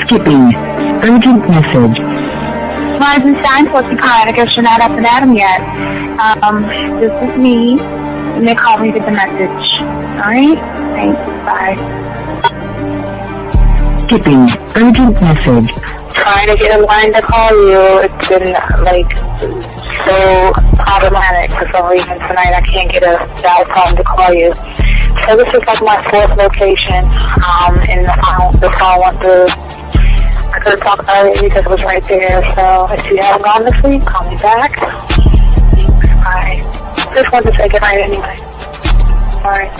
Skipping. Urgent message. Eisenstein, what's the kind? I guess you're not up and at 'em yet. This is me. You may call me with the message. Alright? Thanks. Bye. Skipping. Urgent message. Trying to get in line to call you. It's been, so problematic for some reason tonight. I can't get a dial tone to call you. So this is like my fourth location, and the phone went through. I could have talked earlier because it was right there. So if you haven't gone this week, call me back. Thanks. Bye. Just wanted to say goodnight anyway. Alright,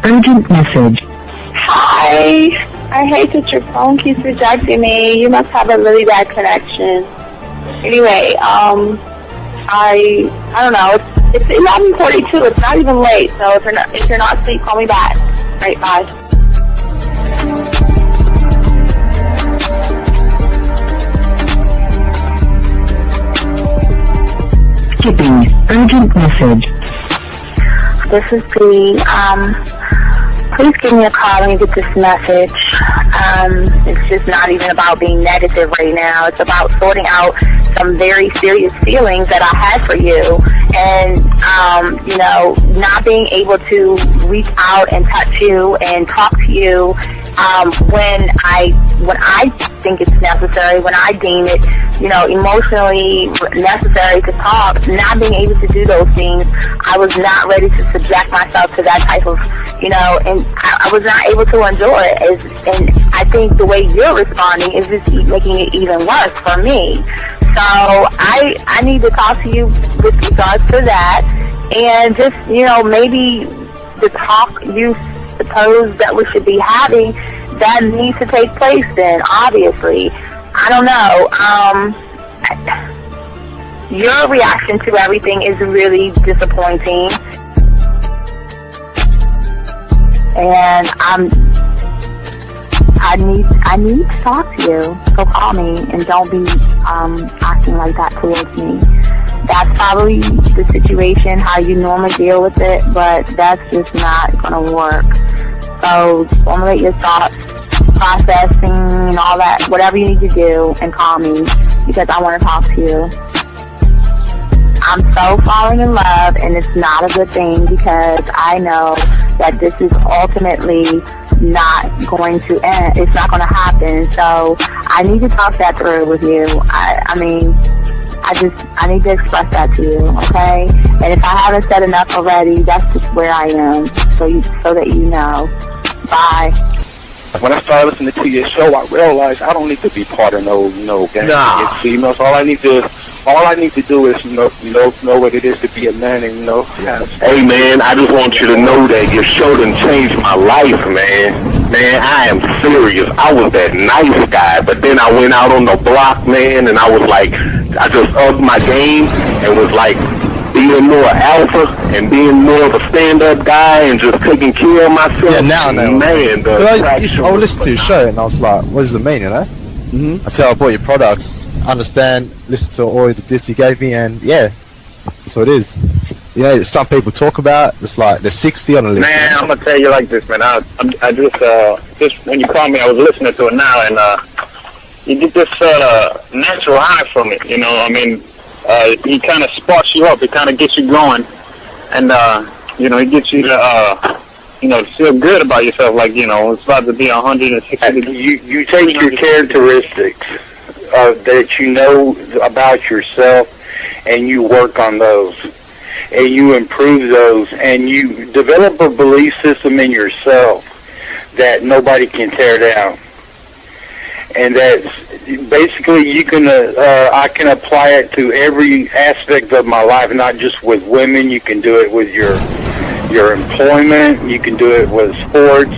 Urgent message. Hi. I hate that your phone keeps rejecting me. You must have a really bad connection. Anyway, I don't know. It's 11:42. It's not even late. So if you're not asleep, call me back. Right, bye. Skipping. Urgent message. This is Bree. Please give me a call when you get this message. It's just not even about being negative right now. It's about sorting out some very serious feelings that I had for you, and not being able to reach out and touch you and talk to you when I think it's necessary, when I deem it, emotionally necessary to talk. Not being able to do those things, I was not ready to subject myself to that type of, and I was not able to endure it. And I think the way you're responding is just making it even worse for me. So I need to talk to you with regards to that, and just, maybe the talk you suppose that we should be having, that needs to take place then, obviously. I don't know. Your reaction to everything is really disappointing. And I need to talk to you. So call me and don't be acting like that towards me. That's probably the situation, how you normally deal with it, but that's just not going to work. So formulate your thoughts, processing and all that, whatever you need to do, and call me because I want to talk to you. I'm so falling in love, and it's not a good thing because I know that this is ultimately not going to end. It's not going to happen. So I need to talk that through with you. I need to express that to you, okay? And if I haven't said enough already, that's just where I am, so that you know. Bye. When I started listening to your show, I realized I don't need to be part of no gang against females. All I need to do is know what it is to be a man, and Hey man, I just want you to know that your show done changed my life, man. Man, I am serious. I was that nice guy, but then I went out on the block, man, and I was like, I just upped my game and was like being more alpha and being more of a stand-up guy and just taking care of myself. Yeah, now I know. Man, I listened to your show and I was like, what does it mean, Mm-hmm. Until I bought your products, understand, listen to all the diss you gave me, and yeah, that's what it is. Some people talk about it's like they're 60 on the list. Man, I'm gonna tell you like this, man. I just when you called me, I was listening to it now, and you get this natural high from it. He kind of sparks you up. It kind of gets you going, and it gets you to feel good about yourself, like, it's about to be 160. You take your characteristics that you know about yourself, and you work on those, and you improve those, and you develop a belief system in yourself that nobody can tear down. And that's basically I can apply it to every aspect of my life, not just with women. You can do it with your employment. You can do it with sports.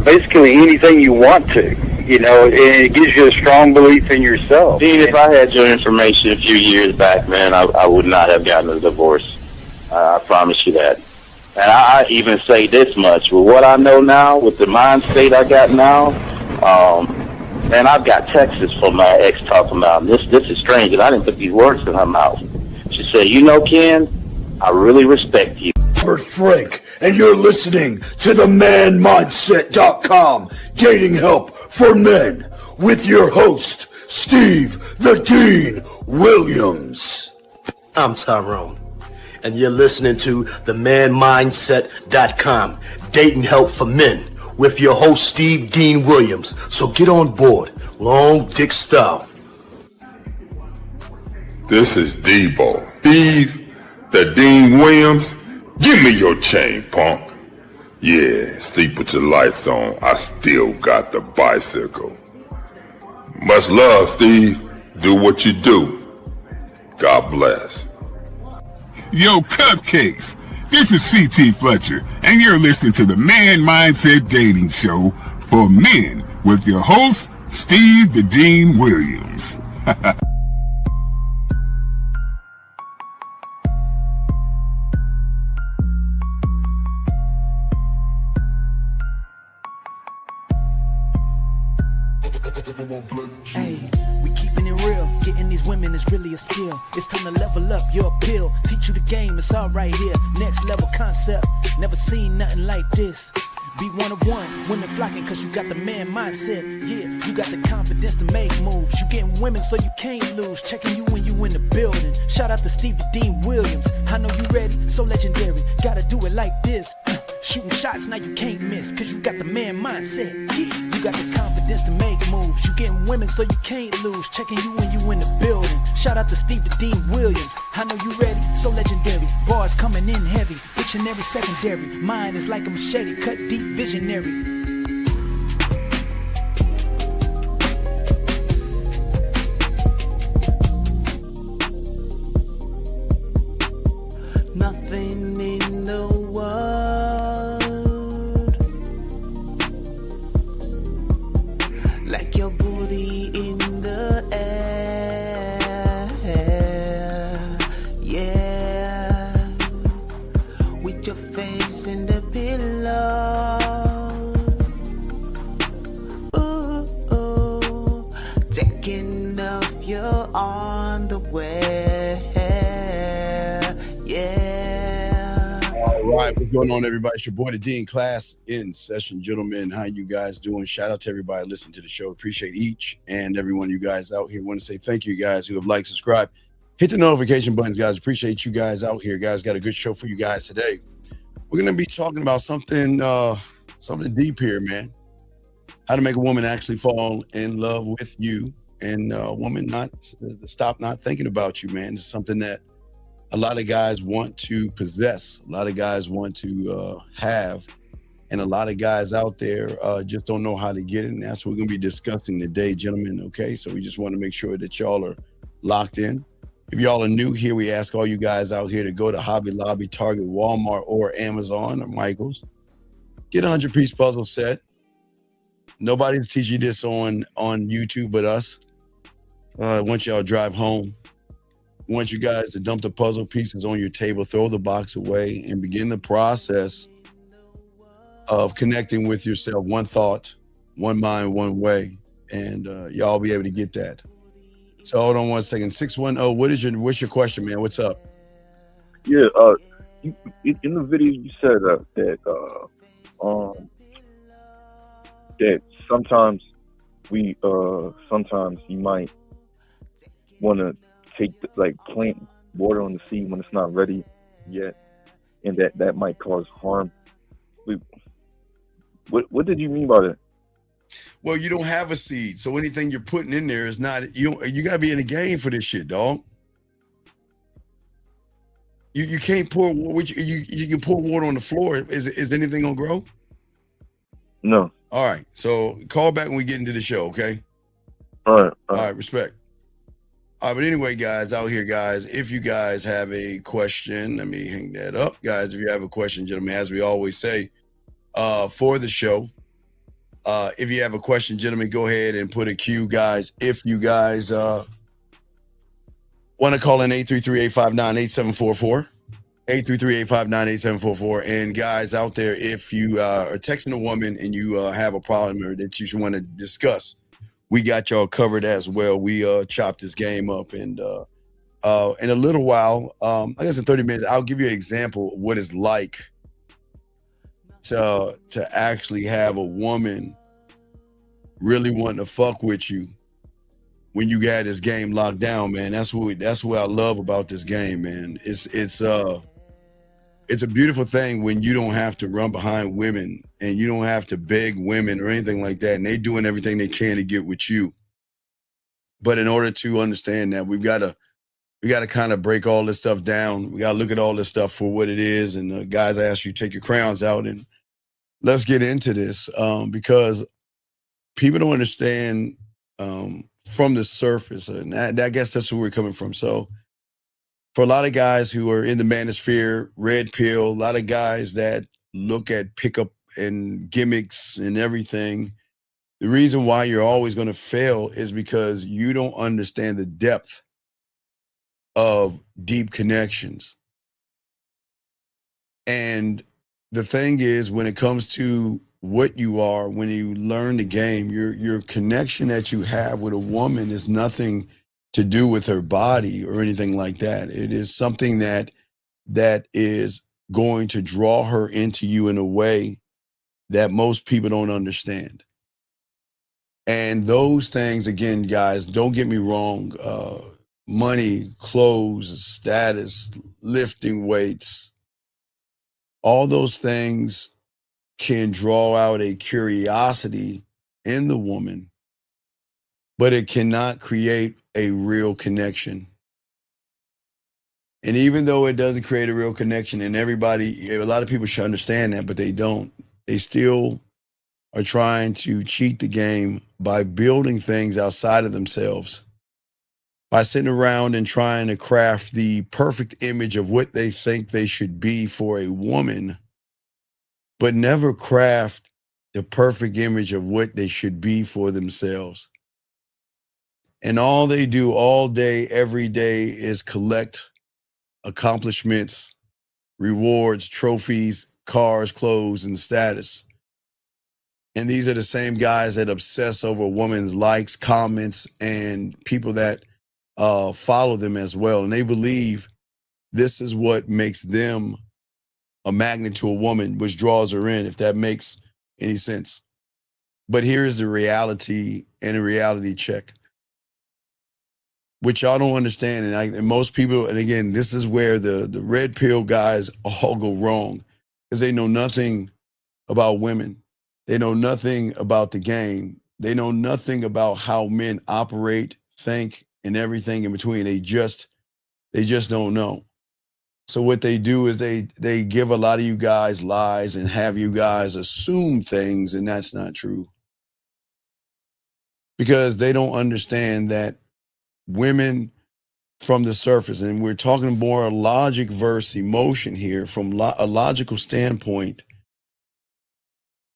Basically anything you want to. And it gives you a strong belief in yourself. Dean, if I had your information a few years back, man, I would not have gotten a divorce. I promise you that. And I even say this much: with what I know now, with the mind state I got now, man, I've got texts from my ex talking about this is strange, and I didn't put these words in her mouth. She said, Ken, I really respect you. Robert Frank, and you're listening to the manmindset.com dating help for men with your host, Steve the Dean Williams. I'm Tyrone, and you're listening to the manmindset.com dating help for men with your host, Steve Dean Williams. So get on board, long dick style. This is Debo. Steve the Dean Williams. Give me your chain, punk. Yeah, sleep with your lights on. I still got the bicycle. Much love, Steve. Do what you do. God bless. Yo, cupcakes. This is C.T. Fletcher, and you're listening to the Man Mindset Dating Show for men with your host, Steve the Dean Williams. Hey, we keeping it real. Getting these women is really a skill. It's time to level up your appeal. Teach you the game, it's all right here. Next level concept. Never seen nothing like this. Be one of one, women flocking cause you got the man mindset. Yeah, you got the confidence to make moves. You getting women so you can't lose. Checking you when you in the building. Shout out to Steve the Dean Williams. I know you ready, so legendary. Gotta do it like this. Shooting shots, now you can't miss. Cause you got the man mindset. Yeah, you got the confidence to make moves. You getting women so you can't lose. Checking you when you in the building. Shout out to Steve the Dean Williams. I know you ready, so legendary. Bars coming in heavy. Dictionary secondary. Mine is like a machete, cut deep, visionary. Nothing in the world like your booty in the air. Yeah, with your face in the pillow. Ooh, ooh, taking off your underwear. Yeah. All right, what's going on, everybody? It's your boy, the Dean. Class in session, gentlemen. How you guys doing? Shout out to everybody listening to the show. Appreciate each and every one of you guys out here. Want to say thank you guys who have liked, subscribed, hit the notification buttons, guys. Appreciate you guys out here, guys. Got a good show for you guys today. We're gonna be talking about something deep here, man. How to make a woman actually fall in love with you, and a woman not stop not thinking about you, man. It's something that a lot of guys want to possess, a lot of guys want to have, and a lot of guys out there just don't know how to get it, and that's what we're going to be discussing today, gentlemen, okay? So we just want to make sure that y'all are locked in. If y'all are new here, we ask all you guys out here to go to Hobby Lobby, Target, Walmart, or Amazon, or Michael's. Get a 100-piece puzzle set. Nobody's teaching this on YouTube but us. Once y'all drive home, I want you guys to dump the puzzle pieces on your table, throw the box away, and begin the process of connecting with yourself. One thought, one mind, one way, and y'all be able to get that. So hold on one second. 610. What's your question, man? What's up? Yeah. In the video you said that sometimes you might want to plant water on the seed when it's not ready yet, and that might cause harm. What did you mean by that? Well, you don't have a seed, so anything you're putting in there is not. You gotta be in the game for this shit, dog. You can't pour. You can pour water on the floor. Is anything gonna grow? No. All right. So call back when we get into the show, okay? All right. Respect. All right, but anyway, guys, out here, guys, if you guys have a question, let me hang that up. Guys, if you have a question, gentlemen, as we always say, for the show, if you have a question, gentlemen, go ahead and put a Q, guys. If you guys want to call in 833-859-8744, 833-859-8744. And guys out there, if you are texting a woman and you have a problem or that you want to discuss, we got y'all covered as well. We chop this game up, and in a little while, I guess in 30 minutes, I'll give you an example of what it's like to actually have a woman really wanting to fuck with you when you got this game locked down, man. That's what I love about this game, man. It's a beautiful thing when you don't have to run behind women and you don't have to beg women or anything like that, and they doing everything they can to get with you. But in order to understand that, we got to kind of break all this stuff down. We got to look at all this stuff for what it is. And guys, I ask you to take your crowns out and let's get into this, because people don't understand from the surface, and I guess that's where we're coming from. So for a lot of guys who are in the manosphere, red pill, a lot of guys that look at pickup and gimmicks and everything, the reason why you're always going to fail is because you don't understand the depth of deep connections. And the thing is, when it comes to what you are, when you learn the game, your connection that you have with a woman is nothing to do with her body or anything like that. It is something that is going to draw her into you in a way that most people don't understand. And those things, again, guys, don't get me wrong, money, clothes, status, lifting weights, all those things can draw out a curiosity in the woman, but it cannot create a real connection. And even though it doesn't create a real connection, and a lot of people should understand that, but they don't. They still are trying to cheat the game by building things outside of themselves, by sitting around and trying to craft the perfect image of what they think they should be for a woman, but never craft the perfect image of what they should be for themselves. And all they do all day, every day is collect accomplishments, rewards, trophies, cars, clothes, and status. And these are the same guys that obsess over a woman's likes, comments, and people that follow them as well. And they believe this is what makes them a magnet to a woman, which draws her in, if that makes any sense. But here's the reality and a reality check, which y'all don't understand. And most people, and again, this is where the red pill guys all go wrong, because they know nothing about women. They know nothing about the game. They know nothing about how men operate, think, and everything in between. They just don't know. So what they do is they give a lot of you guys lies and have you guys assume things, and that's not true. Because they don't understand that women from the surface, and we're talking more logic versus emotion here, from a logical standpoint,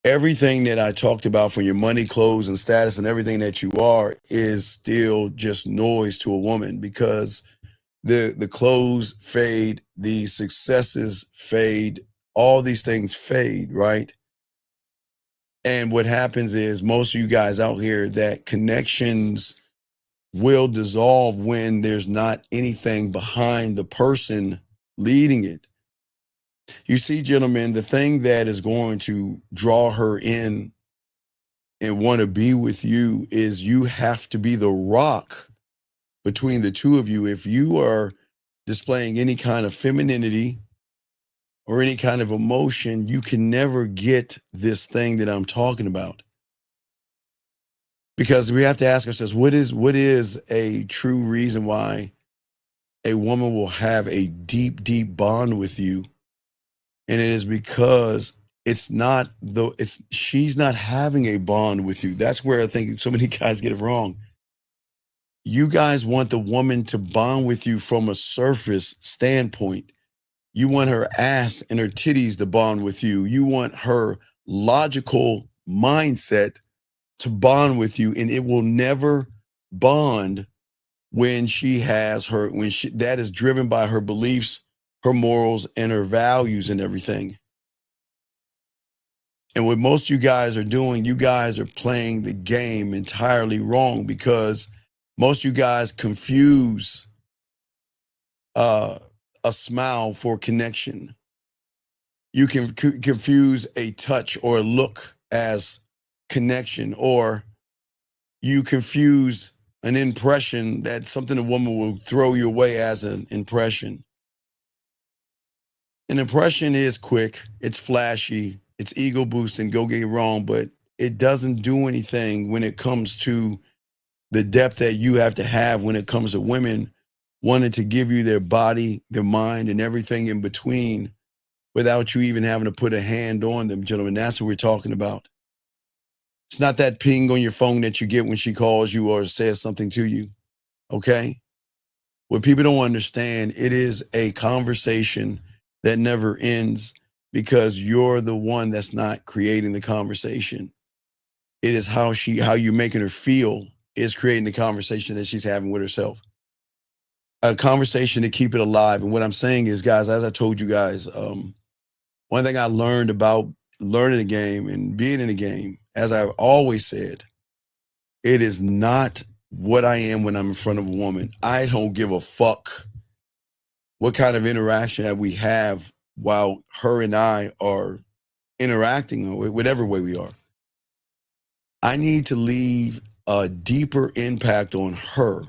everything that I talked about, from your money, clothes, and status, and everything that you are, is still just noise to a woman, because the clothes fade, the successes fade, all these things fade, right? And what happens is, most of you guys out here, that connections will dissolve when there's not anything behind the person leading it. You see, gentlemen, the thing that is going to draw her in and want to be with you is you have to be the rock between the two of you. If you are displaying any kind of femininity or any kind of emotion, you can never get this thing that I'm talking about. Because we have to ask ourselves, what is a true reason why a woman will have a deep, deep bond with you? And it is because she's not having a bond with you. That's where I think so many guys get it wrong. You guys want the woman to bond with you from a surface standpoint. You want her ass and her titties to bond with you. You want her logical mindset to bond with you, and it will never bond when that is driven by her beliefs, her morals, and her values and everything. And what most of you guys are doing, you guys are playing the game entirely wrong, because most of you guys confuse a smile for connection. You can confuse a touch or a look as connection, or you confuse an impression that something a woman will throw you away as an impression. An impression is quick, it's flashy, it's ego boosting, go get it wrong, but it doesn't do anything when it comes to the depth that you have to have when it comes to women wanting to give you their body, their mind, and everything in between without you even having to put a hand on them, gentlemen. That's what we're talking about. It's not that ping on your phone that you get when she calls you or says something to you, okay? What people don't understand, it is a conversation that never ends because you're the one that's not creating the conversation. It is how you're making her feel is creating the conversation that she's having with herself. A conversation to keep it alive. And what I'm saying is, guys, as I told you guys, one thing I learned about learning the game and being in the game, as I've always said, it is not what I am when I'm in front of a woman. I don't give a fuck what kind of interaction that we have while her and I are interacting or whatever way we are. I need to leave a deeper impact on her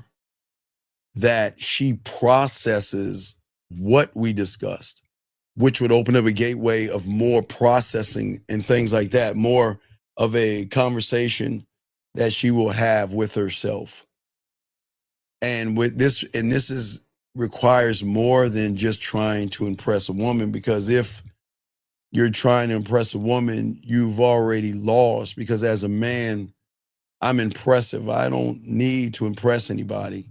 that she processes what we discussed, which would open up a gateway of more processing and things like that, more of a conversation that she will have with herself. And with this, requires more than just trying to impress a woman, because if you're trying to impress a woman, you've already lost, because as a man, I'm impressive. I don't need to impress anybody.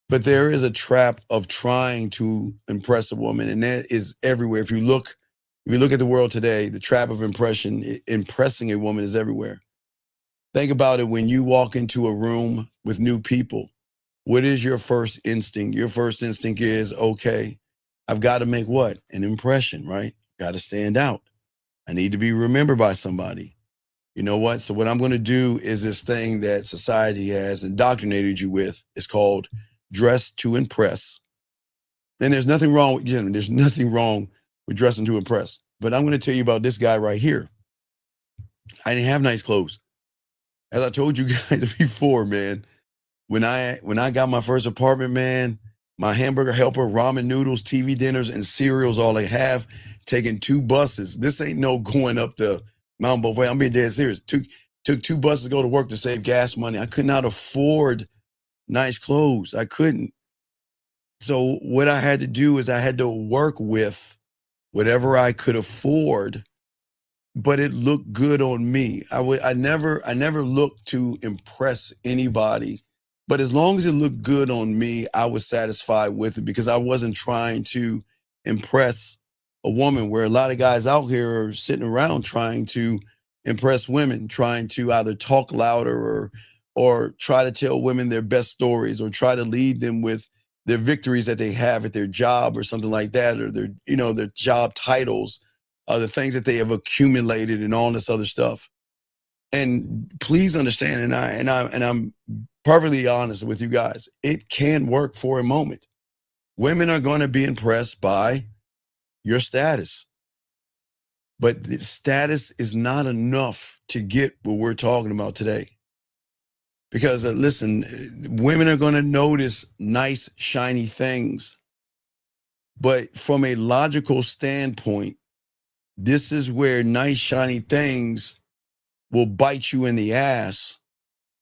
But there is a trap of trying to impress a woman, and that is everywhere. If you look at the world today, the trap of impressing a woman is everywhere. Think about it when you walk into a room with new people. What is your first instinct? Your first instinct is, okay, I've got to make what? An impression, right? Got to stand out. I need to be remembered by somebody. You know what? So what I'm going to do is this thing that society has indoctrinated you with. It's called dress to impress. And there's nothing wrong with, there's nothing wrong with dressing to impress. But I'm going to tell you about this guy right here. I didn't have nice clothes. As I told you guys before, man, when I got my first apartment, man, my hamburger helper, ramen noodles, TV dinners, and cereals, all I have, taking 2 buses. This ain't no going up the Mount Beauvoir. I'm being dead serious. Took 2 buses to go to work to save gas money. I could not afford nice clothes. I couldn't. So what I had to do is I had to work with whatever I could afford, but it looked good on me. I never looked to impress anybody, but as long as it looked good on me, I was satisfied with it, because I wasn't trying to impress a woman, where a lot of guys out here are sitting around trying to impress women, trying to either talk louder or try to tell women their best stories, or try to lead them with their victories that they have at their job or something like that, or their job titles, the things that they have accumulated and all this other stuff. And please understand, and I'm perfectly honest with you guys, it can work for a moment. Women are going to be impressed by your status, but the status is not enough to get what we're talking about today. Because listen, women are going to notice nice, shiny things. But from a logical standpoint, this is where nice, shiny things will bite you in the ass.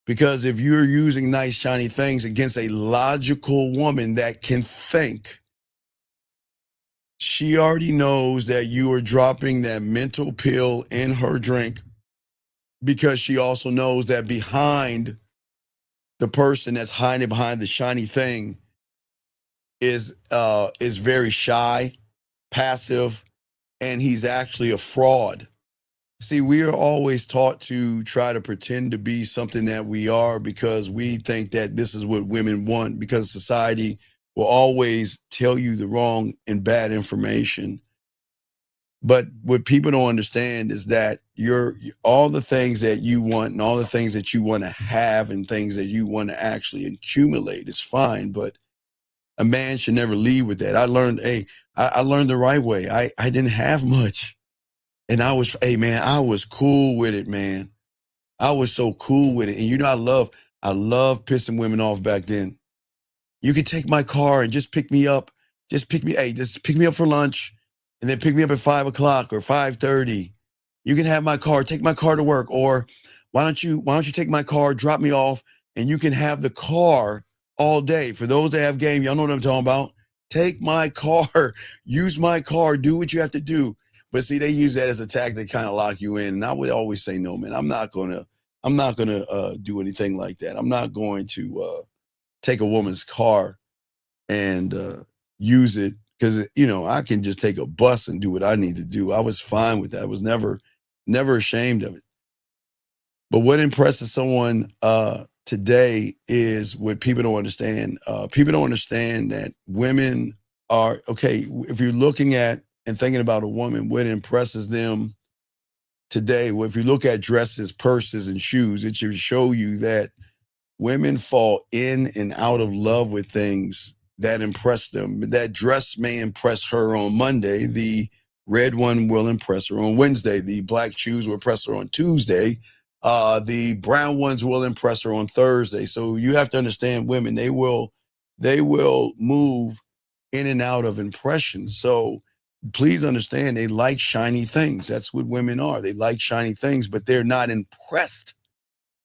Because if you're using nice, shiny things against a logical woman that can think, she already knows that you are dropping that mental pill in her drink, because she also knows that behind the person that's hiding behind the shiny thing is very shy, passive, and he's actually a fraud. See, we are always taught to try to pretend to be something that we are, because we think that this is what women want, because society will always tell you the wrong and bad information. But what people don't understand is that all the things that you want and all the things that you want to have and things that you want to actually accumulate is fine. But A man should never lead with that. I learned, I learned the right way. I didn't have much. And I was cool with it, man. I was so cool with it. And you know, I love pissing women off back then. You could take my car and just pick me up. Just pick me up for lunch and then pick me up at 5 o'clock or 5:30. You can have my car, take my car to work. Or why don't you take my car, drop me off, and you can have the car all day. For those that have game, y'all know what I'm talking about. Take my car, use my car, do what you have to do. But see, they use that as a tactic to kind of lock you in. And I would always say, no, man, I'm not gonna do anything like that. I'm not going to take a woman's car and use it because, you know, I can just take a bus and do what I need to do. I was fine with that. I was never ashamed of it. But what impresses someone today is what people don't understand. People don't understand that women are, okay, if you're looking at and thinking about a woman, what impresses them today, well, if you look at dresses, purses, and shoes, it should show you that women fall in and out of love with things that impress them. That dress may impress her on Monday. The red one will impress her on Wednesday. The black shoes will impress her on Tuesday. The brown ones will impress her on Thursday. So you have to understand women, they will move in and out of impression. So please understand, they like shiny things. That's what women are. They like shiny things, but they're not impressed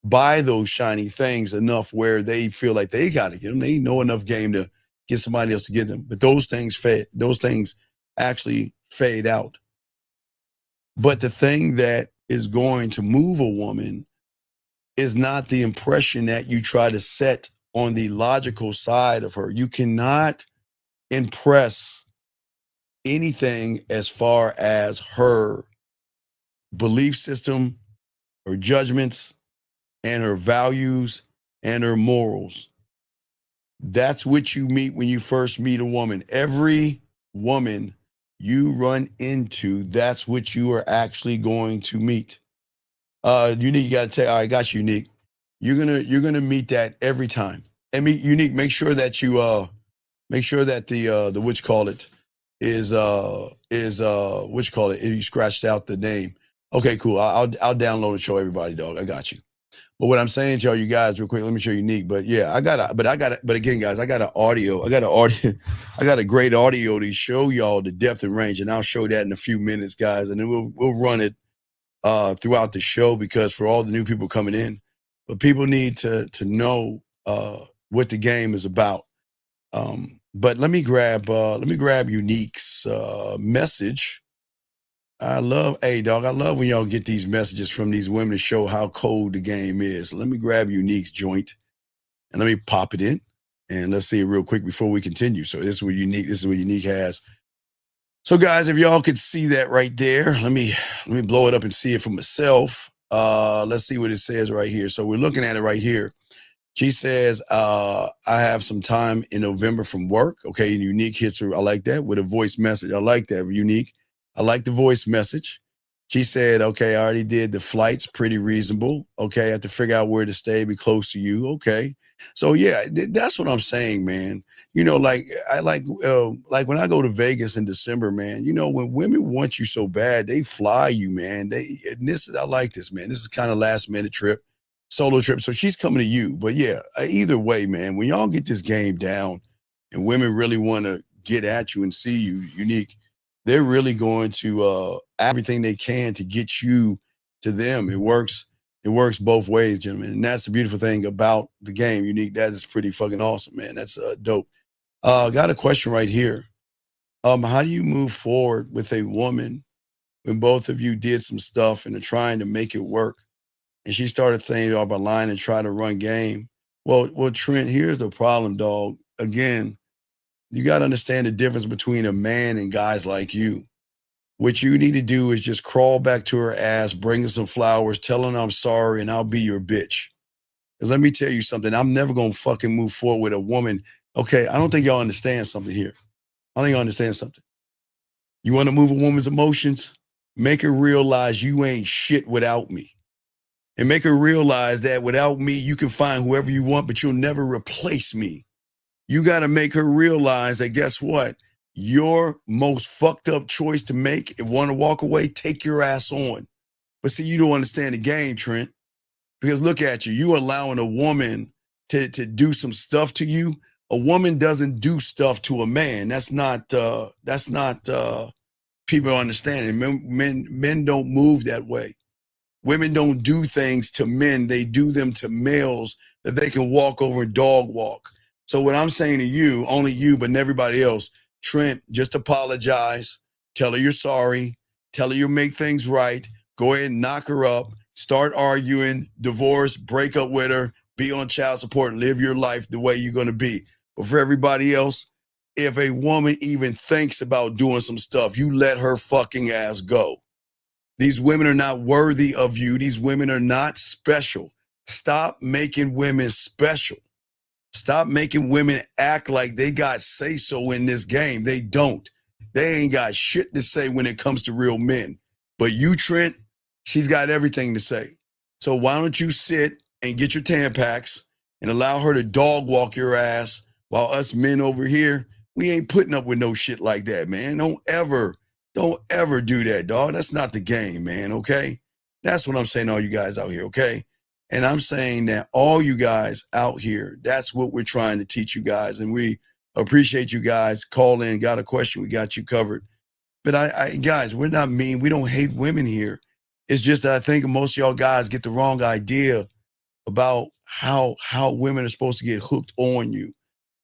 by those shiny things enough where they feel like they got to get them. They know enough game to get somebody else to get them. But those things actually fade out. But the thing that is going to move a woman is not the impression that you try to set on the logical side of her. You cannot impress anything as far as her belief system, her judgments, and her values and her morals. That's what you meet when you first meet a woman. Every woman you run into, that's what you are actually going to meet. Unique, you gotta tell. All right, got you, Unique. You're gonna meet that every time. And Unique, make sure that the what you call it is what you call it. You scratched out the name. Okay, cool. I'll download and show everybody, dog. I got you. But what I'm saying to you guys real quick, let me show you Unique. But yeah, but again, guys, I got a great audio to show y'all the depth and range, and I'll show that in a few minutes, guys, and then we'll run it throughout the show, because for all the new people coming in, but people need to know what the game is about. But let me grab Unique's message. I love when y'all get these messages from these women to show how cold the game is. Let me grab Unique's joint and let me pop it in, and let's see it real quick before we continue. So this is what Unique has. So guys, if y'all could see that right there, let me blow it up and see it for myself. Let's see what it says right here. So we're looking at it right here. She says, I have some time in November from work. Okay, and Unique hits her, I like that, with a voice message. I like that, Unique. I like the voice message. She said, okay, I already did the flights, pretty reasonable. Okay, I have to figure out where to stay, be close to you. Okay. So yeah, that's what I'm saying, man. You know, like when I go to Vegas in December, man, you know, when women want you so bad, they fly you, man. I like this, man. This is kind of last minute trip, solo trip. So she's coming to you. But yeah, either way, man, when y'all get this game down and women really want to get at you and see you, Unique, they're really going to everything they can to get you to them. It works both ways, gentlemen. And that's the beautiful thing about the game, Unique. That is pretty fucking awesome, man. That's dope. Got a question right here. How do you move forward with a woman when both of you did some stuff and are trying to make it work, and she started thinking about lying and try to run game? Well, Trent, here's the problem, dog. Again, you got to understand the difference between a man and guys like you. What you need to do is just crawl back to her ass, bring her some flowers, tell her I'm sorry, and I'll be your bitch. Because let me tell you something, I'm never going to fucking move forward with a woman. Okay, I don't think y'all understand something here. I think y'all understand something. You want to move a woman's emotions? Make her realize you ain't shit without me. And make her realize that without me, you can find whoever you want, but you'll never replace me. You got to make her realize that, guess what? Your most fucked up choice to make, and want to walk away, take your ass on. But see, you don't understand the game, Trent. Because look at you. You allowing a woman to do some stuff to you. A woman doesn't do stuff to a man. That's not people understanding. Men don't move that way. Women don't do things to men. They do them to males that they can walk over and dog walk. So what I'm saying to you, only you, but everybody else, Trent, just apologize. Tell her you're sorry. Tell her you'll make things right. Go ahead and knock her up. Start arguing, divorce, break up with her, be on child support, and live your life the way you're going to be. But for everybody else, if a woman even thinks about doing some stuff, you let her fucking ass go. These women are not worthy of you. These women are not special. Stop making women special. Stop making women act like they got say-so in this game. They don't. They ain't got shit to say when it comes to real men. But you, Trent, she's got everything to say. So why don't you sit and get your Tampax and allow her to dog walk your ass while us men over here, we ain't putting up with no shit like that, man. Don't ever do that, dog. That's not the game, man, okay? That's what I'm saying to all you guys out here, okay? And I'm saying that all you guys out here, that's what we're trying to teach you guys. And we appreciate you guys. Call in, got a question, we got you covered. But I guys, we're not mean. We don't hate women here. It's just that I think most of y'all guys get the wrong idea about how women are supposed to get hooked on you.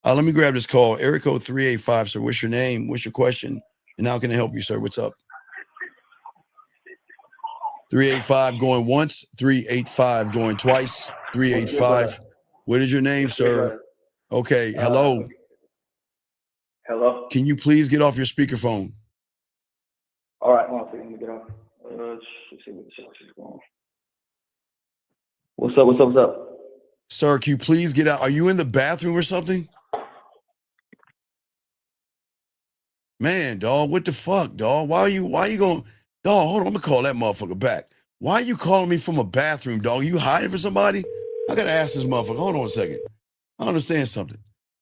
Let me grab this call. Area code 385, sir. What's your name? What's your question? And how can I help you, sir? What's up? 385 going once, 385 going twice, 385. What is your name, sir? Okay, hello. Hello? Can you please get off your speakerphone? All right, one second. Let me get off. Let's see what the is going. What's up? Sir, can you please get out? Are you in the bathroom or something? Man, dog, what the fuck, dog? Why are you going? Dog, hold on, I'm gonna call that motherfucker back. Why are you calling me from a bathroom, dog? You hiding for somebody? I gotta ask this motherfucker. Hold on a second. I understand something.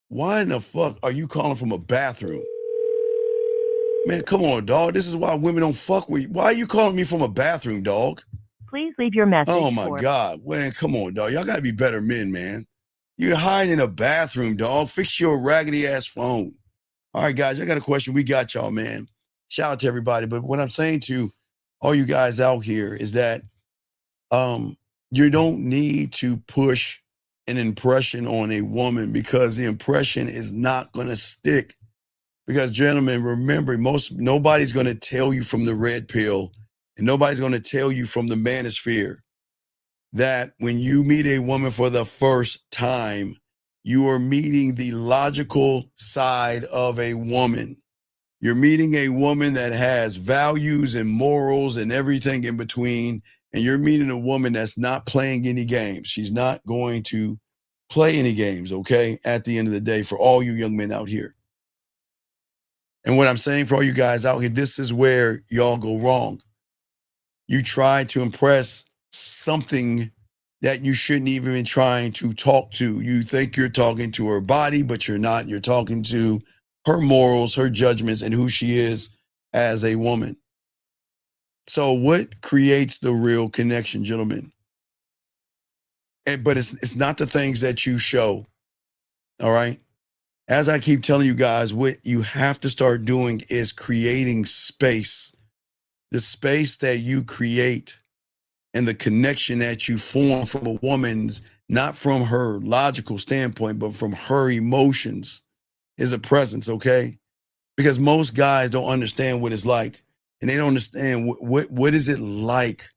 Why in the fuck are you calling from a bathroom? Man, come on, dog. This is why women don't fuck with you. Why are you calling me from a bathroom, dog? Please leave your message. Oh my God. Man, come on, dog. Y'all gotta be better men, man. You're hiding in a bathroom, dog. Fix your raggedy ass phone. All right, guys, I got a question. We got y'all, man. Shout out to everybody. But what I'm saying to all you guys out here is that you don't need to push an impression on a woman because the impression is not going to stick. Because, gentlemen, remember, nobody's going to tell you from the red pill and nobody's going to tell you from the manosphere that when you meet a woman for the first time, you are meeting the logical side of a woman. You're meeting a woman that has values and morals and everything in between. And you're meeting a woman that's not playing any games. She's not going to play any games, okay, at the end of the day, for all you young men out here. And what I'm saying for all you guys out here, this is where y'all go wrong. You try to impress something that you shouldn't even be trying to talk to. You think you're talking to her body, but you're not. You're talking to her morals, her judgments, and who she is as a woman. So what creates the real connection, gentlemen? But it's not the things that you show, all right? As I keep telling you guys, what you have to start doing is creating space. The space that you create and the connection that you form from a woman's, not from her logical standpoint, but from her emotions, is a presence, okay? Because most guys don't understand what it's like, and they don't understand what is it like.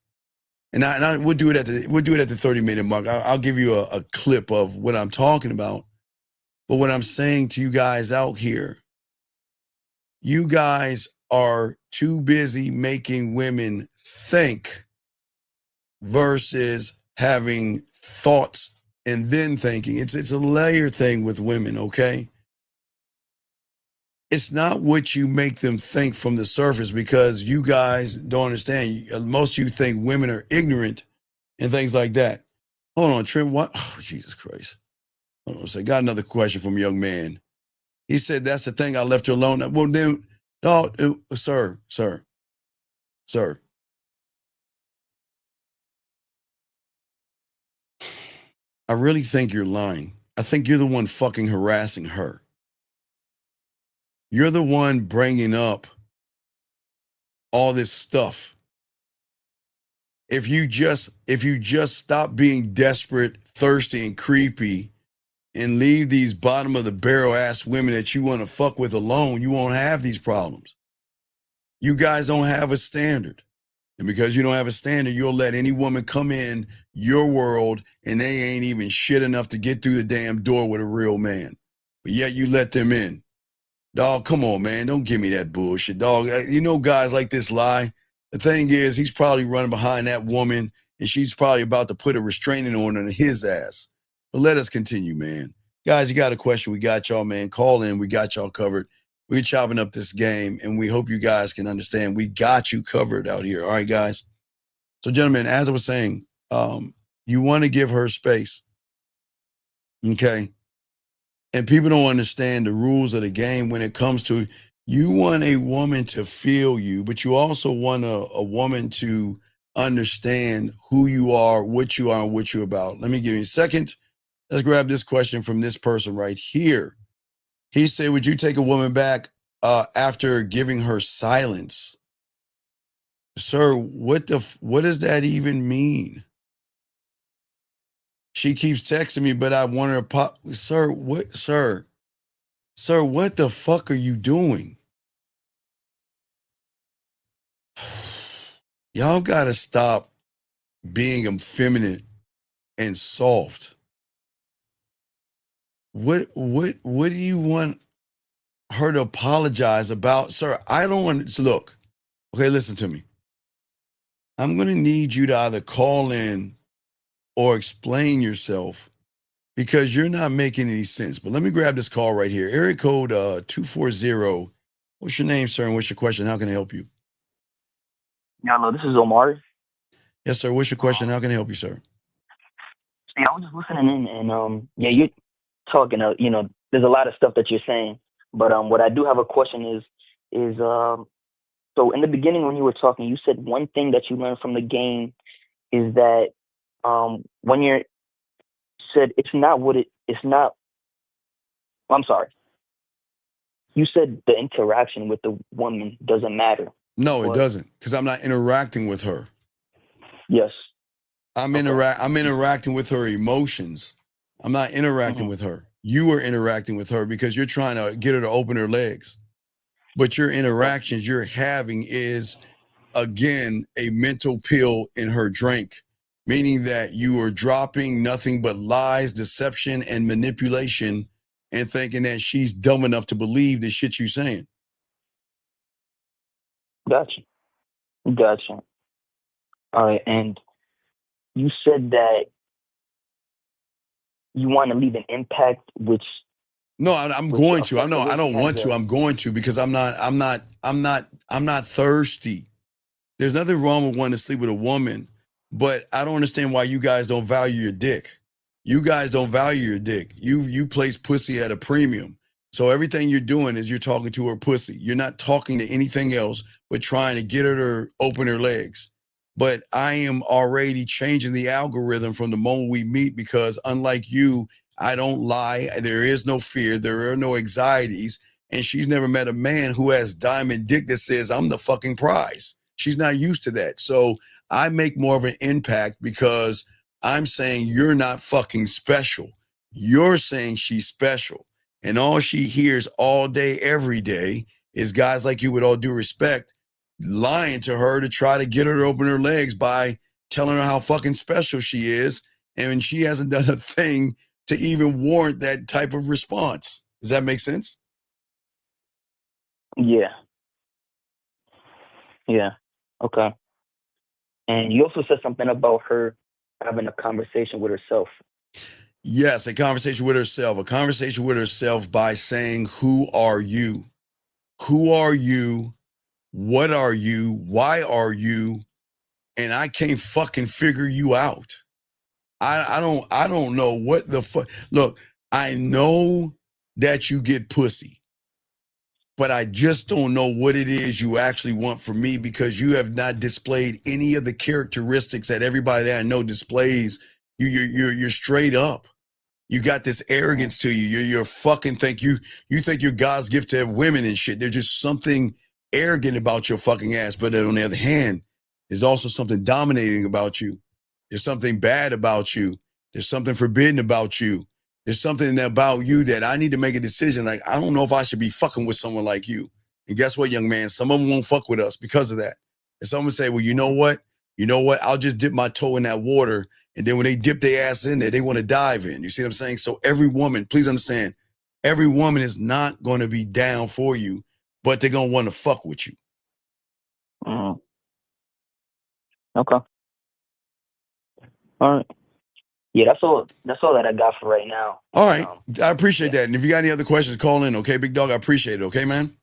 And we'll do it at the 30-minute mark. I'll give you a clip of what I'm talking about. But what I'm saying to you guys out here, you guys are too busy making women think versus having thoughts and then thinking. It's a layer thing with women, okay? It's not what you make them think from the surface, because you guys don't understand. Most of you think women are ignorant and things like that. Hold on, Trent, what? Oh, Jesus Christ. So I got another question from a young man. He said, that's the thing, I left her alone. Well, then, no, sir. I really think you're lying. I think you're the one fucking harassing her. You're the one bringing up all this stuff. If you just stop being desperate, thirsty, and creepy and leave these bottom of the barrel ass women that you want to fuck with alone, you won't have these problems. You guys don't have a standard. And because you don't have a standard, you'll let any woman come in your world and they ain't even shit enough to get through the damn door with a real man. But yet you let them in. Dog, come on, man. Don't give me that bullshit, dog. You know guys like this lie. The thing is, he's probably running behind that woman and she's probably about to put a restraining order on his ass. But let us continue, man. Guys, you got a question, we got y'all, man. Call in, we got y'all covered. We're chopping up this game, and we hope you guys can understand we got you covered out here. All right, guys? So, gentlemen, as I was saying, you want to give her space, okay? And people don't understand the rules of the game when it comes to you want a woman to feel you, but you also want a woman to understand who you are, and what you're about. Let me give you a second. Let's grab this question from this person right here. He said, would you take a woman back after giving her silence? Sir, what does that even mean? She keeps texting me, but I want her to pop. Sir, what the fuck are you doing? Y'all got to stop being effeminate and soft. What do you want her to apologize about? Sir, I don't want to look. Okay, listen to me. I'm going to need you to either call in or explain yourself because you're not making any sense. But let me grab this call right here. Area code 240. What's your name, sir, and what's your question? How can I help you? Yeah, hello, this is Omar. Yes, sir. What's your question? How can I help you, sir? Yeah, I was just listening in, and yeah, you're talking. There's a lot of stuff that you're saying, but what I do have a question is so in the beginning when you were talking, you said one thing that you learned from the game is that when you're said it's not what it's not. I'm sorry. You said the interaction with the woman doesn't matter. No, it doesn't, because I'm not interacting with her. Yes. I'm interacting with her emotions. I'm not interacting with her. You are interacting with her because you're trying to get her to open her legs. But your interactions you're having is, again, a mental pill in her drink, meaning that you are dropping nothing but lies, deception, and manipulation and thinking that she's dumb enough to believe the shit you're saying. Gotcha. All right, and you said that you want to leave an impact, which no, I'm going to. I don't want to. I'm going to because I'm not thirsty. There's nothing wrong with wanting to sleep with a woman, but I don't understand why you guys don't value your dick. You guys don't value your dick. You place pussy at a premium. So everything you're doing is you're talking to her pussy. You're not talking to anything else but trying to get her to open her legs. But I am already changing the algorithm from the moment we meet because unlike you, I don't lie. There is no fear. There are no anxieties. And she's never met a man who has diamond dick that says, I'm the fucking prize. She's not used to that. So I make more of an impact because I'm saying you're not fucking special. You're saying she's special. And all she hears all day, every day is guys like you, with all due respect, lying to her to try to get her to open her legs by telling her how fucking special she is. And she hasn't done a thing to even warrant that type of response. Does that make sense? Yeah. Okay. And you also said something about her having a conversation with herself. Yes, a conversation with herself. A conversation with herself by saying, who are you? Who are you? What are you? Why are you? And I can't fucking figure you out. I don't know what the fuck. Look, I know that you get pussy, but I just don't know what it is you actually want from me because you have not displayed any of the characteristics that everybody that I know displays. You're straight up. You got this arrogance to you. You're fucking think you think you're God's gift to have women and shit. There's just something arrogant about your fucking ass. But on the other hand, there's also something dominating about you. There's something bad about you. There's something forbidden about you. There's something about you that I need to make a decision. Like, I don't know if I should be fucking with someone like you. And guess what, young man? Some of them won't fuck with us because of that. And someone say, well, you know what? I'll just dip my toe in that water. And then when they dip their ass in there, they want to dive in. You see what I'm saying? So every woman, please understand, every woman is not going to be down for you, but they're going to want to fuck with you. Okay. All right. Yeah, that's all that I got for right now. All right. I appreciate that. And if you got any other questions, call in, okay, big dog? I appreciate it. Okay, man?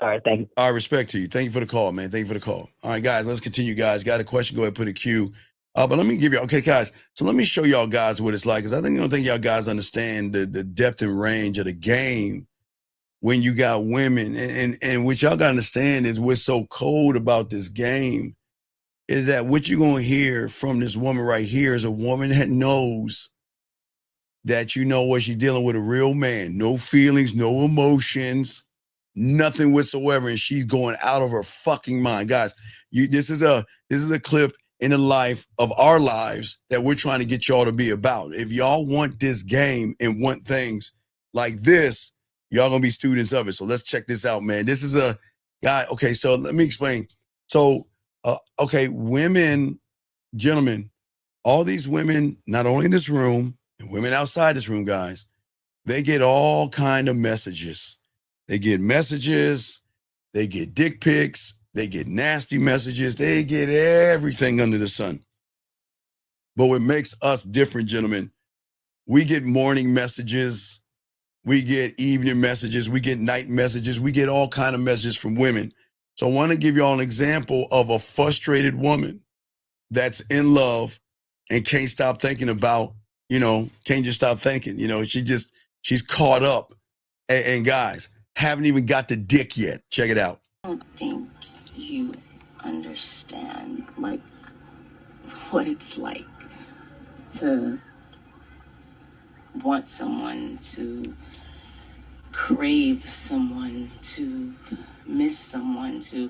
All right, thank you. All right, respect to you. Thank you for the call, man. Thank you for the call. All right, guys, let's continue, guys. Got a question, go ahead and put a queue. But let me give you, okay, guys, so let me show y'all guys what it's like, because I don't think y'all guys understand the depth and range of the game when you got women. And what y'all got to understand is what's so cold about this game is that what you're going to hear from this woman right here is a woman that knows that you know what she's dealing with, a real man, no feelings, no emotions, nothing whatsoever, and she's going out of her fucking mind. Guys, this is a clip in the life of our lives that we're trying to get y'all to be about. If y'all want this game and want things like this, y'all gonna be students of it. So let's check this out, man. This is a guy. Okay, so let me explain. So, okay, women, gentlemen, all these women, not only in this room, and women outside this room, guys, they get all kind of messages. They get messages, they get dick pics, they get nasty messages, they get everything under the sun. But what makes us different, gentlemen, we get morning messages, we get evening messages, we get night messages, we get all kind of messages from women. So I want to give y'all an example of a frustrated woman that's in love and can't stop thinking about, can't just stop thinking, she's caught up. And guys, haven't even got the dick yet. Check it out. I don't think you understand, what it's like to want someone, to crave someone, to miss someone, to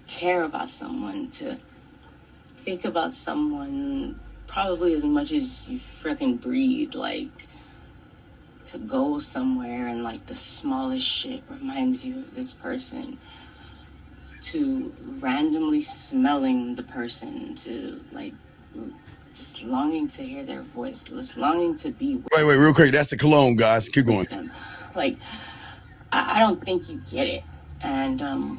care about someone, to think about someone probably as much as you freaking breathe, to go somewhere and the smallest shit reminds you of this person, to randomly smelling the person, to just longing to hear their voice, just longing to be with Wait, real quick. That's the cologne, guys. Keep going. them. I don't think you get it. And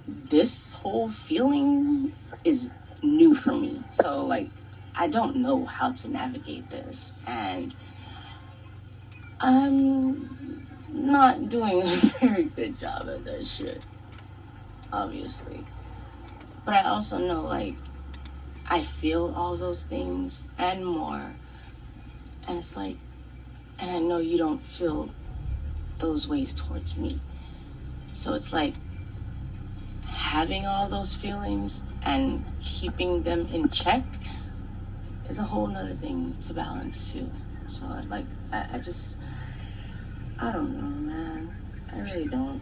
this whole feeling is new for me. So I don't know how to navigate this, and I'm not doing a very good job at that shit, obviously. But I also know, I feel all those things and more. And it's and I know you don't feel those ways towards me. So it's having all those feelings and keeping them in check is a whole nother thing to balance too. So I don't know, man. I really don't.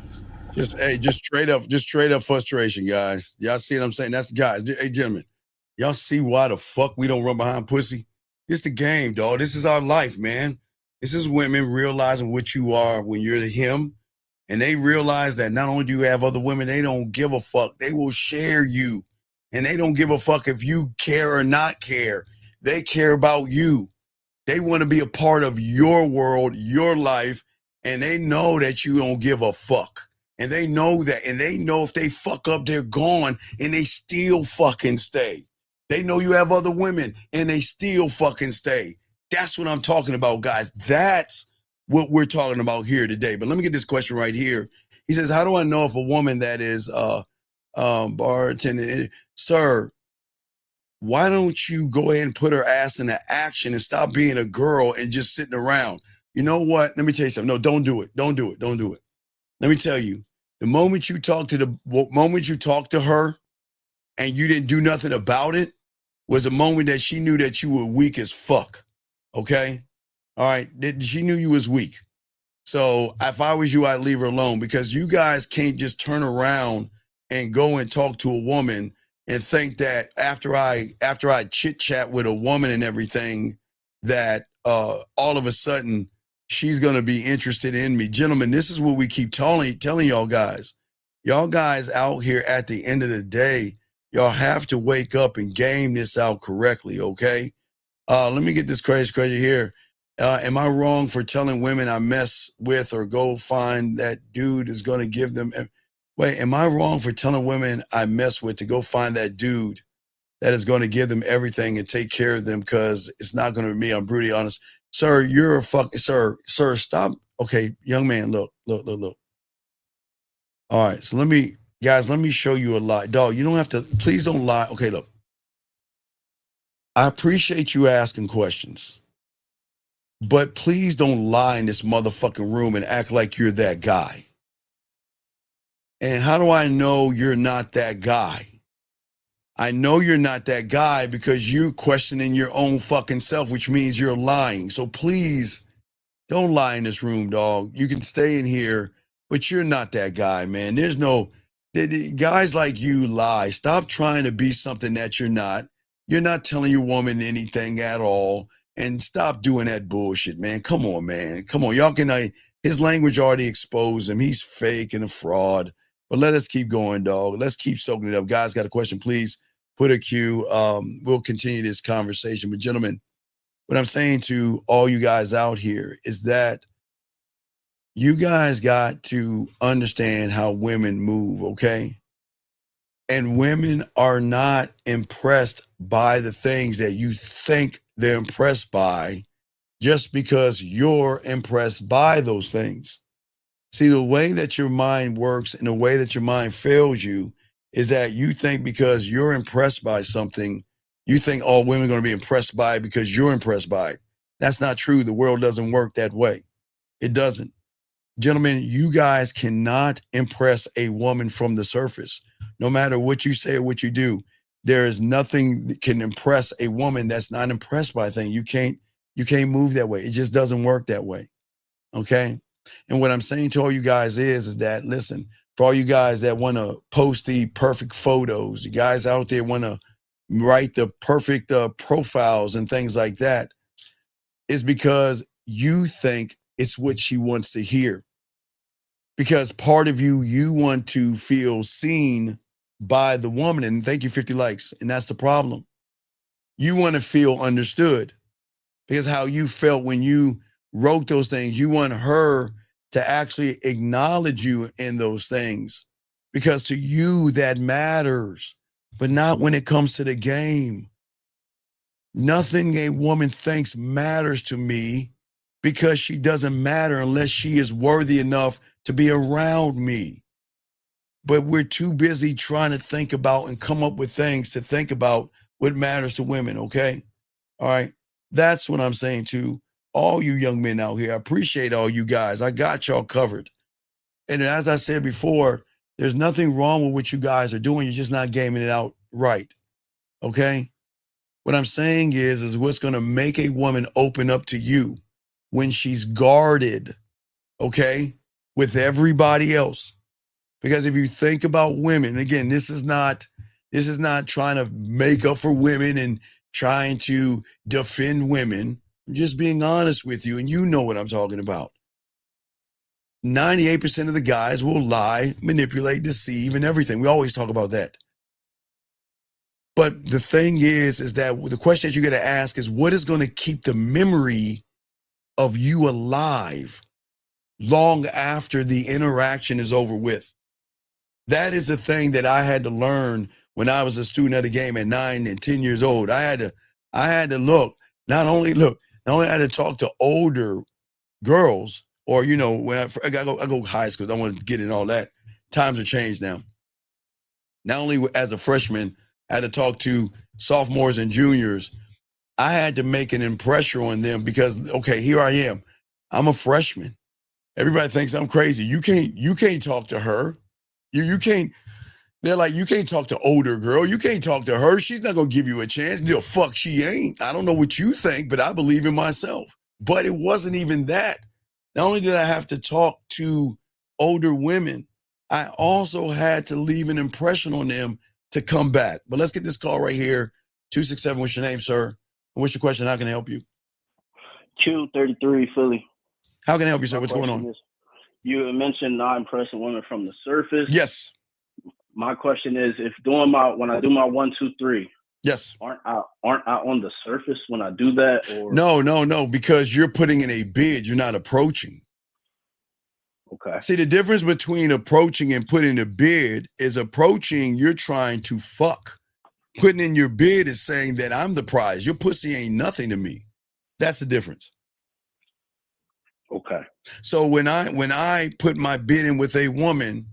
Just straight up frustration, guys. Y'all see what I'm saying? That's guys. Hey, gentlemen, y'all see why the fuck we don't run behind pussy? It's the game, dog. This is our life, man. This is women realizing what you are when you're him, and they realize that not only do you have other women, they don't give a fuck. They will share you, and they don't give a fuck if you care or not care. They care about you. They want to be a part of your world, your life, and they know that you don't give a fuck. And they know that, and they know if they fuck up, they're gone, and they still fucking stay. They know you have other women, and they still fucking stay. That's what I'm talking about, guys. That's what we're talking about here today. But let me get this question right here. He says, how do I know if a woman that is bartending, sir, why don't you go ahead and put her ass into action and stop being a girl and just sitting around? You know what? Let me tell you something. No, don't do it. Don't do it. Don't do it. Let me tell you, the moment you talk to her and you didn't do nothing about it was the moment that she knew that you were weak as fuck. Okay? All right. She knew you was weak. So if I was you, I'd leave her alone, because you guys can't just turn around and go and talk to a woman and think that after I chit chat with a woman and everything, that all of a sudden she's going to be interested in me. Gentlemen, this is what we keep telling y'all guys. Y'all guys out here at the end of the day, y'all have to wake up and game this out correctly, okay? Let me get this crazy here. Am I wrong for telling women I mess with or go find that dude is going to give them? Wait, am I wrong for telling women I mess with to go find that dude that is going to give them everything and take care of them? Because it's not going to be me. I'm brutally honest. Sir, you're a fucking, sir, stop. Okay, young man, look. All right, so let me show you a lie. Dog, you don't have to, please don't lie. Okay, look. I appreciate you asking questions. But please don't lie in this motherfucking room and act like you're that guy. And how do I know you're not that guy? I know you're not that guy because you're questioning your own fucking self, which means you're lying. So please don't lie in this room, dog. You can stay in here, but you're not that guy, man. There's no, guys like you lie. Stop trying to be something that you're not. You're not telling your woman anything at all. And stop doing that bullshit, man. Come on, man. Come on. Y'all can, his language already exposed him. He's fake and a fraud. But let us keep going, dog. Let's keep soaking it up. Guys, got a question, please put a cue. We'll continue this conversation. But gentlemen, what I'm saying to all you guys out here is that you guys got to understand how women move, okay? And women are not impressed by the things that you think they're impressed by just because you're impressed by those things. See, the way that your mind works and the way that your mind fails you is that you think because you're impressed by something, you think all women are going to be impressed by it because you're impressed by it. That's not true. The world doesn't work that way. It doesn't. Gentlemen, you guys cannot impress a woman from the surface. No matter what you say or what you do, there is nothing that can impress a woman that's not impressed by a thing. You can't move that way. It just doesn't work that way. Okay? And what I'm saying to all you guys is that, listen, for all you guys that want to post the perfect photos, you guys out there want to write the perfect profiles and things like that, is because you think it's what she wants to hear. Because part of you want to feel seen by the woman. And thank you, 50 likes. And that's the problem. You want to feel understood. Because how you felt when you wrote those things, you want her to actually acknowledge you in those things. Because to you, that matters. But not when it comes to the game. Nothing a woman thinks matters to me, because she doesn't matter unless she is worthy enough to be around me. But we're too busy trying to think about and come up with things to think about what matters to women, okay? All right. That's what I'm saying to all you young men out here. I appreciate all you guys. I got y'all covered. And as I said before, there's nothing wrong with what you guys are doing. You're just not gaming it out right, okay? What I'm saying is what's going to make a woman open up to you when she's guarded, okay, with everybody else. Because if you think about women, again, this is not trying to make up for women and trying to defend women. I'm just being honest with you, and you know what I'm talking about. 98% of the guys will lie, manipulate, deceive, and everything. We always talk about that. But the thing is that the question that you got to ask is, what is going to keep the memory of you alive long after the interaction is over with? That is the thing that I had to learn when I was a student of the game at 9 and 10 years old. I had to look, not only I had to talk to older girls, or, you know, when I go high school, I don't want to get in all that. Times have changed now. Not only as a freshman, I had to talk to sophomores and juniors. I had to make an impression on them because, okay, here I am. I'm a freshman. Everybody thinks I'm crazy. You can't talk to her. You can't. They're like, you can't talk to older girl. You can't talk to her. She's not gonna give you a chance. The fuck she ain't. I don't know what you think, but I believe in myself. But it wasn't even that. Not only did I have to talk to older women, I also had to leave an impression on them to come back. But let's get this call right here. 267. What's your name, sir? What's your question? How can I help you? Q33 Philly. How can I help you, sir? What's going on? You mentioned not impressing women from the surface. Yes. My question is, when I do my 1, 2, 3. Yes. Aren't I on the surface when I do that? Or No, because you're putting in a bid. You're not approaching. Okay. See, the difference between approaching and putting a bid is approaching, you're trying to fuck. Putting in your bid is saying that I'm the prize. Your pussy ain't nothing to me. That's the difference. Okay. So when I put my bid in with a woman,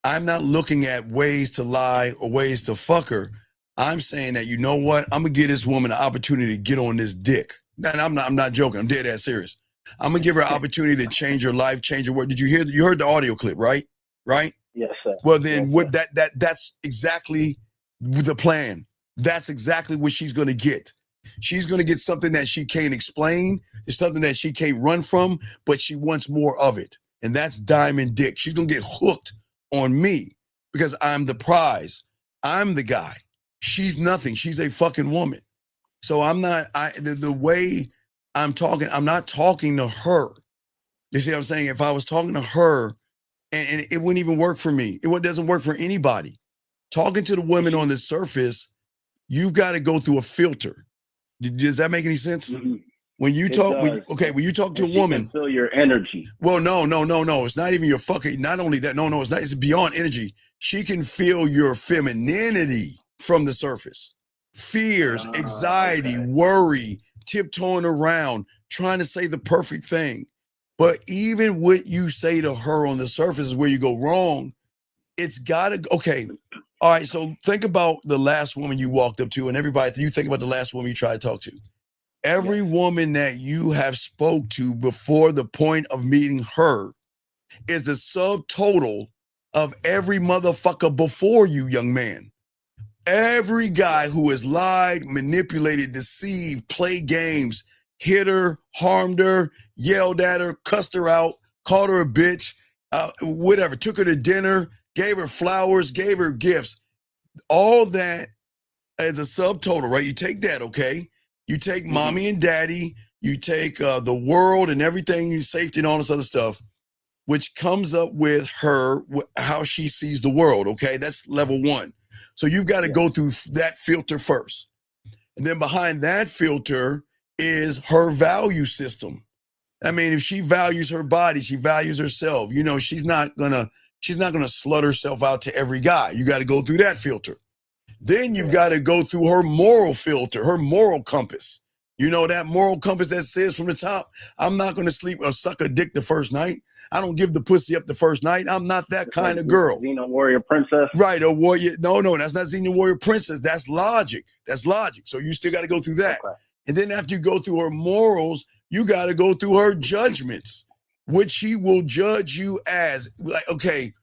I'm not looking at ways to lie or ways to fuck her. I'm saying that, you know what? I'm gonna give this woman an opportunity to get on this dick. And I'm not joking. I'm dead ass serious. I'm gonna give her an opportunity to change her life, change her work. Did you hear? You heard the audio clip, right? Right? Yes, sir. Well, then that's exactly the plan. That's exactly what she's gonna get. She's gonna get something that she can't explain. It's something that she can't run from, but she wants more of it. And that's diamond dick. She's gonna get hooked on me because I'm the prize. I'm the guy. She's nothing. She's a fucking woman. So I'm not, the way I'm talking, I'm not talking to her. You see what I'm saying? If I was talking to her, and it wouldn't even work for me. It doesn't work for anybody. Talking to the women on the surface, you've got to go through a filter. Does that make any sense? Mm-hmm. When you talk, when you talk to a woman, can feel your energy. Well, no. It's not even your fucking, not only that, no, it's not, it's beyond energy. She can feel your femininity from the surface. Fears, anxiety, worry, tiptoeing around, trying to say the perfect thing. But even what you say to her on the surface is where you go wrong. It's gotta, okay. All right, so think about the last woman you walked up to, and everybody, you think about the last woman you tried to talk to. Every woman that you have spoke to before the point of meeting her is the subtotal of every motherfucker before you, young man. Every guy who has lied, manipulated, deceived, played games, hit her, harmed her, yelled at her, cussed her out, called her a bitch, whatever, took her to dinner, gave her flowers, gave her gifts. All that as a subtotal, right? You take that, okay? You take mommy and daddy, you take the world and everything, safety and all this other stuff, which comes up with her, how she sees the world, okay? That's level one. So you've got to go through that filter first. And then behind that filter is her value system. I mean, if she values her body, she values herself, you know, she's not gonna slut herself out to every guy. You got to go through that filter. Then you've got to go through her moral filter, her moral compass. You know, that moral compass that says from the top, I'm not going to sleep or suck a dick the first night. I don't give the pussy up the first night. I'm not that kind of girl. Xena Warrior Princess. Right, a warrior. No, that's not Xena Warrior Princess. That's logic. That's logic. So you still got to go through that. Okay. And then after you go through her morals, you got to go through her judgments, which she will judge you as. Like, okay,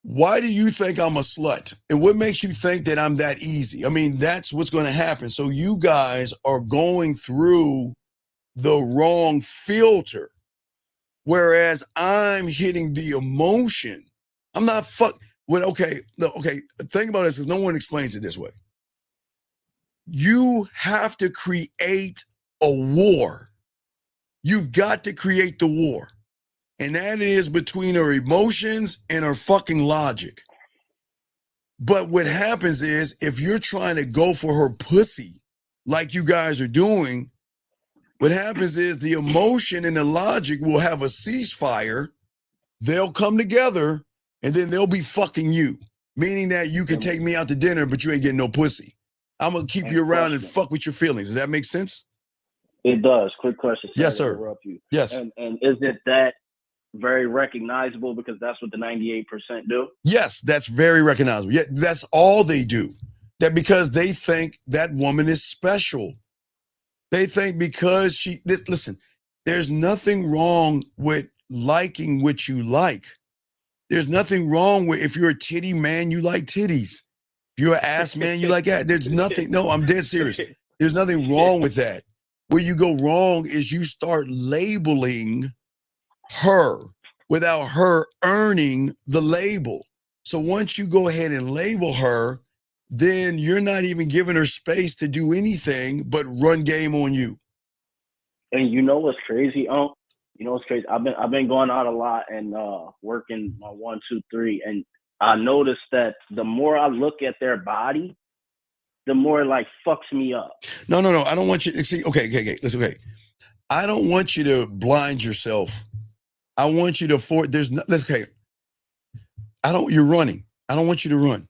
why do you think I'm a slut? And what makes you think that I'm that easy? I mean, that's what's going to happen. So you guys are going through the wrong filter, whereas I'm hitting the emotion. I'm not okay, think about this, because no one explains it this way. You have to create a war. You've got to create the war. And that is between her emotions and her fucking logic. But what happens is, if you're trying to go for her pussy, like you guys are doing, what happens is the emotion and the logic will have a ceasefire. They'll come together, and then they'll be fucking you. Meaning that you can take me out to dinner, but you ain't getting no pussy. I'm going to keep you around and fuck with your feelings. Does that make sense? It does. Quick question. Yes, sir. Yes. And is it that very recognizable, because that's what the 98% do? Yes, that's very recognizable. Yeah, that's all they do. That because they think that woman is special. They think because listen, there's nothing wrong with liking what you like. There's nothing wrong with, if you're a titty man, you like titties. If you're an ass man, you like ass. There's nothing, no, I'm dead serious. There's nothing wrong with that. Where you go wrong is you start labeling her without her earning the label. So once you go ahead and label her, then you're not even giving her space to do anything but run game on you. And you know what's crazy? You know what's crazy? I've been going out a lot and working my 1, 2, 3, and I noticed that the more I look at their body, the more it like fucks me up. No. I don't want you to see. Okay. Listen, okay. I don't want you to blind yourself. I want you to okay. You're running. I don't want you to run.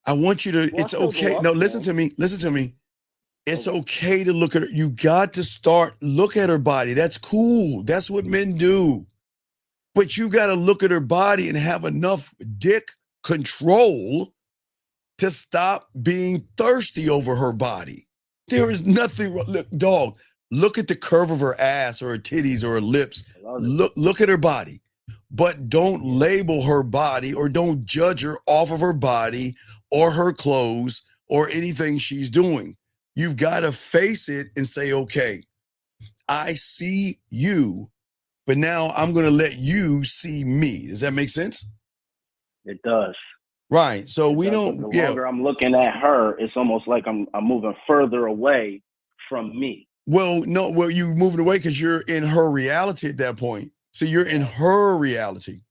I want you to, it's okay. No, listen to me. It's okay to look at her. You got to look at her body. That's cool. That's what men do. But you got to look at her body and have enough dick control to stop being thirsty over her body. There is nothing wrong. Look, dog, look at the curve of her ass or her titties or her lips. Look at her body. But don't label her body or don't judge her off of her body or her clothes or anything she's doing. You've got to face it and say, okay, I see you, but now I'm going to let you see me. Does that make sense? It does. Right. So the longer I'm looking at her, it's almost like I'm moving further away from me. Well, no, you're moving away because you're in her reality at that point. So you're in her reality.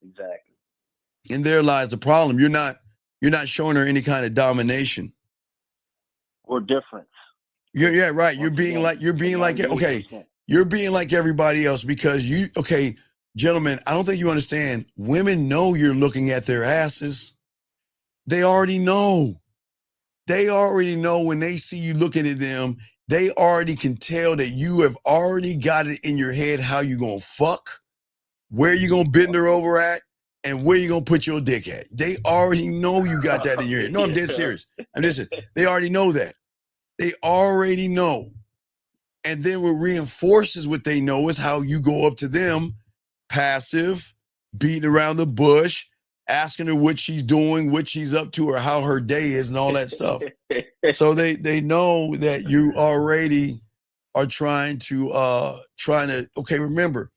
Exactly. And there lies the problem. You're not showing her any kind of domination or difference. Yeah, right. You're being like everybody else because gentlemen, I don't think you understand. Women know you're looking at their asses. They already know. They already know when they see you looking at them. They already can tell that you have already got it in your head how you gonna fuck, where you gonna bend her over at, and where you gonna put your dick at. They already know you got that in your head. No, I'm dead serious. They already know that. They already know. And then what reinforces what they know is how you go up to them, passive, beating around the bush, asking her what she's doing, what she's up to, or how her day is and all that stuff. So they know that you already are trying to okay, remember,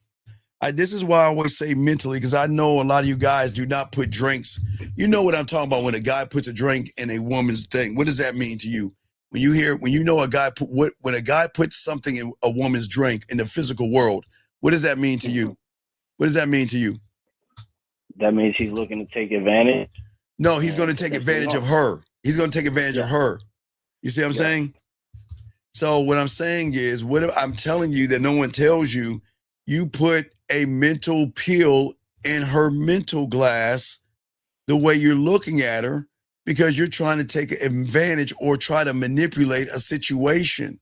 this is why I always say mentally, because I know a lot of you guys do not put drinks. You know what I'm talking about when a guy puts a drink in a woman's thing. What does that mean to you? When you know a guy when a guy puts something in a woman's drink in the physical world, what does that mean to you? What does that mean to you? That means he's looking to take advantage. No, he's going to take advantage of her. He's going to take advantage of her. You see what I'm saying? So what I'm saying is, what I'm telling you that no one tells you, you put a mental pill in her mental glass the way you're looking at her because you're trying to take advantage or try to manipulate a situation.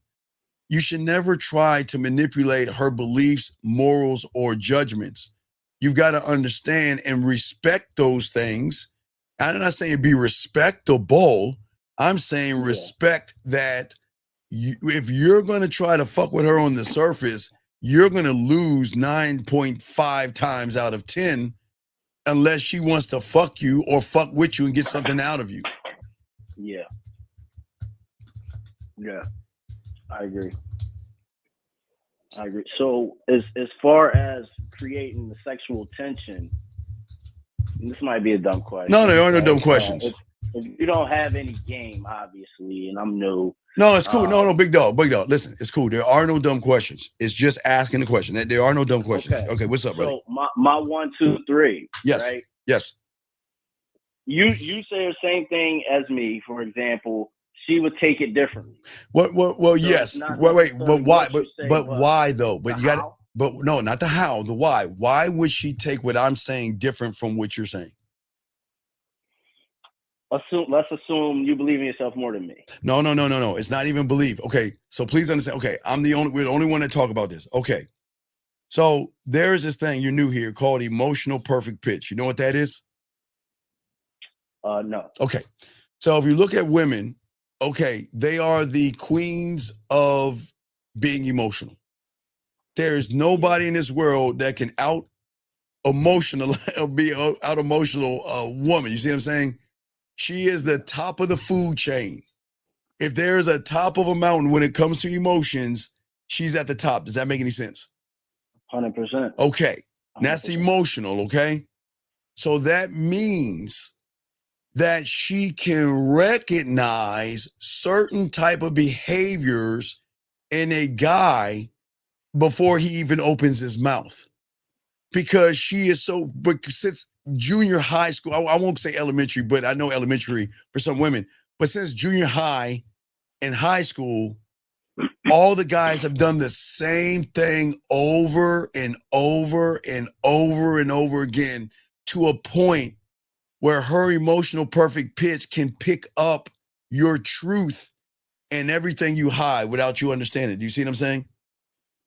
You should never try to manipulate her beliefs, morals, or judgments. You've got to understand and respect those things. I'm not saying be respectable. I'm saying respect that if you're going to try to fuck with her on the surface, you're going to lose 9.5 times out of 10 unless she wants to fuck you or fuck with you and get something out of you. Yeah. I agree. So as far as creating the sexual tension, this might be a dumb question. No, there are no dumb questions. If you don't have any game, obviously, and I'm new. No, it's cool. No, big dog. Listen, it's cool. There are no dumb questions. It's just asking the question. There are no dumb questions. Okay, what's up, brother? So my 1, 2, 3. Yes. Right? Yes. You say the same thing as me. For example, she would take it differently. Well, yes. Wait. But why? But why though? But you got to. But no, not the how. The why. Why would she take what I'm saying different from what you're saying? Let's assume you believe in yourself more than me. No. It's not even believe. Okay, so please understand. Okay, we're the only one that talk about this. Okay, so there is this thing, you're new here, called emotional perfect pitch. You know what that is? No. Okay, So if you look at women, okay, they are the queens of being emotional. There is nobody in this world that can be out emotional woman. You see what I'm saying? She is the top of the food chain. If there's a top of a mountain when it comes to emotions, she's at the top. Does that make any sense? 100%. Okay. 100%. That's emotional, okay? So that means that she can recognize certain type of behaviors in a guy before he even opens his mouth. Because she is but since junior high school, I won't say elementary, but I know elementary for some women, but since junior high and high school, all the guys have done the same thing over and over and over and over again to a point where her emotional perfect pitch can pick up your truth and everything you hide without you understanding. Do you see what I'm saying?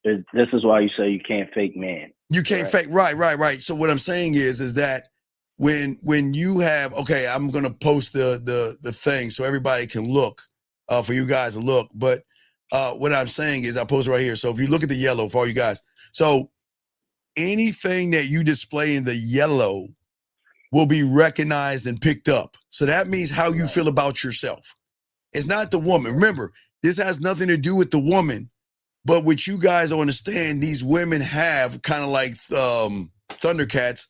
This is why you say you can't fake man. You can't fake. Right. So what I'm saying is that when you have, okay, I'm going to post the thing so everybody can look, for you guys to look. But what I'm saying is I post it right here. So if you look at the yellow for all you guys, so anything that you display in the yellow will be recognized and picked up. So that means how you feel about yourself. It's not the woman. Remember, this has nothing to do with the woman, but what you guys don't understand, these women have kind of like Thundercats.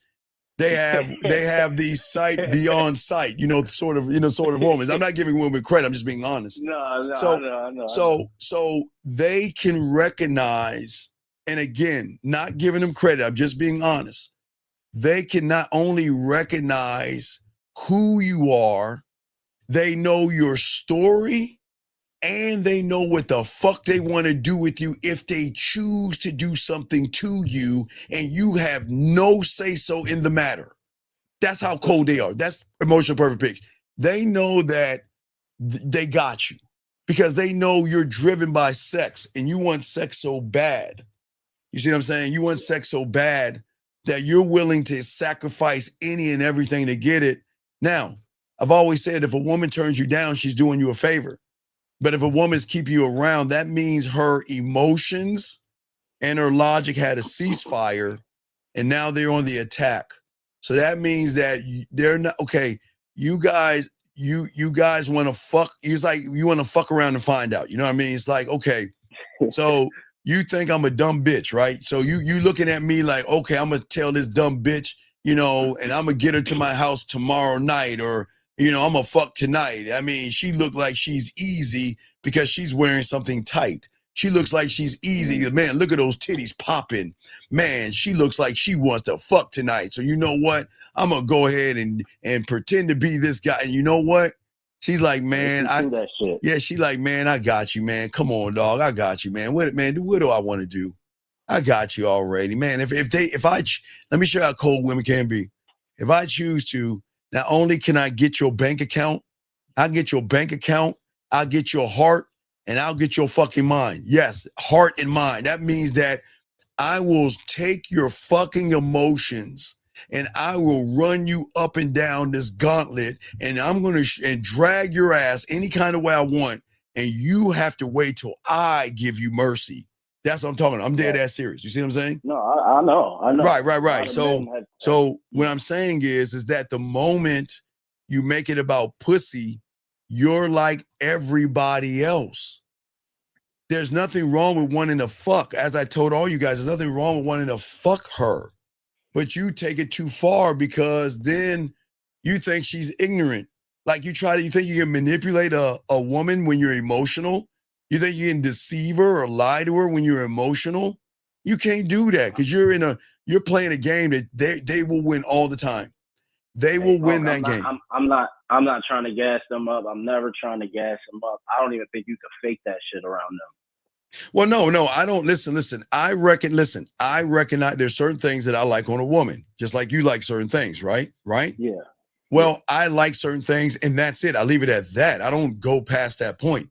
They have these sight beyond sight, sort of women. I'm not giving women credit. I'm just being honest. No, I know. So they can recognize, and again, not giving them credit. I'm just being honest. They can not only recognize who you are, they know your story, and they know what the fuck they want to do with you if they choose to do something to you and you have no say-so in the matter. That's how cold they are. That's emotional perfect pitch. They know that they got you because they know you're driven by sex and you want sex so bad. You see what I'm saying? You want sex so bad that you're willing to sacrifice any and everything to get it. Now, I've always said if a woman turns you down, she's doing you a favor. But if a woman's keeping you around, that means her emotions and her logic had a ceasefire, and now they're on the attack. So that means that they're not okay. You guys want to fuck. It's like you want to fuck around and find out. You know what I mean? It's like, okay, so you think I'm a dumb bitch, right? So you looking at me like, okay, I'm gonna tell this dumb bitch, and I'm gonna get her to my house tomorrow night, or I'm gonna fuck tonight. I mean, she looked like she's easy because she's wearing something tight. She looks like she's easy. Man, look at those titties popping. Man, she looks like she wants to fuck tonight. So you know what? I'm gonna go ahead and pretend to be this guy. And you know what? She's like, man, she's like, man, I got you, man. Come on, dog. I got you, man. What do I want to do? I got you already, man. Let me show you how cold women can be. If I choose to, not only can I get your bank account, I'll get your bank account, I'll get your heart, and I'll get your fucking mind. Yes, heart and mind. That means that I will take your fucking emotions and I will run you up and down this gauntlet, and I'm going to drag your ass any kind of way I want, and you have to wait till I give you mercy. That's what I'm talking about. I'm dead ass serious. You see what I'm saying? No, I know. Right. So what I'm saying is that the moment you make it about pussy, you're like everybody else. There's nothing wrong with wanting to fuck. As I told all you guys, there's nothing wrong with wanting to fuck her. But you take it too far because then you think she's ignorant. Like you think you can manipulate a woman when you're emotional? You think you can deceive her or lie to her when you're emotional? You can't do that because you're playing a game that they will win all the time. They will win that game. I'm not trying to gas them up. I'm never trying to gas them up. I don't even think you can fake that shit around them. Well, no, I don't. Listen. I recognize there's certain things that I like on a woman, just like you like certain things, right? Right? Yeah. Well, I like certain things, and that's it. I leave it at that. I don't go past that point.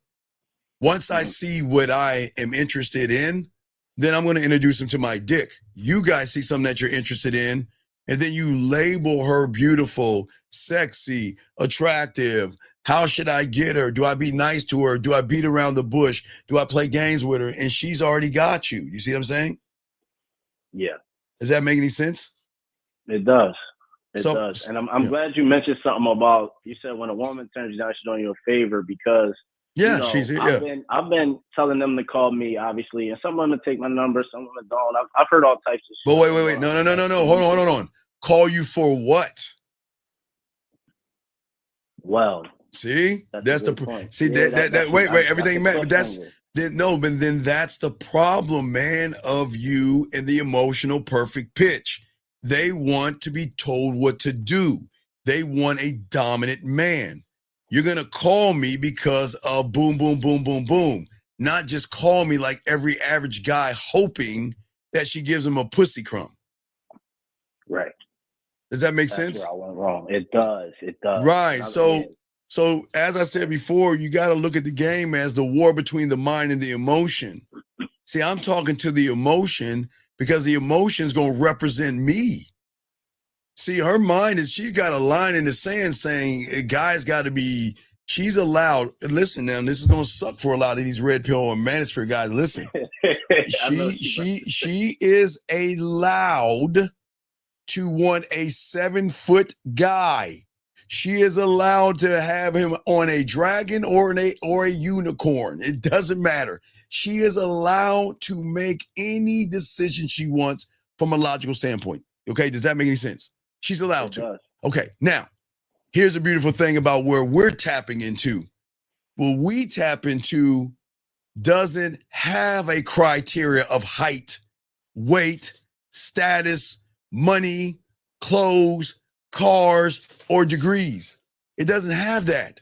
Once I see what I am interested in, then I'm going to introduce them to my dick. You guys see something that you're interested in, and then you label her beautiful, sexy, attractive, How should I get her? Do I be nice to her? Do I beat around the bush? Do I play games with her? And she's already got you. You see what I'm saying? Yeah. Does that make any sense? It does. It does. And I'm glad you mentioned something about, you said when a woman turns you down, she's doing you a favor because I've been telling them to call me, obviously, and some women take my number, some women don't. I've heard all types of But shit. wait. No. Hold on. Call you for what? Well, see, that's the point. See wait, everything but then that's the problem, man, of you and the emotional perfect pitch. They want to be told what to do. They want a dominant man. You're gonna call me because of boom, boom, boom, boom, boom. Not just call me like every average guy hoping that she gives him a pussy crumb. Right. Does that make sense? That's where I went wrong. It does. Right. So as I said before, you got to look at the game as the war between the mind and the emotion. See, I'm talking to the emotion because the emotion is going to represent me. See, her mind she's got a line in the sand saying a guy's got to be, she's allowed. Listen now, this is going to suck for a lot of these red pill and manosphere guys. Listen, she is allowed to want a 7-foot guy. She is allowed to have him on a dragon or a unicorn. It doesn't matter. She is allowed to make any decision she wants from a logical standpoint. Okay, does that make any sense? She's allowed to. Okay, now, here's the beautiful thing about where we're tapping into. What we tap into doesn't have a criteria of height, weight, status, money, clothes, cars, or degrees. It doesn't have that.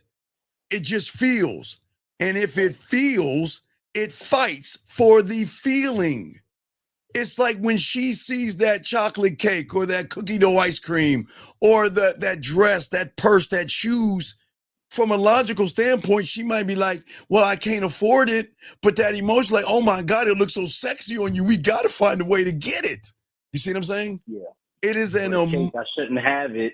It just feels. And if it feels, it fights for the feeling. It's like when she sees that chocolate cake or that cookie dough ice cream or that dress, that purse, that shoes. From a logical standpoint, she might be like, well, I can't afford it. But that emotion, like, oh my God, it looks so sexy on you. We got to find a way to get it. You see what I'm saying? Yeah. It is I shouldn't have it.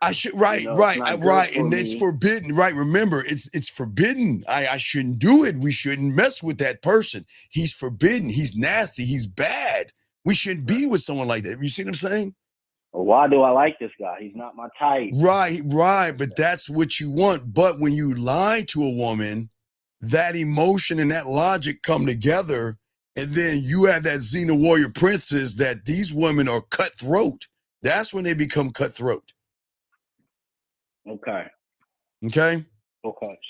I should right, and it's forbidden. Right. Remember, it's forbidden. I shouldn't do it. We shouldn't mess with that person. He's forbidden. He's nasty. He's bad. We shouldn't be with someone like that. You see what I'm saying? Well, why do I like this guy? He's not my type. Right. But that's what you want. But when you lie to a woman, that emotion and that logic come together. And then you have that Xena warrior princess that these women are cutthroat. That's when they become cutthroat. Okay.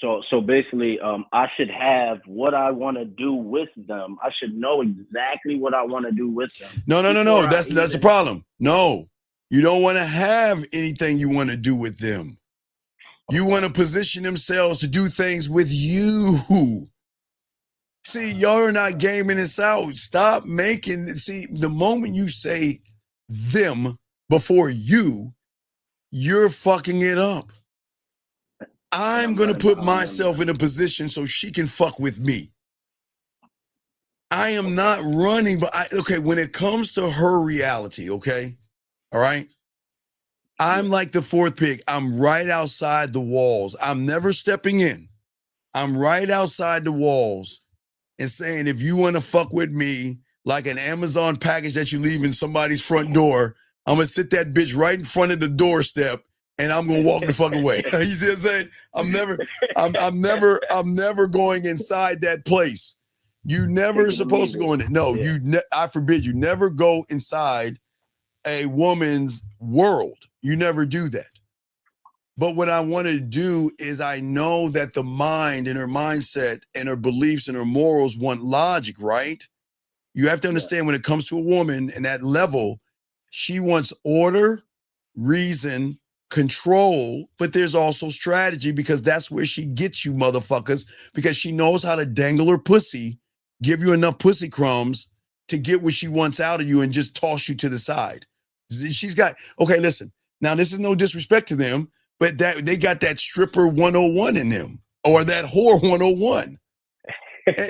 So basically, I should have what I want to do with them. I should know exactly what I want to do with them. No. That's the problem. No, you don't want to have anything you want to do with them. You want to position themselves to do things with you. See, y'all are not gaming this out. Stop making, the moment you say them before you're fucking it up. I'm going to put myself in a position so she can fuck with me. I am not running, but when it comes to her reality, okay? All right? I'm like the fourth pig. I'm right outside the walls. I'm never stepping in. I'm right outside the walls and saying, if you want to fuck with me, like an Amazon package that you leave in somebody's front door, I'm going to sit that bitch right in front of the doorstep and I'm going to walk the fuck away. You see what I'm saying? I'm never going inside that place. You never supposed to go in it. No, I forbid you never go inside a woman's world. You never do that. But what I want to do is I know that the mind and her mindset and her beliefs and her morals want logic, right? You have to understand when it comes to a woman and that level, she wants order, reason, control, but there's also strategy because that's where she gets you motherfuckers because she knows how to dangle her pussy, give you enough pussy crumbs to get what she wants out of you and just toss you to the side. She's got, listen, now this is no disrespect to them, but that they got that stripper 101 in them or that whore 101.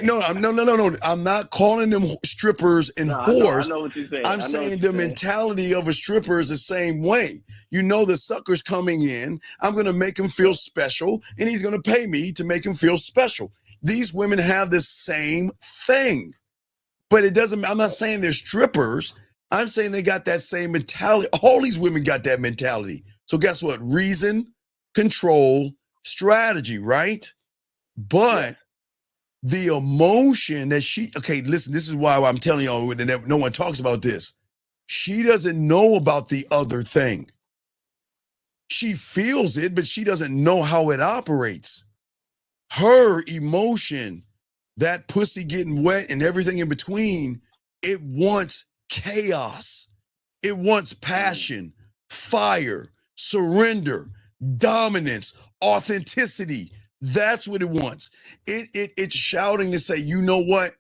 No, I'm not calling them strippers and whores. I know what you're saying. I'm saying the mentality of a stripper is the same way. You know, the sucker's coming in. I'm going to make him feel special, and he's going to pay me to make him feel special. These women have the same thing, but it doesn't. I'm not saying they're strippers. I'm saying they got that same mentality. All these women got that mentality. So guess what? Reason, control, strategy, right? But the emotion that okay, listen, this is why I'm telling y'all that no one talks about this. She doesn't know about the other thing. She feels it, but she doesn't know how it operates. Her emotion, that pussy getting wet and everything in between, it wants chaos. It wants passion, fire, surrender, dominance, authenticity. That's what it wants. It's shouting to say, you know what?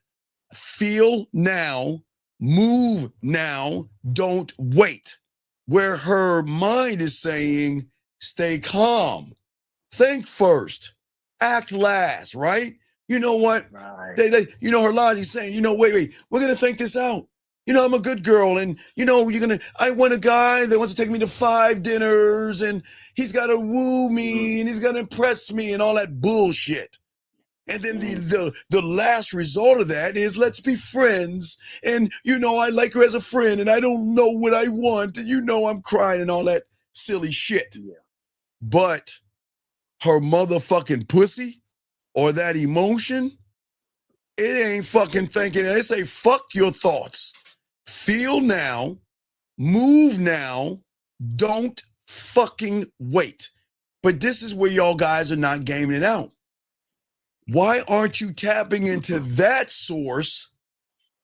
Feel now, move now, don't wait. Where her mind is saying, stay calm, think first, act last, right? You know what? Right. You know, her logic is saying, you know, wait, we're going to think this out. You know, I'm a good girl, and you know, I want a guy that wants to take me to 5 dinners, and he's got to woo me, and he's got to impress me, and all that bullshit. And then the last result of that is, let's be friends, and you know, I like her as a friend, and I don't know what I want, and you know, I'm crying and all that silly shit. Yeah. But her motherfucking pussy or that emotion, it ain't fucking thinking. They say, fuck your thoughts. Feel now, move now, don't fucking wait. But this is where y'all guys are not gaming it out. Why aren't you tapping into that source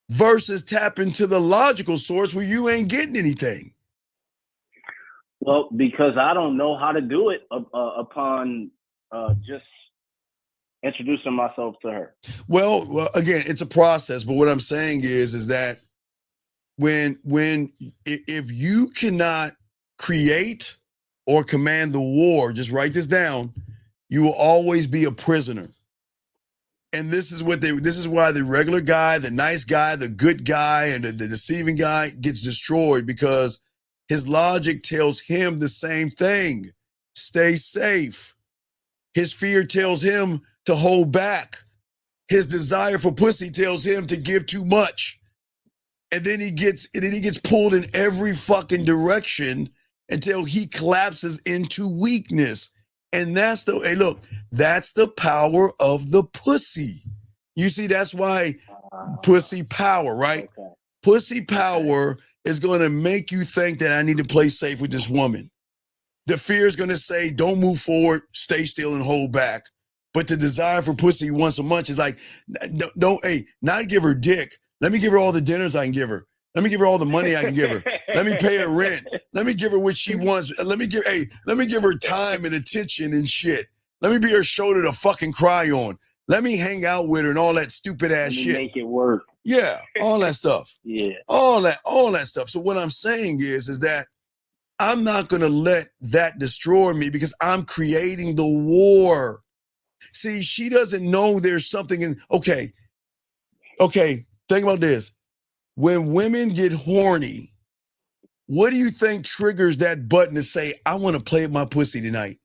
versus tapping to the logical source where you ain't getting anything? Well, because I don't know how to do it upon just introducing myself to her. Well, again, it's a process. But what I'm saying is that if you cannot create or command the war, just write this down, you will always be a prisoner. And this is why the regular guy, the nice guy, the good guy, and the deceiving guy gets destroyed, because his logic tells him the same thing. Stay safe. His fear tells him to hold back. His desire for pussy tells him to give too much. And then he gets pulled in every fucking direction until he collapses into weakness. And that's that's the power of the pussy. You see, that's why pussy power, right? Okay. Pussy power is going to make you think that I need to play safe with this woman. The fear is going to say, don't move forward, stay still and hold back. But the desire for pussy once a month is like, not give her dick. Let me give her all the dinners I can give her. Let me give her all the money I can give her. Let me pay her rent. Let me give her what she wants. Let me give her time and attention and shit. Let me be her shoulder to fucking cry on. Let me hang out with her and all that stupid ass shit. Make it work. Yeah, all that stuff. Yeah. All that stuff. So what I'm saying is that I'm not going to let that destroy me, because I'm creating the war. See, she doesn't know there's something in, okay, think about this. When women get horny, what do you think triggers that button to say, I want to play with my pussy tonight?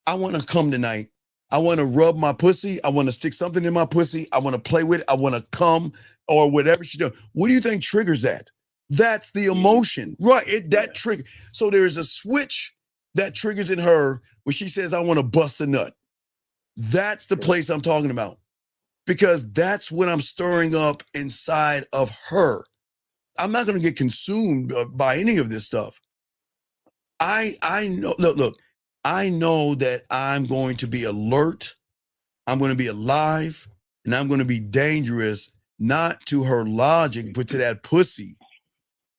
I want to come tonight. I want to rub my pussy. I want to stick something in my pussy. I want to play with it. I want to come, or whatever she does. What do you think triggers that? That's the emotion, right? That trigger. So there's a switch that triggers in her when she says, I want to bust a nut. That's the place I'm talking about, because that's what I'm stirring up inside of her. I'm not going to get consumed by any of this stuff. I know, look, I know that I'm going to be alert. I'm going to be alive, and I'm going to be dangerous, not to her logic, but to that pussy.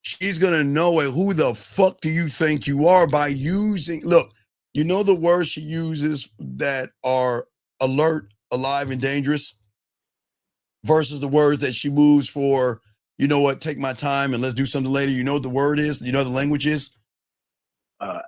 She's going to know it. Who the fuck do you think you are by using, look, you know the words she uses that are alert, alive, and dangerous versus the words that she moves for, you know what, take my time and let's do something later. You know what the word is? You know what the language is?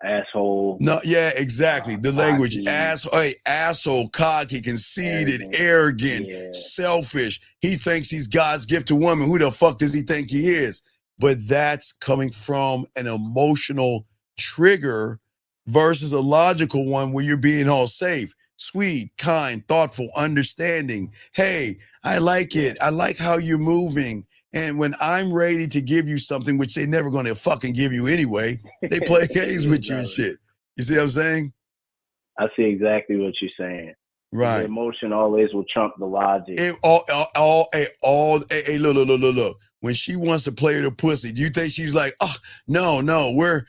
asshole. No, yeah, exactly. The language, cocky. asshole, cocky, conceited, arrogant, Yeah. selfish. He thinks he's God's gift to woman. Who the fuck does he think he is? But that's coming from an emotional trigger versus a logical one where you're being all safe, sweet, kind, thoughtful, understanding. Hey, I like it. I like how you're moving. And when I'm ready to give you something, which they're never going to fucking give you anyway, they play games with you and shit. You see what I'm saying? I see exactly what you're saying. Right. The emotion always will trump the logic. Hey, look. When she wants to play the pussy, do you think she's like, oh, no, we're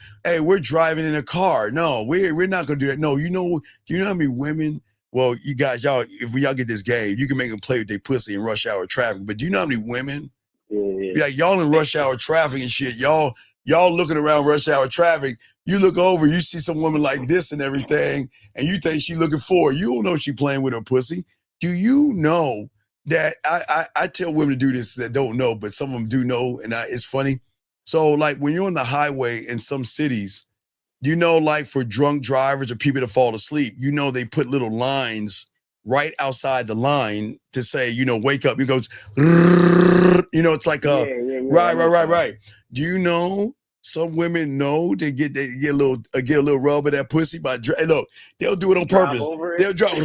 driving in a car. No, we're not gonna do that. No, do you know how many women? Well, you guys, if y'all get this game, you can make them play with their pussy in rush hour traffic. But do you know how many women? Yeah, y'all in rush hour traffic and shit. Y'all looking around rush hour traffic. You look over, you see some woman like this and everything, and you think she looking for it. You don't know she playing with her pussy. Do you know that I tell women to do this that don't know, but some of them do know, and it's funny. So like when you're on the highway in some cities, you know, like for drunk drivers or people that fall asleep, you know, they put little lines right outside the line to say, you know, wake up. It goes, you know, it's like right. Do you know some women know they get a little rub of that pussy by look, they'll do it on purpose. They'll drop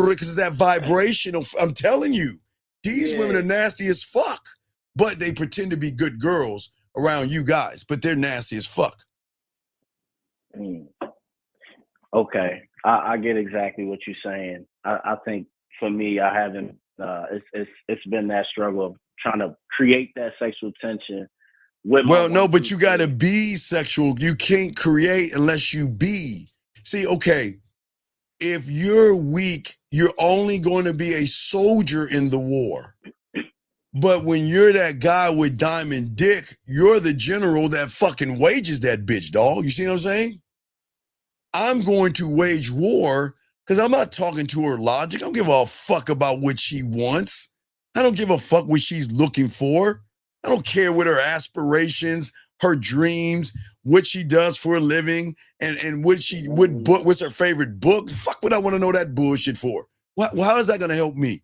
because it's that vibration. I'm telling you, these women are nasty as fuck, but they pretend to be good girls around you guys, but they're nasty as fuck. Okay, I get exactly what you're saying. I think for me, I haven't. It's been that struggle of trying to create that sexual tension. But you got to be sexual. You can't create unless you be. See, okay, if you're weak, you're only going to be a soldier in the war. But when you're that guy with diamond dick, you're the general that fucking wages that bitch, dog. You see what I'm saying? I'm going to wage war because I'm not talking to her logic. I don't give a fuck about what she wants. I don't give a fuck what she's looking for. I don't care what her aspirations, her dreams, what she does for a living, and what's her favorite book. Fuck what I want to know that bullshit for. How is that going to help me?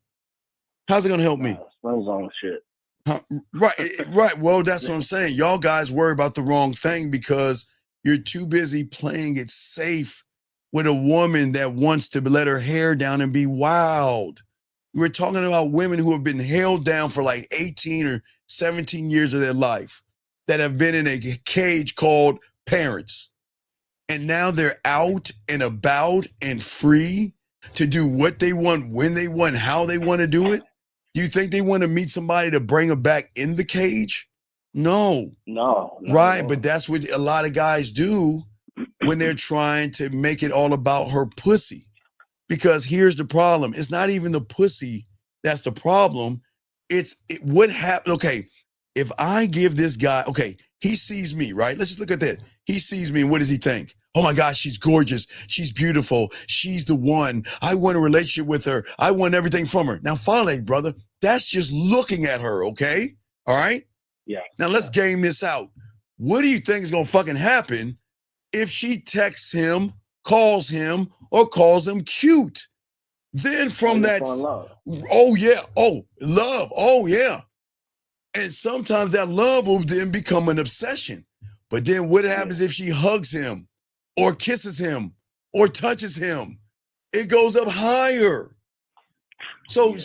How's it going to help me? On shit. Right. Well, that's what I'm saying. Y'all guys worry about the wrong thing because you're too busy playing it safe with a woman that wants to let her hair down and be wild. We're talking about women who have been held down for like 18 or 17 years of their life that have been in a cage called parents. And now they're out and about and free to do what they want, when they want, how they want to do it. Do you think they want to meet somebody to bring them back in the cage? No. Right, but that's what a lot of guys do when they're trying to make it all about her pussy. Because here's the problem. It's not even the pussy that's the problem. What happened. Okay, if I give this guy, okay, he sees me, right? Let's just look at that. He sees me, and what does he think? Oh my gosh, she's gorgeous. She's beautiful. She's the one. I want a relationship with her. I want everything from her. Now, follow that, brother. That's just looking at her, okay? All right? Yeah. Now, let's game this out. What do you think is going to fucking happen if she texts him, calls him, or calls him cute? Then from that, love. Oh, yeah. Oh, love. Oh, yeah. And sometimes that love will then become an obsession. But then what happens if she hugs him or kisses him or touches him? It goes up higher. So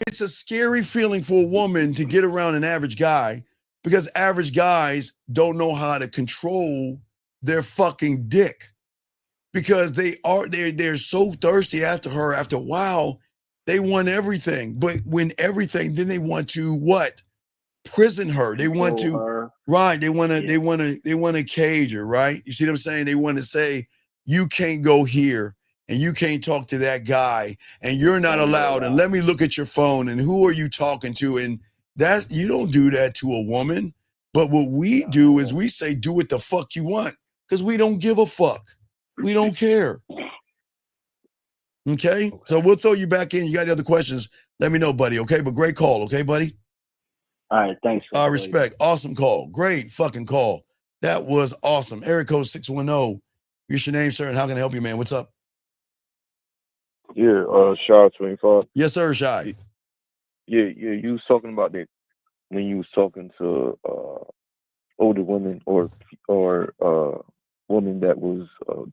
it's a scary feeling for a woman to get around an average guy because average guys don't know how to control their fucking dick because they're so thirsty after her. After a while, they want everything. But when everything, then they want to what? Prison her. They want to her. Right. They want to cage her, right? You see what I'm saying? They want to say, you can't go here and you can't talk to that guy and you're not allowed. And let me look at your phone and who are you talking to? And you don't do that to a woman. But what we do is we say, do what the fuck you want because we don't give a fuck. We don't care. Okay? So we'll throw you back in. You got any other questions? Let me know, buddy. Okay. But great call. Okay, buddy. All right, thanks. Respect. Awesome call. Great fucking call. That was awesome. Area code 610. What's your name, sir, and how can I help you, man? What's up? Yeah, Shaw 25. Yes, sir, Shy. Yeah, you was talking about that when you was talking to older women or women that was a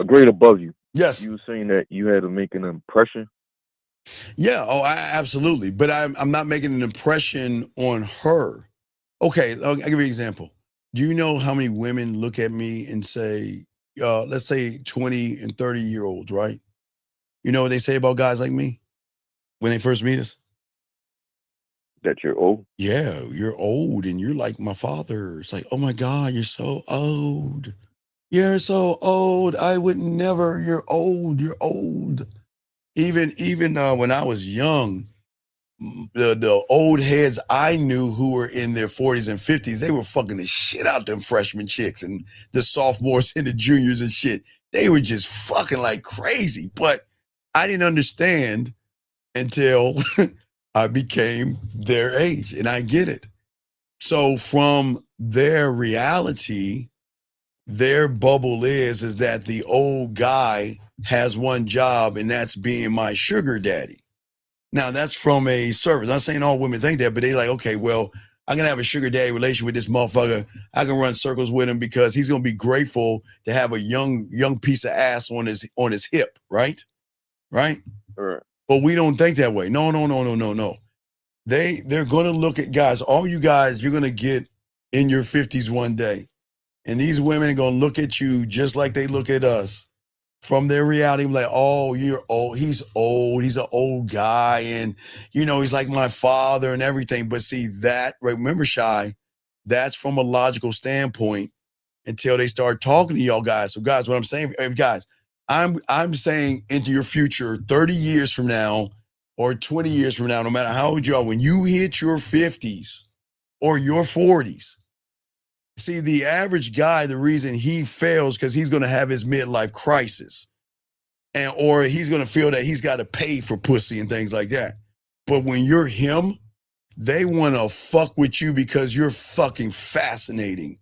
grade above you. Yes. You were saying that you had to make an impression. Yeah, absolutely. But I'm not making an impression on her. Okay, I'll give you an example. Do you know how many women look at me and say, let's say 20 and 30-year-olds, right? You know what they say about guys like me when they first meet us? That you're old? Yeah, you're old and you're like my father. It's like, oh my God, you're so old. You're so old. I would never. You're old. You're old. Even when I was young, the old heads I knew who were in their 40s and 50s, they were fucking the shit out them freshman chicks and the sophomores and the juniors and shit. They were just fucking like crazy. But I didn't understand until I became their age, and I get it. So from their reality, their bubble is that the old guy has one job, and that's being my sugar daddy. Now, that's from a service. I'm not saying all women think that, but they like, okay, well, I'm going to have a sugar daddy relation with this motherfucker. I can run circles with him because he's going to be grateful to have a young piece of ass on his hip, right? Right? Right. But we don't think that way. No. They're going to look at guys. All you guys, you're going to get in your 50s one day. And these women are going to look at you just like they look at us. From their reality, like, oh, you're old. He's old. He's an old guy. And, he's like my father and everything. But see that, remember, Shy, that's from a logical standpoint until they start talking to y'all guys. So, guys, what I'm saying, guys, I'm saying into your future, 30 years from now or 20 years from now, no matter how old you are, when you hit your 50s or your 40s, see, the average guy, the reason he fails because he's going to have his midlife crisis, or he's going to feel that he's got to pay for pussy and things like that. But when you're him, they want to fuck with you because you're fucking fascinating.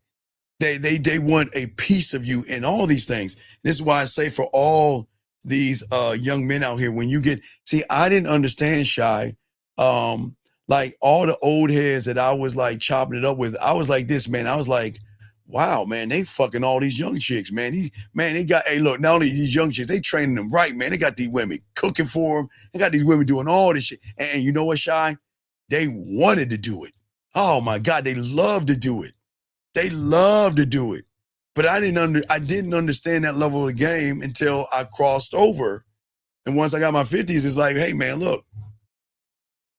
They want a piece of you and all these things. This is why I say for all these young men out here, when you get, see, I didn't understand, Shy, like all the old heads that I was like chopping it up with, I was like this, man. I was like, wow, man, they fucking all these young chicks, man. They got, hey, look, not only these young chicks, they training them right, man. They got these women cooking for them. They got these women doing all this shit. And you know what, Shy? They wanted to do it. Oh my God, they love to do it. They love to do it. But I didn't understand that level of the game until I crossed over. And once I got my 50s, it's like, hey, man, look,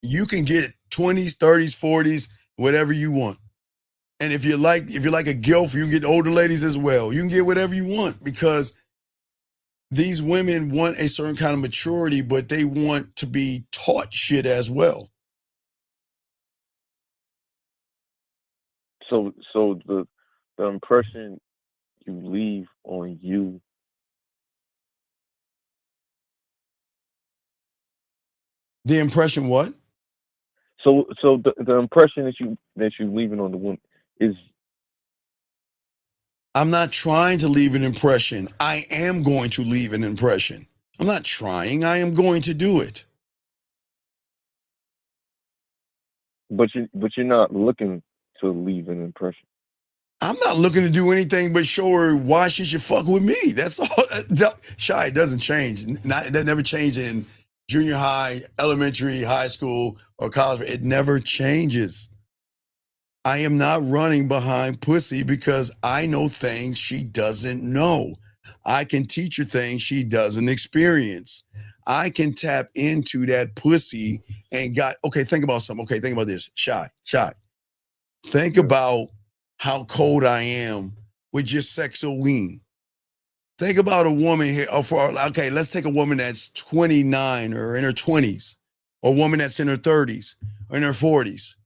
you can get 20s, 30s, 40s, whatever you want. And if you're like a gilf, you can get older ladies as well. You can get whatever you want because these women want a certain kind of maturity, but they want to be taught shit as well. So the impression you leave on you. The impression what? So the impression that you leaving on the woman is. I'm not trying to leave an impression. I am going to leave an impression. I'm not trying. I am going to do it. But you're not looking to leave an impression. I'm not looking to do anything but show her why she should fuck with me. That's all. Shy, it doesn't change. That never changed in junior high, elementary, high school, or college. It never changes. I am not running behind pussy because I know things she doesn't know. I can teach her things she doesn't experience. I can tap into that pussy and think about something. Okay, think about this. Shy. Think about how cold I am with just sexual-ween. Think about a woman here. Let's take a woman that's 29 or in her 20s, or a woman that's in her 30s or in her 40s.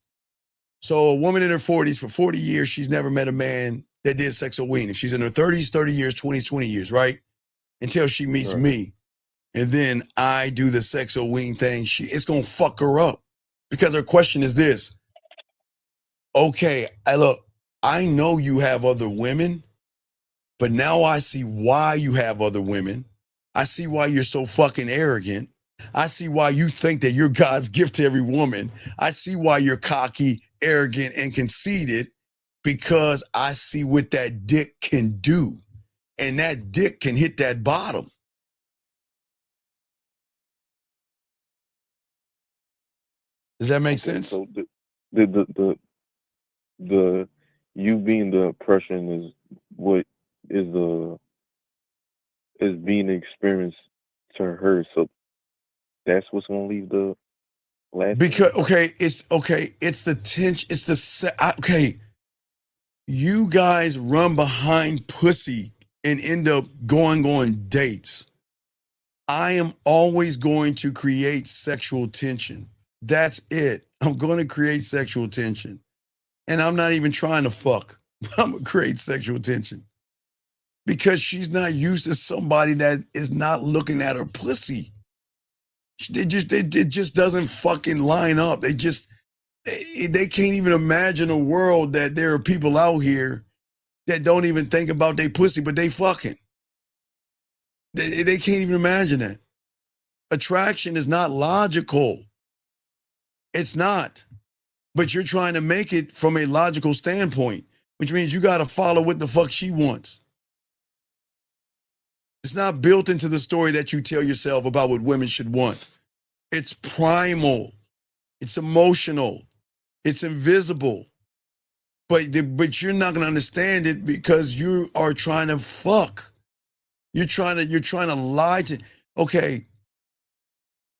So a woman in her 40s, for 40 years, she's never met a man that did sexual-ween. If she's in her 30s, 30 years, 20s, 20 years, right? Until she meets me. And then I do the sexual-ween thing. It's going to fuck her up because her question is this. Okay, look, I know you have other women, but now I see why you have other women. I see why you're so fucking arrogant. I see why you think that you're God's gift to every woman. I see why you're cocky, arrogant, and conceited, because I see what that dick can do. And that dick can hit that bottom. Does that make sense? So the you being the oppression is what is being experienced to her. So that's what's gonna leave the last. Because it's the tension. It's the okay. You guys run behind pussy and end up going on dates. I am always going to create sexual tension. That's it. I'm going to create sexual tension. And I'm not even trying to fuck. I'm going to create sexual tension. Because she's not used to somebody that is not looking at her pussy. It just doesn't fucking line up. They can't even imagine a world that there are people out here that don't even think about their pussy, but they fucking. They can't even imagine that. Attraction is not logical. It's not. But you're trying to make it from a logical standpoint, which means you got to follow what the fuck she wants. It's not built into the story that you tell yourself about what women should want. It's primal. It's emotional. It's invisible. But you're not going to understand it because you are trying to fuck. You're trying to lie to. Okay.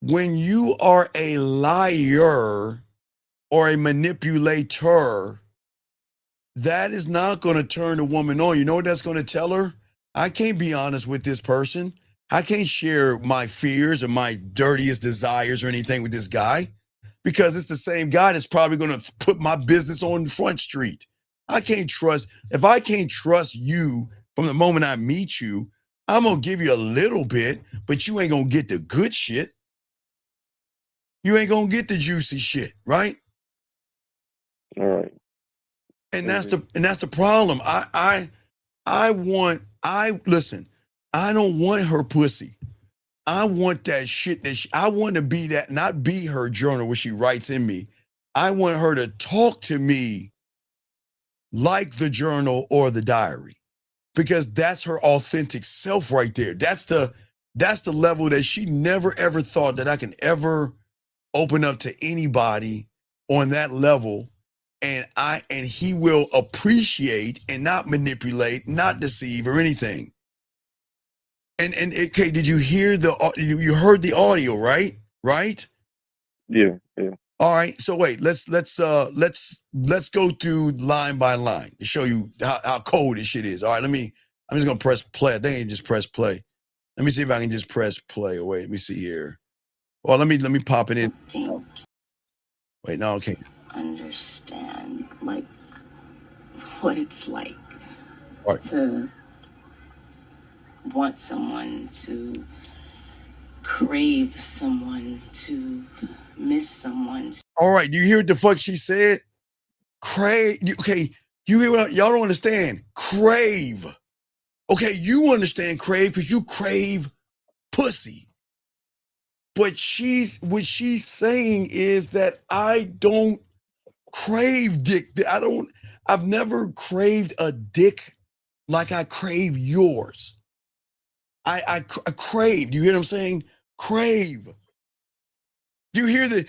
When you are a liar or a manipulator, that is not going to turn a woman on. You know what that's going to tell her? I can't be honest with this person. I can't share my fears or my dirtiest desires or anything with this guy, because it's the same guy that's probably going to put my business on Front Street. I can't trust. If I can't trust you from the moment I meet you, I'm going to give you a little bit, but you ain't going to get the good shit. You ain't going to get the juicy shit, right? All right. And that's the problem. Listen, I don't want her pussy. I want that shit I want to be that, not be her journal where she writes in me. I want her to talk to me like the journal or the diary, because that's her authentic self right there. That's the level that she never ever thought that I can ever open up to anybody on that level. And he will appreciate and not manipulate, not deceive or anything. And okay, did you hear you heard the audio, right? Right? Yeah. All right. So wait, let's go through line by line to show you how cold this shit is. All right, I'm just gonna press play. I think I can just press play. Let me see if I can just press play. Wait, let me see here. Well, let me pop it in. Wait, no, okay. Understand like what it's like Right. to want someone, to crave someone, to miss someone. All right, you hear what the fuck she said? Crave. Okay, you hear what y'all don't understand? Crave. Okay, you understand crave because you crave pussy. But what she's saying is that I don't crave dick. I've never craved a dick like I crave yours. I crave. Do you hear what I'm saying? Crave. Do you hear the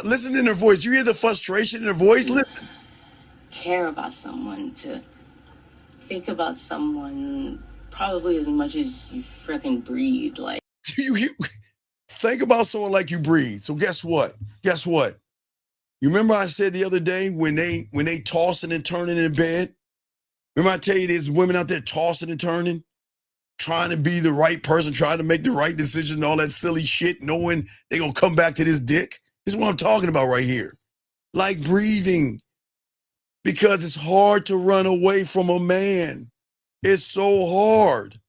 listen in her voice? Do you hear the frustration in her voice? Listen. Care about someone, to think about someone probably as much as you freaking breathe. Like, you think about someone like you breathe. So guess what? You remember I said the other day when they tossing and turning in bed? Remember I tell you there's women out there tossing and turning, trying to be the right person, trying to make the right decision, all that silly shit, knowing they're going to come back to this dick? This is what I'm talking about right here. Like breathing. Because it's hard to run away from a man. It's so hard.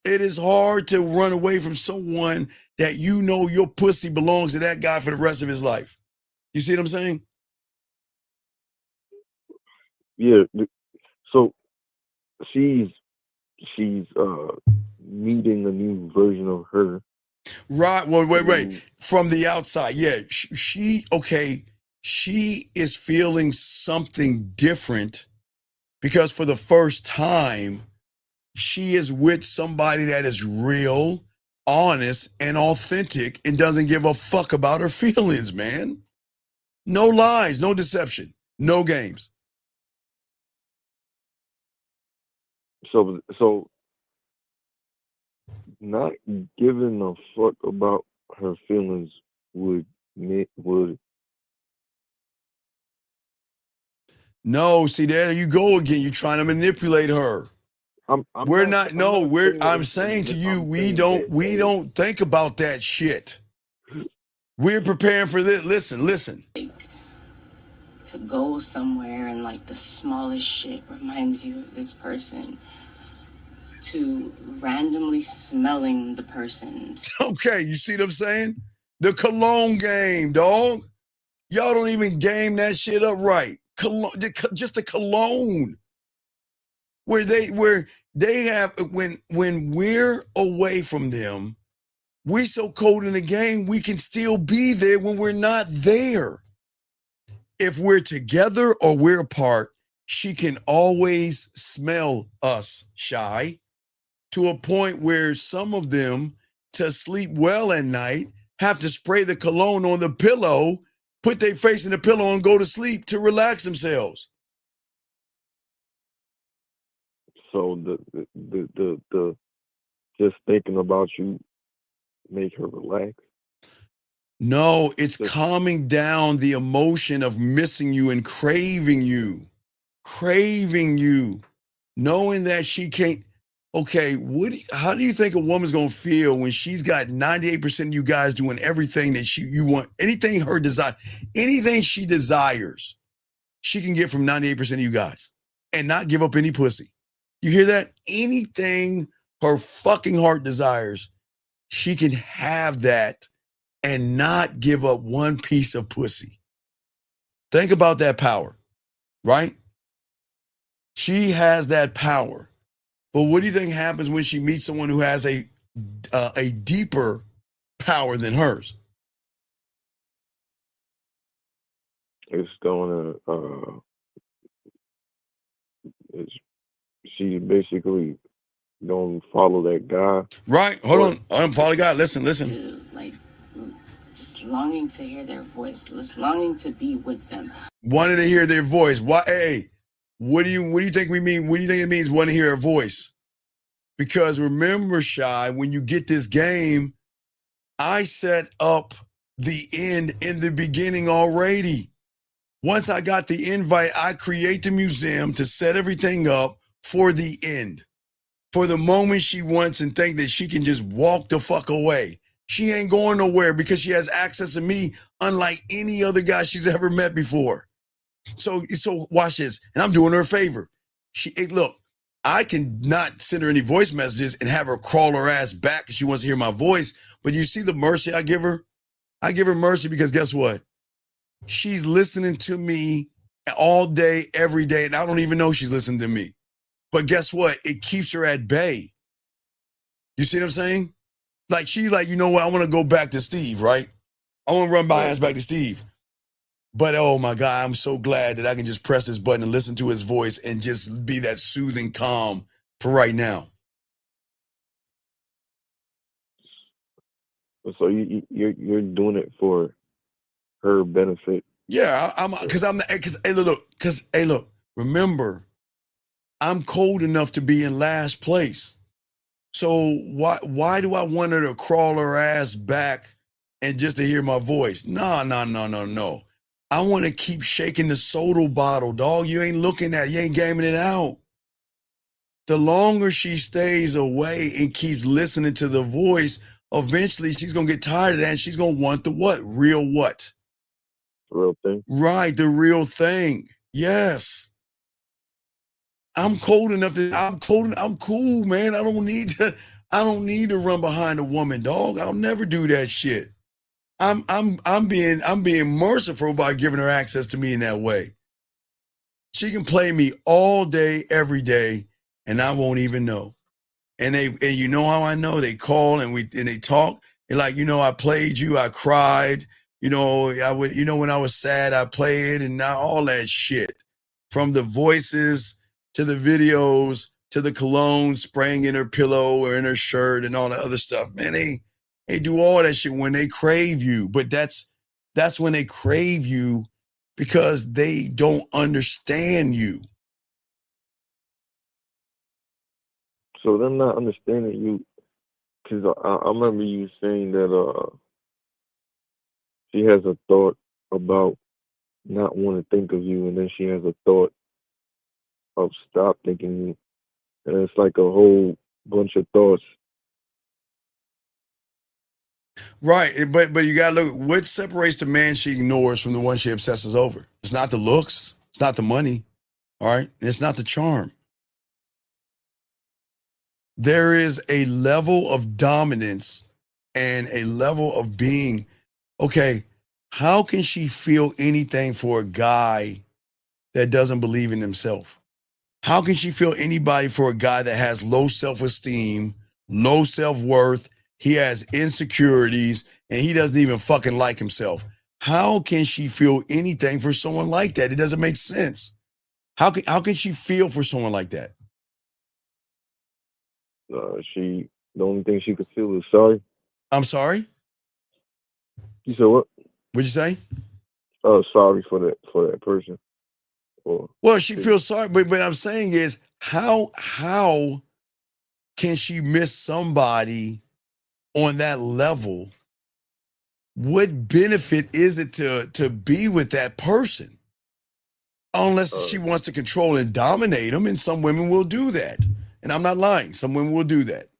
It is hard to run away from someone that you know your pussy belongs to that guy for the rest of his life. You see what I'm saying? Yeah. So she's meeting a new version of her. Right. Well, wait. From the outside, yeah. Okay. She is feeling something different because for the first time, she is with somebody that is real, honest, and authentic and doesn't give a fuck about her feelings, man. No lies, no deception, no games. So not giving a fuck about her feelings would. No, see, there you go again. You're trying to manipulate her. I'm saying to you, we don't think about that shit. We're preparing for this. Listen. To go somewhere and like the smallest shit reminds you of this person, to randomly smelling the person. Okay, you see what I'm saying? The cologne game, dog. Y'all don't even game that shit up right. Cologne, just the cologne. Where they have when we're away from them, we so cold in the game, we can still be there when we're not there. If we're together or we're apart, she can always smell us, Shy, to a point where some of them, to sleep well at night, have to spray the cologne on the pillow, put their face in the pillow and go to sleep to relax themselves. So the just thinking about you make her relax? No, it's calming down the emotion of missing you and craving you, knowing that she can't. Okay, how do you think a woman's gonna feel when she's got 98% of you guys doing everything that you want, anything her desire, anything she desires, she can get from 98% of you guys and not give up any pussy. You hear that? Anything her fucking heart desires, she can have that and not give up one piece of pussy. Think about that power, right? She has that power. But what do you think happens when she meets someone who has a deeper power than hers? It's going to, she's basically going to follow that guy. Right. Hold on. Follow God. Listen. Like, just longing to hear their voice, just longing to be with them. Wanted to hear their voice. Why? Hey, what do you think we mean? What do you think it means? Want to hear her voice? Because remember, Shy, when you get this game, I set up the end in the beginning already. Once I got the invite, I create the museum to set everything up for the end. For the moment she wants and think that she can just walk the fuck away. She ain't going nowhere because she has access to me unlike any other guy she's ever met before. So watch this. And I'm doing her a favor. Look, I can not send her any voice messages and have her crawl her ass back because she wants to hear my voice. But you see the mercy I give her? I give her mercy because guess what? She's listening to me all day, every day, and I don't even know she's listening to me. But guess what? It keeps her at bay. You see what I'm saying? Like she's like, you know what? I want to go back to Steve, right? I want to run my ass back to Steve. But oh my God, I'm so glad that I can just press this button and listen to his voice and just be that soothing calm for right now. So you're doing it for her benefit. Yeah, look, remember, I'm cold enough to be in last place. So why do I want her to crawl her ass back and just to hear my voice? No. I want to keep shaking the soda bottle, dog. You ain't gaming it out. The longer she stays away and keeps listening to the voice, eventually she's going to get tired of that and she's going to want the what? Real what? Real thing. Right, the real thing. Yes. I'm cold enough I'm cool, man. I don't need to run behind a woman, dog. I'll never do that shit. I'm being merciful by giving her access to me in that way. She can play me all day, every day, and I won't even know. And you know how I know? They call and they talk. They're like, I played you, I cried. When I was sad, I played, and now all that shit. From the voices to the videos to the cologne spraying in her pillow or in her shirt and all the other stuff. Man, they do all that shit when they crave you. But that's when they crave you because they don't understand you. So them not understanding you, because I remember you saying that she has a thought about not want to think of you, and then she has a thought of stop thinking you, and it's like a whole bunch of thoughts. Right, but you gotta look. What separates the man she ignores from the one she obsesses over? It's not the looks. It's not the money. All right, it's not the charm. There is a level of dominance and a level of being, okay, how can she feel anything for a guy that doesn't believe in himself? How can she feel anybody for a guy that has low self-esteem, low self-worth, he has insecurities, and he doesn't even fucking like himself? How can she feel anything for someone like that? It doesn't make sense. How can she feel for someone like that? The only thing she could feel is sorry. I'm sorry? You said what? What'd you say? Sorry for that person. Well, she feels sorry, but I'm saying is how can she miss somebody on that level? What benefit is it to be with that person? Unless she wants to control and dominate them, and some women will do that. And I'm not lying. Some women will do that.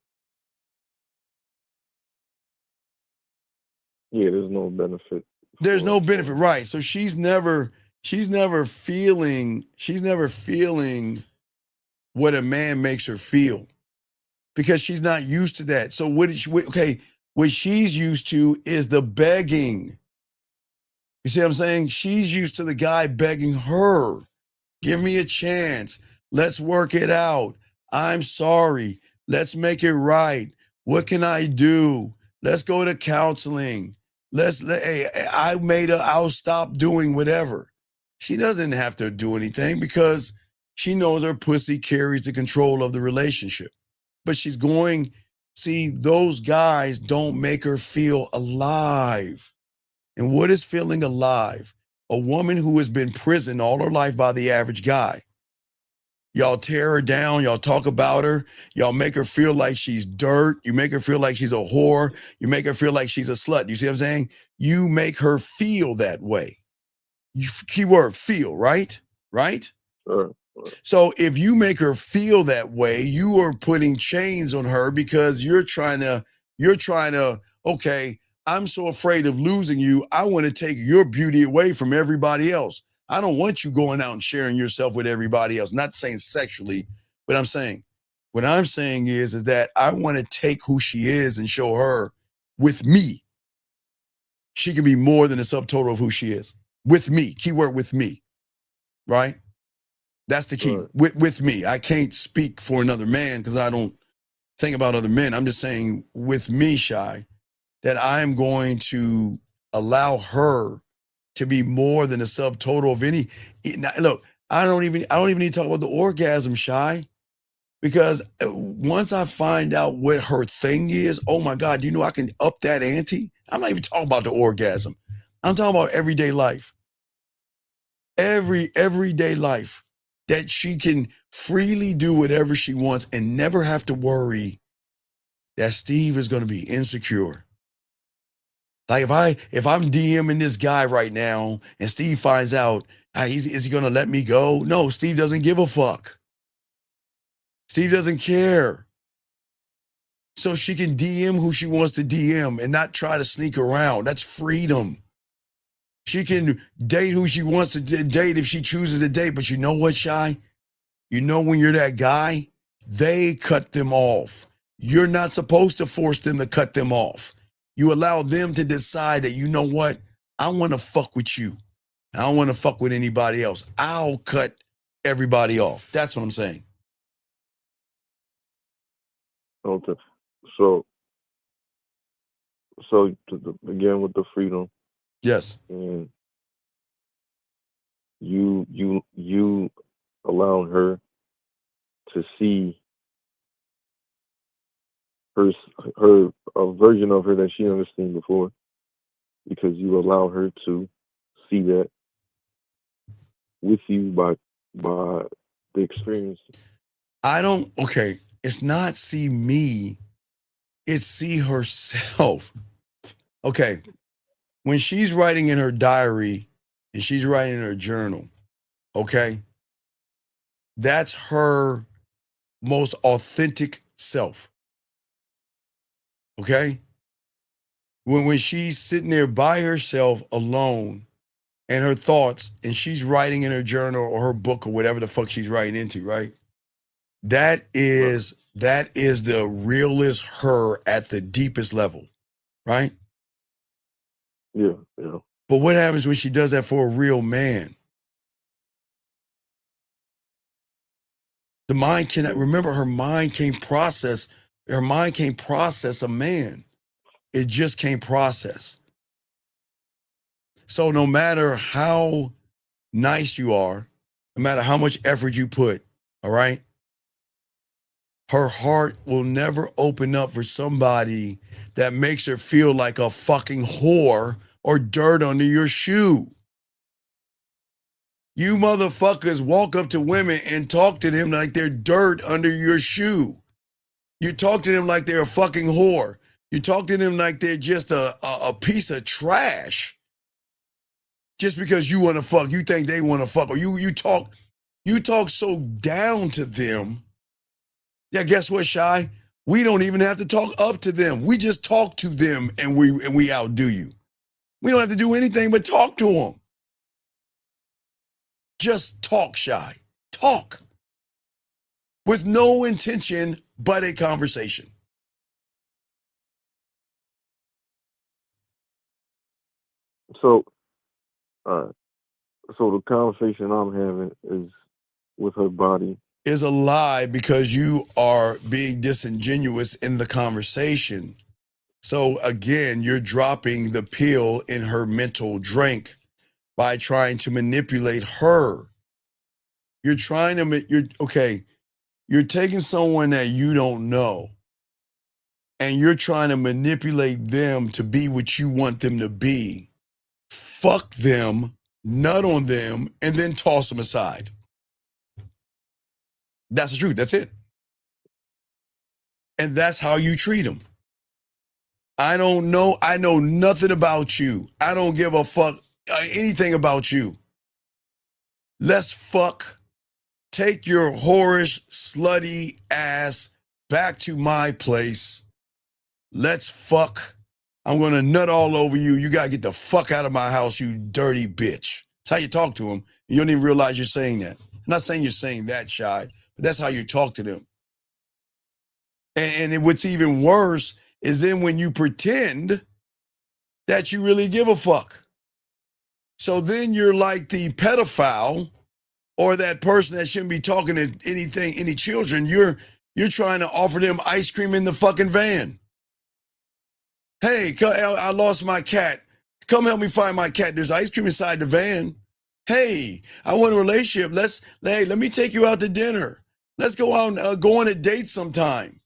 Yeah, there's no benefit. There's no benefit, right? So she's never feeling what a man makes her feel because she's not used to that. So what she's used to is the begging. You see what I'm saying? She's used to the guy begging her, give me a chance. Let's work it out. I'm sorry. Let's make it right. What can I do? Let's go to counseling. I'll stop doing whatever. She doesn't have to do anything because she knows her pussy carries the control of the relationship. But those guys don't make her feel alive. And what is feeling alive? A woman who has been prisoned all her life by the average guy. Y'all tear her down. Y'all talk about her. Y'all make her feel like she's dirt. You make her feel like she's a whore. You make her feel like she's a slut. You see what I'm saying? You make her feel that way. Keyword feel, right? Right? Sure. So if you make her feel that way, you are putting chains on her because you're trying to, okay, I'm so afraid of losing you. I want to take your beauty away from everybody else. I don't want you going out and sharing yourself with everybody else. Not saying sexually, but what I'm saying is that I want to take who she is and show her with me. She can be more than a subtotal of who she is. With me, keyword with me, right? That's the key. Right. With me. I can't speak for another man because I don't think about other men. I'm just saying with me, Shy, that I'm going to allow her to be more than a subtotal of any. Look, I don't even need to talk about the orgasm, Shy, because once I find out what her thing is, oh my God, you know I can up that ante. I'm not even talking about the orgasm. I'm talking about everyday life. Everyday life that she can freely do whatever she wants and never have to worry that Steve is going to be insecure. Like if I'm DMing this guy right now and Steve finds out, is he going to let me go? No, Steve doesn't give a fuck. Steve doesn't care. So she can DM who she wants to DM and not try to sneak around. That's freedom. She can date who she wants to date if she chooses to date. But you know what, Shy? You know when you're that guy, they cut them off. You're not supposed to force them to cut them off. You allow them to decide that, you know what? I want to fuck with you. I don't want to fuck with anybody else. I'll cut everybody off. That's what I'm saying. Okay. So again with the freedom. Yes. And you allowed her to see her a version of her that she never seen before, because you allow her to see that with you by the experience. Okay, it's not see me, it's see herself. Okay, when she's writing in her diary and she's writing in her journal, okay, that's her most authentic self. Okay? When she's sitting there by herself alone and her thoughts, and she's writing in her journal or her book or whatever the fuck she's writing into, right? That is the realest her at the deepest level, right? Yeah. But what happens when she does that for a real man? The mind cannot remember. Her mind can't process a man. It just can't process. So no matter how nice you are, no matter how much effort you put, all right, her heart will never open up for somebody that makes her feel like a fucking whore or dirt under your shoe. You motherfuckers walk up to women and talk to them like they're dirt under your shoe. You talk to them like they're a fucking whore. You talk to them like they're just a piece of trash. Just because you want to fuck, you think they want to fuck, or you talk so down to them. Yeah, guess what, Shy? We don't even have to talk up to them. We just talk to them and we outdo you. We don't have to do anything but talk to them. Just talk, Shy. Talk. With no intention but a conversation. So, so the conversation I'm having is with her body. Is a lie because you are being disingenuous in the conversation. So again, you're dropping the pill in her mental drink by trying to manipulate her. You're taking someone that you don't know and you're trying to manipulate them to be what you want them to be. Fuck them, nut on them, and then toss them aside. That's the truth. That's it. And that's how you treat them. I don't know. I know nothing about you. I don't give a fuck anything about you. Let's fuck. Take your whorish, slutty ass back to my place. Let's fuck. I'm going to nut all over you. You got to get the fuck out of my house, you dirty bitch. That's how you talk to them. You don't even realize you're saying that. I'm not saying you're saying that, Shy, but that's how you talk to them. And what's even worse is then when you pretend that you really give a fuck. So then you're like the pedophile or that person that shouldn't be talking to any children. You're trying to offer them ice cream in the fucking van. Hey, I lost my cat. Come help me find my cat. There's ice cream inside the van. Hey, I want a relationship. Let me take you out to dinner. Let's go out and go on a date sometime.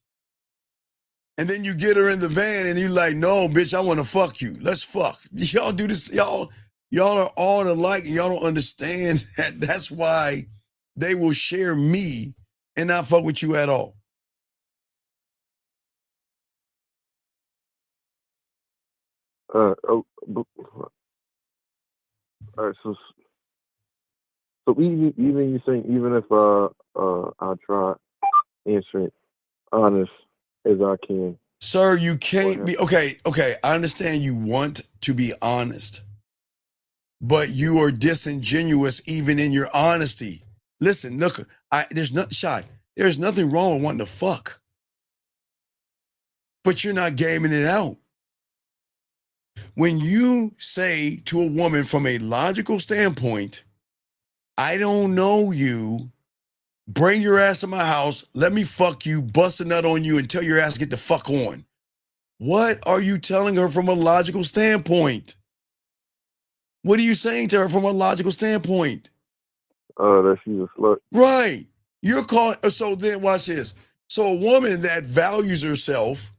And then you get her in the van and you're like, no, bitch, I want to fuck you. Let's fuck. Y'all do this. Y'all are all alike. And y'all don't understand that. That's why they will share me and not fuck with you at all. All right, so even you saying even if I try answering honest as I can. Sir, you can't be okay. I understand you want to be honest, but you are disingenuous even in your honesty. Listen, look, there's nothing wrong with wanting to fuck, but you're not gaming it out. When you say to a woman from a logical standpoint, I don't know you. Bring your ass to my house. Let me fuck you, bust a nut on you, and tell your ass to get the fuck on. What are you telling her from a logical standpoint? What are you saying to her from a logical standpoint? That she's a slut. Right. You're calling. So then watch this. So a woman that values herself,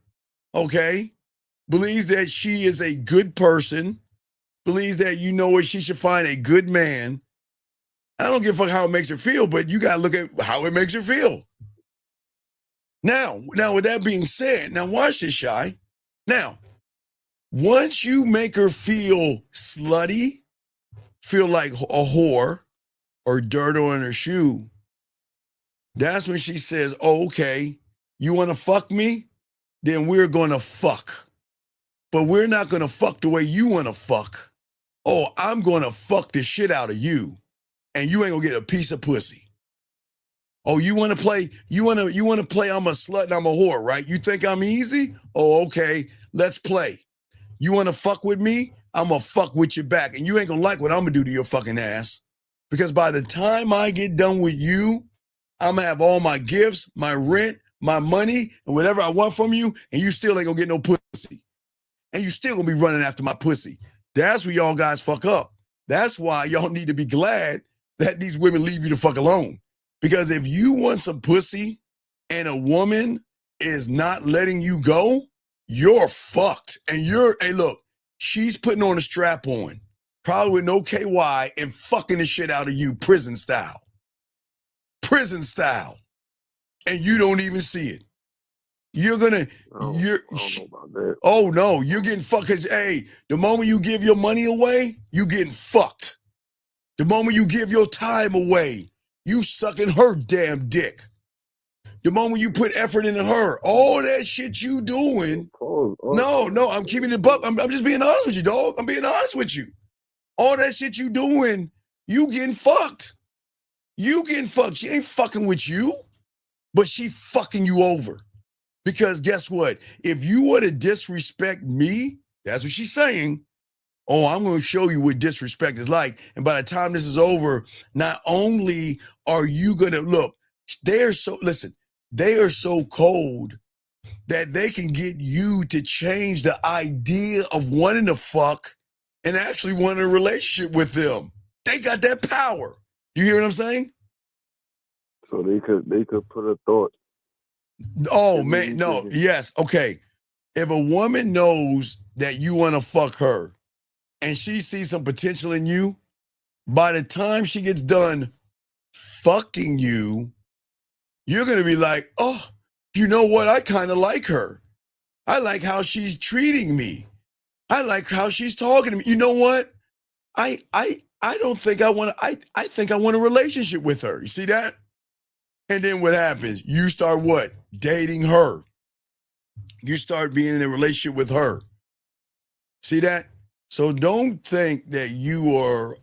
okay, believes that she is a good person, believes that you know what, she should find a good man. I don't give a fuck how it makes her feel, but you got to look at how it makes her feel. Now, with that being said, now watch this, Shy. Now, once you make her feel slutty, feel like a whore or dirt on her shoe, that's when she says, oh, okay, you want to fuck me? Then we're going to fuck. But we're not going to fuck the way you want to fuck. Oh, I'm going to fuck the shit out of you. And you ain't gonna get a piece of pussy. Oh, you want to play? You want to play? I'm a slut and I'm a whore, right? You think I'm easy? Oh, okay. Let's play. You want to fuck with me? I'm gonna fuck with you back, and you ain't gonna like what I'm gonna do to your fucking ass. Because by the time I get done with you, I'm gonna have all my gifts, my rent, my money, and whatever I want from you, and you still ain't gonna get no pussy. And you still gonna be running after my pussy. That's where y'all guys fuck up. That's why y'all need to be glad that these women leave you the fuck alone. Because if you want some pussy and a woman is not letting you go, you're fucked. And hey, look, she's putting on a strap on, probably with no KY, and fucking the shit out of you prison style. Prison style. And you don't even see it. You're gonna, I don't know about that. Oh no, you're getting fucked. Cause hey, the moment you give your money away, you getting fucked. The moment you give your time away, you sucking her damn dick. The moment you put effort into her, all that shit you doing. No, I'm keeping it buck. I'm just being honest with you, dog. I'm being honest with you. All that shit you doing, you getting fucked. You getting fucked. She ain't fucking with you, but she fucking you over. Because guess what? If you were to disrespect me, that's what she's saying. Oh, I'm going to show you what disrespect is like. And by the time this is over, not only are you going to look, they are so cold that they can get you to change the idea of wanting to fuck and actually wanting a relationship with them. They got that power. You hear what I'm saying? So they could put a thought. Oh, man, no, yes, okay. If a woman knows that you want to fuck her, and she sees some potential in you, by the time she gets done fucking you, you're going to be like, oh, you know what? I kind of like her. I like how she's treating me. I like how she's talking to me. You know what? I don't think I want to, I think I want a relationship with her. You see that? And then what happens? You start what? Dating her. You start being in a relationship with her. See that? So don't think that you are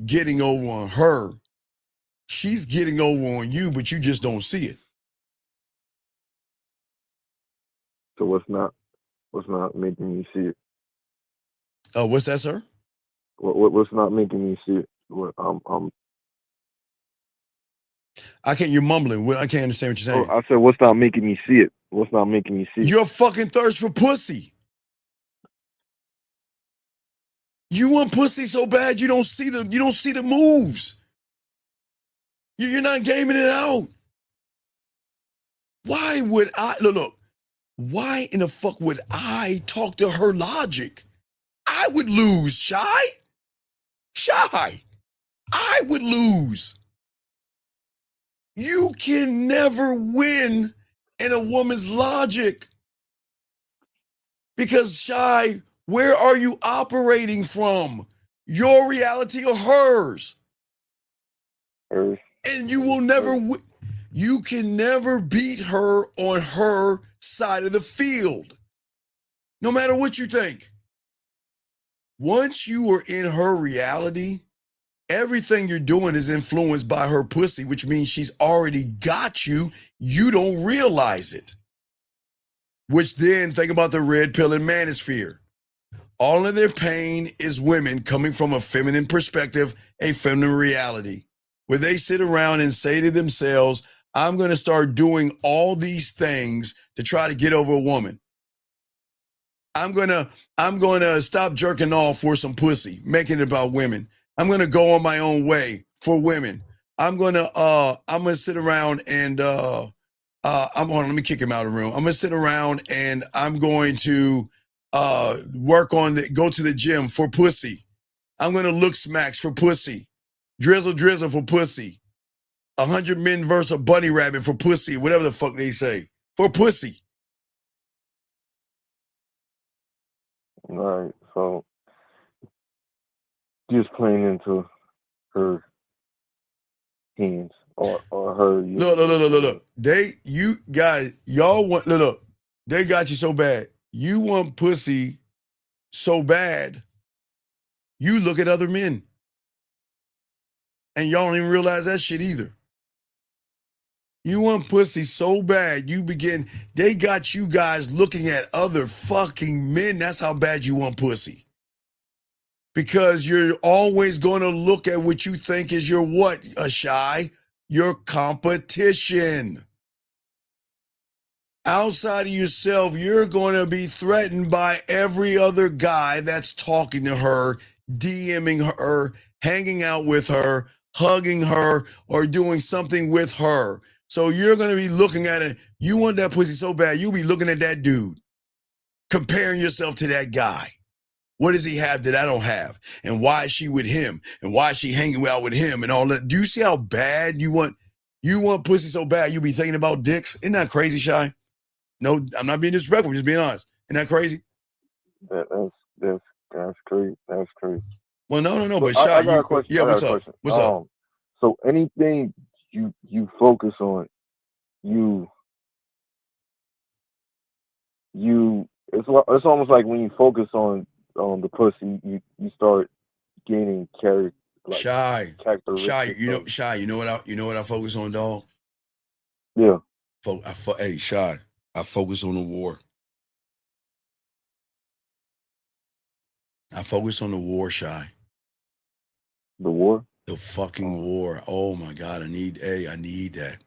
getting over on her. She's getting over on you, but you just don't see it. So what's not making me see it? What's that, sir? What's not making me see it? I can't. You're mumbling. I can't understand what you're saying. I said, what's not making me see it? What's not making me see it? Your fucking thirst for pussy. You want pussy so bad you don't see the moves. You're not gaming it out. Why would I look? Why in the fuck would I talk to her logic? I would lose, Shy. I would lose. You can never win in a woman's logic. Because Shy, where are you operating from? Your reality or hers? Hers. And you will never you can never beat her on her side of the field. No matter what you think. Once you are in her reality, everything you're doing is influenced by her pussy, which means she's already got you. You don't realize it. Which then, think about the red pill and manosphere. All of their pain is women coming from a feminine perspective, a feminine reality, where they sit around and say to themselves, I'm going to start doing all these things to try to get over a woman. I'm going to stop jerking off for some pussy, making it about women. I'm going to go on my own way for women. I'm going to sit around and let me kick him out of the room. I'm going to sit around and I'm going to go to the gym for pussy. I'm going to look smacks for pussy. Drizzle for pussy. 100 men versus a bunny rabbit for pussy, whatever the fuck they say. For pussy. All right, so just playing into her hands or her. Look. Y'all want, look. They got you so bad. You want pussy so bad, you look at other men. And y'all don't even realize that shit either. You want pussy so bad, they got you guys looking at other fucking men. That's how bad you want pussy. Because you're always going to look at what you think is your what, Shy? Your competition. Outside of yourself, you're going to be threatened by every other guy that's talking to her, DMing her, hanging out with her, hugging her, or doing something with her. So you're going to be looking at it. You want that pussy so bad, you'll be looking at that dude, comparing yourself to that guy. What does he have that I don't have? And why is she with him? And why is she hanging out with him and all that? Do you see how bad you want pussy so bad, you'll be thinking about dicks? Isn't that crazy, Shy? No, I'm not being disrespectful, I'm just being honest. Isn't that crazy? That's crazy. That's crazy. Well, no, but I Shy, got a question. Yeah, what's up? What's up? So anything you focus on, it's almost like when you focus on the pussy, you start gaining character. Like, Shy, you know what I focus on, dog? Yeah. Hey, Shy, I focus on the war. I focus on the war, Shy. The war? The fucking war. Oh my God, I need that.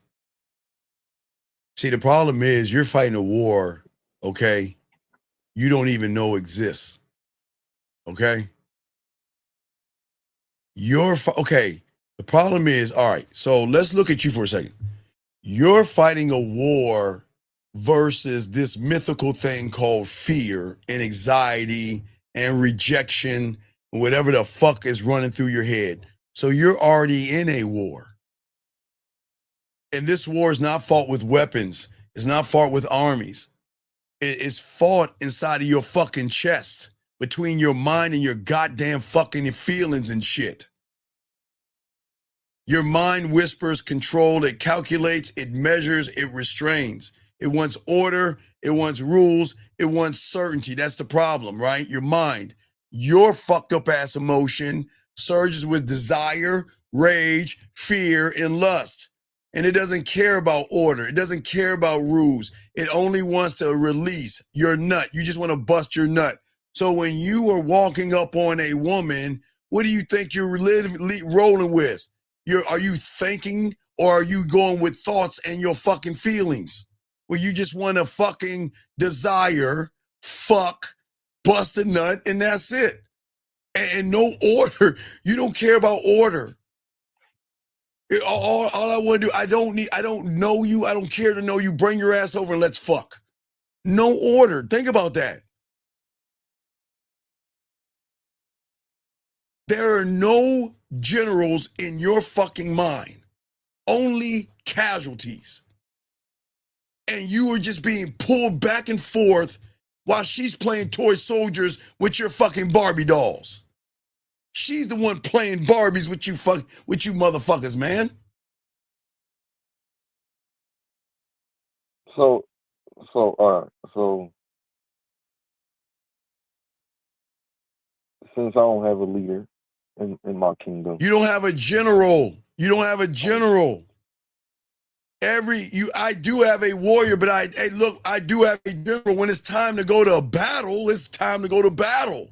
See, the problem is you're fighting a war, okay, you don't even know exists. Okay? Okay, the problem is, all right, so let's look at you for a second. You're fighting a war versus this mythical thing called fear and anxiety and rejection, whatever the fuck is running through your head. So you're already in a war. And this war is not fought with weapons. It's not fought with armies. It's fought inside of your fucking chest, between your mind and your goddamn fucking feelings and shit. Your mind whispers control, it calculates, it measures, it restrains. It wants order, it wants rules, it wants certainty. That's the problem, right? Your mind. Your fucked up ass emotion surges with desire, rage, fear, and lust. And it doesn't care about order. It doesn't care about rules. It only wants to release your nut. You just want to bust your nut. So when you are walking up on a woman, what do you think you're rolling with? Are you thinking, or are you going with thoughts and your fucking feelings? Where you just want to fucking desire, fuck, bust a nut, and that's it. And no order. You don't care about order. All I want to do, I don't know you. I don't care to know you. Bring your ass over and let's fuck. No order. Think about that. There are no generals in your fucking mind. Only casualties. And you are just being pulled back and forth while she's playing toy soldiers with your fucking Barbie dolls. She's the one playing Barbies with you motherfuckers, man. So since I don't have a leader in my kingdom. You don't have a general. You don't have a general. I do have a warrior, but I do have a general. When it's time to go to battle, it's time to go to battle.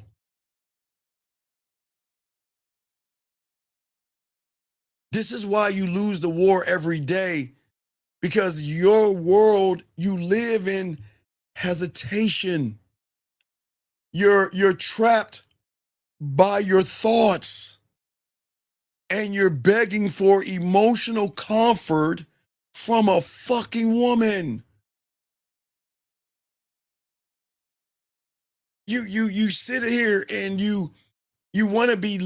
This is why you lose the war every day, because your world you live in hesitation. You're trapped by your thoughts, and you're begging for emotional comfort from a fucking woman. You sit here and you want to be,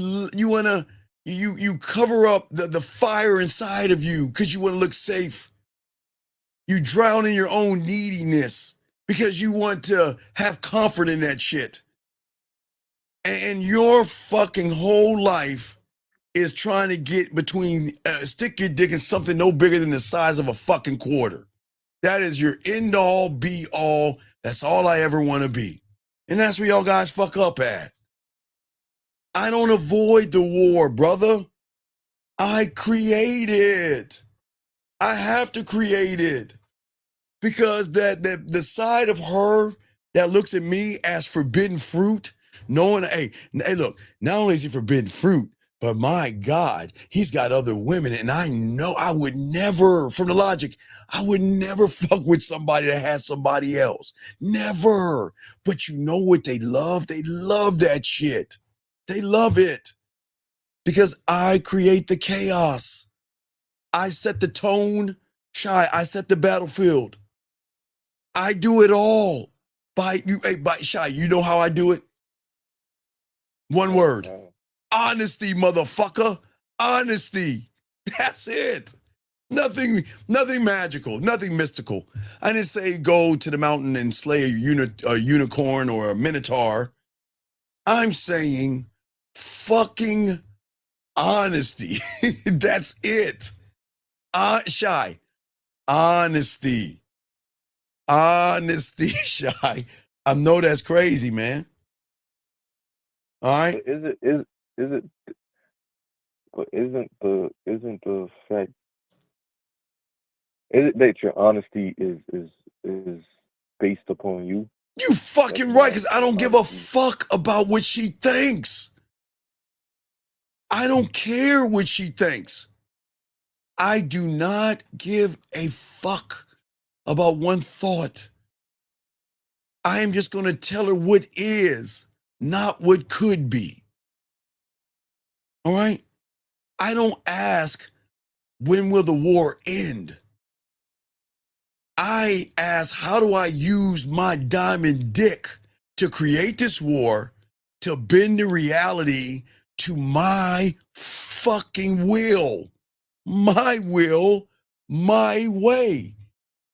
you cover up the fire inside of you because you want to look safe. You drown in your own neediness because you want to have comfort in that shit. And your fucking whole life is trying to get between, stick your dick in something no bigger than the size of a fucking quarter. That is your end all be all. That's all I ever want to be. And that's where y'all guys fuck up at. I don't avoid the war, brother. I create it. I have to create it. Because the side of her that looks at me as forbidden fruit, knowing, hey, look, not only is he forbidden fruit, but my God, he's got other women. And I know I would never, from the logic, I would never fuck with somebody that has somebody else. Never. But you know what they love? They love that shit. They love it. Because I create the chaos. I set the tone, Shy. I set the battlefield. I do it all. By Shy, you know how I do it? One word. Honesty, motherfucker. Honesty. That's it. Nothing magical, nothing mystical. I didn't say go to the mountain and slay a unicorn or a minotaur. I'm saying fucking honesty. That's it. Shy. Honesty. Honesty, Shy. I know that's crazy, man. All right. But isn't the fact that your honesty is based upon you? You fucking right, because I don't give a fuck about what she thinks. I don't care what she thinks. I do not give a fuck about one thought. I am just going to tell her what is, not what could be. All right? I don't ask, when will the war end? I ask, how do I use my diamond dick to create this war, to bend the reality to my fucking will? My will, my way.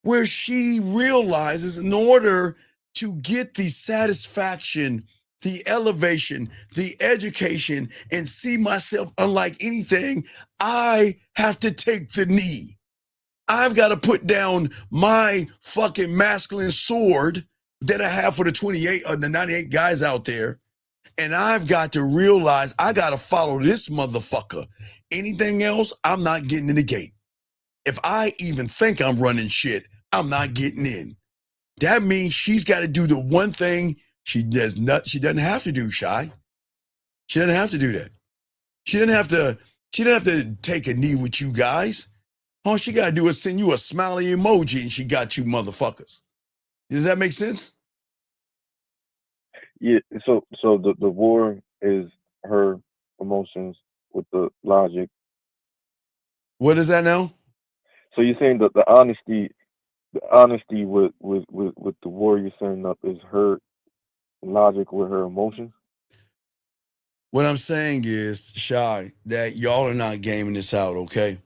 Where she realizes, in order to get the satisfaction, the elevation, the education, and see myself unlike anything, I have to take the knee. I've got to put down my fucking masculine sword that I have for the 28 or the 98 guys out there. And I've got to realize I got to follow this motherfucker. Anything else, I'm not getting in the gate. If I even think I'm running shit, I'm not getting in. That means she's got to do the one thing she doesn't have to do, Shy. She doesn't have to do that. She didn't have to take a knee with you guys. All she got to do is send you a smiley emoji and she got you motherfuckers. Does that make sense? Yeah, so the war is her emotions with the logic. What is that now? So you're saying that the honesty with the war you're setting up is her logic with her emotions? What I'm saying is, Shy, that y'all are not gaming this out, okay?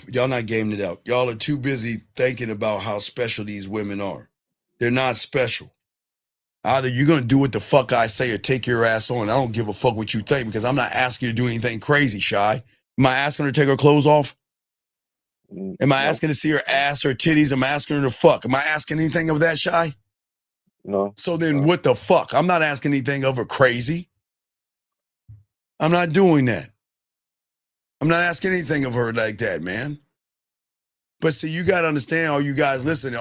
Y'all not gaming it out. Y'all are too busy thinking about how special these women are. They're not special. Either you're going to do what the fuck I say or take your ass on. I don't give a fuck what you think, because I'm not asking you to do anything crazy, Shy. Am I asking her to take her clothes off? Am I asking to see her ass or titties? Am I asking her to fuck? Am I asking anything of that, Shy? No. So then what the fuck? I'm not asking anything of her crazy. I'm not doing that. I'm not asking anything of her like that, man. But see, you got to understand, all you guys listening,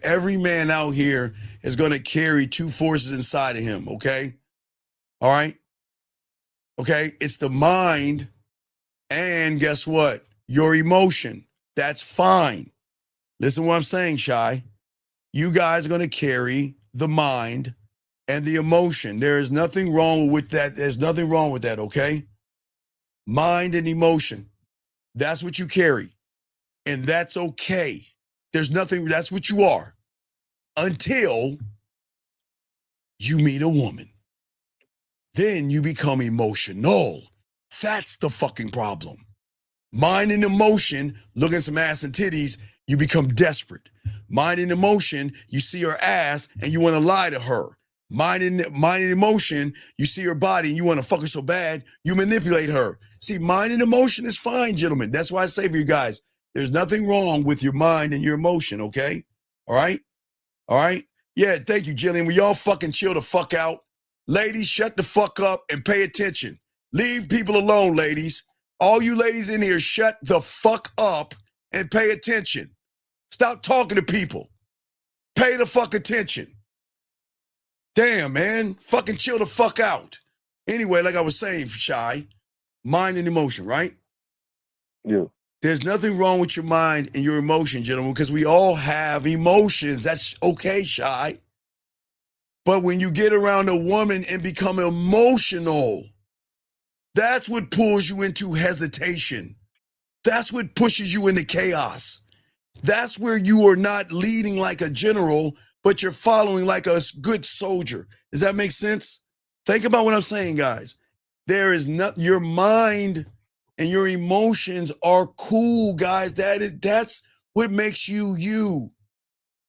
every man out here is going to carry two forces inside of him, okay? All right? Okay? It's the mind And guess what? Your emotion. That's fine. Listen to what I'm saying, Shy. You guys are going to carry the mind and the emotion. There is nothing wrong with that. There's nothing wrong with that, okay? Mind and emotion. That's what you carry. And that's okay. There's nothing, that's what you are. Until you meet a woman. Then you become emotional. That's the fucking problem. Mind and emotion, look at some ass and titties, you become desperate. Mind and emotion, you see her ass and you want to lie to her. Mind and emotion, you see her body and you want to fuck her so bad, you manipulate her. See, mind and emotion is fine, gentlemen. That's why I say for you guys, there's nothing wrong with your mind and your emotion, okay? All right? All right? Yeah, thank you, Jillian. Will y'all fucking chill the fuck out? Ladies, shut the fuck up and pay attention. Leave people alone, ladies. All you ladies in here, shut the fuck up and pay attention. Stop talking to people. Pay the fuck attention. Damn, man. Fucking chill the fuck out. Anyway, like I was saying, Shy, mind and emotion, right? Yeah. There's nothing wrong with your mind and your emotion, gentlemen, because we all have emotions. That's okay, Shy. But when you get around a woman and become emotional, that's what pulls you into hesitation. That's what pushes you into chaos. That's where you are not leading like a general, but you're following like a good soldier. Does that make sense? Think about what I'm saying, guys. There is not, your mind and your emotions are cool, guys. That's what makes you you.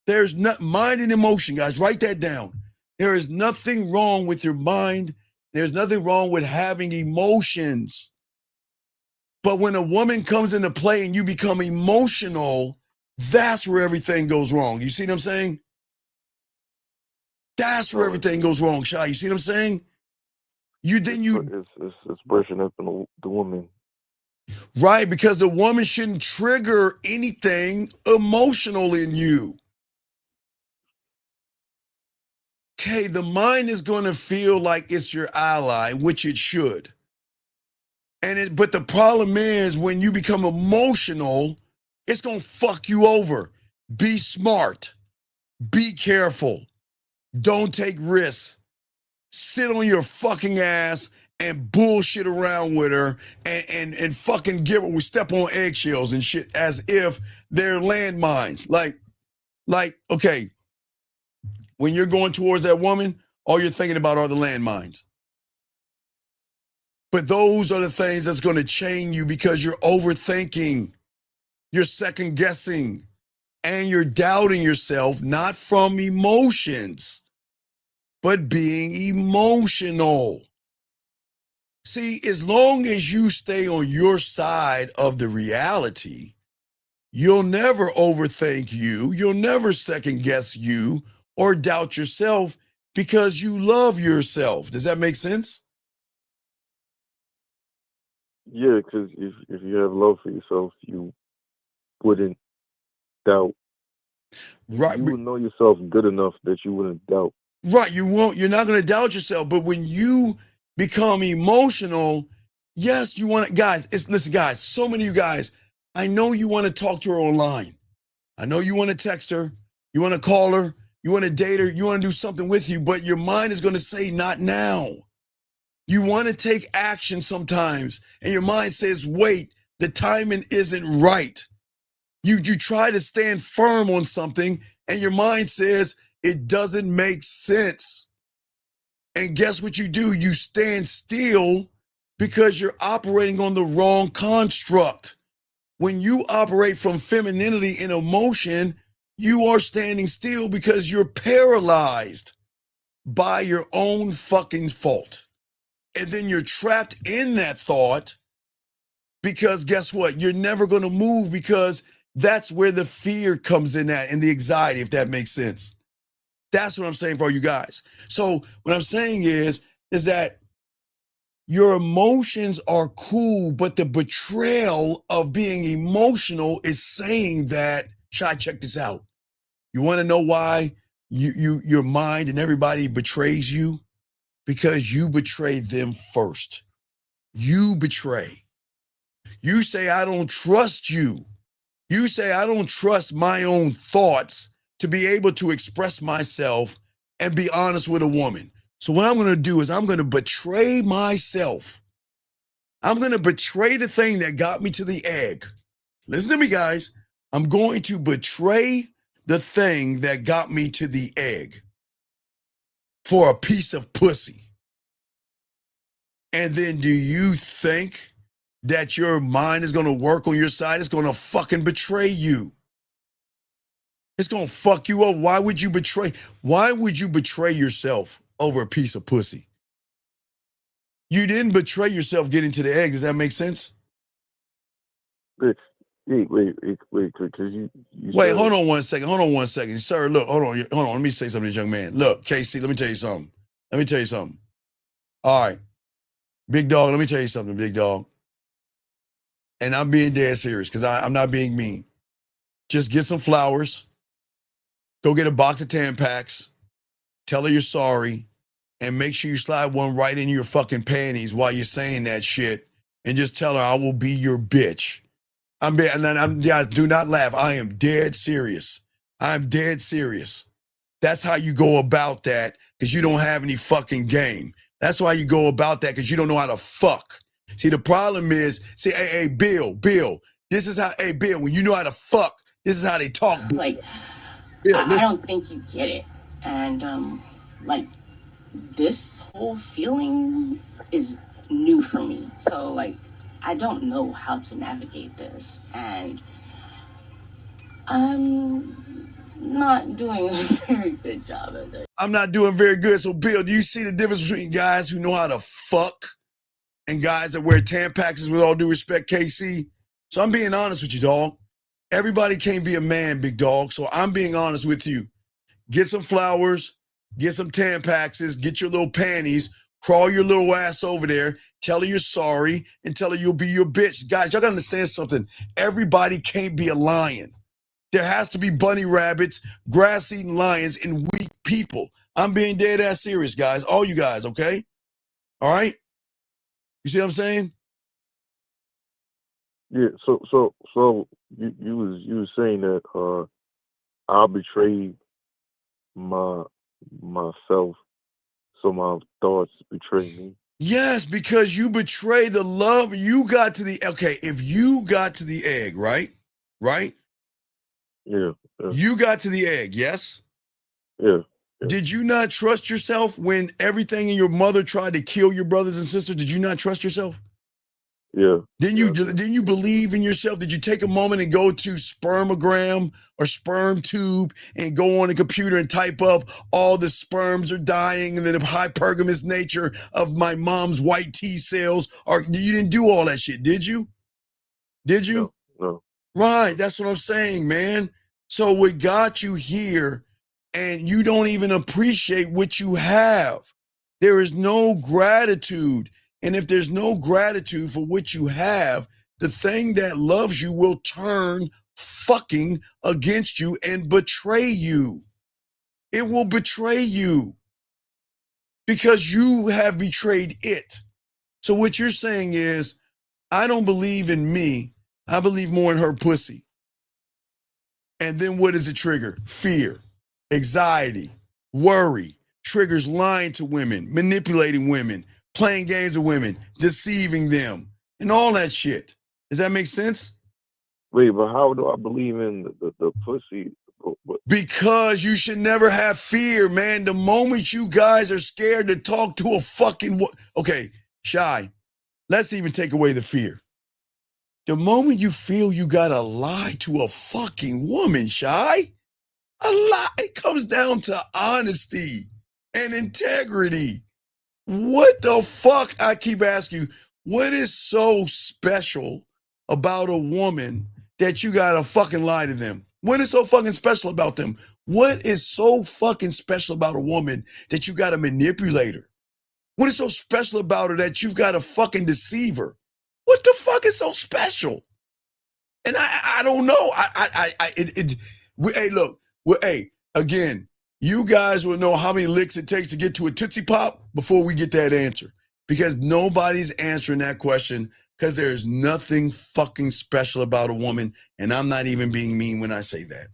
There's not mind and emotion, guys. Write that down. There is nothing wrong with your mind. There's nothing wrong with having emotions. But when a woman comes into play and you become emotional, that's where everything goes wrong. You see what I'm saying? That's where everything goes wrong, Shy. You see what I'm saying? It's brushing up on the woman. Right, because the woman shouldn't trigger anything emotional in you. Okay, the mind is going to feel like it's your ally, which it should. But the problem is when you become emotional, it's going to fuck you over. Be smart. Be careful. Don't take risks. Sit on your fucking ass and bullshit around with her and fucking give her, we step on eggshells and shit as if they're landmines. Like, okay, when you're going towards that woman, all you're thinking about are the landmines. But those are the things that's going to chain you because you're overthinking, you're second guessing, and you're doubting yourself, not from emotions, but being emotional. See, as long as you stay on your side of the reality, you'll never overthink you, you'll never second guess you or doubt yourself because you love yourself. Does that make sense? Yeah, because if you have love for yourself, you wouldn't doubt. Right. You would know yourself good enough that you wouldn't doubt. Right. You're not going to doubt yourself. But when you become emotional, yes, you want to, guys, listen, guys, so many of you guys, I know you want to talk to her online. I know you want to text her. You want to call her. You want to date her. You want to do something with you, but your mind is going to say, not now. You want to take action sometimes, and your mind says, wait, the timing isn't right. You try to stand firm on something, and your mind says, it doesn't make sense. And guess what you do? You stand still because you're operating on the wrong construct. When you operate from femininity and emotion, you are standing still because you're paralyzed by your own fucking fault. And then you're trapped in that thought because guess what? You're never going to move because that's where the fear comes in at and the anxiety, if that makes sense. That's what I'm saying for you guys. So what I'm saying is that your emotions are cool, but the betrayal of being emotional is saying that, Shy, check this out. You want to know why your mind and everybody betrays you? Because you betrayed them first. You betray. You say, I don't trust you. You say, I don't trust my own thoughts to be able to express myself and be honest with a woman. So what I'm going to do is I'm going to betray myself. I'm going to betray the thing that got me to the egg. Listen to me, guys. I'm going to betray the thing that got me to the egg for a piece of pussy. And then do you think that your mind is going to work on your side? It's going to fucking betray you. It's going to fuck you up. Why would you betray yourself over a piece of pussy? You didn't betray yourself getting to the egg. Does that make sense? Wait, because you Wait, said, hold on one second. Sir, look, hold on. Let me say something to this young man. Look, KC, let me tell you something. All right. Big dog, let me tell you something, big dog. And I'm being dead serious because I'm not being mean. Just get some flowers. Go get a box of Tampax. Tell her you're sorry. And make sure you slide one right in your fucking panties while you're saying that shit. And just tell her I will be your bitch. Guys, do not laugh. I am dead serious. I'm dead serious. That's how you go about that because you don't have any fucking game. That's why you go about that because you don't know how to fuck. See, the problem is, hey, Bill, this is how, Bill, when you know how to fuck, this is how they talk. Like, Bill, I don't think you get it. And, like, this whole feeling is new for me. So, like, I don't know how to navigate this. And I'm not doing a very good job at it. I'm not doing very good. So, Bill, do you see the difference between guys who know how to fuck and guys that wear Tampaxes, with all due respect, KC? So I'm being honest with you, dog. Everybody can't be a man, big dog. So I'm being honest with you. Get some flowers, get some Tampaxes, get your little panties, crawl your little ass over there, tell her you're sorry, and tell her you'll be your bitch. Guys, y'all gotta understand something. Everybody can't be a lion. There has to be bunny rabbits, grass-eating lions, and weak people. I'm being dead ass serious, guys. All you guys, okay? All right? You see what I'm saying? yeah. So you was saying that I'll betray myself, so my thoughts betray me. Yes, because you betray the love. You got to the, okay, if you got to the egg, right? Yeah. You got to the egg, yes? Yeah. Did you not trust yourself when everything in your mother tried to kill your brothers and sisters? Did you not trust yourself? Yeah. Didn't you believe in yourself? Did you take a moment and go to spermogram or sperm tube and go on a computer and type up all the sperms are dying and the hypergamous nature of my mom's white T cells? Or you didn't do all that shit, did you? Did you? No. Right, that's what I'm saying, man. So we got you here and you don't even appreciate what you have. There is no gratitude. And if there's no gratitude for what you have, the thing that loves you will turn fucking against you and betray you. It will betray you because you have betrayed it. So what you're saying is, I don't believe in me. I believe more in her pussy. And then what does it trigger? Fear, anxiety, worry, triggers lying to women, manipulating women, playing games with women, deceiving them, and all that shit. Does that make sense? Wait, but how do I believe in the pussy? Because you should never have fear, man. The moment you guys are scared to talk to a fucking... Okay, Shy, let's even take away the fear. The moment you feel you gotta lie to a fucking woman, Shy, a lie, it comes down to honesty and integrity. What the fuck? I keep asking you, what is so special about a woman that you gotta fucking lie to them? What is so fucking special about them? What is so fucking special about a woman that you gotta manipulate her? What is so special about her that you've gotta fucking deceive her? What the fuck is so special? And I don't know. Hey, look, hey, again, you guys will know how many licks it takes to get to a Tootsie Pop before we get that answer. Because nobody's answering that question Because there's nothing fucking special about a woman, and I'm not even being mean when I say that.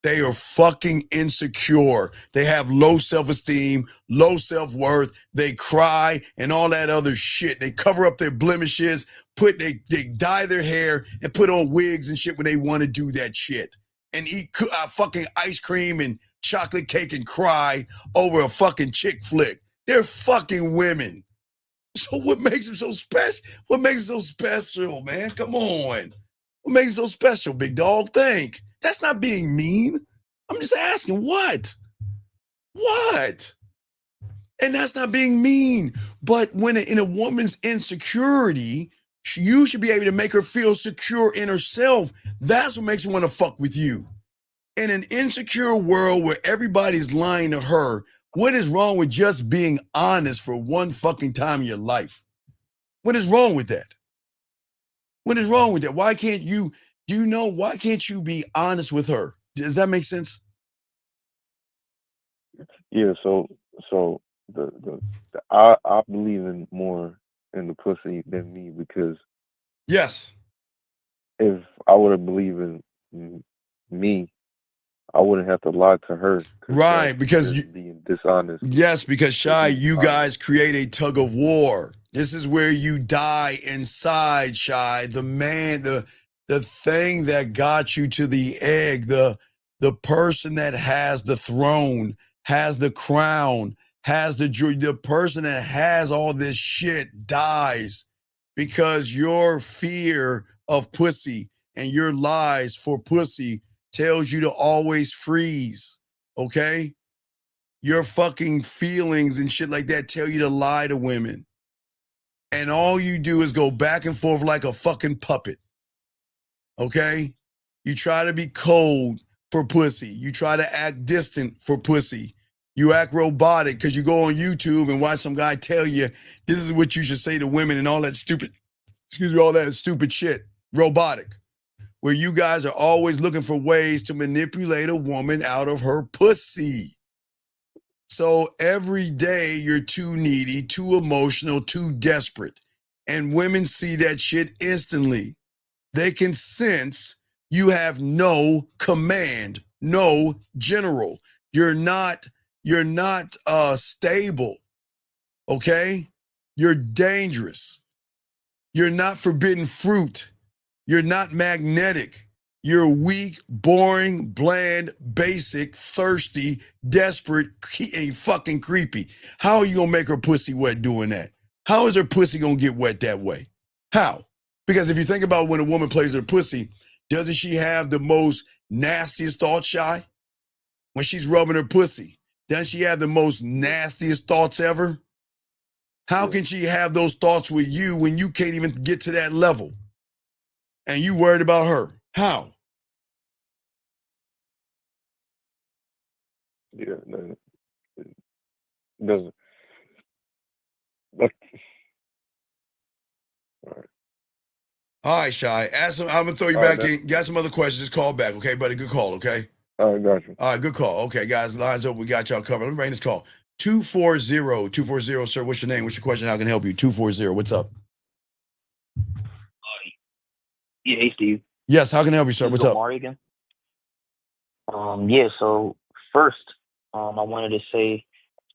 They are fucking insecure. They have low self-esteem, low self-worth. They cry and all that other shit. They cover up their blemishes, they dye their hair and put on wigs and shit when they want to do that shit. And eat fucking ice cream and chocolate cake and cry over a fucking chick flick. They're fucking women. So what makes them so special? What makes it so special, man? Come on. What makes it so special, big dog? Think. That's not being mean. I'm just asking, what? What? And that's not being mean. But when in a woman's insecurity, you should be able to make her feel secure in herself. That's what makes her want to fuck with you. In an insecure world where everybody's lying to her, what is wrong with just being honest for one fucking time in your life? What is wrong with that? What is wrong with that? Why can't you, why can't you be honest with her? Does that make sense? Yeah, so I believe in more in the pussy than me, because yes, if I would have believed in me, I wouldn't have to lie to her. Right, because you being dishonest. Yes, because Shy, you guys create a tug of war. This is where you die inside, Shy. The man, the thing that got you to the egg, the person that has the throne, has the crown, has the person that has all this shit dies because your fear of pussy and your lies for pussy tells you to always freeze, okay? Your fucking feelings and shit like that tell you to lie to women. And all you do is go back and forth like a fucking puppet, okay? You try to be cold for pussy. You try to act distant for pussy. You act robotic because you go on YouTube and watch some guy tell you this is what you should say to women and all that stupid, all that stupid shit. Robotic. Where you guys are always looking for ways to manipulate a woman out of her pussy. So every day you're too needy, too emotional, too desperate. And women see that shit instantly. They can sense you have no command, no general. You're not stable, okay? You're dangerous. You're not forbidden fruit. You're not magnetic. You're weak, boring, bland, basic, thirsty, desperate, and fucking creepy. How are you gonna make her pussy wet doing that? How is her pussy gonna get wet that way? How? Because if you think about when a woman plays her pussy, doesn't she have the most nastiest thoughts, Shy? When she's rubbing her pussy, doesn't she have the most nastiest thoughts ever? How can she have those thoughts with you when you can't even get to that level? And you worried about her? How? Yeah, no, it doesn't. All right, Shy. I'm gonna throw you All back right, in. Got some other questions? Just call back, okay, buddy? Good call, okay? All right, got you. All right, good call. Okay, guys, lines open. We got y'all covered. Let me bring this call. 240, sir. What's your name? What's your question? How can I help you? 240. What's up? Yeah, hey Steve. Yes, how can I help you, sir? This What's is up? Omari again. Yeah, so first, I wanted to say,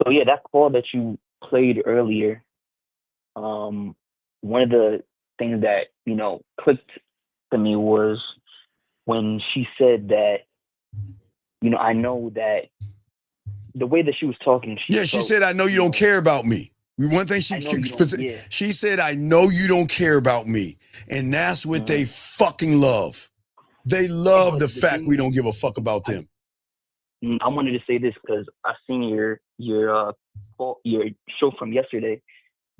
so yeah, that call that you played earlier, one of the things that, clicked to me was when she said that, I know that the way that she was talking. She said, I know you don't care about me. One thing she said, I know you don't care about me. And that's what they fucking love. They love the fact we don't give a fuck about them. I wanted to say this because I seen your show from yesterday,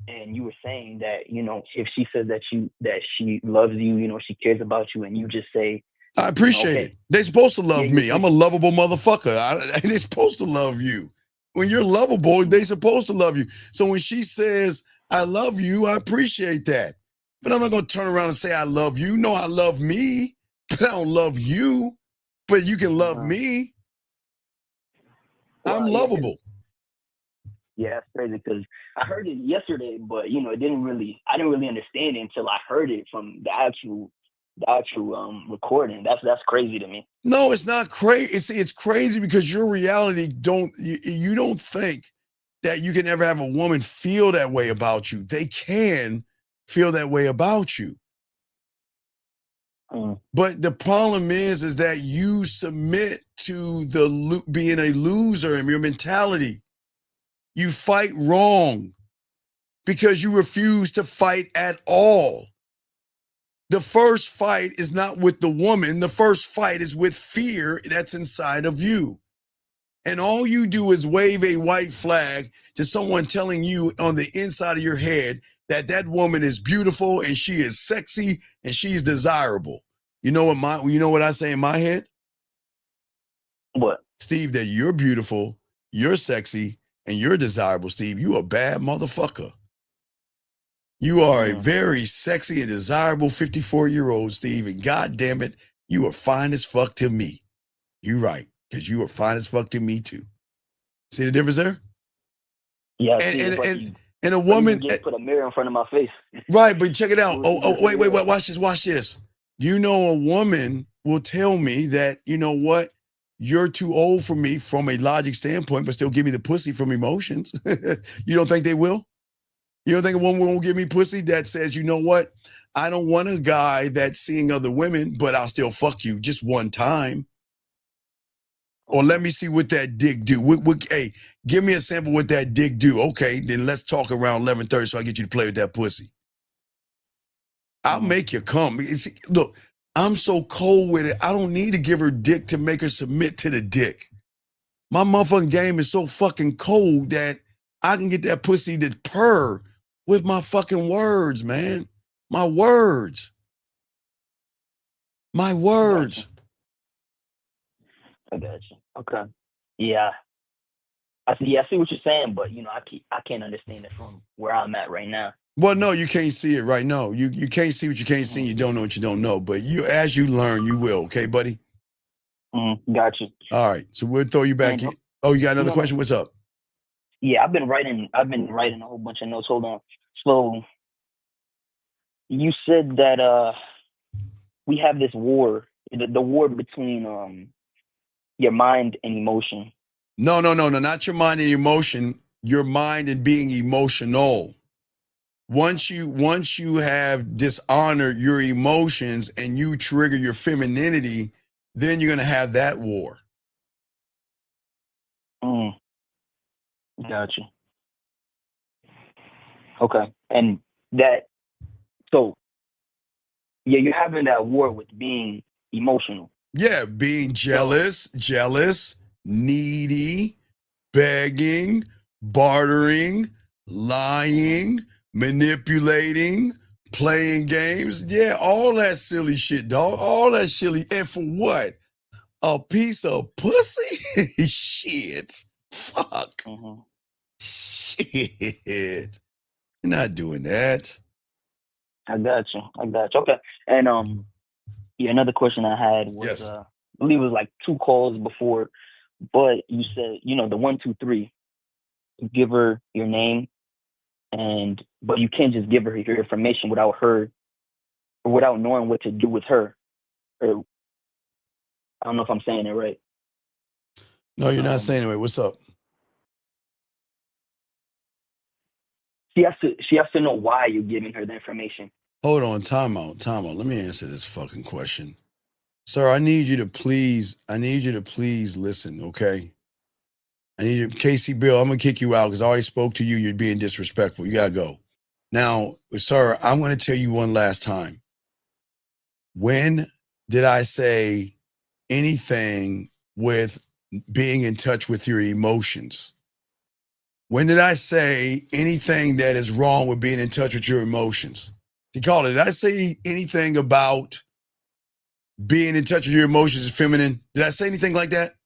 and you were saying that, if she says that she loves you, she cares about you, and you just say, I appreciate it. They're supposed to love me. I'm a lovable motherfucker. They're supposed to love you. When you're lovable, they're supposed to love you. So when she says, I love you, I appreciate that. But I'm not going to turn around and say, I love you. No, I love me, but I don't love you. But you can love me. I'm lovable. Yeah, that's crazy because I heard it yesterday, but I didn't really understand it until I heard it from the actual recording. That's crazy to me. No, it's not crazy. It's crazy because your reality you don't think that you can ever have a woman feel that way about you. They can feel that way about you. But the problem is that you submit to being a loser in your mentality. You fight wrong because you refuse to fight at all. The first fight is not with the woman. The first fight is with fear that's inside of you. And all you do is wave a white flag to someone telling you on the inside of your head that that woman is beautiful and she is sexy and she's desirable. You know what I say in my head? What? Steve, that you're beautiful, you're sexy, and you're desirable, Steve. You a bad motherfucker. You are a very sexy and desirable 54-year-old, Steve, and God damn it, you are fine as fuck to me. You're right, because you are fine as fuck to me too. See the difference there? Yeah, and a woman just put a mirror in front of my face. Right, but check it out. Wait, watch this. You know, a woman will tell me that, you know what, you're too old for me from a logic standpoint, but still give me the pussy from emotions. You don't think they will? You don't think a woman won't give me pussy that says, you know what, I don't want a guy that's seeing other women, but I'll still fuck you just one time. Or let me see what that dick do. Hey, give me a sample what that dick do. Okay, then let's talk around 11:30 so I get you to play with that pussy. I'll make you come. Look, I'm so cold with it. I don't need to give her dick to make her submit to the dick. My motherfucking game is so fucking cold that I can get that pussy to purr with my fucking words, man. My words. My words. I got you. Okay. Yeah. I see what you're saying, but I can't understand it from where I'm at right now. Well, no, you can't see it right now. You can't see what you can't see. You don't know what you don't know. But as you learn, you will. Okay, buddy? Got you. All right. So we'll throw you back in. Oh, you got another question? What's up? Yeah, I've been writing a whole bunch of notes. Hold on. So you said that we have this war, the war between your mind and emotion. No, not your mind and emotion. Your mind and being emotional. Once you have dishonored your emotions and you trigger your femininity, then you're gonna have that war. Gotcha. Okay, and so you're having that war with being emotional. Yeah, being jealous, needy, begging, bartering, lying, manipulating, playing games. Yeah, all that silly shit, dog. All that silly. And for what? A piece of pussy? Shit. Fuck. Shit. You're not doing that. I got you. Okay. And another question I had was yes. I believe it was like 2 calls before, but you said, the 1, 2, 3, you give her your name, but you can't just give her your information without knowing what to do with her. Or I don't know if I'm saying it right. No, you're not saying it right. What's up? She has to know why you're giving her the information. Hold on, time out. Let me answer this fucking question. Sir, I need you to please listen, okay? I need you, Casey Bill, I'm gonna kick you out because I already spoke to you. You're being disrespectful. You gotta go. Now, sir, I'm gonna tell you one last time. When did I say anything with being in touch with your emotions? When did I say anything that is wrong with being in touch with your emotions? Did I say anything about being in touch with your emotions is feminine? Did I say anything like that?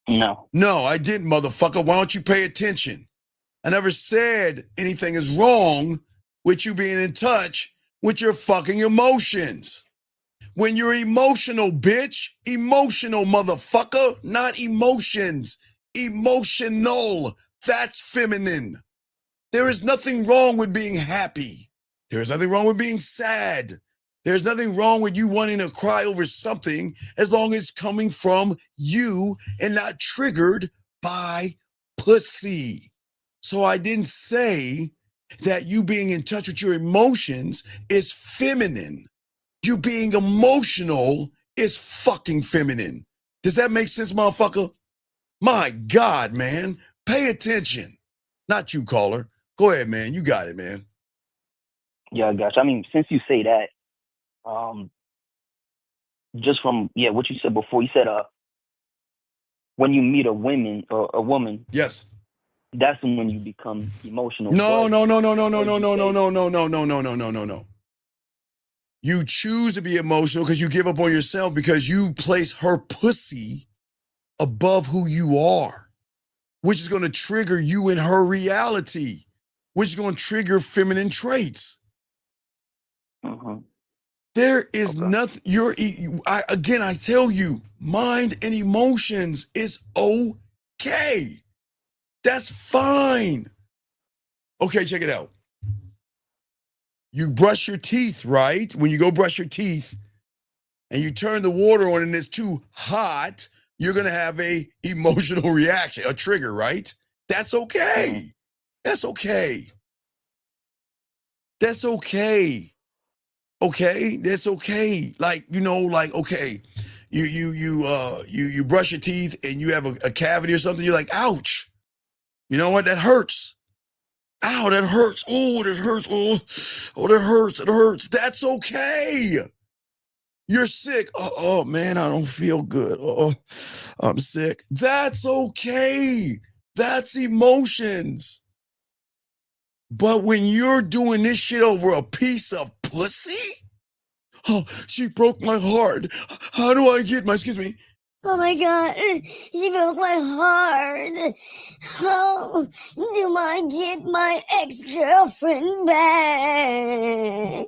No. No, I didn't, motherfucker. Why don't you pay attention? I never said anything is wrong with you being in touch with your fucking emotions. When you're emotional, bitch, emotional, motherfucker, not emotions, emotional. That's feminine. There is nothing wrong with being happy. There's nothing wrong with being sad. There's nothing wrong with you wanting to cry over something as long as it's coming from you and not triggered by pussy. So I didn't say that you being in touch with your emotions is feminine. You being emotional is fucking feminine. Does that make sense, motherfucker? My God, man. Pay attention. Not you, caller. Go ahead, man. You got it, man. Yeah, I got you. I mean, since you say that, just from what you said before, you said when you meet a woman, yes, that's when you become emotional. No. You choose to be emotional because you give up on yourself because you place her pussy above who you are, which is going to trigger you in her reality, which is going to trigger feminine traits. There is nothing. I tell you, mind and emotions is okay. That's fine. Okay, check it out. You brush your teeth, right? When you go brush your teeth and you turn the water on and it's too hot, you're going to have a emotional reaction, a trigger, right? That's okay. That's okay. That's okay. Okay, that's okay. Like, okay, you brush your teeth and you have a cavity or something. You're like, ouch. You know what? That hurts. Ow, that hurts. Oh, that hurts. Oh, that hurts. It hurts. That's okay. You're sick. Oh, man, I don't feel good. Oh, I'm sick. That's okay. That's emotions. But when you're doing this shit over a piece of pussy, oh, she broke my heart. How do I get excuse me? Oh my God, she broke my heart. How do I get my ex-girlfriend back?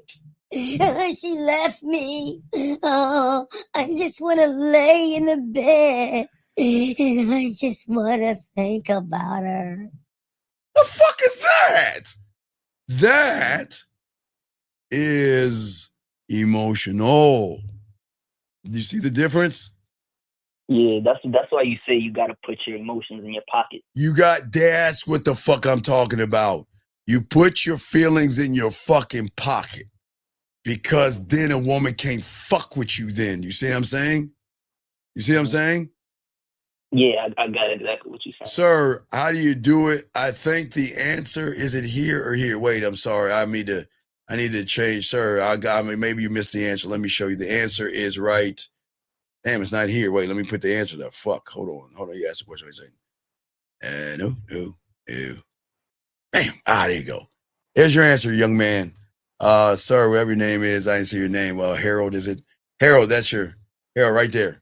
She left me. Oh, I just want to lay in the bed and I just want to think about her. The fuck is that? That is emotional. You see the difference? Yeah, that's why you say you got to put your emotions in your pocket. That's what the fuck I'm talking about. You put your feelings in your fucking pocket because then a woman can't fuck with you then. You see what I'm saying? You see what I'm saying? Yeah, I got exactly what you're saying. Sir, how do you do it? I think the answer, is it here or here? Wait, I'm sorry. I need to change. Sir, maybe you missed the answer. Let me show you. The answer is right. Damn, it's not here. Wait, let me put the answer there. Fuck. Hold on. You asked the question. No. Bam. There you go. Here's your answer, young man. Sir, whatever your name is, I didn't see your name. Harold, is it? Harold, that's your Harold right there.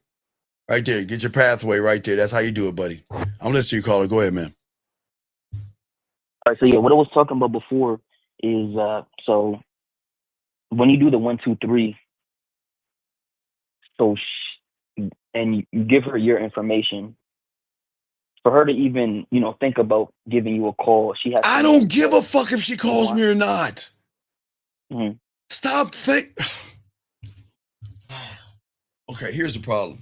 Right there. Get your pathway right there. That's how you do it, buddy. I'm listening to you, caller. Go ahead, man. All right. So what I was talking about before is so when you do the 1, 2, 3, and you give her your information, for her to even think about giving you a call, she has. I don't give a fuck if she calls me or not. Mm-hmm. Stop Okay, here's the problem.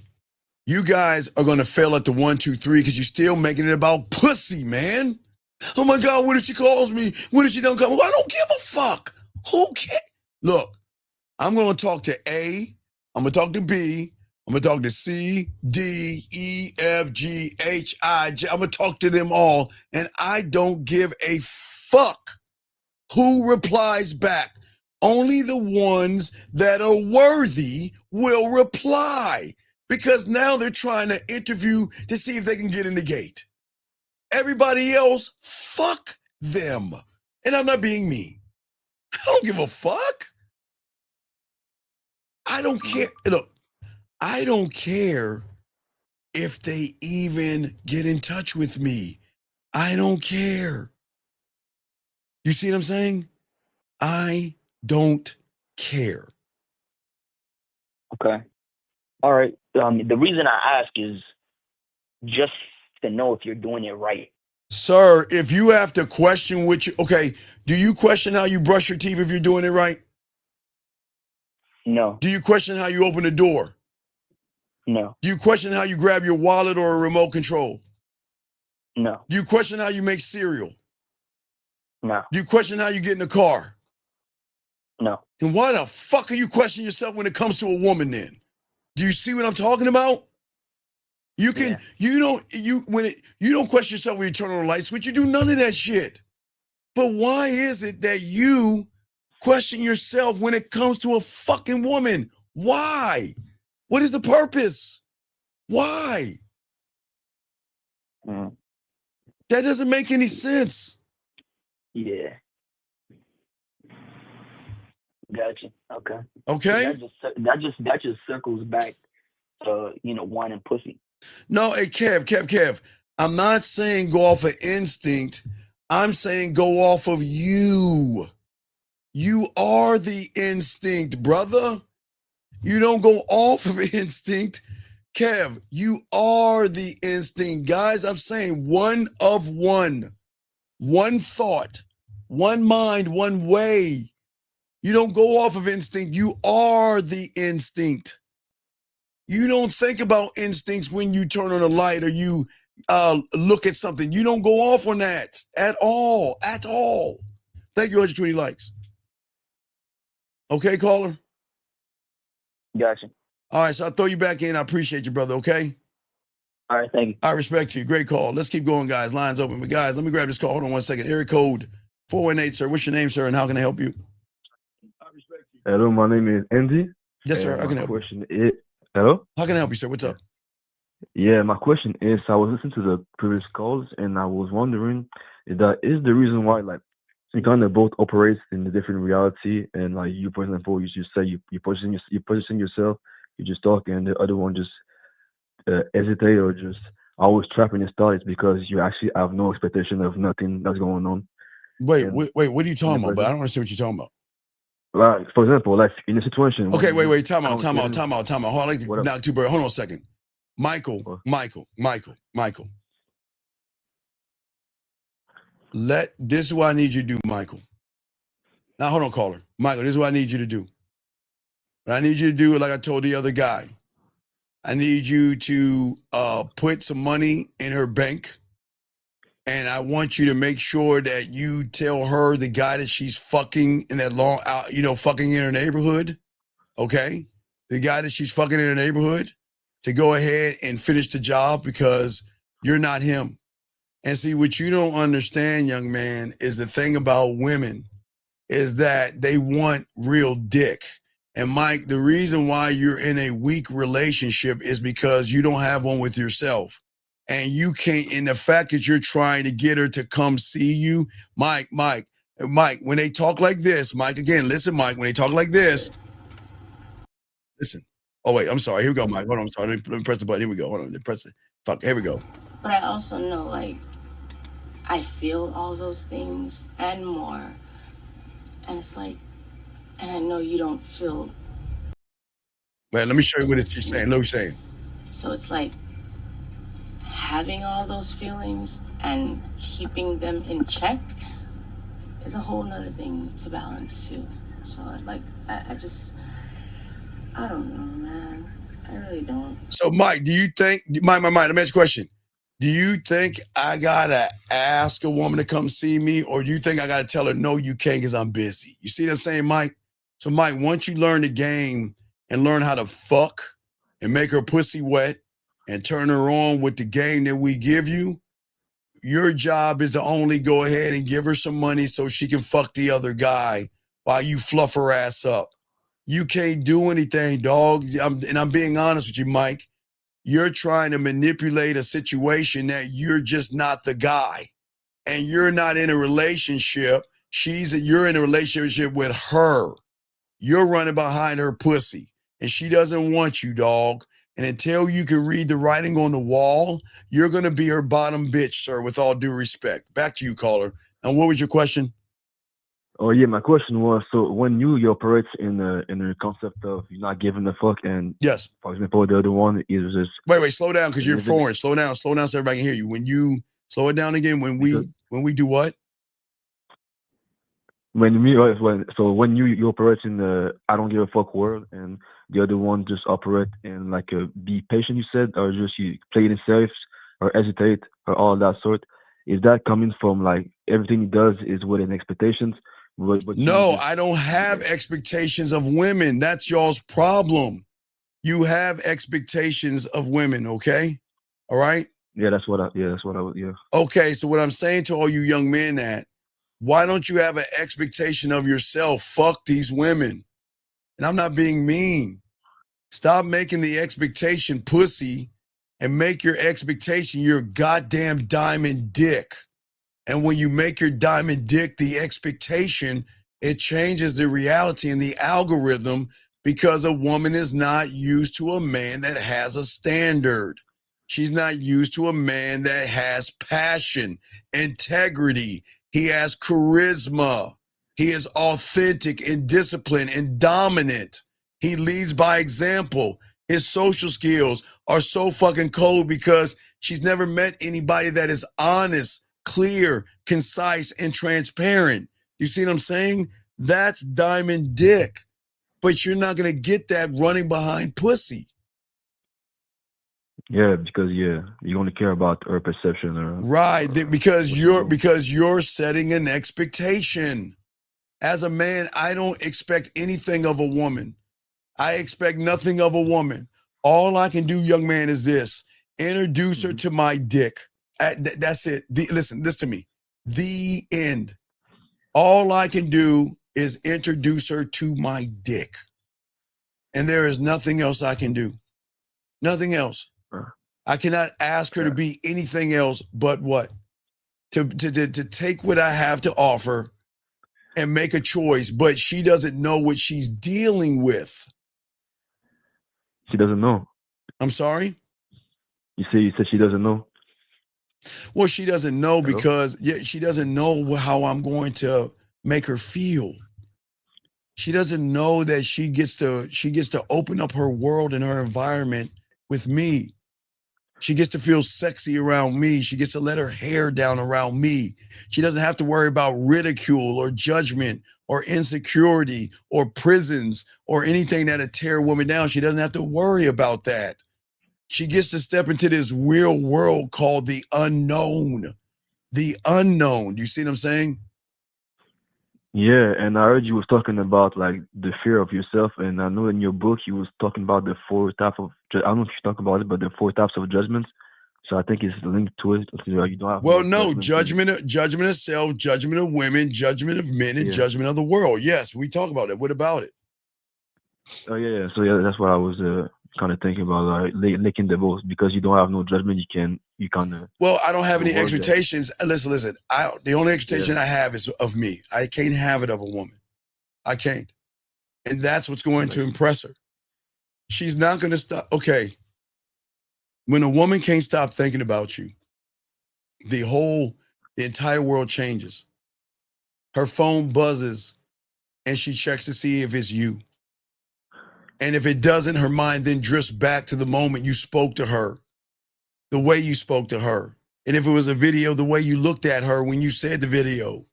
You guys are going to fail at the 1, 2, 3 because you're still making it about pussy, man. Oh my God, what if she calls me? What if she don't come? Well, I don't give a fuck. Who cares? Look, I'm going to talk to A. I'm going to talk to B. I'm going to talk to C, D, E, F, G, H, I, J. I'm going to talk to them all. And I don't give a fuck who replies back. Only the ones that are worthy will reply. Because now they're trying to interview to see if they can get in the gate. Everybody else, fuck them. And I'm not being mean. I don't give a fuck. I don't care. Look, I don't care if they even get in touch with me. I don't care. You see what I'm saying? I don't care. Okay. All right. The reason I ask is just to know if you're doing it right. Sir, if you have to question which, okay, do you question how you brush your teeth if you're doing it right? No. Do you question how you open the door? No. Do you question how you grab your wallet or a remote control? No. Do you question how you make cereal? No. Do you question how you get in the car? No. And why the fuck are you questioning yourself when it comes to a woman then? Do you see what I'm talking about? You can, you don't question yourself when you turn on the light switch. You do none of that shit. But why is it that you question yourself when it comes to a fucking woman? Why? What is the purpose? Why? Mm. That doesn't make any sense. Yeah. Gotcha. Okay. Okay. That just circles back to wanting pussy. No, hey, Kev. I'm not saying go off of instinct. I'm saying go off of you. You are the instinct, brother. You don't go off of instinct. Kev, you are the instinct. Guys, I'm saying one of one. One thought, one mind, one way. You don't go off of instinct. You are the instinct. You don't think about instincts when you turn on a light or you look at something. You don't go off on that at all. At all. Thank you, 120 likes. Okay, caller? Gotcha. All right, so I'll throw you back in. I appreciate you, brother, okay? All right, thank you. I respect you. Great call. Let's keep going, guys. Lines open. But guys, let me grab this call. Hold on 1 second. Area code 418, sir. What's your name, sir, and how can I help you? Hello, my name is Andy. Yes, sir. How can I help you? Hello? How can I help you, sir? What's up? Yeah, my question is, I was listening to the previous calls, and I was wondering if that is the reason why, like, you kind of both operate in a different reality, and like you, for example, you just say you're positioning yourself, you just talk, and the other one just hesitate or just always trapping your thoughts because you actually have no expectation of nothing that's going on. Wait, what are you talking about? But I don't understand what you're talking about. Like, for example, like in a situation. Okay, wait, time out. Hold on, I like to knock two birds. Hold on a second. Michael. This is what I need you to do, Michael. Now, hold on, caller. Michael, this is what I need you to do. What I need you to do, like I told the other guy, I need you to put some money in her bank. And I want you to make sure that you tell her the guy that she's fucking in that long, fucking in her neighborhood, okay? The guy that she's fucking in her neighborhood to go ahead and finish the job because you're not him. And see, what you don't understand, young man, is the thing about women is that they want real dick. And Mike, the reason why you're in a weak relationship is because you don't have one with yourself. And you can't, and the fact that you're trying to get her to come see you, Mike, when they talk like this, Mike, again, listen, Mike, when they talk like this, listen. Oh, wait, I'm sorry. Here we go, Mike. Hold on, I'm sorry. Let me press the button. Here we go. Hold on. Press it. Fuck, here we go. But I also know, like, I feel all those things and more. And it's like, and I know you don't feel. Man, let me show you what she's saying. Look, saying. So it's like, having all those feelings and keeping them in check is a whole nother thing to balance too. So I don't know, man. I really don't. So Mike, do you think, Mike, let me ask you a question. Do you think I gotta ask a woman to come see me, or do you think I gotta tell her, no, you can't because I'm busy? You see what I'm saying, Mike? So Mike, once you learn the game and learn how to fuck and make her pussy wet, and turn her on with the game that we give you, your job is to only go ahead and give her some money so she can fuck the other guy while you fluff her ass up. You can't do anything, dog. I'm being honest with you, Mike. You're trying to manipulate a situation that you're just not the guy. And you're not in a relationship. You're in a relationship with her. You're running behind her pussy. And she doesn't want you, dog. And until you can read the writing on the wall, you're going to be her bottom bitch, sir, with all due respect. Back to you, caller. And what was your question? Oh, yeah, my question was, so when you operate in the concept of you're not giving a fuck, and yes, for example, the other one is just... Wait, slow down because you're foreign. Slow down so everybody can hear you. When you Slow it down again. When we do what? When you operate in the I don't give a fuck world, and the other one just operate in like a be patient, you said, or just you play it safe or hesitate or all that sort. Is that coming from like everything he does is within expectations? No, I don't have expectations of women. That's y'all's problem. You have expectations of women, okay? All right? Yeah, that's what I would. Okay, so what I'm saying to all you young men that, why don't you have an expectation of yourself? Fuck these women. And I'm not being mean. Stop making the expectation pussy and make your expectation your goddamn diamond dick. And when you make your diamond dick the expectation, it changes the reality and the algorithm, because a woman is not used to a man that has a standard. She's not used to a man that has passion, integrity. He has charisma. He is authentic and disciplined and dominant. He leads by example. His social skills are so fucking cold because she's never met anybody that is honest, clear, concise, and transparent. You see what I'm saying? That's diamond dick. But you're not going to get that running behind pussy. Yeah, because you only care about her perception, right? Because you're setting an expectation. As a man, I don't expect anything of a woman. I expect nothing of a woman. All I can do, young man, is this: introduce her to my dick. That's it. Listen to me. The end. All I can do is introduce her to my dick, and there is nothing else I can do. Nothing else. I cannot ask her to be anything else but what? To take what I have to offer and make a choice, but she doesn't know what she's dealing with. She doesn't know. I'm sorry? You said she doesn't know? Well, she doesn't know because she doesn't know how I'm going to make her feel. She doesn't know that she gets to open up her world and her environment with me. She gets to feel sexy around me. She gets to let her hair down around me. She doesn't have to worry about ridicule or judgment or insecurity or prisons or anything that'll tear a woman down. She doesn't have to worry about that. She gets to step into this real world called the unknown. The unknown. Do you see what I'm saying? Yeah, and I heard you was talking about like the fear of yourself, and I know in your book you was talking about the 4 types of, I don't know if you talk about it, but the 4 types of judgments. So I think it's linked to it. You don't have judgment of self, judgment of women, judgment of men, and judgment of the world. Yes, we talk about it. What about it? Oh yeah. So that's what I was kind of thinking about, like linking the both, because you don't have no judgment. You kind of. Well, I don't have any expectations. Listen. The only expectation I have is of me. I can't have it of a woman. I can't, and that's what's going to impress her. She's not going to stop. Okay. When a woman can't stop thinking about you, the entire world changes. Her phone buzzes and she checks to see if it's you. And if it doesn't, her mind then drifts back to the moment you spoke to her, the way you spoke to her. And if it was a video, the way you looked at her when you said the video,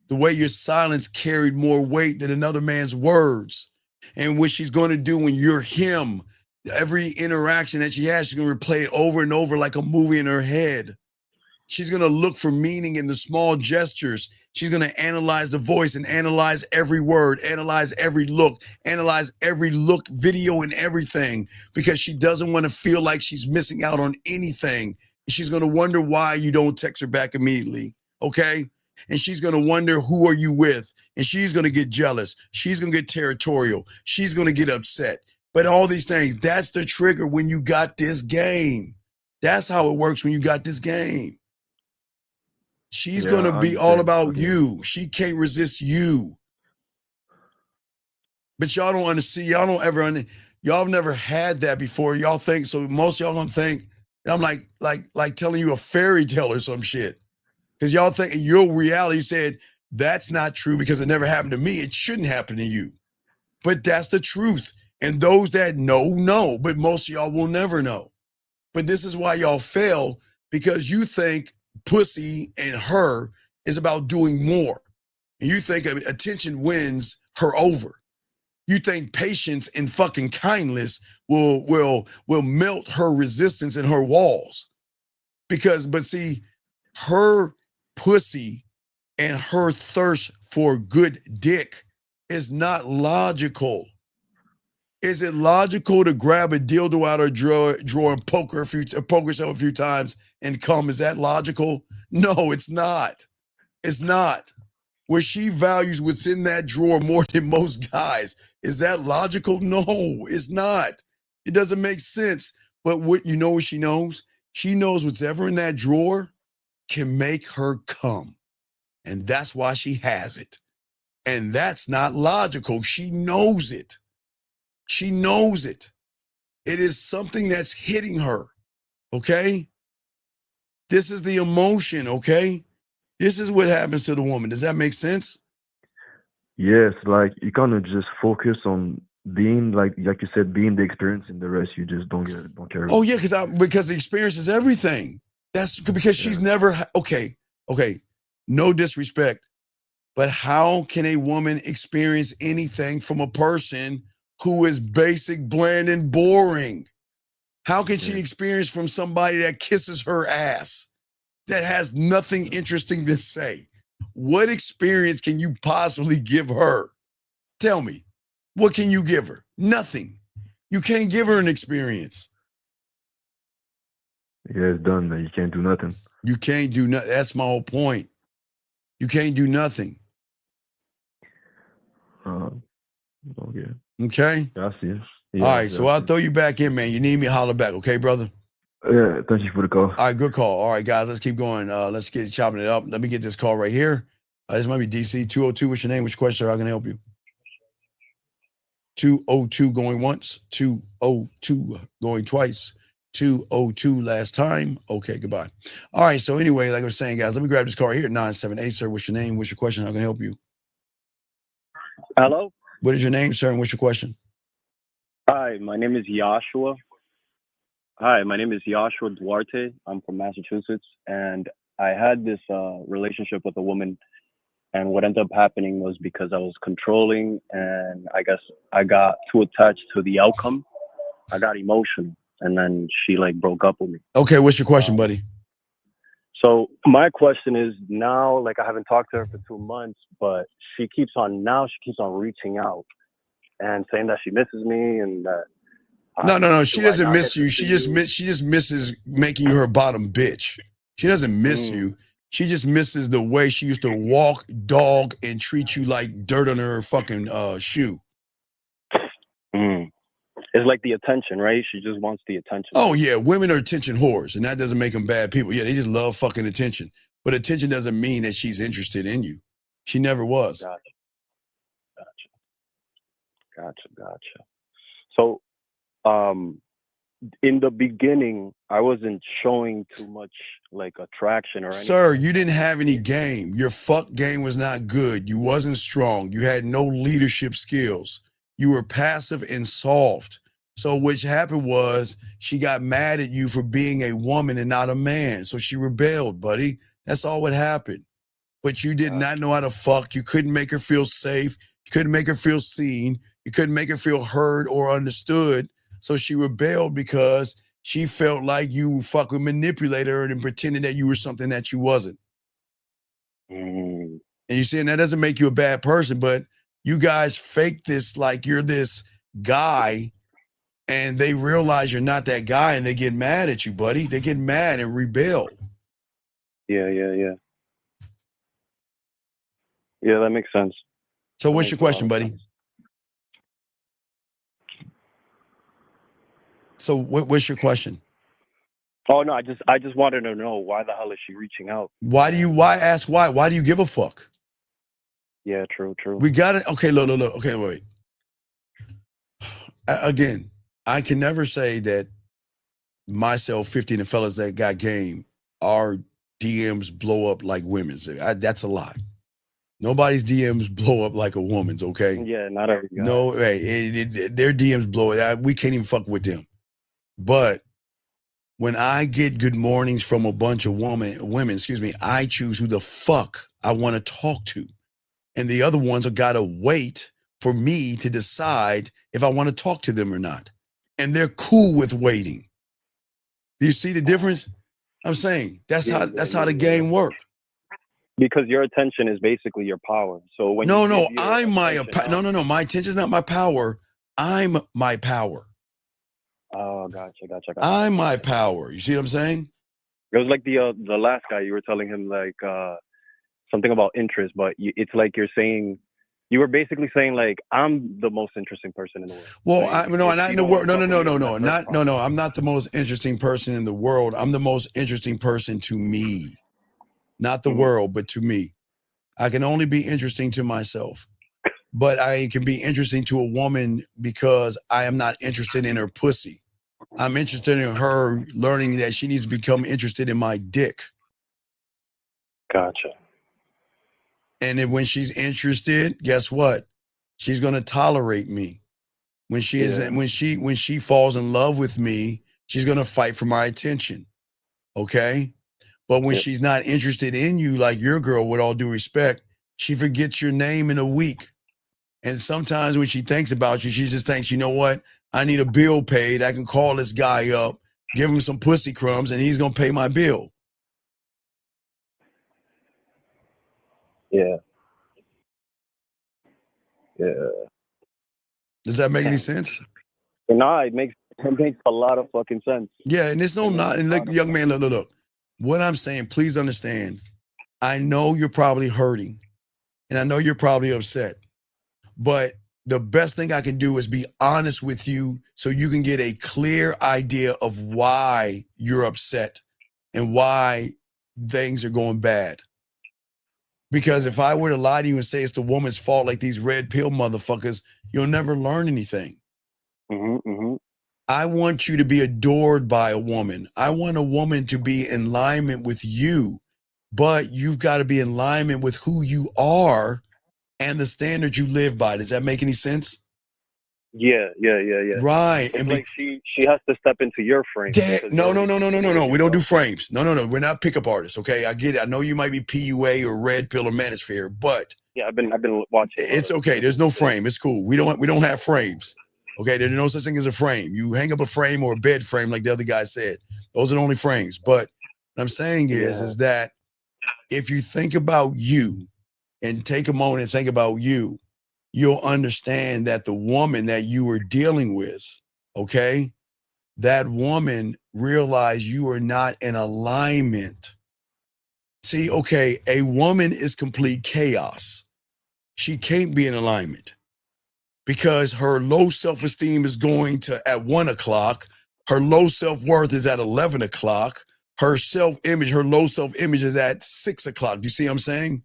the way your silence carried more weight than another man's words. And what she's going to do when you're him, every interaction that she has, she's going to replay it over and over like a movie in her head. She's going to look for meaning in the small gestures. She's going to analyze the voice and analyze every word, analyze every look, video and everything, because she doesn't want to feel like she's missing out on anything. She's going to wonder why you don't text her back immediately, okay? And she's going to wonder, who are you with? And she's going to get jealous. She's going to get territorial. She's going to get upset. But all these things, that's the trigger when you got this game. That's how it works when you got this game. She's going to be all about you. She can't resist you. But y'all don't understand. Y'all have never had that before. Y'all think, so most of y'all don't think, I'm like telling you a fairy tale or some shit. Because y'all think your reality said, that's not true because it never happened to me. It shouldn't happen to you. But that's the truth. And those that know, but most of y'all will never know. But this is why y'all fail, because you think pussy and her is about doing more. And you think attention wins her over. You think patience and fucking kindness will melt her resistance and her walls. But see, her pussy and her thirst for good dick is not logical. Is it logical to grab a dildo out of her drawer and poke herself a few times and come? Is that logical? No, it's not. It's not. Where she values what's in that drawer more than most guys. Is that logical? No, it's not. It doesn't make sense. But what she knows? She knows what's ever in that drawer can make her come. And that's why she has it. And that's not logical. She knows it. She knows it. It is something that's hitting her. Okay? This is the emotion, okay? This is what happens to the woman. Does that make sense? Yes, like you kind of just focus on being like you said, being the experience, and the rest you just don't care. Oh yeah, because the experience is everything. That's because she's never okay. No disrespect, but how can a woman experience anything from a person who is basic, bland, and boring? How can she experience from somebody that kisses her ass, that has nothing interesting to say? What experience can you possibly give her? Tell me, what can you give her? Nothing. You can't give her an experience. Yeah, it's done, man. You can't do nothing. You can't do nothing. That's my whole point. You can't do nothing. Okay. Okay? I see. Yeah, all right, so I'll throw you back in, man. You need me, holler back, okay, brother? Yeah, thank you for the call. All right, good call. All right, guys, let's keep going. Let's get chopping it up. Let me get this call right here. This might be DC 202. What's your name? Which question? How can I help you? 202 going once. 202 going twice. 202 last time. Okay, goodbye. All right, so anyway, like I was saying, guys, let me grab this call right here. 978, sir. What's your name? What's your question? How can I help you? Hello? What is your name, sir, and what's your question? Hi, my name is Joshua. Duarte. I'm from Massachusetts, and I had this relationship with a woman, and what ended up happening was because I was controlling, and I guess I got too attached to the outcome. I got emotional, and then she broke up with me. Okay, what's your question, buddy? So my question is now, I haven't talked to her for 2 months, but she keeps on reaching out and saying that she misses me and that. No. She doesn't miss you. She just misses making you her bottom bitch. She doesn't miss you. She just misses the way she used to walk, dog, and treat you like dirt on her fucking shoe. It's like the attention, right? She just wants the attention. Oh yeah, women are attention whores, and that doesn't make them bad people. Yeah, they just love fucking attention. But attention doesn't mean that she's interested in you. She never was. Gotcha. So, in the beginning, I wasn't showing too much attraction or anything. Sir, you didn't have any game. Your fuck game was not good. You wasn't strong. You had no leadership skills. You were passive and soft. So what happened was she got mad at you for being a woman and not a man. So she rebelled, buddy. That's all what happened. But you did not know how to fuck. You couldn't make her feel safe. You couldn't make her feel seen. You couldn't make her feel heard or understood. So she rebelled because she felt like you fucking manipulated her and pretended that you were something that you wasn't. And you see, and that doesn't make you a bad person, but you guys fake this like you're this guy, and they realize you're not that guy, and they get mad at you, buddy. They get mad and rebel. Yeah. Yeah, that makes sense. So what's your question, buddy? So what's your question? Oh no, I just wanted to know why the hell is she reaching out? Why do you give a fuck? Yeah, true. We got it. Okay, look. Okay, wait. Again, I can never say that myself, 50, and the fellas that got game, our DMs blow up like women's. That's a lie. Nobody's DMs blow up like a woman's, okay? Yeah, not every guy. No, hey, their DMs blow it. We can't even fuck with them. But when I get good mornings from a bunch of women, I choose who the fuck I want to talk to. And the other ones have got to wait for me to decide if I want to talk to them or not. And they're cool with waiting. Do you see the difference? I'm saying that's how the game works. Because your attention is basically your power. So when No, you my attention is not my power. I'm my power. Oh, gotcha. I'm my power. You see what I'm saying? It was like the last guy. You were telling him like something about interest, but it's like you were basically saying like I'm the most interesting person in the world. Well, I'm not in the world. No. I'm not the most interesting person in the world. I'm the most interesting person to me, not the world, but to me. I can only be interesting to myself, but I can be interesting to a woman because I am not interested in her pussy. I'm interested in her learning that she needs to become interested in my dick. Gotcha. And then when she's interested, guess what? She's going to tolerate me. When she falls in love with me, she's going to fight for my attention. Okay? But when she's not interested in you, like your girl, with all due respect, she forgets your name in a week. And sometimes when she thinks about you, she just thinks, you know what? I need a bill paid. I can call this guy up, give him some pussy crumbs, and he's going to pay my bill. Yeah. Does that make any sense? No, it makes a lot of fucking sense. Yeah, and it's not. And look, young man, look. What I'm saying, please understand. I know you're probably hurting, and I know you're probably upset. But the best thing I can do is be honest with you so you can get a clear idea of why you're upset and why things are going bad. Because if I were to lie to you and say it's the woman's fault, like these red pill motherfuckers, you'll never learn anything. I want you to be adored by a woman. I want a woman to be in alignment with you, but you've got to be in alignment with who you are and the standard you live by. Does that make any sense? Yeah. Right. It's like she has to step into your frame. No. We don't do frames. No. We're not pickup artists. Okay, I get it. I know you might be PUA or red pill or manosphere, but yeah, I've been watching. It's okay. There's no frame. It's cool. We don't have frames. Okay, there's no such thing as a frame. You hang up a frame or a bed frame, like the other guy said. Those are the only frames. But what I'm saying is that if you think about you and take a moment and think about you, you'll understand that the woman that you were dealing with, okay, that woman realized you are not in alignment. See, okay, a woman is complete chaos. She can't be in alignment because her low self-esteem is going to at 1 o'clock. Her low self-worth is at 11 o'clock. Her self-image, her low self-image is at 6 o'clock. Do you see what I'm saying?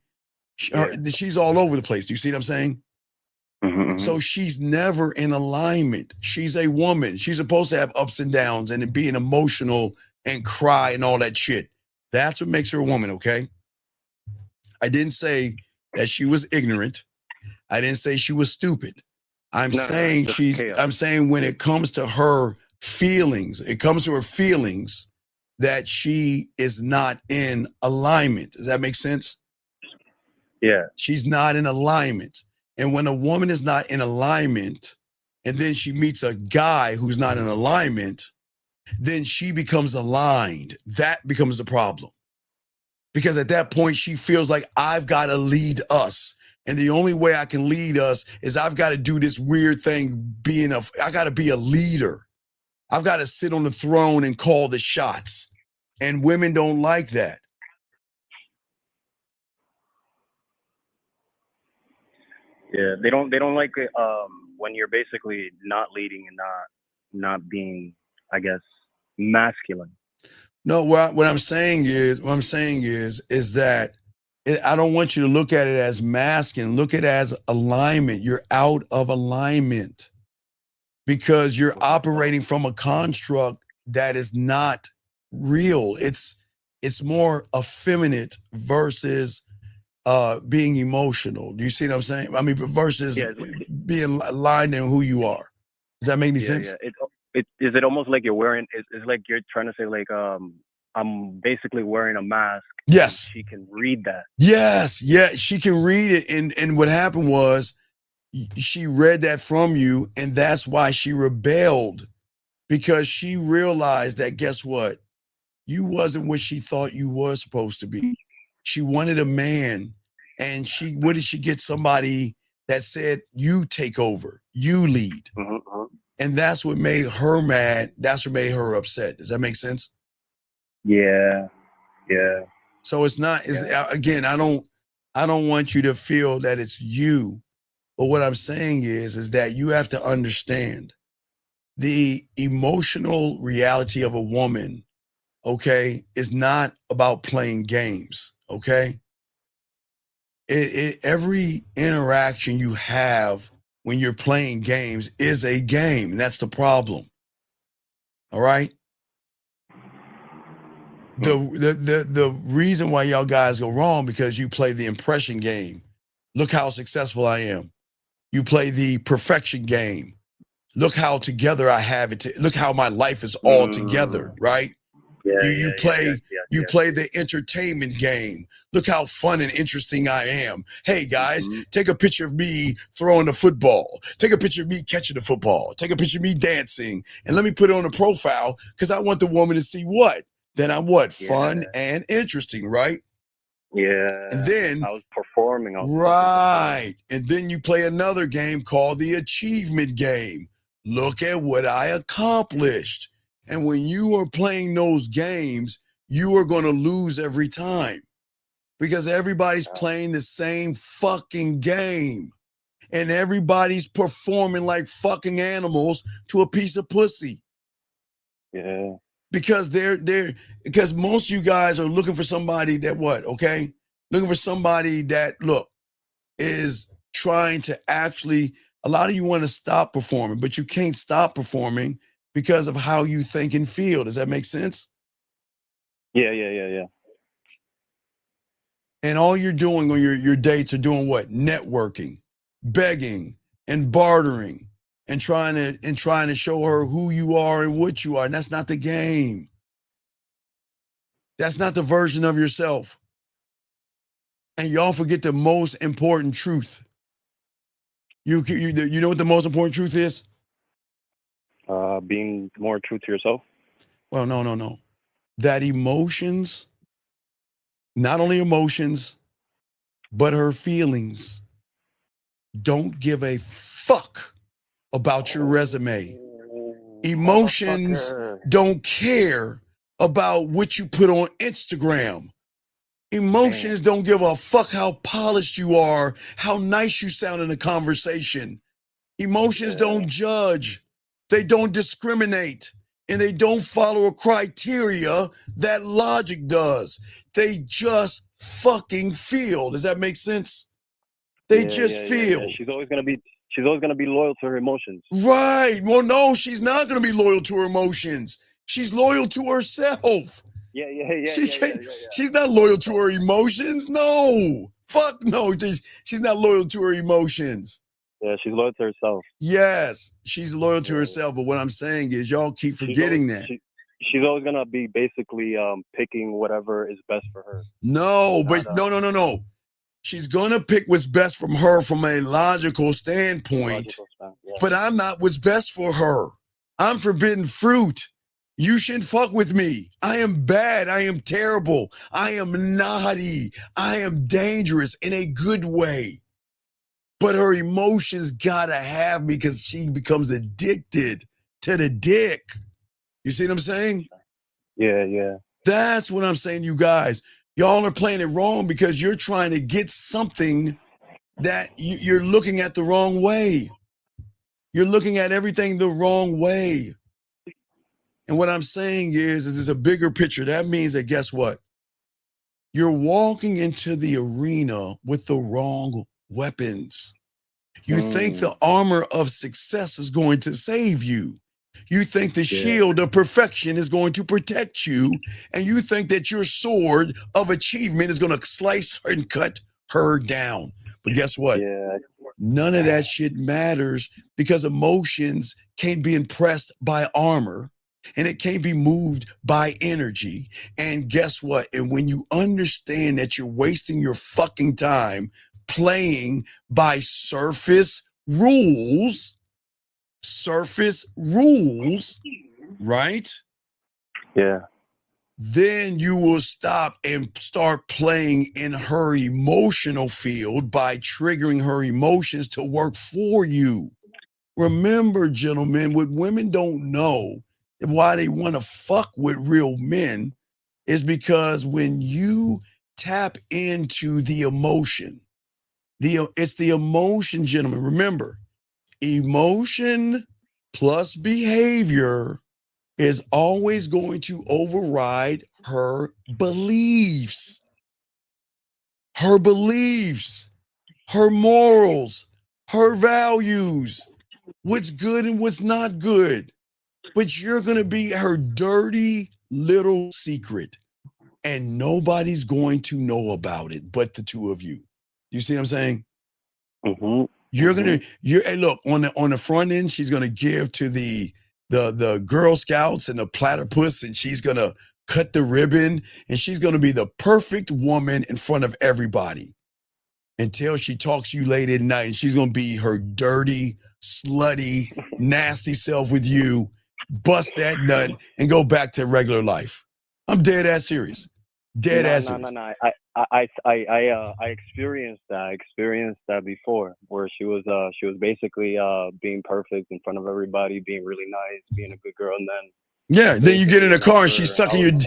She's all over the place. Do you see what I'm saying? So she's never in alignment. She's a woman. She's supposed to have ups and downs and being emotional and cry and all that shit. That's what makes her a woman, okay? I didn't say that she was ignorant. I didn't say she was stupid. I'm saying when it comes to her feelings, that she is not in alignment. Does that make sense? Yeah. She's not in alignment. And when a woman is not in alignment, and then she meets a guy who's not in alignment, then she becomes aligned. That becomes the problem. Because at that point, she feels like I've got to lead us. And the only way I can lead us is I've got to do this weird thing, I got to be a leader. I've got to sit on the throne and call the shots. And women don't like that. Yeah, they don't like it when you're basically not leading and not being, I guess, masculine. No, what I'm saying is that I don't want you to look at it as masculine. Look at it as alignment. You're out of alignment because you're operating from a construct that is not real. It's more effeminate versus being emotional. Do you see what I'm saying? I mean, versus being aligned in who you are. Does that make any sense? Yeah. is it almost like you're wearing? It's like you're trying to say like I'm basically wearing a mask. Yes. She can read that. Yes. Yeah. She can read it. And what happened was she read that from you, and that's why she rebelled, because she realized that, guess what? You wasn't what she thought you were supposed to be. She wanted a man, and what did she get? Somebody that said, you take over, you lead. And that's what made her mad. That's what made her upset. Does that make sense? Yeah. So it's not, again, I don't want you to feel that it's you. But what I'm saying is that you have to understand the emotional reality of a woman, okay, is not about playing games, okay? Every interaction you have when you're playing games is a game, and that's the problem. All right? The reason why y'all guys go wrong, because you play the impression game. Look how successful I am. You play the perfection game. Look how together I have it. Look how my life is all together, right? You play the entertainment game. Look how fun and interesting I am. Hey guys, take a picture of me throwing the football. Take a picture of me catching the football. Take a picture of me dancing, and let me put it on a profile, because I want the woman to see what? That I'm what? Fun and interesting, right? Yeah. And then I was performing. Right. And then you play another game called the achievement game. Look at what I accomplished. And when you are playing those games, you are going to lose every time, because everybody's playing the same fucking game, and everybody's performing like fucking animals to a piece of pussy. Yeah. Because because most of you guys are looking for somebody that what, okay? Looking for somebody that, look, is trying to actually, a lot of you want to stop performing, but you can't stop performing because of how you think and feel. Does that make sense? Yeah. And all you're doing on your dates are doing what? Networking, begging, and bartering, and trying to show her who you are and what you are. And that's not the game. That's not the version of yourself. And y'all forget the most important truth. You know what the most important truth is? Being more true to yourself. Well, no. That emotions, not only emotions, but her feelings, don't give a fuck about your resume. Emotions don't care about what you put on Instagram. Emotions don't give a fuck how polished you are, how nice you sound in a conversation. Emotions don't judge. They don't discriminate. And they don't follow a criteria that logic does. They just fucking feel. Does that make sense? They just feel. Yeah. She's always gonna be loyal to her emotions. Right. Well, no, she's not gonna be loyal to her emotions. She's loyal to herself. Yeah. She's not loyal to her emotions. No. Fuck no. She's not loyal to her emotions. Yeah, she's loyal to herself. Yes, she's loyal to herself. But what I'm saying is, y'all keep forgetting that. She's always gonna be basically picking whatever is best for her. No, but no. She's gonna pick what's best from her from a logical standpoint. But I'm not what's best for her. I'm forbidden fruit. You shouldn't fuck with me. I am bad. I am terrible. I am naughty. I am dangerous in a good way. But her emotions gotta have me, because she becomes addicted to the dick. You see what I'm saying? Yeah. That's what I'm saying, you guys. Y'all are playing it wrong because you're trying to get something that you're looking at the wrong way. You're looking at everything the wrong way. And what I'm saying is there's a bigger picture. That means that, guess what? You're walking into the arena with the wrong weapons. You think the armor of success is going to save you. You think the shield of perfection is going to protect you. And you think that your sword of achievement is going to slice and cut her down. But guess what? Yeah. None of that shit matters because emotions can't be impressed by armor and it can't be moved by energy. And guess what? And when you understand that you're wasting your fucking time playing by surface rules, right? Yeah. Then you will stop and start playing in her emotional field by triggering her emotions to work for you. Remember, gentlemen, what women don't know why they want to fuck with real men is because when you tap into the emotion, it's the emotion, gentlemen. Remember, emotion plus behavior is always going to override her beliefs, her morals, her values, what's good and what's not good. But you're going to be her dirty little secret and nobody's going to know about it but the two of you. You see what I'm saying? Mm-hmm. Hey, look, on the front end, she's gonna give to the Girl Scouts and the platypus, and she's gonna cut the ribbon, and she's gonna be the perfect woman in front of everybody until she talks to you late at night, and she's gonna be her dirty, slutty, nasty self with you, bust that nut, and go back to regular life. I'm dead ass serious. No. I experienced that. I experienced that before, where she was basically being perfect in front of everybody, being really nice, being a good girl, and then then you get in a car and she's sucking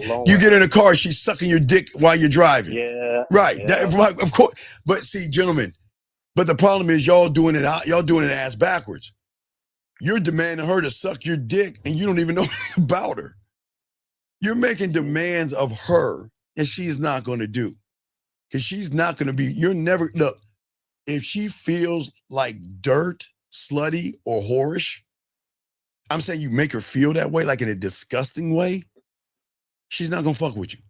she's sucking your dick while you're driving. Yeah. Right. Yeah. That, of course. But see, gentlemen, but the problem is y'all doing it ass backwards. You're demanding her to suck your dick and you don't even know about her. You're making demands of her that she's not going to do. Because she's not going to be, look, if she feels like dirt, slutty, or whorish, I'm saying you make her feel that way, like in a disgusting way, she's not going to fuck with you.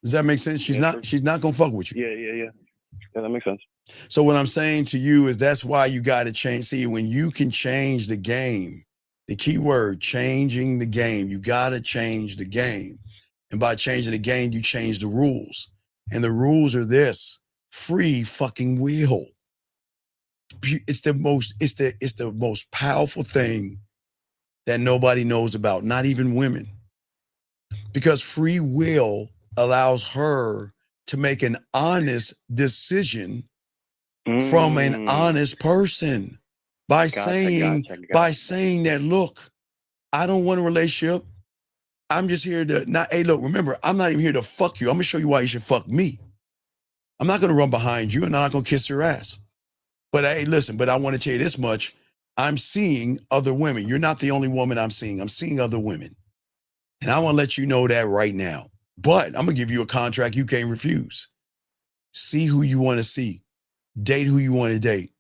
Does that make sense? She's not going to fuck with you. Yeah, that makes sense. So what I'm saying to you is that's why you got to change. See, when you can change the game, the key word, changing the game, you got to change the game. And by changing the game, you change the rules. And the rules are this: free fucking will. It's the most powerful thing that nobody knows about, not even women. Because free will allows her to make an honest decision from an honest person by saying that, look, I don't want a relationship. I'm just here to remember, I'm not even here to fuck you. I'm gonna show you why you should fuck me. I'm not gonna run behind you and I'm not gonna kiss your ass. But hey, listen, but I want to tell you this much. I'm seeing other women. You're not the only woman I'm seeing. I'm seeing other women. And I want to let you know that right now. But I'm gonna give you a contract you can't refuse. See who you want to see. Date who you want to date.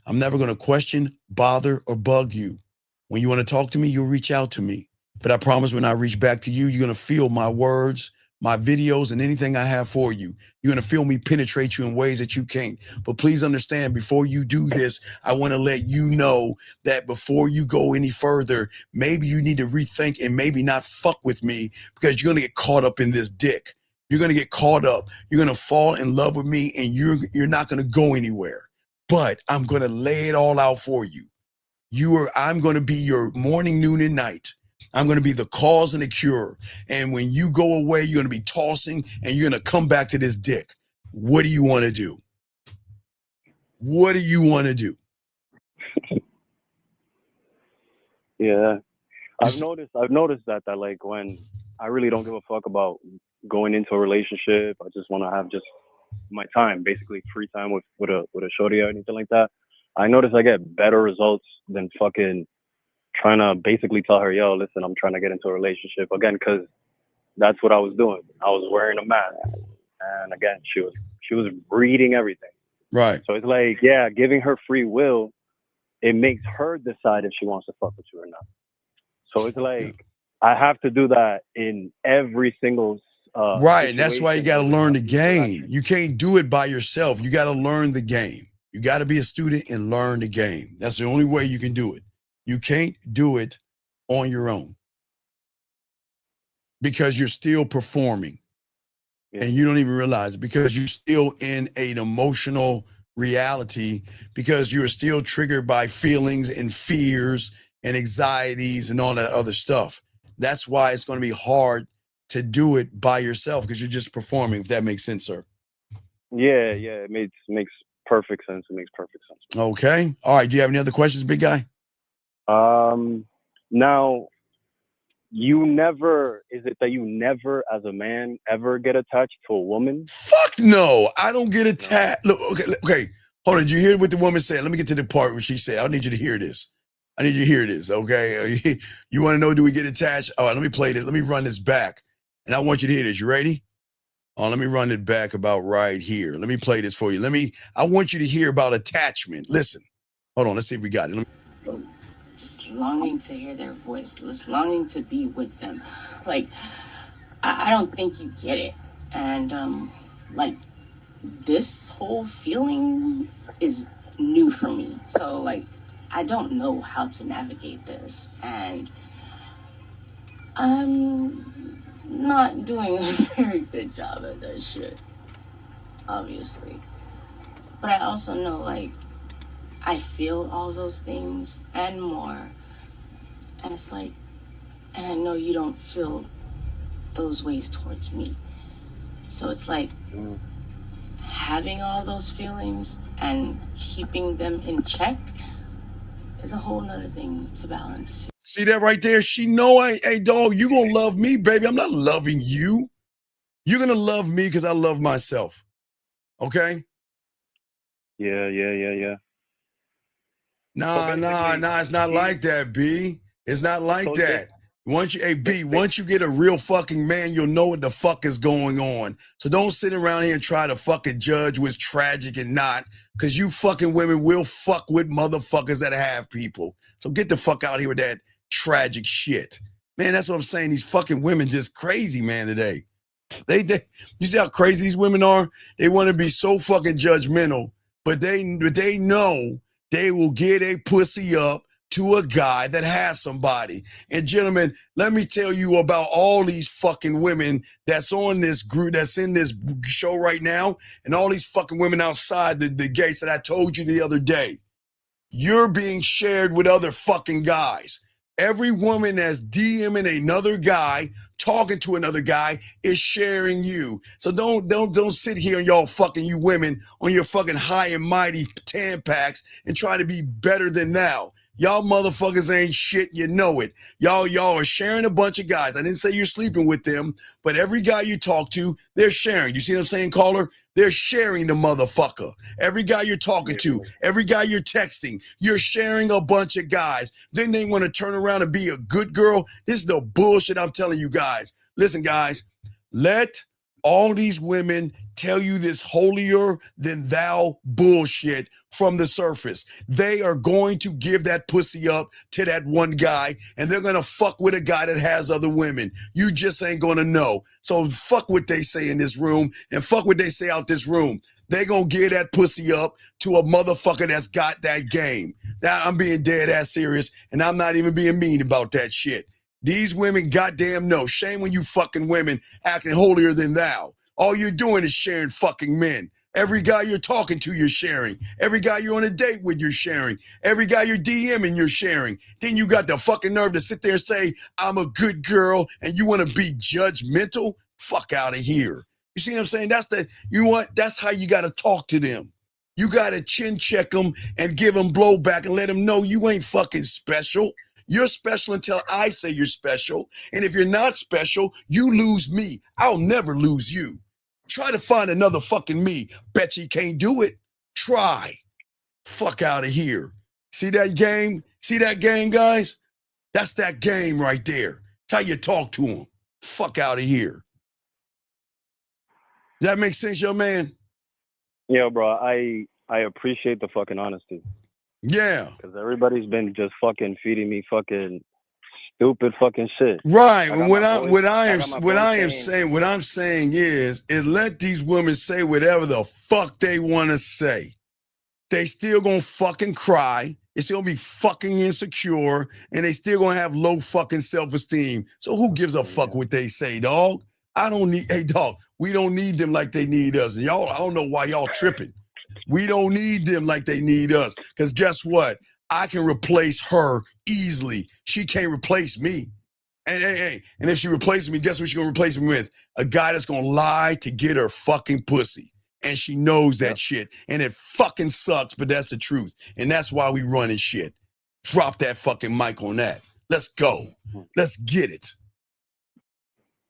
I'm never gonna question, bother, or bug you. When you want to talk to me, you'll reach out to me. But I promise when I reach back to you, you're going to feel my words, my videos, and anything I have for you. You're going to feel me penetrate you in ways that you can't. But please understand, before you do this, I want to let you know that before you go any further, maybe you need to rethink and maybe not fuck with me because you're going to get caught up in this dick. You're going to get caught up. You're going to fall in love with me and you're not going to go anywhere. But I'm going to lay it all out for you. I'm going to be your morning, noon, and night. I'm going to be the cause and the cure. And when you go away, you're going to be tossing and you're going to come back to this dick. What do you want to do? What do you want to do? Yeah. I've noticed that like when I really don't give a fuck about going into a relationship, I just want to have just my time, basically free time with a shorty or anything like that. I notice I get better results than fucking trying to basically tell her, yo, listen, I'm trying to get into a relationship again, because that's what I was doing. I was wearing a mask, and again, she was reading everything. Right. So it's like, yeah, giving her free will, it makes her decide if she wants to fuck with you or not. So it's like I have to do that in every single Right, and that's why you got to situation or learn the some interaction. game. You can't do it by yourself. You got to learn the game. You got to be a student and learn the game. That's the only way you can do it. You can't do it on your own because you're still performing and you don't even realize it because you're still in an emotional reality because you're still triggered by feelings and fears and anxieties and all that other stuff. That's why it's going to be hard to do it by yourself because you're just performing, if that makes sense, sir. Yeah, it makes perfect sense. It makes perfect sense. Okay. All right. Do you have any other questions, big guy? Now, is it that you never, as a man, ever get attached to a woman? Fuck no. I don't get attached. Look, okay. Hold on. Did you hear what the woman said? Let me get to the part where she said, I need you to hear this. I need you to hear this, okay? You want to know, do we get attached? All right, let me play this. Let me run this back. And I want you to hear this. You ready? Oh, let me run it back about right here. Let me play this for you. I want you to hear about attachment. Listen. Hold on. Let's see if we got it. Just longing to hear their voice, just longing to be with them. Like, I don't think you get it. And, like, this whole feeling is new for me. So, like, I don't know how to navigate this. And I'm not doing a very good job at that shit, obviously. But I also know, like, I feel all those things and more. And it's like, and I know you don't feel those ways towards me. So it's like having all those feelings and keeping them in check is a whole nother thing to balance. See that right there? She know, hey, dog, you gonna love me, baby. I'm not loving you. You're gonna love me because I love myself. Okay? Yeah. Nah, it's not like that, B. It's not like that. Once you get a real fucking man, you'll know what the fuck is going on. So don't sit around here and try to fucking judge what's tragic and not, because you fucking women will fuck with motherfuckers that have people. So get the fuck out here with that tragic shit. Man, that's what I'm saying. These fucking women just crazy, man, today. They you see how crazy these women are? They want to be so fucking judgmental, but they know they will get a pussy up to a guy that has somebody. And gentlemen, let me tell you about all these fucking women that's on this group, that's in this show right now, and all these fucking women outside the gates that I told you the other day. You're being shared with other fucking guys. Every woman that's DMing another guy, talking to another guy, is sharing you. So don't sit here and y'all fucking, you women, on your fucking high and mighty Tampax and try to be better than thou. Y'all motherfuckers ain't shit, you know it. Y'all are sharing a bunch of guys. I didn't say you're sleeping with them, but every guy you talk to, they're sharing. You see what I'm saying, caller? They're sharing the motherfucker. Every guy you're talking to, every guy you're texting, you're sharing a bunch of guys. Then they want to turn around and be a good girl. This is the bullshit I'm telling you guys. Listen, guys, let all these women tell you this holier than thou bullshit from the surface. They are going to give that pussy up to that one guy, and they're going to fuck with a guy that has other women. You just ain't going to know. So fuck what they say in this room and fuck what they say out this room. They going to give that pussy up to a motherfucker that's got that game. Now, I'm being dead ass serious, and I'm not even being mean about that shit. These women goddamn know. Shame on you fucking women acting holier than thou. All you're doing is sharing fucking men. Every guy you're talking to, you're sharing. Every guy you're on a date with, you're sharing. Every guy you're DMing, you're sharing. Then you got the fucking nerve to sit there and say, I'm a good girl, and you want to be judgmental? Fuck out of here. You see what I'm saying? That's how you got to talk to them. You got to chin check them and give them blowback and let them know you ain't fucking special. You're special until I say you're special. And if you're not special, you lose me. I'll never lose you. Try to find another fucking me. Bet you can't do it. Try. Fuck out of here. See that game? See that game, guys? That's that game right there. It's how you talk to them. Fuck out of here. Does that make sense, young man? Yeah, bro. I appreciate the fucking honesty. Yeah. Because everybody's been just fucking feeding me fucking stupid fucking shit. Right. I got What my boys- I'm saying is let these women say whatever the fuck they want to say. They still gonna fucking cry. It's gonna be fucking insecure, and they still gonna have low fucking self-esteem. So who gives a fuck what they say, dog? I don't need. Hey, dog. We don't need them like they need us. And y'all, I don't know why y'all tripping. We don't need them like they need us. Because guess what? I can replace her easily. She can't replace me. And if she replaces me, guess what she's gonna replace me with? A guy that's gonna lie to get her fucking pussy. And she knows that shit. And it fucking sucks, but that's the truth. And that's why we running shit. Drop that fucking mic on that. Let's go. Let's get it.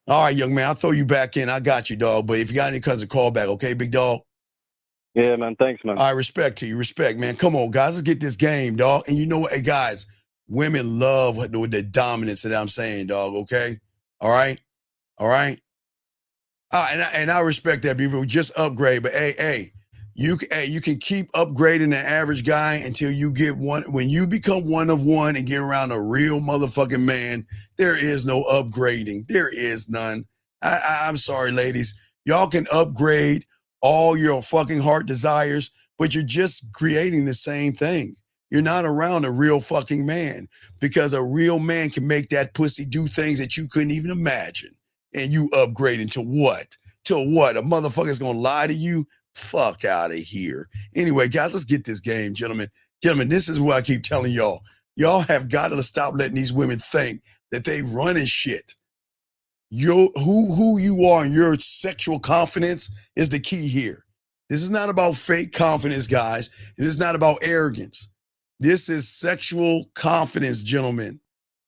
All right, young man, I'll throw you back in. I got you, dog. But if you got any cousin, call back, okay, big dog? Yeah, man. Thanks, man. All right, respect to you. Respect, man. Come on, guys. Let's get this game, dog. And you know what? Hey, guys, women love the dominance that I'm saying, dog, okay? All right? All right? And I respect that, people. Just upgrade. But, you can keep upgrading the average guy until you get one. When you become one of one and get around a real motherfucking man, there is no upgrading. There is none. I'm sorry, ladies. Y'all can upgrade all your fucking heart desires, but you're just creating the same thing. You're not around a real fucking man, because a real man can make that pussy do things that you couldn't even imagine. And you upgrading to what? To what? A motherfucker's gonna lie to you? Fuck out of here. Anyway, guys, let's get this game, gentlemen. Gentlemen, this is what I keep telling y'all. Y'all have got to stop letting these women think that they running shit. Who you are and your sexual confidence is the key here. This is not about fake confidence, guys. This is not about arrogance. This is sexual confidence, gentlemen.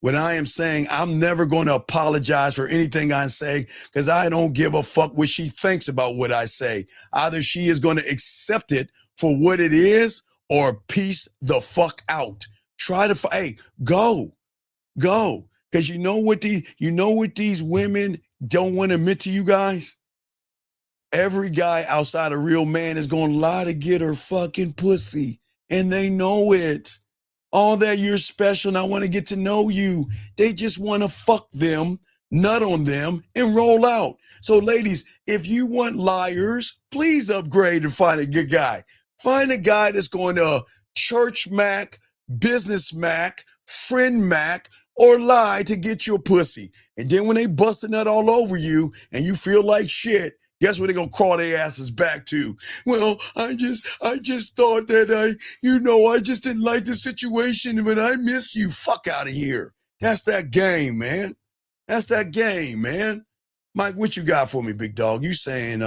When I am saying I'm never going to apologize for anything I say, because I don't give a fuck what she thinks about what I say. Either she is going to accept it for what it is or peace the fuck out. Try to, go. Because you know what these women don't want to admit to you guys? Every guy outside a real man is going to lie to get her fucking pussy. And they know it. All that you're special and I want to get to know you. They just want to fuck them, nut on them, and roll out. So ladies, if you want liars, please upgrade and find a good guy. Find a guy that's going to church mac, business mac, friend mac, or lie to get your pussy. And then when they bust a nut all over you and you feel like shit, guess what they're going to crawl their asses back to? Well, I just thought that I just didn't like the situation, but I miss you. Fuck out of here. That's that game, man. That's that game, man. Mike, what you got for me, big dog? You saying,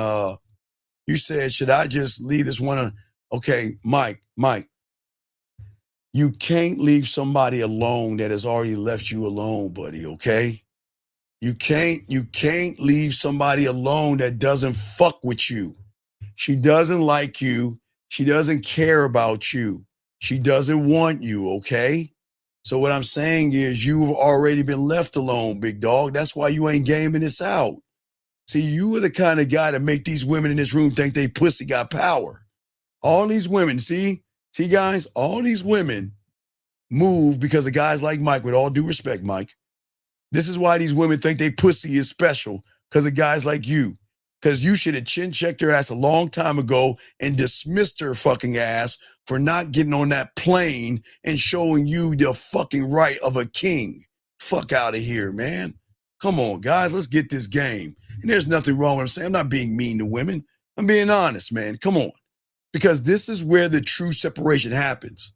you said, should I just leave this one? Okay, Mike, you can't leave somebody alone that has already left you alone, buddy, okay? You can't leave somebody alone that doesn't fuck with you. She doesn't like you. She doesn't care about you. She doesn't want you, okay? So what I'm saying is you've already been left alone, big dog. That's why you ain't gaming this out. See, you are the kind of guy that make these women in this room think they pussy got power. All these women, see guys, all these women move because of guys like Mike, with all due respect, Mike. This is why these women think they pussy is special, because of guys like you. Because you should have chin-checked her ass a long time ago and dismissed her fucking ass for not getting on that plane and showing you the fucking right of a king. Fuck out of here, man. Come on, guys, let's get this game. And there's nothing wrong with what I'm saying. I'm not being mean to women. I'm being honest, man. Come on. Because this is where the true separation happens.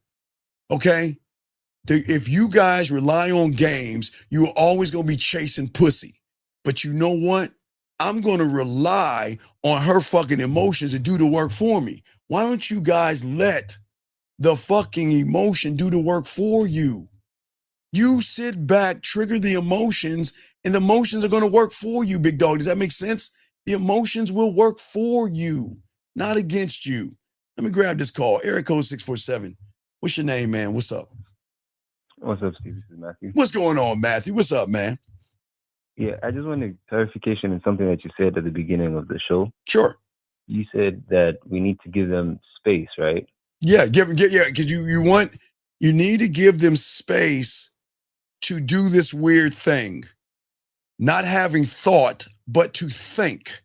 Okay? If you guys rely on games, you're always going to be chasing pussy. But you know what? I'm going to rely on her fucking emotions to do the work for me. Why don't you guys let the fucking emotion do the work for you? You sit back, trigger the emotions, and the emotions are going to work for you, big dog. Does that make sense? The emotions will work for you, not against you. Let me grab this call. Area code 647. What's your name, man? What's up? What's up, Steve? This is Matthew. What's going on, Matthew? What's up, man? Yeah, I just wanted clarification in something that you said at the beginning of the show. Sure. You said that we need to give them space, right? Yeah, because you need to give them space to do this weird thing, not having thought, but to think,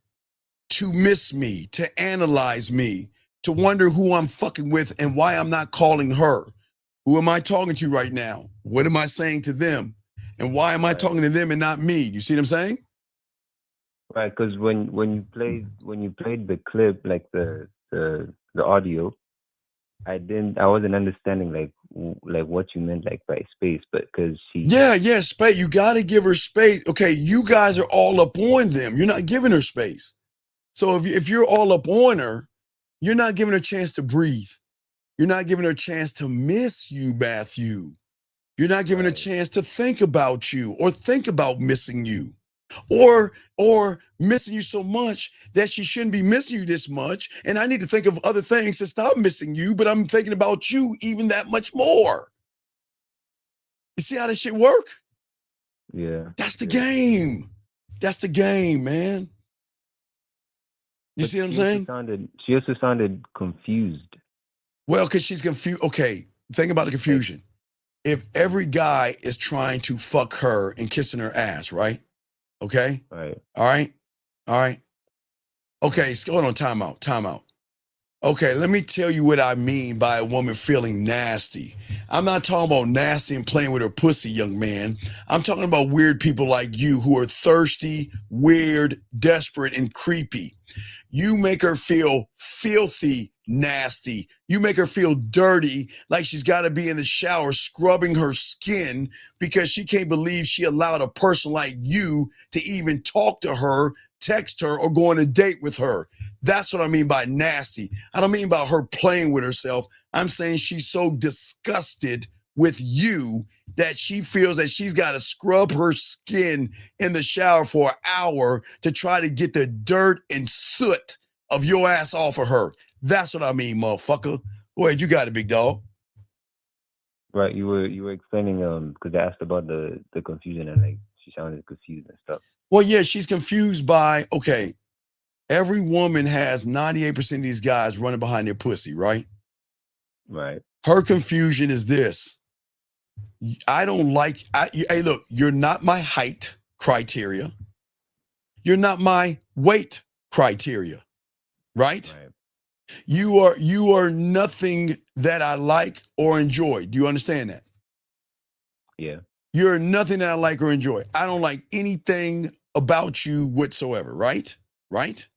to miss me, to analyze me, to wonder who I'm fucking with and why I'm not calling her. Who am I talking to right now? What am I saying to them? And why am I talking to them and not me? You see what I'm saying? Right, because when you played the clip, like the audio, I wasn't understanding like what you meant like by space, but because Yeah, space. You got to give her space. Okay, you guys are all up on them. You're not giving her space. So if you're all up on her, you're not giving her a chance to breathe. You're not giving her a chance to miss you, Matthew. You're not giving her a chance to think about you or think about missing you. Or missing you so much that she shouldn't be missing you this much. And I need to think of other things to stop missing you, but I'm thinking about you even that much more. You see how this shit work? Yeah. That's the game. That's the game, man. You see what I'm saying? She also sounded confused. Well, because she's confused. Okay, think about the confusion. If every guy is trying to fuck her and kissing her ass, right? Okay? Right. All right. Okay, so hold on, time out. Okay, let me tell you what I mean by a woman feeling nasty. I'm not talking about nasty and playing with her pussy, young man. I'm talking about weird people like you who are thirsty, weird, desperate, and creepy. You make her feel filthy, nasty. You make her feel dirty, like she's got to be in the shower scrubbing her skin because she can't believe she allowed a person like you to even talk to her, text her, or go on a date with her. That's what I mean by nasty. I don't mean about her playing with herself. I'm saying she's so disgusted with you that she feels that she's got to scrub her skin in the shower for an hour to try to get the dirt and soot of your ass off of her. That's what I mean, motherfucker. Go ahead, you got it, big dog. Right, you were explaining because I asked about the confusion and like she sounded confused and stuff. Well, yeah, she's confused by, okay, every woman has 98% of these guys running behind their pussy, right? Right. Her confusion is this. I don't like, hey, look, you're not my height criteria. You're not my weight criteria, right? You are nothing that I like or enjoy. Do you understand that? Yeah. You're nothing that I like or enjoy. I don't like anything about you whatsoever, right? Right?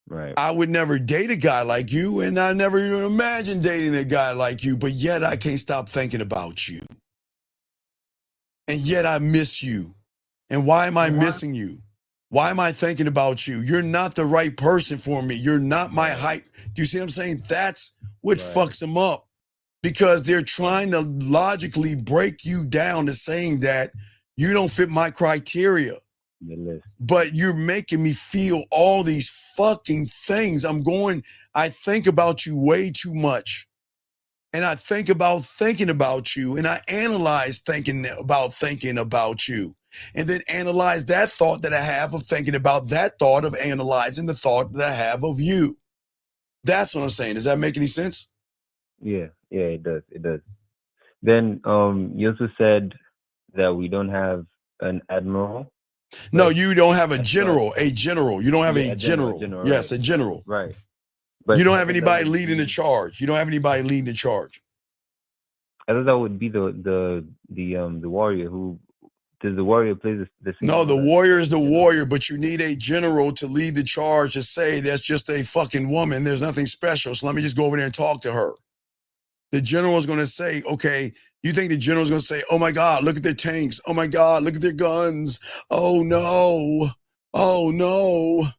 Right. I would never date a guy like you, and I never even imagine dating a guy like you, but yet I can't stop thinking about you. And yet I miss you. And why am I missing you? Why am I thinking about you? You're not the right person for me. You're not my height. Do you see what I'm saying? That's what fucks them up, because they're trying to logically break you down to saying that you don't fit my criteria. But you're making me feel all these fucking things. I think about you way too much. And I think about thinking about you, and I analyze thinking about you, and then analyze that thought that I have of thinking about that thought of analyzing the thought that I have of you. That's what I'm saying. Does that make any sense? Yeah, it does. Then you also said that we don't have an admiral. No, you don't have a general. You don't have a general. Yes, a general. Right. But you don't have anybody leading the charge. You don't have anybody leading the charge. I thought that would be the warrior. Who does the warrior play the same? No, the warrior is the warrior, but you need a general to lead the charge to say that's just a fucking woman. There's nothing special. So let me just go over there and talk to her. The general is going to say, okay, you think the general is going to say, oh my God, look at their tanks. Oh my God, look at their guns. Oh no. Oh no.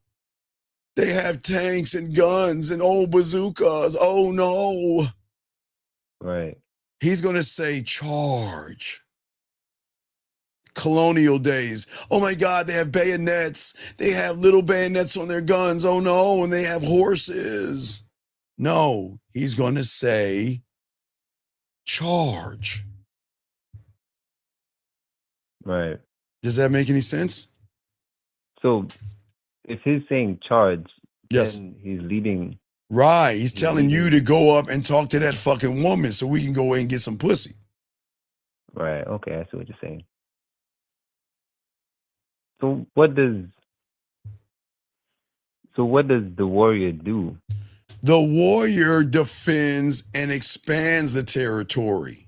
They have tanks and guns and old bazookas. Oh no. Right. He's going to say charge. Colonial days. Oh my God, they have bayonets. They have little bayonets on their guns. Oh no, and they have horses. No, he's going to say charge. Right. Does that make any sense? So if he's saying charge, yes, then he's leading. Right. He's telling you to go up and talk to that fucking woman so we can go away and get some pussy. Right. Okay, I see what you're saying. So what does the warrior do? The warrior defends and expands the territory.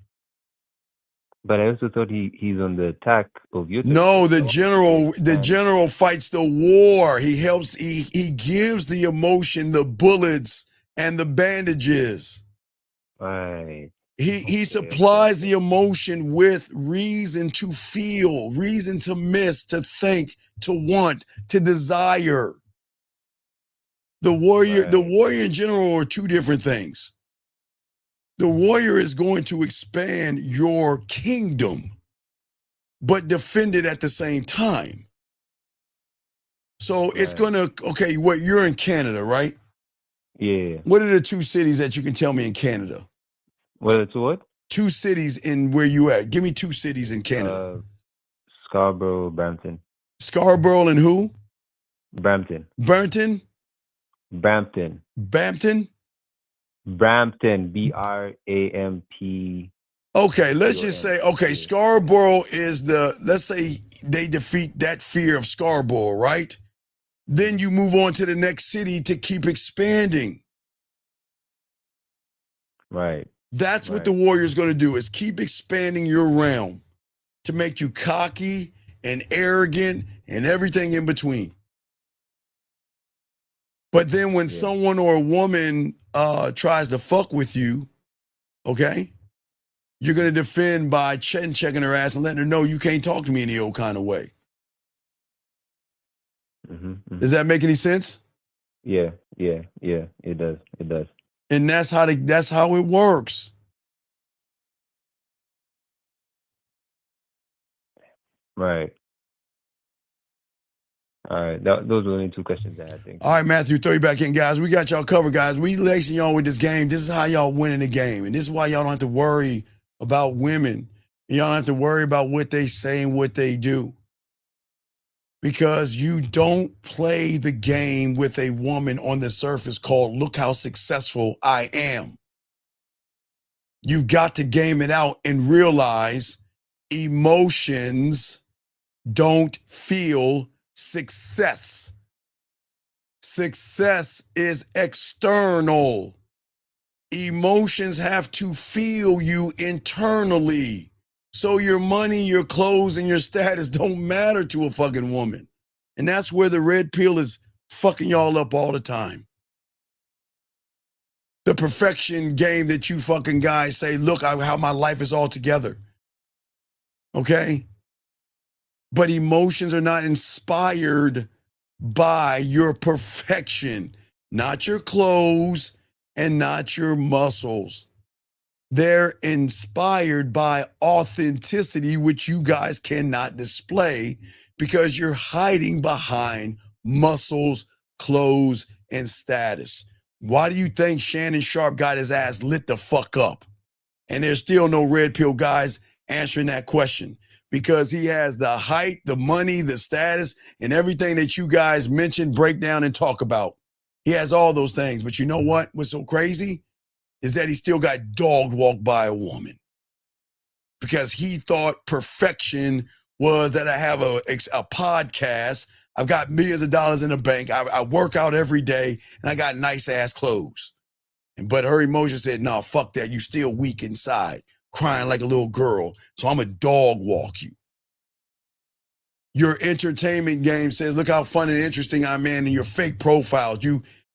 But I also thought he's on the attack of your No, territory. the general fights the war. He helps, he gives the emotion, the bullets, and the bandages. Right. He supplies the emotion with reason to feel, reason to miss, to think, to want, to desire. The warrior and general are two different things. The warrior is going to expand your kingdom, but defend it at the same time. So it's going to, okay, what, you're in Canada, right? Yeah. What are the two cities that you can tell me in Canada? What are the what? Two cities in where you at. Give me two cities in Canada. Scarborough, Brampton. Scarborough and who? Brampton. Brampton? Brampton. Brampton? Brampton. B-R-A-M-P. Okay, let's just say, okay, Scarborough is let's say they defeat that fear of Scarborough, right? Then you move on to the next city to keep expanding. Right. That's what the warrior's going to do, is keep expanding your realm to make you cocky and arrogant and everything in between. But then when someone or a woman tries to fuck with you, okay, you're going to defend by checking her ass and letting her know you can't talk to me any old kind of way. Does that make any sense? Yeah, it does. It does. And that's how it works. Right. All right. Those were the only two questions that I think. All right, Matthew, throw you back in, guys. We got y'all covered, guys. We lacing y'all with this game. This is how y'all winning the game. And this is why y'all don't have to worry about women. Y'all don't have to worry about what they say and what they do. Because you don't play the game with a woman on the surface called, look how successful I am. You got to game it out and realize emotions don't feel success. Success is external. Emotions have to feel you internally. So your money, your clothes, and your status don't matter to a fucking woman. And that's where the red pill is fucking y'all up all the time. The perfection game that you fucking guys say, look how my life is all together. Okay? But emotions are not inspired by your perfection, not your clothes and not your muscles. They're inspired by authenticity, which you guys cannot display because you're hiding behind muscles, clothes, and status. Why do you think Shannon Sharp got his ass lit the fuck up? And there's still no red pill guys answering that question, because he has the height, the money, the status, and everything that you guys mention, break down, and talk about. He has all those things. But you know what? What's so crazy is that he still got dog walked by a woman, because he thought perfection was that I have a podcast, I've got millions of dollars in the bank, I work out every day, and I got nice ass clothes. But her emotion said, no, fuck that. You still weak inside, crying like a little girl. So I'm a dog walk you. Your entertainment game says, look how fun and interesting I'm in, and your fake profiles.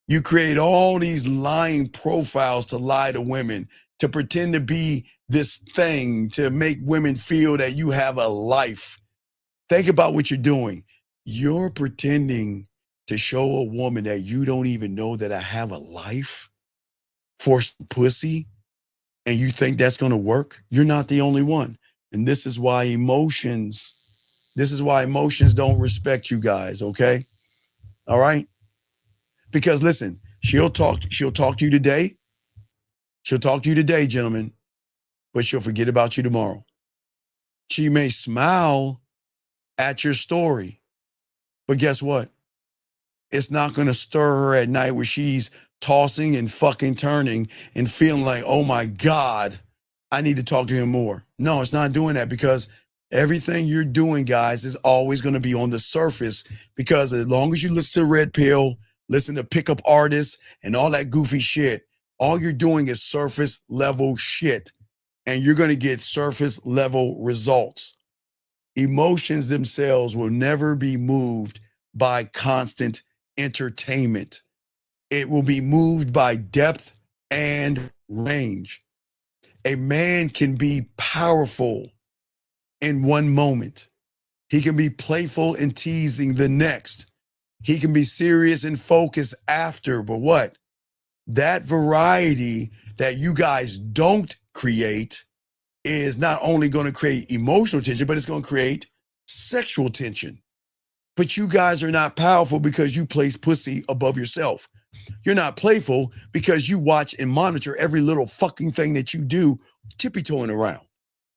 You create all these lying profiles to lie to women, to pretend to be this thing, to make women feel that you have a life. Think about what you're doing. You're pretending to show a woman that you don't even know that I have a life for some pussy, and you think that's going to work. You're not the only one. And this is why emotions don't respect you guys, okay? All right? Because listen, she'll talk to you today. She'll talk to you today, gentlemen, but she'll forget about you tomorrow. She may smile at your story, but guess what? It's not going to stir her at night where she's tossing and fucking turning and feeling like, oh my God, I need to talk to him more. No, it's not doing that, because everything you're doing, guys, is always going to be on the surface, because as long as you listen to Red Pill, listen to pickup artists and all that goofy shit, all you're doing is surface level shit, and you're going to get surface level results. Emotions themselves will never be moved by constant entertainment. It will be moved by depth and range. A man can be powerful in one moment. He can be playful and teasing the next. He can be serious and focused after. But what? That variety that you guys don't create is not only going to create emotional tension, but it's going to create sexual tension. But you guys are not powerful because you place pussy above yourself. You're not playful because you watch and monitor every little fucking thing that you do, tippy-toeing around.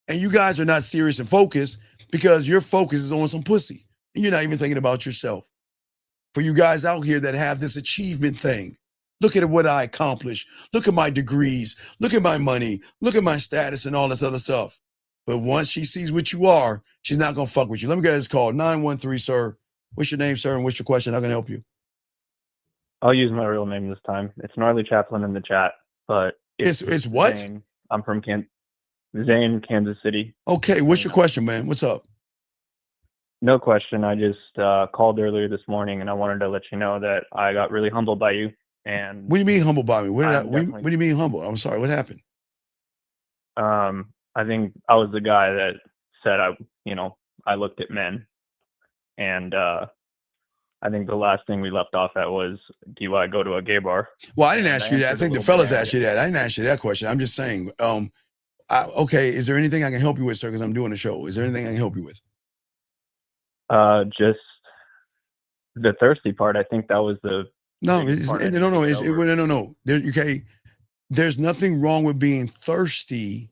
And you guys are not serious and focused because your focus is on some pussy. And you're not even thinking about yourself. For you guys out here that have this achievement thing, look at what I accomplished. Look at my degrees. Look at my money. Look at my status and all this other stuff. But once she sees what you are, she's not going to fuck with you. Let me get this call. 913, sir. What's your name, sir? And what's your question? How can I help you? I'll use my real name this time. It's Gnarly Chaplin in the chat, but it's what? Zane. I'm from Zane, Kansas City. Okay, what's your question, man? What's up? No question. I just called earlier this morning, and I wanted to let you know that I got really humbled by you. And what do you mean humbled by me? What do you mean humbled? I'm sorry. What happened? I think I was the guy that said I looked at men, and I think the last thing we left off at was, do you want to go to a gay bar? Well, I didn't ask you that. I think the fellas asked you that. I didn't ask you that question. I'm just saying, okay, is there anything I can help you with, sir? Because I'm doing a show. Is there anything I can help you with? Just the thirsty part. I think that was the no. Okay, there's nothing wrong with being thirsty,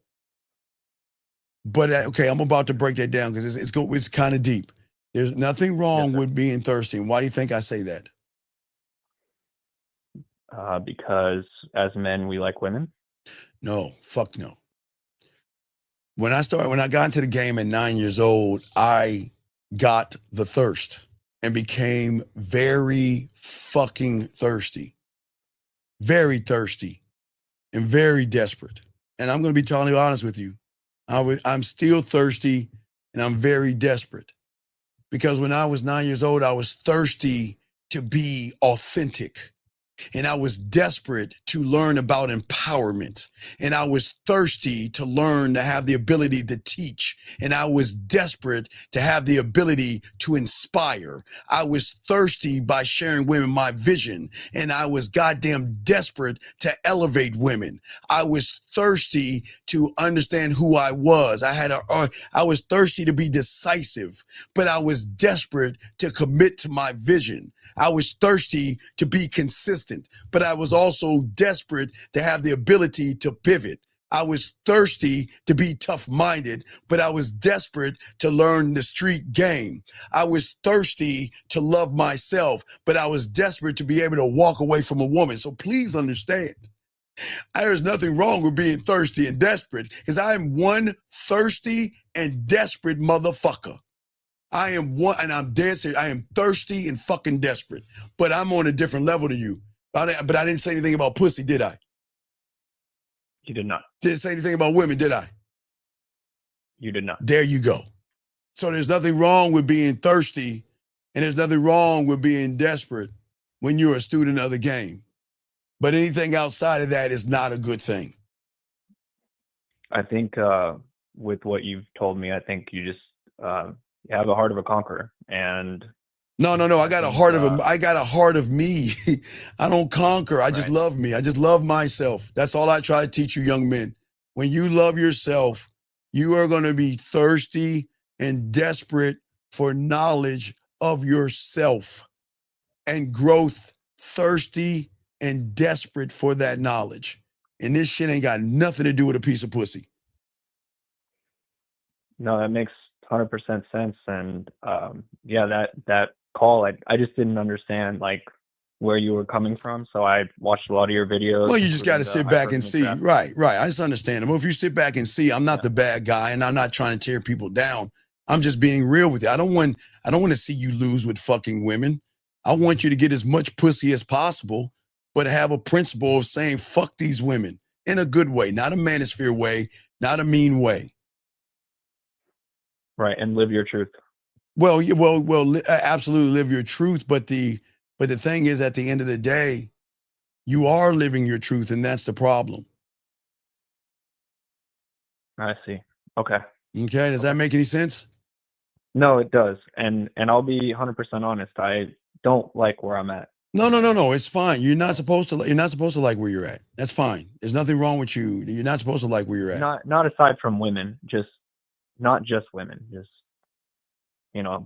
but okay, I'm about to break that down because it's kind of deep. There's nothing wrong with being thirsty. And why do you think I say that? Because as men, we like women. No, fuck no. When I got into the game at 9 years old, I got the thirst and became very fucking thirsty, very thirsty and very desperate. And I'm going to be totally honest with you. I'm still thirsty and I'm very desperate. Because when I was 9 years old, I was thirsty to be authentic. And I was desperate to learn about empowerment. And I was thirsty to learn to have the ability to teach. And I was desperate to have the ability to inspire. I was thirsty by sharing women my vision. And I was goddamn desperate to elevate women. I was thirsty to understand who I was. I was thirsty to be decisive, but I was desperate to commit to my vision. I was thirsty to be consistent, but I was also desperate to have the ability to pivot. I was thirsty to be tough-minded, but I was desperate to learn the street game. I was thirsty to love myself, but I was desperate to be able to walk away from a woman. So please understand, there's nothing wrong with being thirsty and desperate, because I am one thirsty and desperate motherfucker. I am one, and I'm dead serious. I am thirsty and fucking desperate, but I'm on a different level than you. But I didn't say anything about pussy, did I? You did not. Didn't say anything about women, did I? You did not. There you go. So there's nothing wrong with being thirsty, and there's nothing wrong with being desperate when you're a student of the game. But anything outside of that is not a good thing. I think with what you've told me, I think you just you have a heart of a conqueror. And no. I got a heart of me. I don't conquer. I just love me. I just love myself. That's all I try to teach you young men. When you love yourself, you are going to be thirsty and desperate for knowledge of yourself and growth, thirsty and desperate for that knowledge. And this shit ain't got nothing to do with a piece of pussy. No, that makes 100% sense. And yeah, that call, I just didn't understand like where you were coming from. So I watched a lot of your videos. Well, you just got to including the sit back and hypergamy see. trap. Right. I just understand it. Well, if you sit back and see, I'm not the bad guy, and I'm not trying to tear people down. I'm just being real with you. I don't want to see you lose with fucking women. I want you to get as much pussy as possible, but have a principle of saying fuck these women in a good way, not a manosphere way, not a mean way. Right, and live your truth. Well, absolutely live your truth, but the thing is, at the end of the day, you are living your truth, and that's the problem. I see. Okay. Okay, does that make any sense? No, it does. And I'll be 100% honest. I don't like where I'm at. No. It's fine. You're not supposed to like where you're at. That's fine. There's nothing wrong with you. You're not supposed to like where you're at. Not aside from women, not just women, just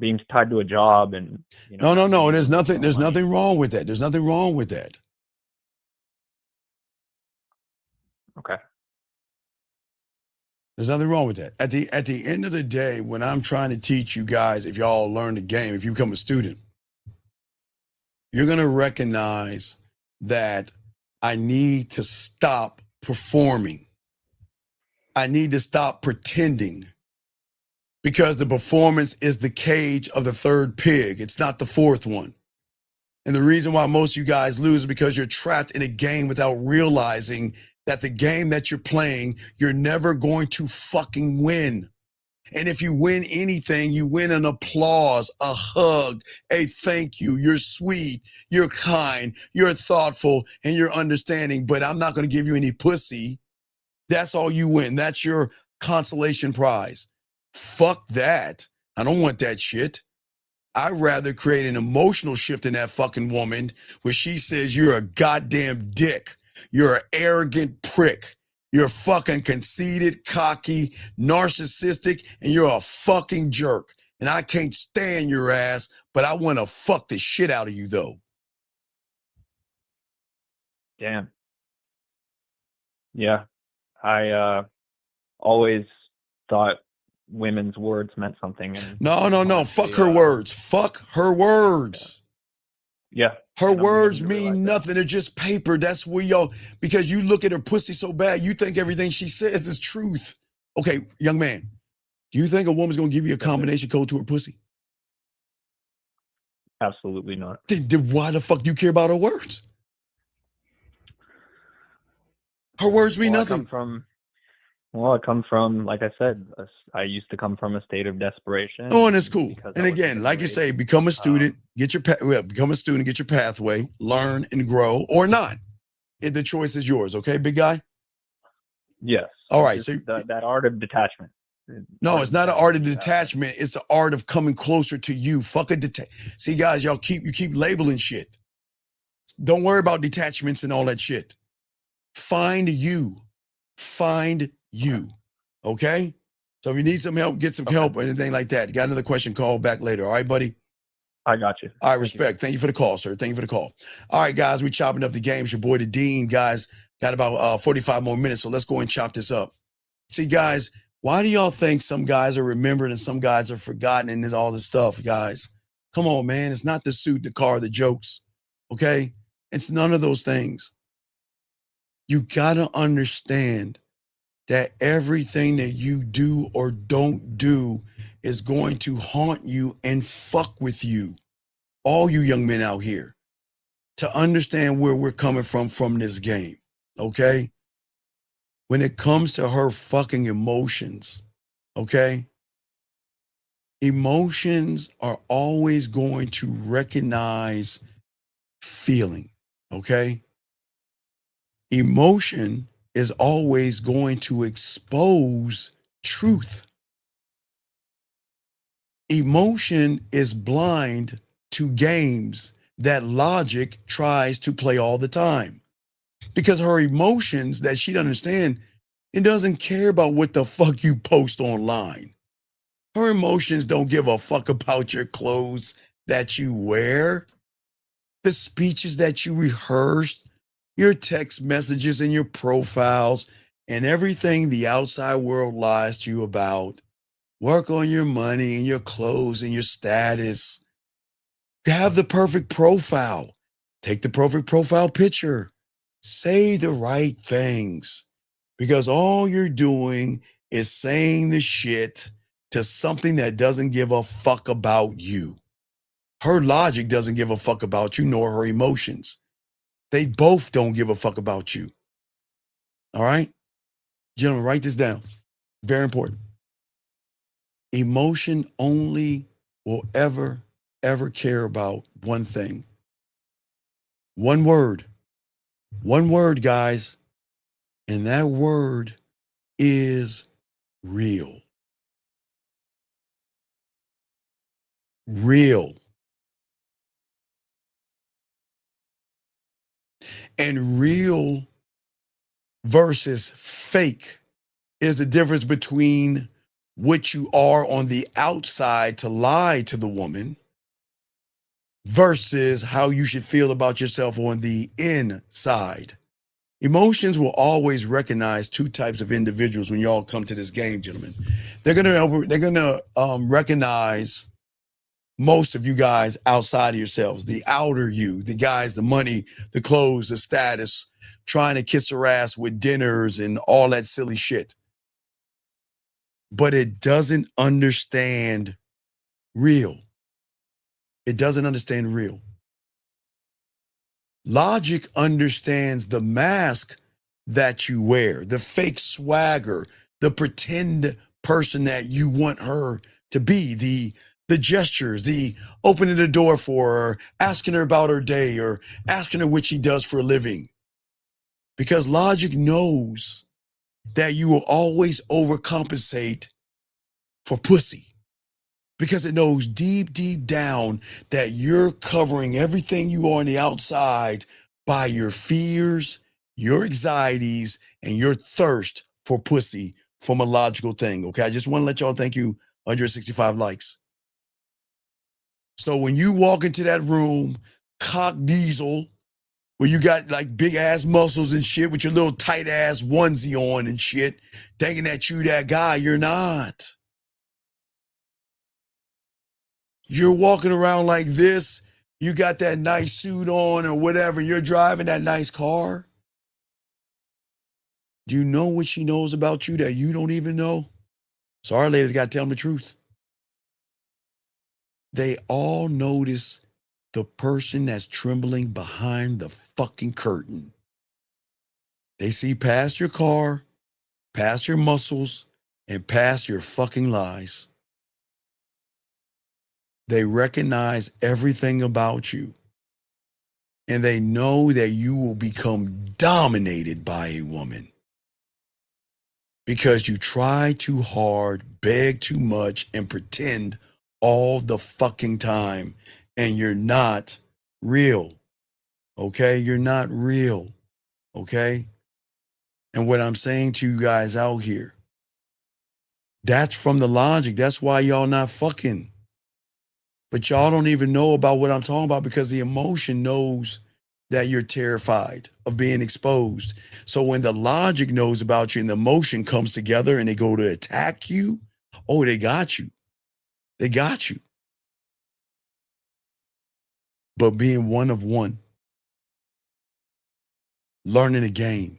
being tied to a job and No. There's nothing wrong with that. There's nothing wrong with that. Okay. There's nothing wrong with that. At the end of the day, when I'm trying to teach you guys, if y'all learn the game, if you become a student, you're going to recognize that I need to stop performing. I need to stop pretending, because the performance is the cage of the third pig. It's not the fourth one. And the reason why most of you guys lose is because you're trapped in a game without realizing that the game that you're playing, you're never going to fucking win. And if you win anything, you win an applause, a hug, a thank you. You're sweet, you're kind, you're thoughtful, and you're understanding. But I'm not going to give you any pussy. That's all you win. That's your consolation prize. Fuck that. I don't want that shit. I'd rather create an emotional shift in that fucking woman where she says you're a goddamn dick. You're an arrogant prick. You're fucking conceited, cocky, narcissistic, and you're a fucking jerk. And I can't stand your ass, but I want to fuck the shit out of you, though. Damn. Yeah. I always thought women's words meant something. And No. Fuck her words. Fuck her words. Yeah. Her words mean nothing. They're just paper. That's where y'all, because you look at her pussy so bad, you think everything she says is truth. Okay, young man, do you think a woman's going to give you a combination code to her pussy? Absolutely not. Then why the fuck do you care about her words? Her words mean nothing. I come from, like I said, I used to come from a state of desperation. Oh, and it's cool. And again, like you say, become a student, get your pathway, learn and grow, or not. The choice is yours. Okay, big guy. Yes. All right. So that art of detachment. No, it's not an art of detachment. It's the art of coming closer to you. Fuck a See, guys, you keep labeling shit. Don't worry about detachments and all that shit. Find you. Find you. Okay? So if you need some help, get some help or anything like that. You got another question, call back later. All right, buddy? I got you. All right, respect. Thank you for the call, sir. Thank you for the call. All right, guys, we chopping up the game. It's your boy, the Dean. Guys, got about 45 more minutes, so let's go and chop this up. See, guys, why do y'all think some guys are remembered and some guys are forgotten and all this stuff, guys? Come on, man. It's not the suit, the car, the jokes, okay? It's none of those things. You got to understand that everything that you do or don't do is going to haunt you and fuck with you. All you young men out here, to understand where we're coming from this game, okay? When it comes to her fucking emotions, okay? Emotions are always going to recognize feeling, okay? Emotion is always going to expose truth. Emotion is blind to games that logic tries to play all the time. Because her emotions that she doesn't understand, it doesn't care about what the fuck you post online. Her emotions don't give a fuck about your clothes that you wear, the speeches that you rehearsed, your text messages and your profiles, and everything the outside world lies to you about. Work on your money and your clothes and your status. Have the perfect profile. Take the perfect profile picture. Say the right things. Because all you're doing is saying the shit to something that doesn't give a fuck about you. Her logic doesn't give a fuck about you, nor her emotions. They both don't give a fuck about you. All right? Gentlemen, write this down. Very important. Emotion only will ever care about one thing. One word. One word, guys. And that word is real. Real. And real versus fake is the difference between what you are on the outside to lie to the woman versus how you should feel about yourself on the inside. Emotions will always recognize two types of individuals when y'all come to this game, gentlemen. They're gonna recognize most of you guys outside of yourselves, the outer you, the guys, the money, the clothes, the status, trying to kiss her ass with dinners and all that silly shit. But it doesn't understand real. It doesn't understand real. Logic understands the mask that you wear, the fake swagger, the pretend person that you want her to be, the gestures, the opening the door for her, asking her about her day, or asking her what she does for a living. Because logic knows that you will always overcompensate for pussy. Because it knows deep, deep down that you're covering everything you are on the outside by your fears, your anxieties, and your thirst for pussy from a logical thing. Okay, I just want to let y'all thank you 165 likes. So when you walk into that room, cock diesel, where you got like big ass muscles and shit with your little tight ass onesie on and shit, thinking that you that guy, you're not. You're walking around like this, you got that nice suit on or whatever, you're driving that nice car. Do you know what she knows about you that you don't even know? Sorry, ladies, got to tell them the truth. They all notice the person that's trembling behind the fucking curtain. They see past your car, past your muscles, and past your fucking lies. They recognize everything about you. And they know that you will become dominated by a woman. Because you try too hard, beg too much, and pretend all the fucking time. And you're not real. Okay? You're not real. Okay? And what I'm saying to you guys out here, that's from the logic. That's why y'all not fucking. But y'all don't even know about what I'm talking about because the emotion knows that you're terrified of being exposed. So when the logic knows about you and the emotion comes together and they go to attack you, oh, they got you. They got you. But being one of one, learning the game,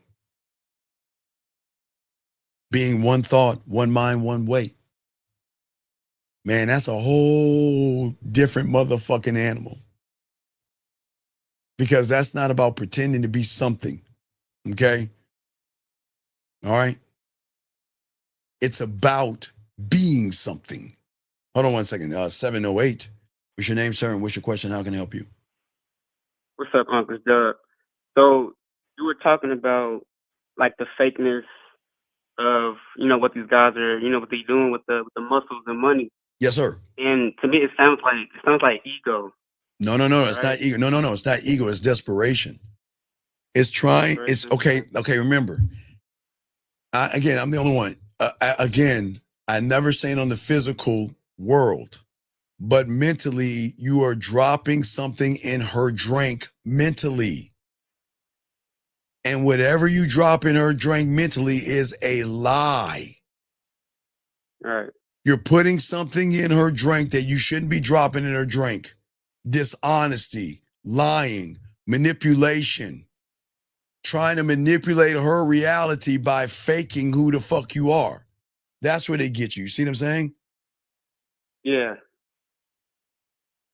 being one thought, one mind, one way, man, that's a whole different motherfucking animal. Because that's not about pretending to be something, okay? All right? It's about being something. Hold on one second. 708. What's your name, sir? And what's your question? How can I help you? What's up, Uncle Doug? So you were talking about like the fakeness of what these guys are, what they're doing with the muscles and money. Yes, sir. And to me, it sounds like ego. No. It's not ego. No. It's not ego. It's desperation. It's trying. It's okay. Okay. Remember, again, I'm the only one. Again, I never saying on the physical world, but mentally, you are dropping something in her drink mentally. And whatever you drop in her drink mentally is a lie. All right. You're putting something in her drink that you shouldn't be dropping in her drink. Dishonesty, lying, manipulation, trying to manipulate her reality by faking who the fuck you are. That's where they get you. You see what I'm saying? Yeah.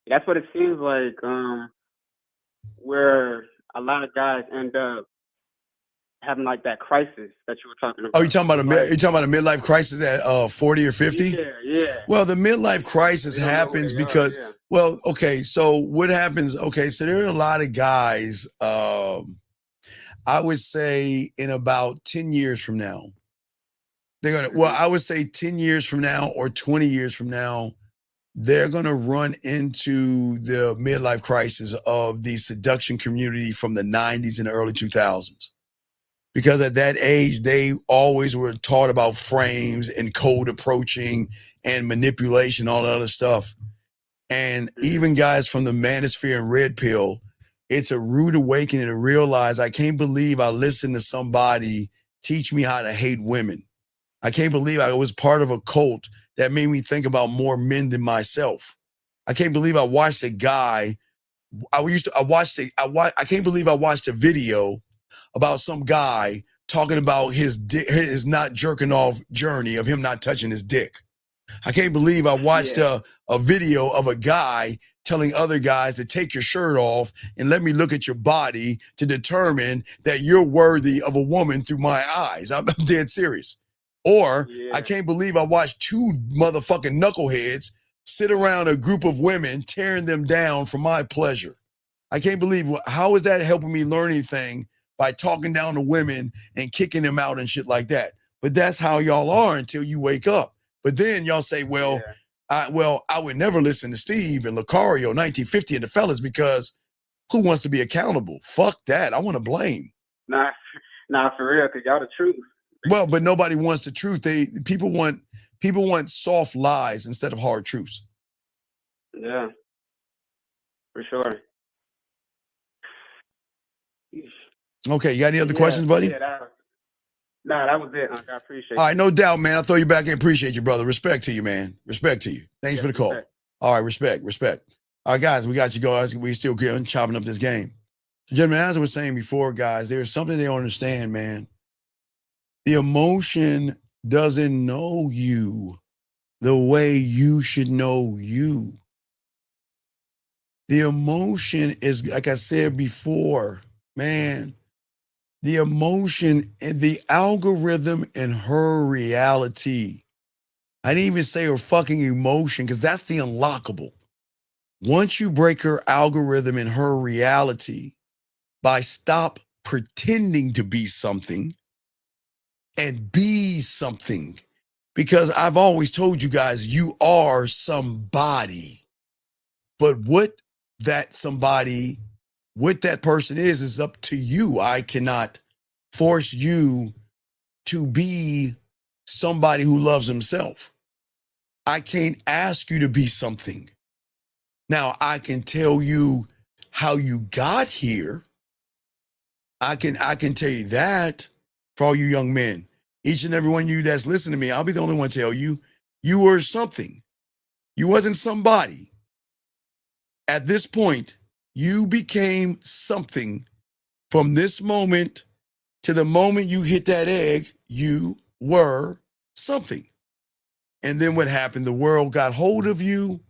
That's what it seems like, where a lot of guys end up having like that crisis that you were talking about. Oh, you talking about Like, you talking about a midlife crisis at 40 or 50? yeah. Well, the midlife crisis They don't know who happens they are, because, yeah. well, okay, so what happens? Okay, so there are a lot of guys, I would say in about 10 years from now, they're going to, well, I would say 10 years from now or 20 years from now, they're going to run into the midlife crisis of the seduction community from the 90s and the early 2000s. Because at that age, they always were taught about frames and code approaching and manipulation, all that other stuff. And even guys from the manosphere and red pill, it's a rude awakening to realize I can't believe I listened to somebody teach me how to hate women. I can't believe I was part of a cult that made me think about more men than myself. I can't believe I watched a guy. I can't believe I watched a video about some guy talking about his not jerking off journey of him not touching his dick. I can't believe I watched a video of a guy telling other guys to take your shirt off and let me look at your body to determine that you're worthy of a woman through my eyes. I'm dead serious. Or I can't believe I watched two motherfucking knuckleheads sit around a group of women tearing them down for my pleasure. I can't believe, how is that helping me learn anything by talking down to women and kicking them out and shit like that? But that's how y'all are until you wake up. But then y'all say, well, I would never listen to Steve and Lucario, 1950 and the fellas, because who wants to be accountable? Fuck that. I want to blame. Nah, for real, because y'all the truth. Well, but nobody wants the truth. People want soft lies instead of hard truths. Yeah, for sure. Okay, you got any other questions, buddy? Yeah, that was it. I appreciate it. All right, no doubt, man. I'll throw you back in. Appreciate you, brother. Respect to you, man. Respect to you. Thanks for the call. Respect. All right, respect. All right, guys, we got you guys. We still chopping up this game. So, gentlemen, as I was saying before, guys, there's something they don't understand, man. The emotion doesn't know you the way you should know you. The emotion is, like I said before, man, the emotion and the algorithm in her reality. I didn't even say her fucking emotion because that's the unlockable. Once you break her algorithm in her reality by stop pretending to be something and be something, because I've always told you guys, you are somebody. But what that person is up to you. I cannot force you to be somebody who loves himself. I can't ask you to be something. Now, I can tell you how you got here. I can tell you that for all you young men. Each and every one of you that's listening to me, I'll be the only one to tell you, you were something. You wasn't somebody. At this point, you became something. From this moment to the moment you hit that egg, you were something. And then what happened? The world got hold of you,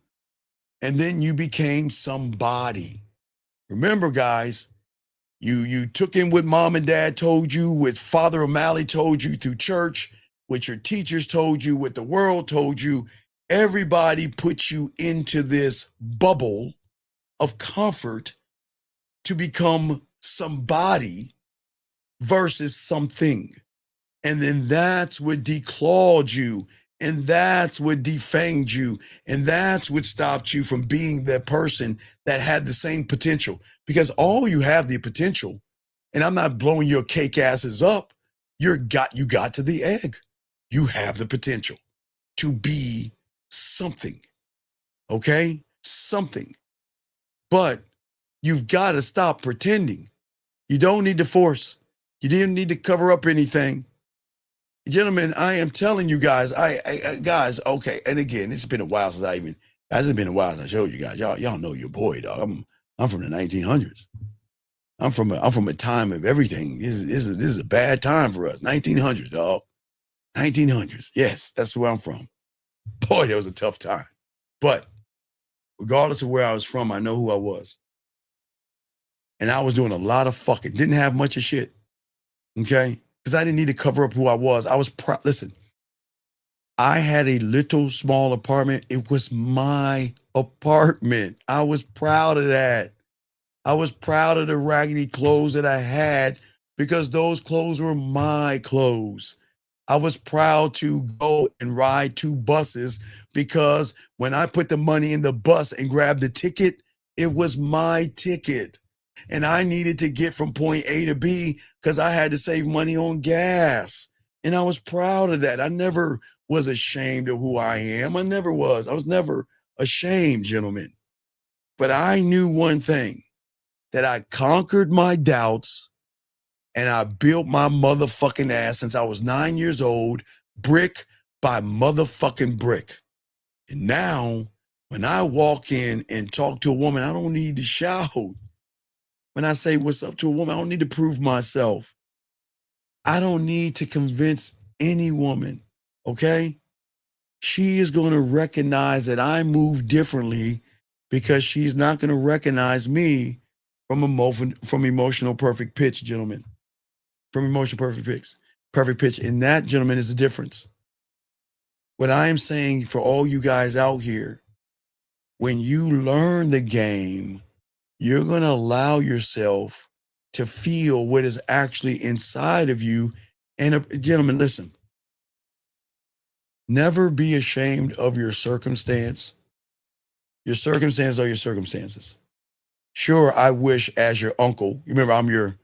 and then you became somebody. Remember, guys, you took in what mom and dad told you, what Father O'Malley told you through church, what your teachers told you, what the world told you. Everybody put you into this bubble of comfort to become somebody versus something. And then that's what declawed you. And that's what defanged you. And that's what stopped you from being that person that had the same potential. Because all you have the potential, and I'm not blowing your cake asses up, you got to the egg. You have the potential to be something. Okay? Something. But you've got to stop pretending. You don't need to force. You didn't need to cover up anything. Gentlemen, I am telling you guys, guys, okay. And again, it's been a while since I showed you guys. Y'all know your boy, dog. I'm from the 1900s. I'm from a time of everything. This is a bad time for us. 1900s, dog. 1900s. Yes, that's where I'm from. Boy, that was a tough time. But regardless of where I was from, I know who I was. And I was doing a lot of fucking. Didn't have much of shit. Okay? Because I didn't need to cover up who I was. I was proud. Listen, I had a little small apartment. It was my apartment. I was proud of that. I was proud of the raggedy clothes that I had because those clothes were my clothes. I was proud to go and ride 2 buses because when I put the money in the bus and grabbed the ticket, it was my ticket. And I needed to get from point A to B because I had to save money on gas. And I was proud of that. I never was ashamed of who I am. I never was. I was never ashamed, gentlemen. But I knew one thing, that I conquered my doubts and I built my motherfucking ass since I was 9 years old, brick by motherfucking brick. And now, when I walk in and talk to a woman, I don't need to shout. When I say what's up to a woman, I don't need to prove myself. I don't need to convince any woman, okay? She is going to recognize that I move differently because she's not going to recognize me from emotional perfect pitch, gentlemen. From emotional perfect pitch. And that, gentlemen, is the difference. What I am saying for all you guys out here, when you learn the game, you're going to allow yourself to feel what is actually inside of you. And gentlemen, listen, never be ashamed of your circumstance. Your circumstances are your circumstances. Sure, I wish as your uncle, remember I'm your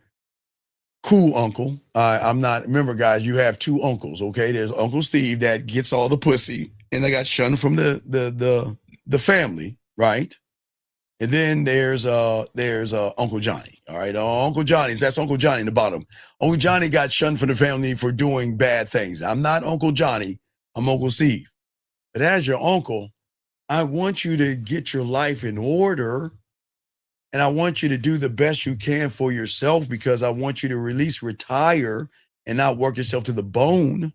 cool uncle. I'm not, remember guys, you have 2 uncles, okay? There's Uncle Steve that gets all the pussy and they got shunned from the family, right? And then there's Uncle Johnny, all right? Uncle Johnny, that's Uncle Johnny in the bottom. Uncle Johnny got shunned from the family for doing bad things. I'm not Uncle Johnny, I'm Uncle Steve. But as your uncle, I want you to get your life in order. And I want you to do the best you can for yourself because I want you to retire and not work yourself to the bone.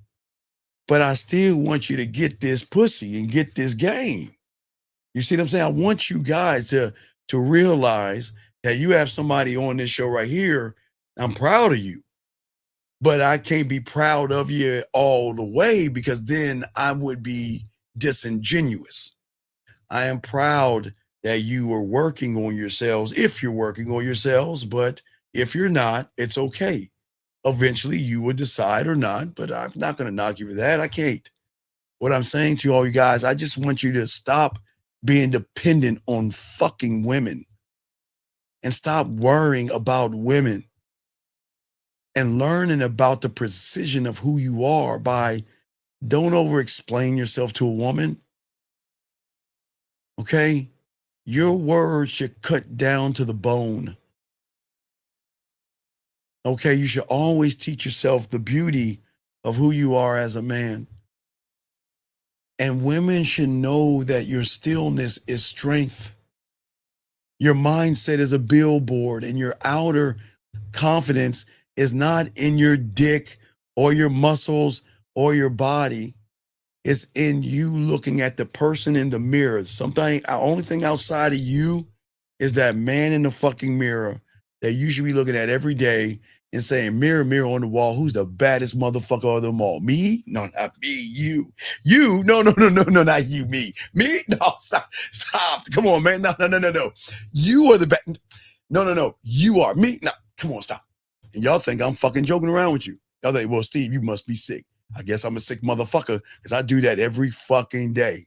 But I still want you to get this pussy and get this game. You see what I'm saying? I want you guys to realize that you have somebody on this show right here. I'm proud of you. But I can't be proud of you all the way because then I would be disingenuous. I am proud that you are working on yourselves, if you're working on yourselves, but if you're not, it's okay. Eventually you will decide or not, but I'm not going to knock you for that. I can't. What I'm saying to all you guys, I just want you to stop being dependent on fucking women and stop worrying about women and learning about the precision of who you are by don't over-explain yourself to a woman. Okay? Your words should cut down to the bone. Okay, you should always teach yourself the beauty of who you are as a man. And women should know that your stillness is strength. Your mindset is a billboard, and your outer confidence is not in your dick or your muscles or your body. It's in you looking at the person in the mirror. Something, the only thing outside of you is that man in the fucking mirror that you should be looking at every day and saying, mirror, mirror on the wall, who's the baddest motherfucker of them all? Me? No, not me. You. You? No, not you. Me. Me? No, stop. Come on, man. No. You are the bad. No. You are me. No, come on, stop. And y'all think I'm fucking joking around with you. Y'all think, well, Steve, you must be sick. I guess I'm a sick motherfucker because I do that every fucking day.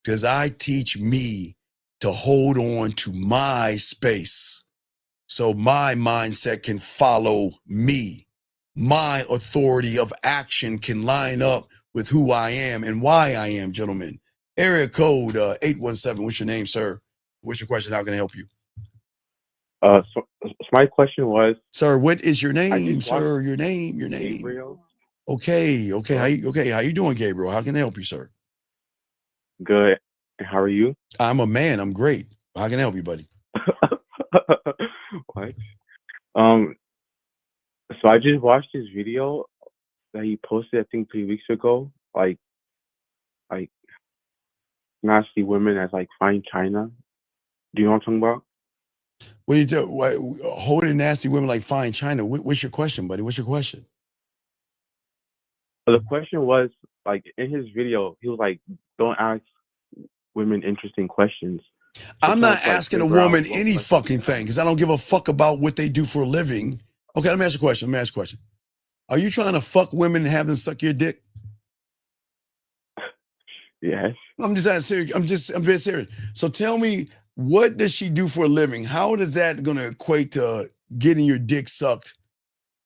Because I teach me to hold on to my space so my mindset can follow me. My authority of action can line up with who I am and why I am, gentlemen. Area code 817. What's your name, sir? What's your question? How can I help you? So my question was, sir, what is your name, sir? Your name. Gabriel. Okay. How you doing, Gabriel? How can I help you, sir? Good. How are you? I'm a man. I'm great. How can I help you, buddy? What? Um, so I just watched this video that he posted, I think 3 weeks ago. Like nasty women as like fine china. Do you know what I'm talking about? What do you do? Holding nasty women like fine china. What's your question, buddy? What's your question? So the question was, like, in his video, he was like, "Don't ask women interesting questions." I'm Try not to, like, asking a figure out woman what any questions fucking to ask. thing because I don't give a fuck about what they do for a living. Okay, let me ask you a question. Are you trying to fuck women and have them suck your dick? Yes. I'm just asking serious. I'm being serious. So tell me, what does she do for a living? How is that going to equate to getting your dick sucked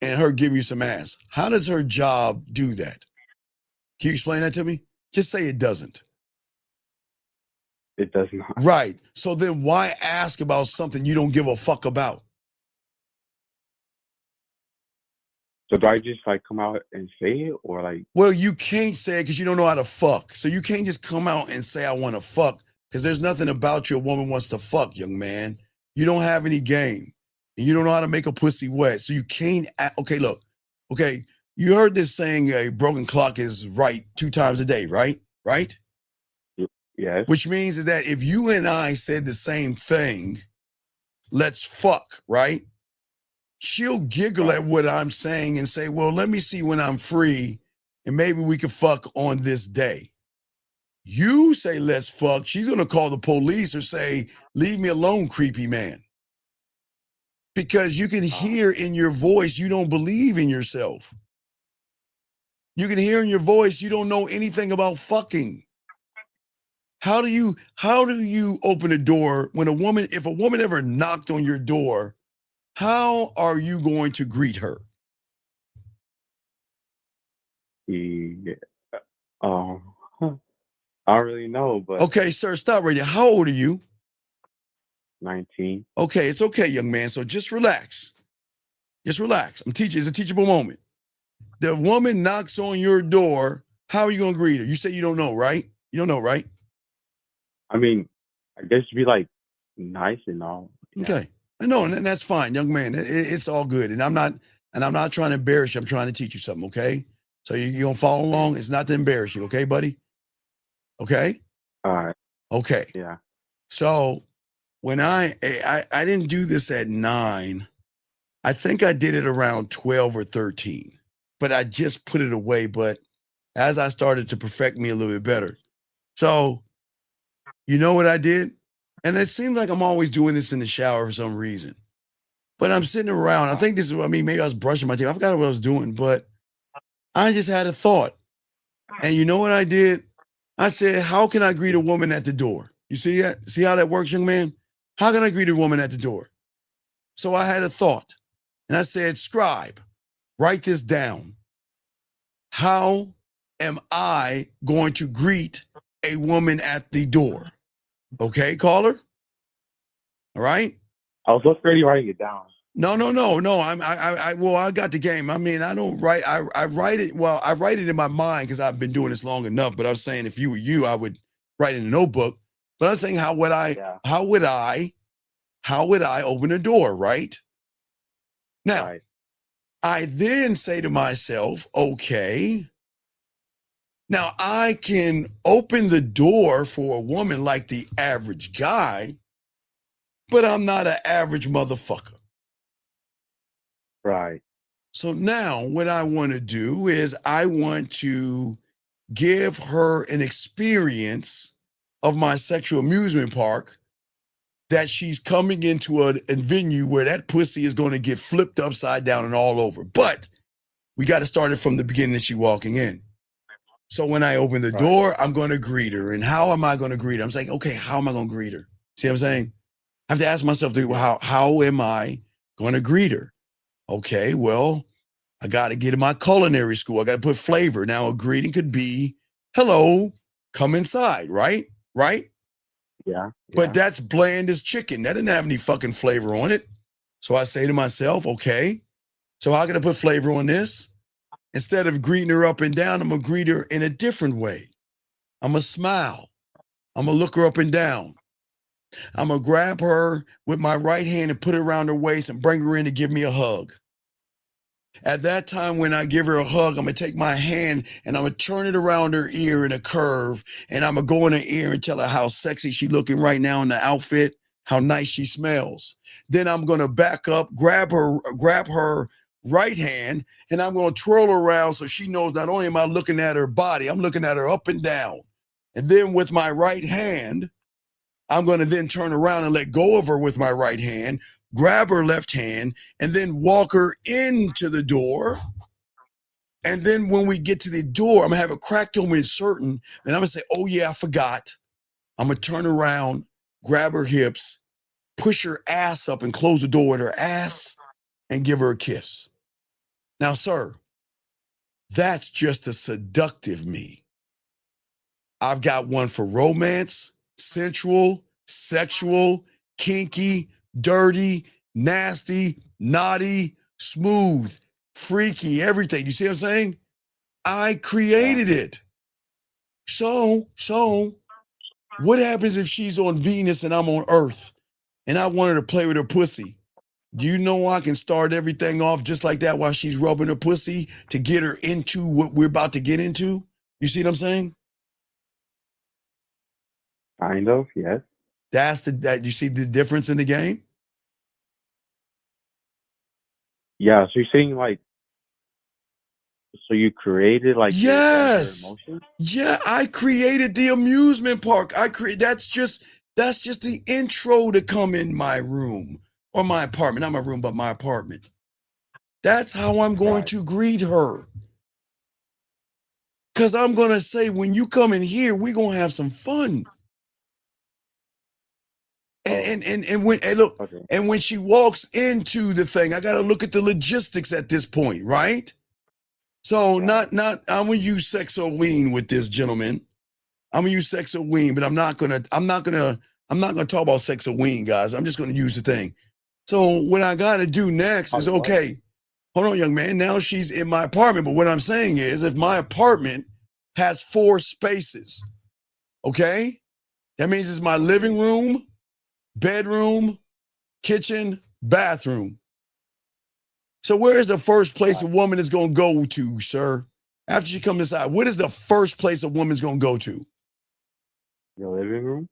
and her giving you some ass? How does her job do that? Can you explain that to me? Just say it doesn't. It does not. Right. So then why ask about something you don't give a fuck about? So do I just like come out and say it, or like? Well, you can't say it because you don't know how to fuck. So you can't just come out and say I want to fuck because there's nothing about you a woman wants to fuck, young man. You don't have any game. And you don't know how to make a pussy wet. So you can't. Okay, look. Okay, you heard this saying a broken clock is right 2 times a day, right? Right? Yes. Which means is that if you and I said the same thing, let's fuck, right? She'll giggle at what I'm saying and say, well, let me see when I'm free and maybe we can fuck on this day. You say, let's fuck. She's going to call the police or say, leave me alone, creepy man. Because you can hear in your voice, you don't believe in yourself. You can hear in your voice, you don't know anything about fucking. How do you open a door when if a woman ever knocked on your door, how are you going to greet her? Yeah. I don't really know, but Okay, sir, stop right there. How old are you? 19. Okay, it's okay, young man. So just relax. Just relax. It's a teachable moment. The woman knocks on your door. How are you going to greet her? You say you don't know, right? You don't know, right? I mean, I guess be like nice and all. Yeah. Okay. I know, and that's fine, young man. It's all good. And I'm not trying to embarrass you. I'm trying to teach you something, okay? So you gonna follow along. It's not to embarrass you, okay, buddy? Okay? All right. Okay. Yeah. So when I didn't do this at 9, I think I did it around 12 or 13, but I just put it away. But as I started to perfect me a little bit better. So you know what I did? And it seems like I'm always doing this in the shower for some reason. But I'm sitting around. I think this is, maybe I was brushing my teeth. I forgot what I was doing, but I just had a thought. And you know what I did? I said, how can I greet a woman at the door? You see that? See how that works, young man? How can I greet a woman at the door? So I had a thought. And I said, scribe, write this down. How am I going to greet a woman at the door? Okay, caller? All right? I was already writing it down. No. I got the game. I mean, I don't write. I write it. Well, I write it in my mind because I've been doing this long enough. But I'm saying, if you were you, I would write in a notebook. But I'm saying, how would I open a door? Right now, I then say to myself, okay. Now I can open the door for a woman like the average guy, but I'm not an average motherfucker. Right. So now what I want to do is I want to give her an experience of my sexual amusement park that she's coming into a venue where that pussy is going to get flipped upside down and all over. But we got to start it from the beginning that she's walking in. So when I open the door, I'm going to greet her. And how am I going to greet her? I'm saying, okay, how am I going to greet her? See what I'm saying? I have to ask myself, how am I going to greet her? Okay, well, I got to get in my culinary school. I got to put flavor. Now, a greeting could be, hello, come inside, right? Right? Yeah. But that's bland as chicken. That didn't have any fucking flavor on it. So I say to myself, okay, so how can I put flavor on this? Instead of greeting her up and down, I'm going to greet her in a different way. I'm going to smile. I'm going to look her up and down. I'm going to grab her with my right hand and put it around her waist and bring her in to give me a hug. At that time, when I give her a hug, I'm going to take my hand and I'm going to turn it around her ear in a curve, and I'm going to go in her ear and tell her how sexy she's looking right now in the outfit, how nice she smells. Then I'm going to back up, grab her right hand, and I'm going to twirl her around so she knows not only am I looking at her body, I'm looking at her up and down. And then with my right hand, I'm going to then turn around and let go of her with my right hand, grab her left hand, and then walk her into the door. And then when we get to the door, I'm going to have it cracked open certain. Then I'm going to say, oh, yeah, I forgot. I'm going to turn around, grab her hips, push her ass up and close the door with her ass and give her a kiss. Now, sir, that's just a seductive me. I've got one for romance, sensual, sexual, kinky, dirty, nasty, naughty, smooth, freaky, everything. You see what I'm saying? I created it. So what happens if she's on Venus and I'm on Earth and I want her to play with her pussy? Do you know I can start everything off just like that while she's rubbing her pussy to get her into what we're about to get into? You see what I'm saying? Kind of, yes. That you see the difference in the game? Yeah, so you're saying like, so you created like yes, your emotions? Yeah, I created the amusement park. That's just the intro to come in my room or my apartment, not my room, but my apartment. That's how I'm going to greet her. Because I'm going to say, when you come in here, we're going to have some fun. And when she walks into the thing, I got to look at the logistics at this point, right? So not I'm gonna use Sexoween with this gentleman. I'm gonna use Sexoween, but I'm not gonna talk about Sexoween, guys. I'm just gonna use the thing. So what I gotta do next is, okay, hold on, young man. Now she's in my apartment, but what I'm saying is, if my apartment has 4 spaces, okay, that means it's my living room, bedroom, kitchen, bathroom. So where is the first place a woman is going to go to, sir? After she comes inside, what is the first place a woman's going to go to? Your living room?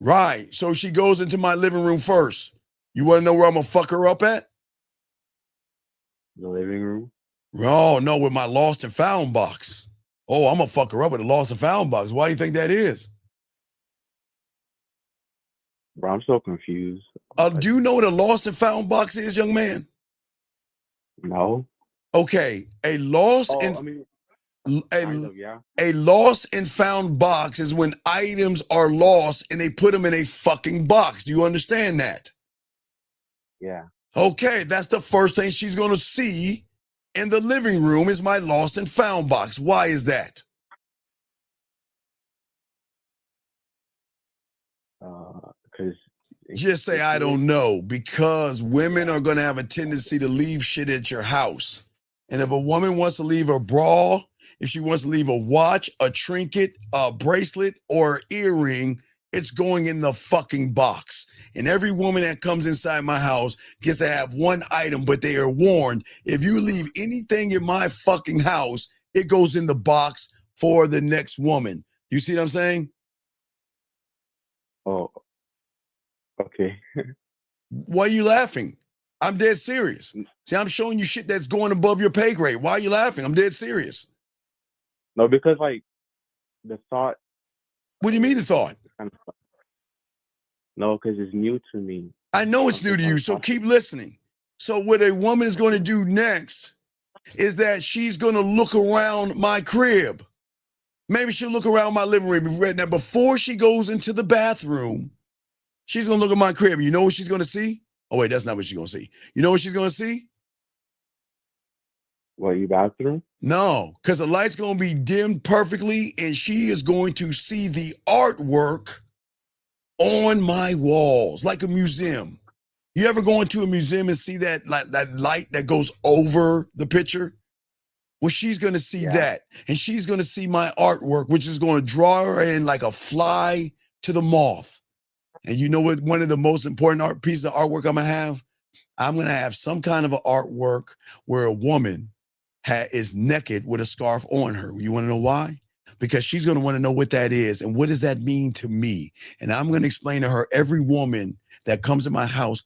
Right. So she goes into my living room first. You want to know where I'm going to fuck her up at? The living room? Oh, no, with my lost and found box. Oh, I'm going to fuck her up with a lost and found box. Why do you think that is? Bro, I'm so confused. Do you know what a lost and found box is, young man? No. Okay, a lost a lost and found box is when items are lost and they put them in a fucking box. Do you understand that? Yeah. Okay, that's the first thing she's going to see in the living room is my lost and found box. Why is that? Because just say I don't know, because women are going to have a tendency to leave shit at your house. And if a woman wants to leave a bra, if she wants to leave a watch, a trinket, a bracelet, or earring, it's going in the fucking box. And every woman that comes inside my house gets to have one item, but they are warned, if you leave anything in my fucking house, it goes in the box for the next woman. You see what I'm saying? Oh, okay. Why are you laughing? I'm dead serious. See, I'm showing you shit that's going above your pay grade. Why are you laughing? I'm dead serious. No, because like the thought. What do you mean the thought? No, because it's new to me. I know it's new to you, so keep listening. So what a woman is going to do next is that she's going to look around my crib. Maybe she'll look around my living room. Now, before she goes into the bathroom, she's going to look at my crib. You know what she's going to see? Oh, wait, that's not what she's going to see. You know what she's going to see? What, your bathroom? No, because the light's going to be dimmed perfectly, and she is going to see the artwork on my walls, like a museum. You ever go into a museum and see that light that goes over the picture? Well, she's going to see that, and she's going to see my artwork, which is going to draw her in like a fly to the moth. And you know what? One of the most important art pieces of artwork I'm gonna have? I'm gonna have some kind of an artwork where a woman is naked with a scarf on her. You want to know why? Because she's gonna want to know what that is and what does that mean to me. And I'm gonna explain to her every woman that comes in my house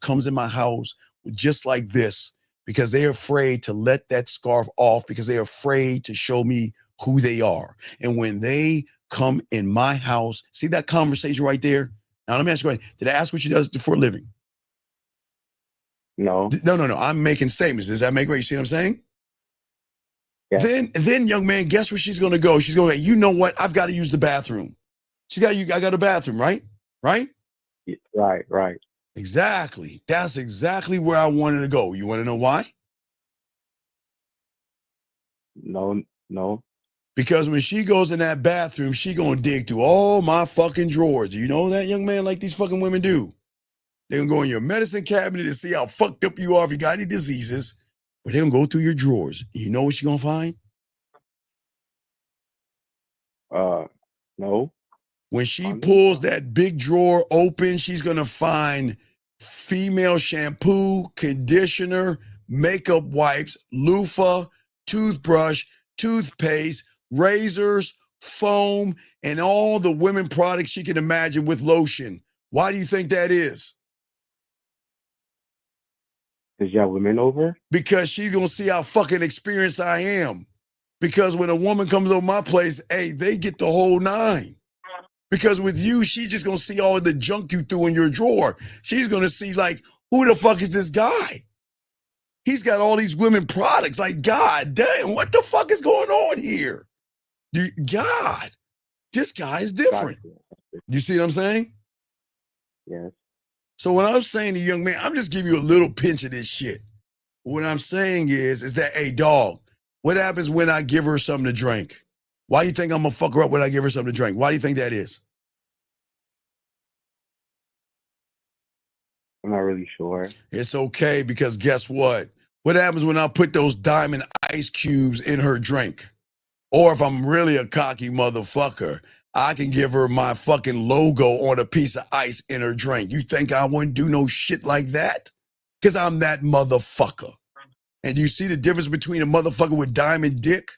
just like this because they're afraid to let that scarf off because they're afraid to show me who they are. And when they come in my house, see that conversation right there? Now, let me ask you, did I ask what she does for a living? No. No. I'm making statements. Does that make right? You see what I'm saying? Yeah. Then, young man, guess where she's going to go? She's going to go, you know what? I've got to use the bathroom. I got a bathroom, right? Right? Right. Exactly. That's exactly where I wanted to go. You want to know why? No. Because when she goes in that bathroom, she going to dig through all my fucking drawers. Do you know that, young man, like these fucking women do? They're going to go in your medicine cabinet and see how fucked up you are if you got any diseases. But they're going to go through your drawers. You know what she's going to find? No. When she pulls that big drawer open, she's going to find female shampoo, conditioner, makeup wipes, loofah, toothbrush, toothpaste, razors, foam, and all the women products she can imagine with lotion. Why do you think that is? Does you have women over? Because she's going to see how fucking experienced I am. Because when a woman comes over my place, hey, they get the whole nine. Because with you, she's just going to see all the junk you threw in your drawer. She's going to see, like, who the fuck is this guy? He's got all these women products. Like, God damn, what the fuck is going on here? God, this guy is different. You see what I'm saying? Yes. So what I'm saying to you, young man, I'm just giving you a little pinch of this shit. What I'm saying is that, hey, dog, what happens when I give her something to drink? Why do you think I'm going to fuck her up when I give her something to drink? Why do you think that is? I'm not really sure. It's okay because guess what? What happens when I put those diamond ice cubes in her drink? Or if I'm really a cocky motherfucker, I can give her my fucking logo on a piece of ice in her drink. You think I wouldn't do no shit like that? Because I'm that motherfucker. And you see the difference between a motherfucker with diamond dick?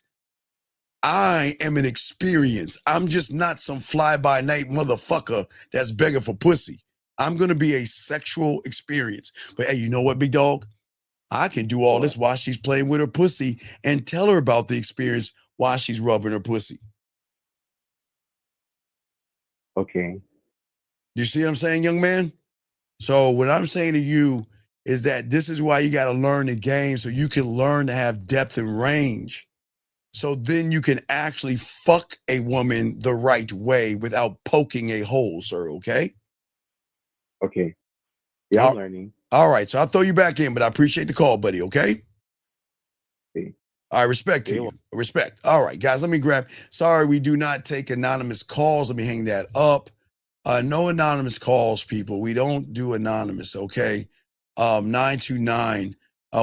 I am an experience. I'm just not some fly-by-night motherfucker that's begging for pussy. I'm going to be a sexual experience. But hey, you know what, big dog? I can do all this while she's playing with her pussy and tell her about the experience while she's rubbing her pussy. Okay. You see what I'm saying, young man? So what I'm saying to you is that this is why you got to learn the game so you can learn to have depth and range. So then you can actually fuck a woman the right way without poking a hole, sir, okay? Okay. Yeah, I'm learning. All right, so I'll throw you back in, but I appreciate the call, buddy, okay? Okay. All right, respect to you. Respect. All right, guys, let me grab. Sorry, we do not take anonymous calls. Let me hang that up. No anonymous calls, people. We don't do anonymous, okay? 929.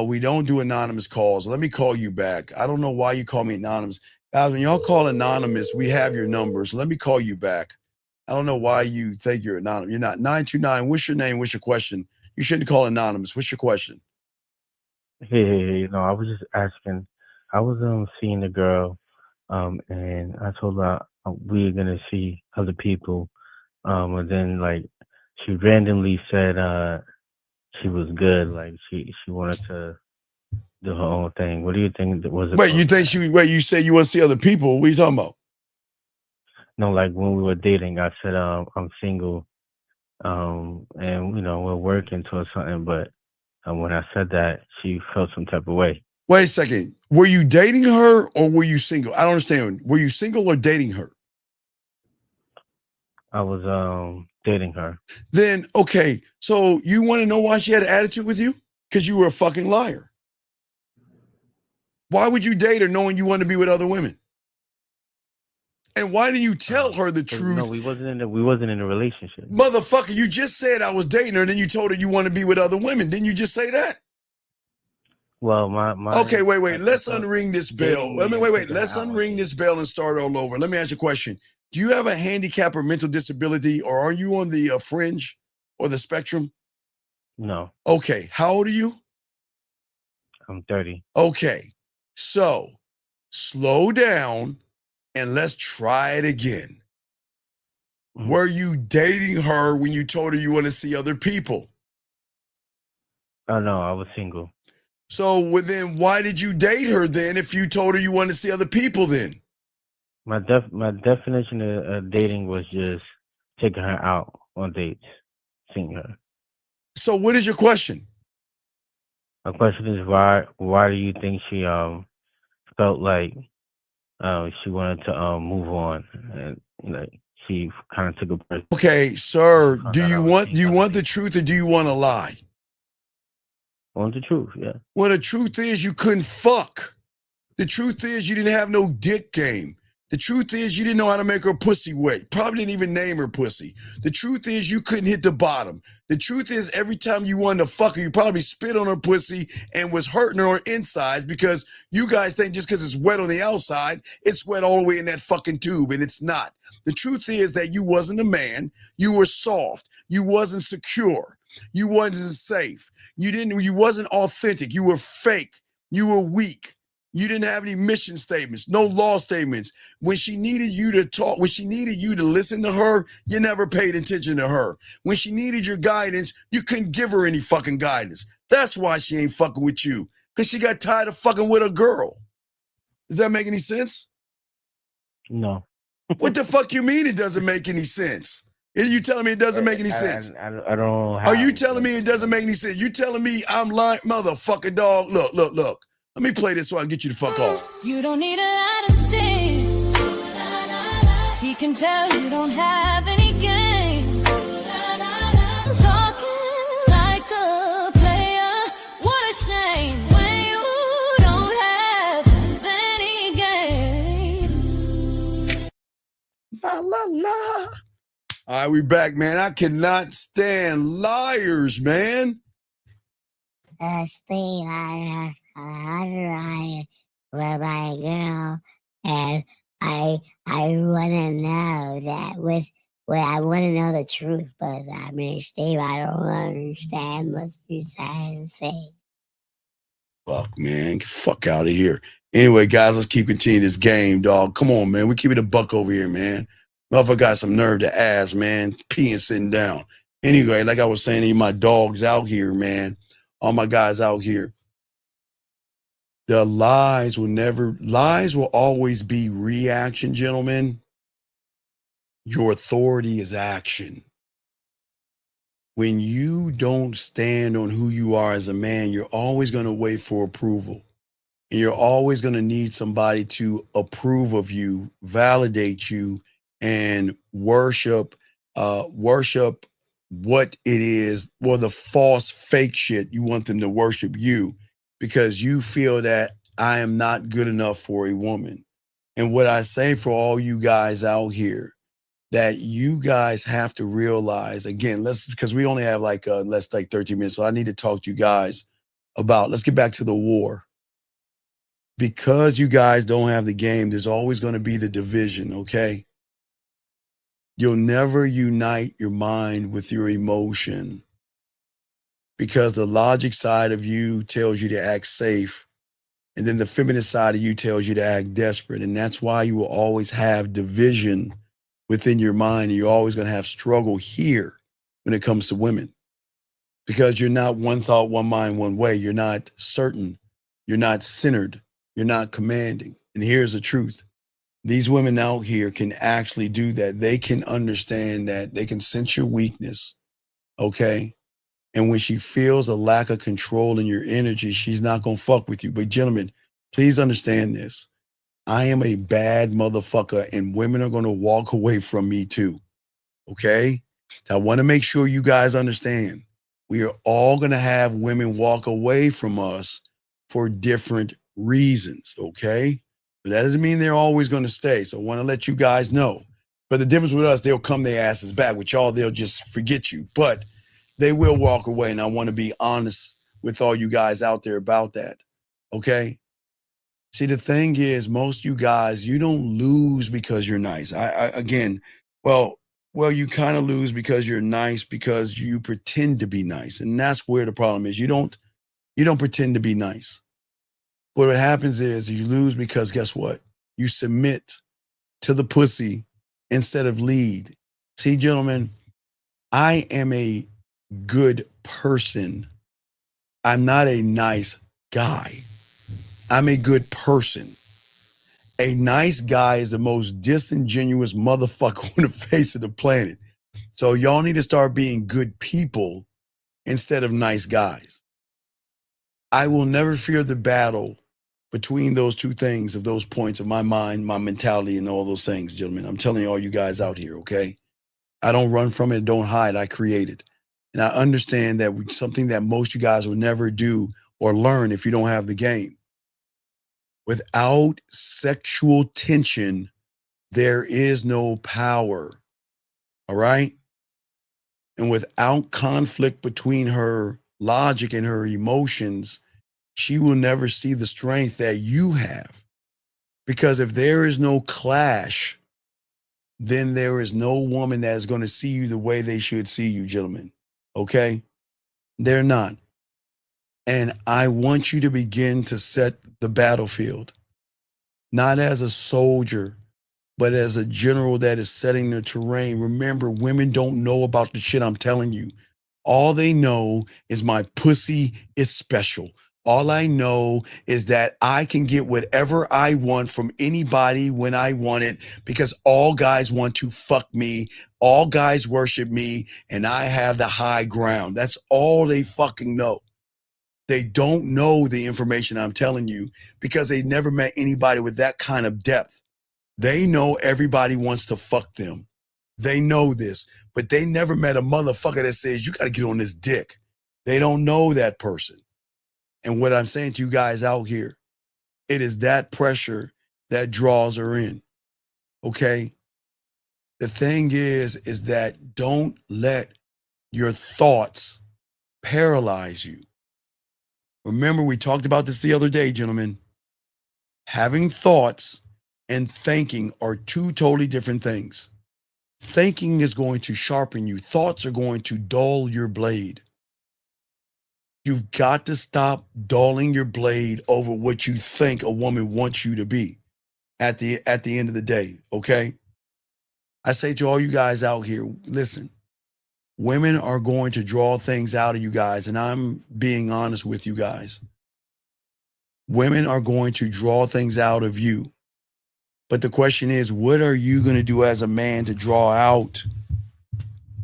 We don't do anonymous calls. Let me call you back. I don't know why you call me anonymous. Guys, when y'all call anonymous, we have your numbers. Let me call you back. I don't know why you think you're anonymous. You're not. 929, what's your name? What's your question? You shouldn't call anonymous. What's your question? Hey, no, I was just asking. I was seeing a girl, and I told her we're gonna see other people, and then like she randomly said she was good, like she wanted to do her own thing. What do you think was it? Wait, you think you said you want to see other people? What are you talking about? No, like when we were dating, I said I'm single, and we're working towards something, but when I said that, she felt some type of way. Wait a second. Were you dating her or were you single? I don't understand. Were you single or dating her? I was dating her. Then, okay, so you want to know why she had an attitude with you? Because you were a fucking liar. Why would you date her knowing you want to be with other women? And why didn't you tell her the truth? No, we wasn't in a relationship. Motherfucker, you just said I was dating her, and then you told her you want to be with other women. Didn't you just say that? Well, my okay, wait. Let's unring this bell. Wait. Let's unring this bell and start all over. Let me ask you a question. Do you have a handicap or mental disability, or are you on the fringe? or the spectrum? No, Okay. How old are you? I'm 30. Okay. So slow down and let's try it again. Were you dating her when you told her you want to see other people? Oh no, I was single. So well, then why did you date her then if you told her you wanted to see other people then? My definition of dating was just taking her out on dates, seeing her. So what is your question? My question is why do you think she felt like she wanted to move on, and she kind of took a break. Okay, sir, do Found out I you was want seeing other the truth or do you want to lie? want the truth, yeah. Well, the truth is you couldn't fuck. The truth is you didn't have no dick game. The truth is you didn't know how to make her pussy wet. Probably didn't even name her pussy. The truth is you couldn't hit the bottom. The truth is every time you wanted to fuck her, you probably spit on her pussy and was hurting her on insides because you guys think just because it's wet on the outside, it's wet all the way in that fucking tube, and it's not. The truth is that you wasn't a man. You were soft. You wasn't secure. You wasn't safe. You wasn't authentic. You were fake. You were weak. You didn't have any mission statements, no law statements. When she needed you to talk, when she needed you to listen to her, you never paid attention to her. When she needed your guidance, you couldn't give her any fucking guidance. That's why she ain't fucking with you, because she got tired of fucking with a girl. Does that make any sense? No. What the fuck you mean it doesn't make any sense? Are you telling me it doesn't make any sense? I don't know how. Are you telling me it doesn't make any sense? You telling me I'm lying? Motherfucking dog. Look. Let me play this so I can get you the fuck off. You don't need a lot of steam. He can tell you don't have any game. Talking like a player. What a shame when you don't have any game. La la la. All right, we back, man. I cannot stand liars, man. Steve, I with my girl, and I want to know that I want to know the truth, but I mean, Steve, I don't understand what you're trying to say. Fuck, man. Get the fuck out of here. Anyway, guys, let's keep continuing this game, dog. Come on, man. We keep it a buck over here, man. Motherfucker got some nerve to ask, man. Peeing sitting down. Anyway, like I was saying to you, my dogs out here, man. All my guys out here. The lies will always be reaction, gentlemen. Your authority is action. When you don't stand on who you are as a man, you're always going to wait for approval. And you're always going to need somebody to approve of you, validate you, and worship what it is, or the false fake shit. You want them to worship you because you feel that I am not good enough for a woman. And what I say for all you guys out here, that you guys have to realize, again, because we only have like 13 minutes, so I need to talk to you guys about, let's get back to the war. Because you guys don't have the game, there's always going to be the division, okay? You'll never unite your mind with your emotion because the logic side of you tells you to act safe, and then the feminine side of you tells you to act desperate. And that's why you will always have division within your mind, and you're always going to have struggle here when it comes to women because you're not one thought, one mind, one way. You're not certain. You're not centered. You're not commanding. And here's the truth. These women out here can actually do that. They can understand that. They can sense your weakness, okay? And when she feels a lack of control in your energy, she's not going to fuck with you. But gentlemen, please understand this. I am a bad motherfucker, and women are going to walk away from me too, okay? So I want to make sure you guys understand. We are all going to have women walk away from us for different reasons, okay? But that doesn't mean they're always going to stay. So I want to let you guys know. But the difference with us, they'll come their asses back. With y'all, they'll just forget you. But they will walk away. And I want to be honest with all you guys out there about that. Okay? See, the thing is, most of you guys, you don't lose because you're nice. Again, well, Well, you kind of lose because you're nice because you pretend to be nice. And that's where the problem is. You don't pretend to be nice. What happens is you lose because guess what? You submit to the pussy instead of lead. See, gentlemen, I am a good person. I'm not a nice guy. I'm a good person. A nice guy is the most disingenuous motherfucker on the face of the planet. So y'all need to start being good people instead of nice guys. I will never fear the battle between those two things of those points of my mind, my mentality, and all those things, gentlemen. I'm telling all you guys out here, okay? I don't run from it, don't hide. I create it. And I understand that something that most you guys will never do or learn if you don't have the game. Without sexual tension, there is no power. All right? And without conflict between her logic and her emotions, she will never see the strength that you have. Because if there is no clash, then there is no woman that is going to see you the way they should see you, gentlemen. Okay? They're not. And I want you to begin to set the battlefield, not as a soldier, but as a general that is setting the terrain. Remember, women don't know about the shit I'm telling you. All they know is my pussy is special. All I know is that I can get whatever I want from anybody when I want it because all guys want to fuck me. All guys worship me and I have the high ground. That's all they fucking know. They don't know the information I'm telling you because they never met anybody with that kind of depth. They know everybody wants to fuck them. They know this, but they never met a motherfucker that says, you got to get on this dick. They don't know that person. And what I'm saying to you guys out here, it is that pressure that draws her in. Okay? The thing is that don't let your thoughts paralyze you. Remember, we talked about this the other day, gentlemen. Having thoughts and thinking are two totally different things. Thinking is going to sharpen you. Thoughts are going to dull your blade. You've got to stop dulling your blade over what you think a woman wants you to be at the end of the day, okay? I say to all you guys out here, listen, women are going to draw things out of you guys, and I'm being honest with you guys. Women are going to draw things out of you. But the question is, what are you going to do as a man to draw out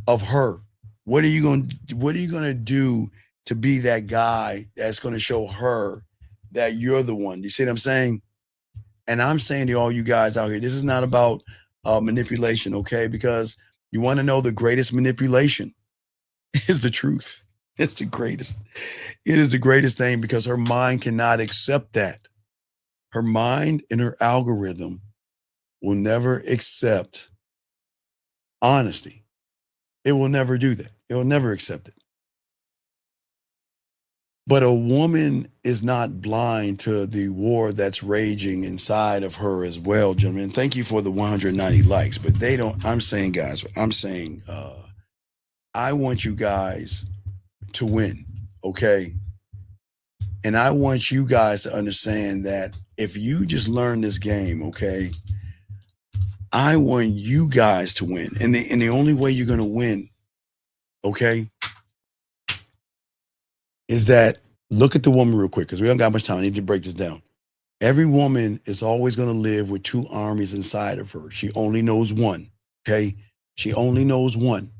of her? What are you going to do to be that guy that's going to show her that you're the one? You see what I'm saying? And I'm saying to all you guys out here, this is not about manipulation, okay? Because you want to know the greatest manipulation is the truth. It's the greatest. It is the greatest thing because her mind cannot accept that. Her mind and her algorithm will never accept honesty. It will never do that. It will never accept it. But a woman is not blind to the war that's raging inside of her as well, gentlemen. Thank you for the 190 likes, but they don't, I'm saying, guys, I want you guys to win, okay? And I want you guys to understand that if you just learn this game, okay, I want you guys to win. And the only way you're going to win, okay, is that look at the woman real quick because we don't got much time. I need to break this down. Every woman is always going to live with two armies inside of her. She only knows one, okay? She only knows one.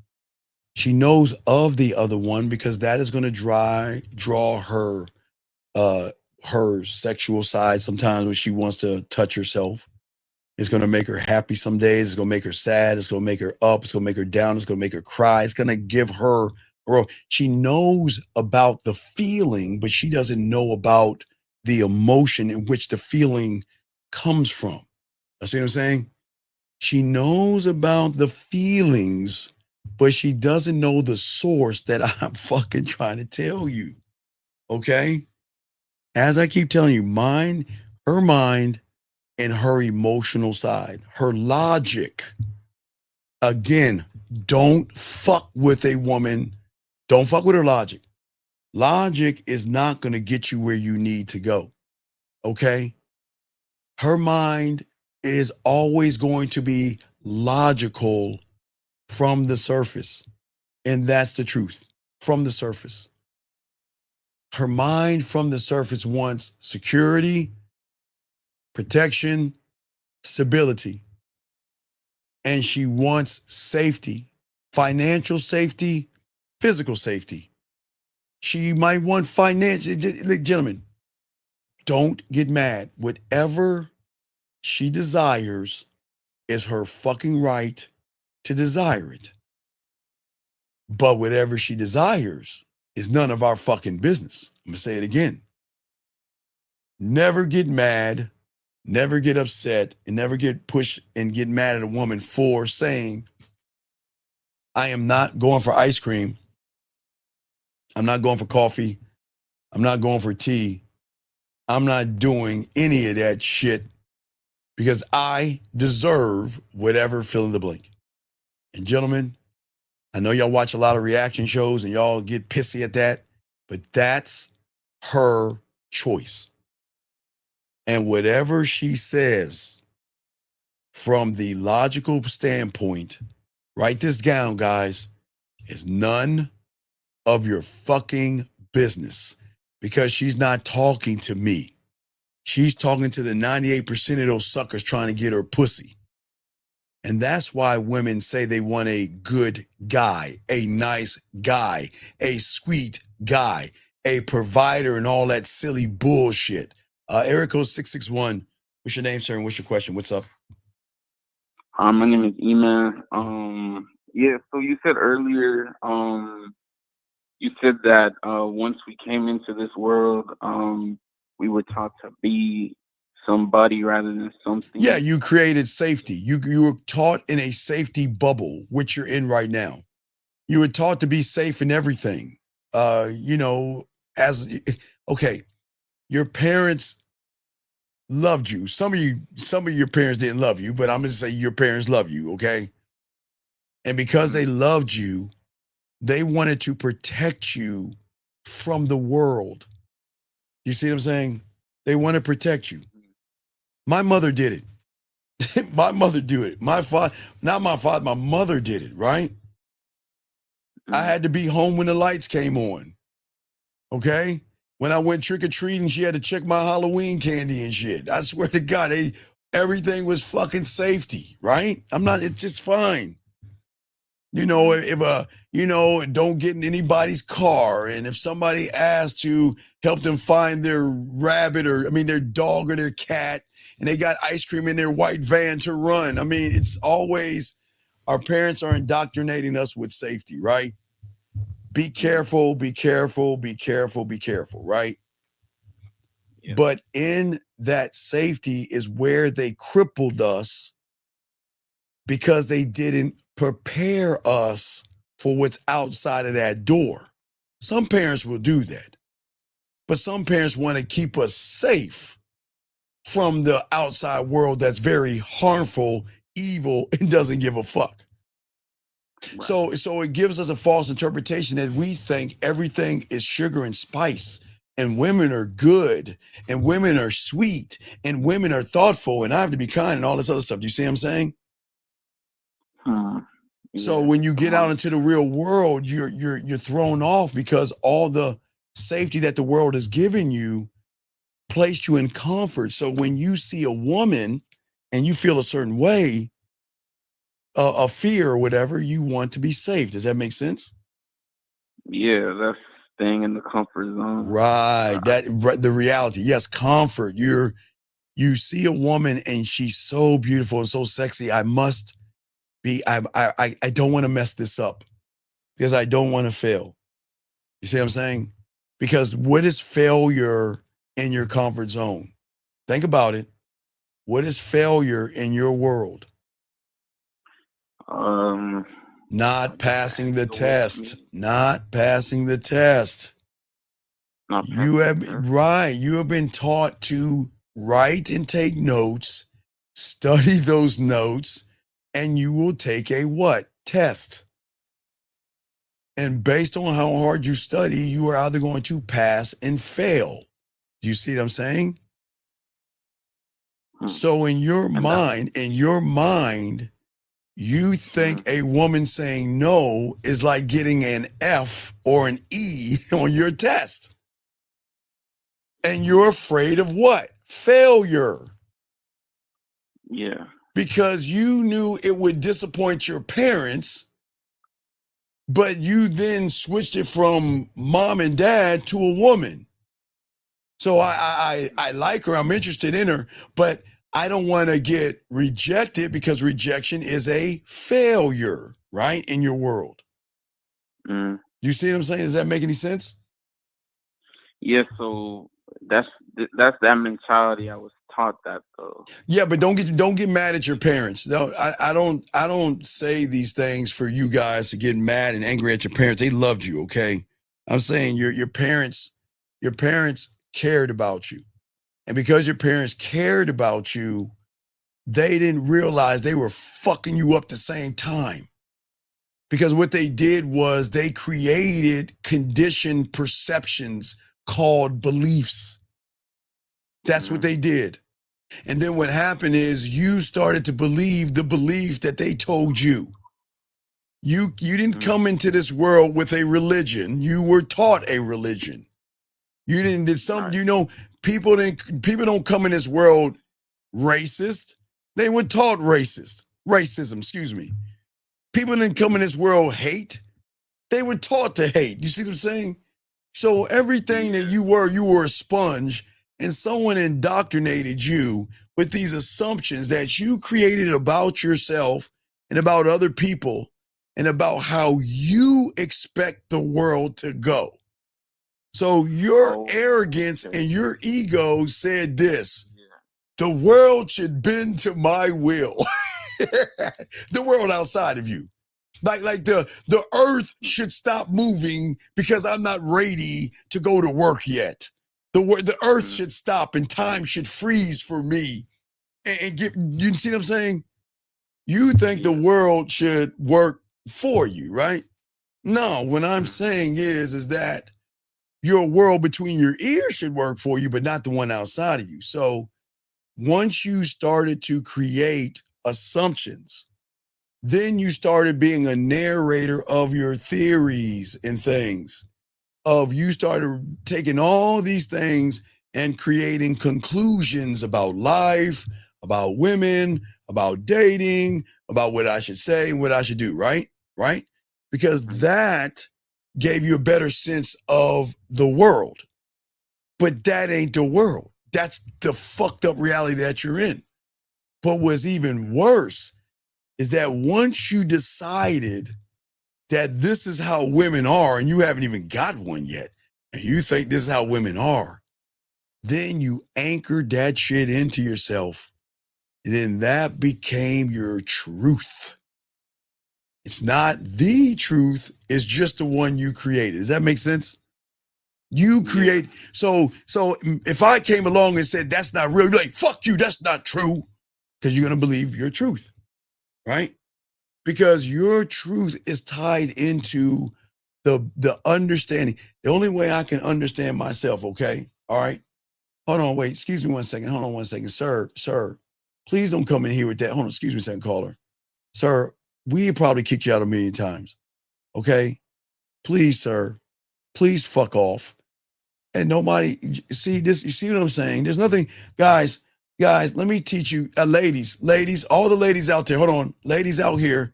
She knows of the other one because that is going to draw her sexual side sometimes when she wants to touch herself. It's going to make her happy some days. It's going to make her sad. It's going to make her up. It's going to make her down. It's going to make her cry. It's going to give her, she knows about the feeling, but she doesn't know about the emotion in which the feeling comes from. You see what I'm saying? She knows about the feelings, but she doesn't know the source that I'm fucking trying to tell you. Okay? As I keep telling you, her mind, and her emotional side, her logic, again, don't fuck with a woman. Don't fuck with her logic. Logic is not going to get you where you need to go. Okay? Her mind is always going to be logical from the surface. And that's the truth. From the surface. Her mind from the surface wants security, protection, stability. And she wants safety, financial safety, physical safety. She might want financial. Gentlemen, don't get mad. Whatever she desires is her fucking right to desire it. But whatever she desires is none of our fucking business. I'm going to say it again. Never get mad, never get upset, and never get pushed and get mad at a woman for saying, I am not going for ice cream. I'm not going for coffee. I'm not going for tea. I'm not doing any of that shit because I deserve whatever fill in the blank. And gentlemen, I know y'all watch a lot of reaction shows and y'all get pissy at that, but that's her choice. And whatever she says from the logical standpoint, write this down, guys, is none of your fucking business because she's not talking to me. She's talking to the 98% of those suckers trying to get her pussy. And that's why women say they want a good guy, a nice guy, a sweet guy, a provider, and all that silly bullshit. Eric Code 661, what's your name, sir, and what's your question? What's up? My name is Eman. Yeah, so you said earlier, you said that once we came into this world, we were taught to be somebody rather than something. Yeah, you created safety. You were taught in a safety bubble, which you're in right now. You were taught to be safe in everything. Okay, your parents loved you. Some of your parents didn't love you, but I'm going to say your parents love you, okay? And because they loved you, they wanted to protect you from the world. You see what I'm saying? They want to protect you. My mother did it. My mother did it. My mother did it, right? I had to be home when the lights came on. Okay? When I went trick-or-treating, she had to check my Halloween candy and shit. I swear to God, everything was fucking safety, right? It's just fine. Don't get in anybody's car. And if somebody asks to help them find their their dog or their cat, and they got ice cream in their white van to run. It's always, our parents are indoctrinating us with safety, right? Be careful, be careful, be careful, be careful, right? Yeah. But in that safety is where they crippled us because they didn't prepare us for what's outside of that door. Some parents will do that, but some parents want to keep us safe from the outside world that's very harmful, evil, and doesn't give a fuck. Right. So it gives us a false interpretation that we think everything is sugar and spice, and women are good, and women are sweet, and women are thoughtful, and I have to be kind, and all this other stuff. Do you see what I'm saying? Yeah. So when you get out into the real world, you're thrown off because all the safety that the world has given you placed you in comfort. So when you see a woman and you feel a certain way, a fear or whatever, you want to be safe. Does that make sense? Yeah, that's staying in the comfort zone. Right. The reality. Yes, comfort. You see a woman and she's so beautiful and so sexy. I don't want to mess this up because I don't want to fail. You see what I'm saying? Because what is failure in your comfort zone? Think about it. What is failure in your world? Not passing the test. Not passing the test. You have been taught to write and take notes, study those notes, and you will take a what? test. And based on how hard you study, you are either going to pass and fail. Do you see what I'm saying? So in your mind, you think a woman saying no is like getting an F or an E on your test. And you're afraid of what? Failure. Yeah. Because you knew it would disappoint your parents, but you then switched it from mom and dad to a woman. So I like her, I'm interested in her, but I don't want to get rejected because rejection is a failure, right? In your world. You see what I'm saying? Does that make any sense? Yeah, so that's that mentality. I was taught that though. Yeah, but don't get mad at your parents. No, I don't say these things for you guys to get mad and angry at your parents. They loved you, okay? I'm saying your parents cared about you. And because your parents cared about you, they didn't realize they were fucking you up at the same time. Because what they did was they created conditioned perceptions called beliefs. That's what they did. And then what happened is you started to believe the belief that they told you. You didn't come into this world with a religion. You were taught a religion. You didn't people don't come in this world racist. They were taught racism, excuse me. People didn't come in this world hate. They were taught to hate. You see what I'm saying? So everything that you were a sponge, and someone indoctrinated you with these assumptions that you created about yourself and about other people and about how you expect the world to go. So your arrogance and your ego said this: the world should bend to my will. The world outside of you. Like the earth should stop moving because I'm not ready to go to work yet. The earth should stop and time should freeze for me. And you see what I'm saying? You think the world should work for you, right? No, what I'm saying is that your world between your ears should work for you, but not the one outside of you. So once you started to create assumptions, then you started being a narrator of your theories and things. You started taking all these things and creating conclusions about life, about women, about dating, about what I should say, what I should do, right? Right? Because that gave you a better sense of the world. But that ain't the world. That's the fucked up reality that you're in. But what's even worse is that once you decided that this is how women are, and you haven't even got one yet, and you think this is how women are, then you anchored that shit into yourself. And then that became your truth. It's not the truth, it's just the one you created. Does that make sense? You create, so if I came along and said that's not real, you're like, fuck you, that's not true. Because you're gonna believe your truth, right? Because your truth is tied into the understanding. The only way I can understand myself, okay? All right. Hold on, wait, excuse me 1 second. Hold on 1 second. Sir, please don't come in here with that. Hold on, excuse me a second, caller. Sir, we probably kicked you out 1,000,000 times. Okay? Please, sir, please fuck off. And nobody, see this, you see what I'm saying? There's nothing, guys, let me teach you, ladies, all the ladies out there, hold on, ladies out here,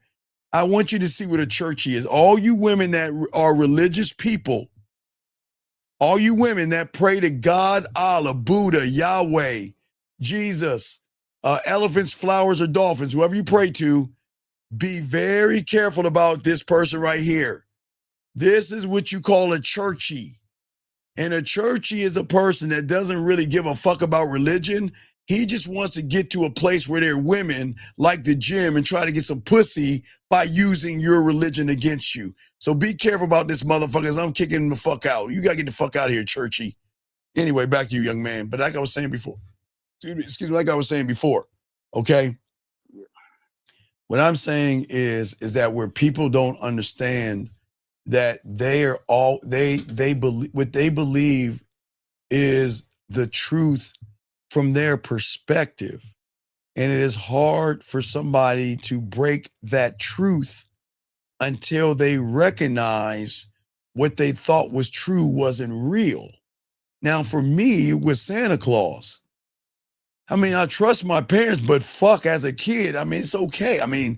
I want you to see what a churchy is. All you women that are religious people, all you women that pray to God, Allah, Buddha, Yahweh, Jesus, elephants, flowers, or dolphins, whoever you pray to, be very careful about this person right here. This is what you call a churchy. And a churchy is a person that doesn't really give a fuck about religion. He just wants to get to a place where there are women like the gym and try to get some pussy by using your religion against you. So be careful about this motherfuckers. I'm kicking the fuck out. You gotta get the fuck out of here, churchy. Anyway, back to you, young man. But like I was saying before, excuse me, like I was saying before, okay? What I'm saying is that where people don't understand that they are all they believe what they believe is the truth from their perspective. And it is hard for somebody to break that truth until they recognize what they thought was true wasn't real. Now, for me, it was Santa Claus. I mean, I trust my parents, but fuck, as a kid, I mean, it's okay. I mean,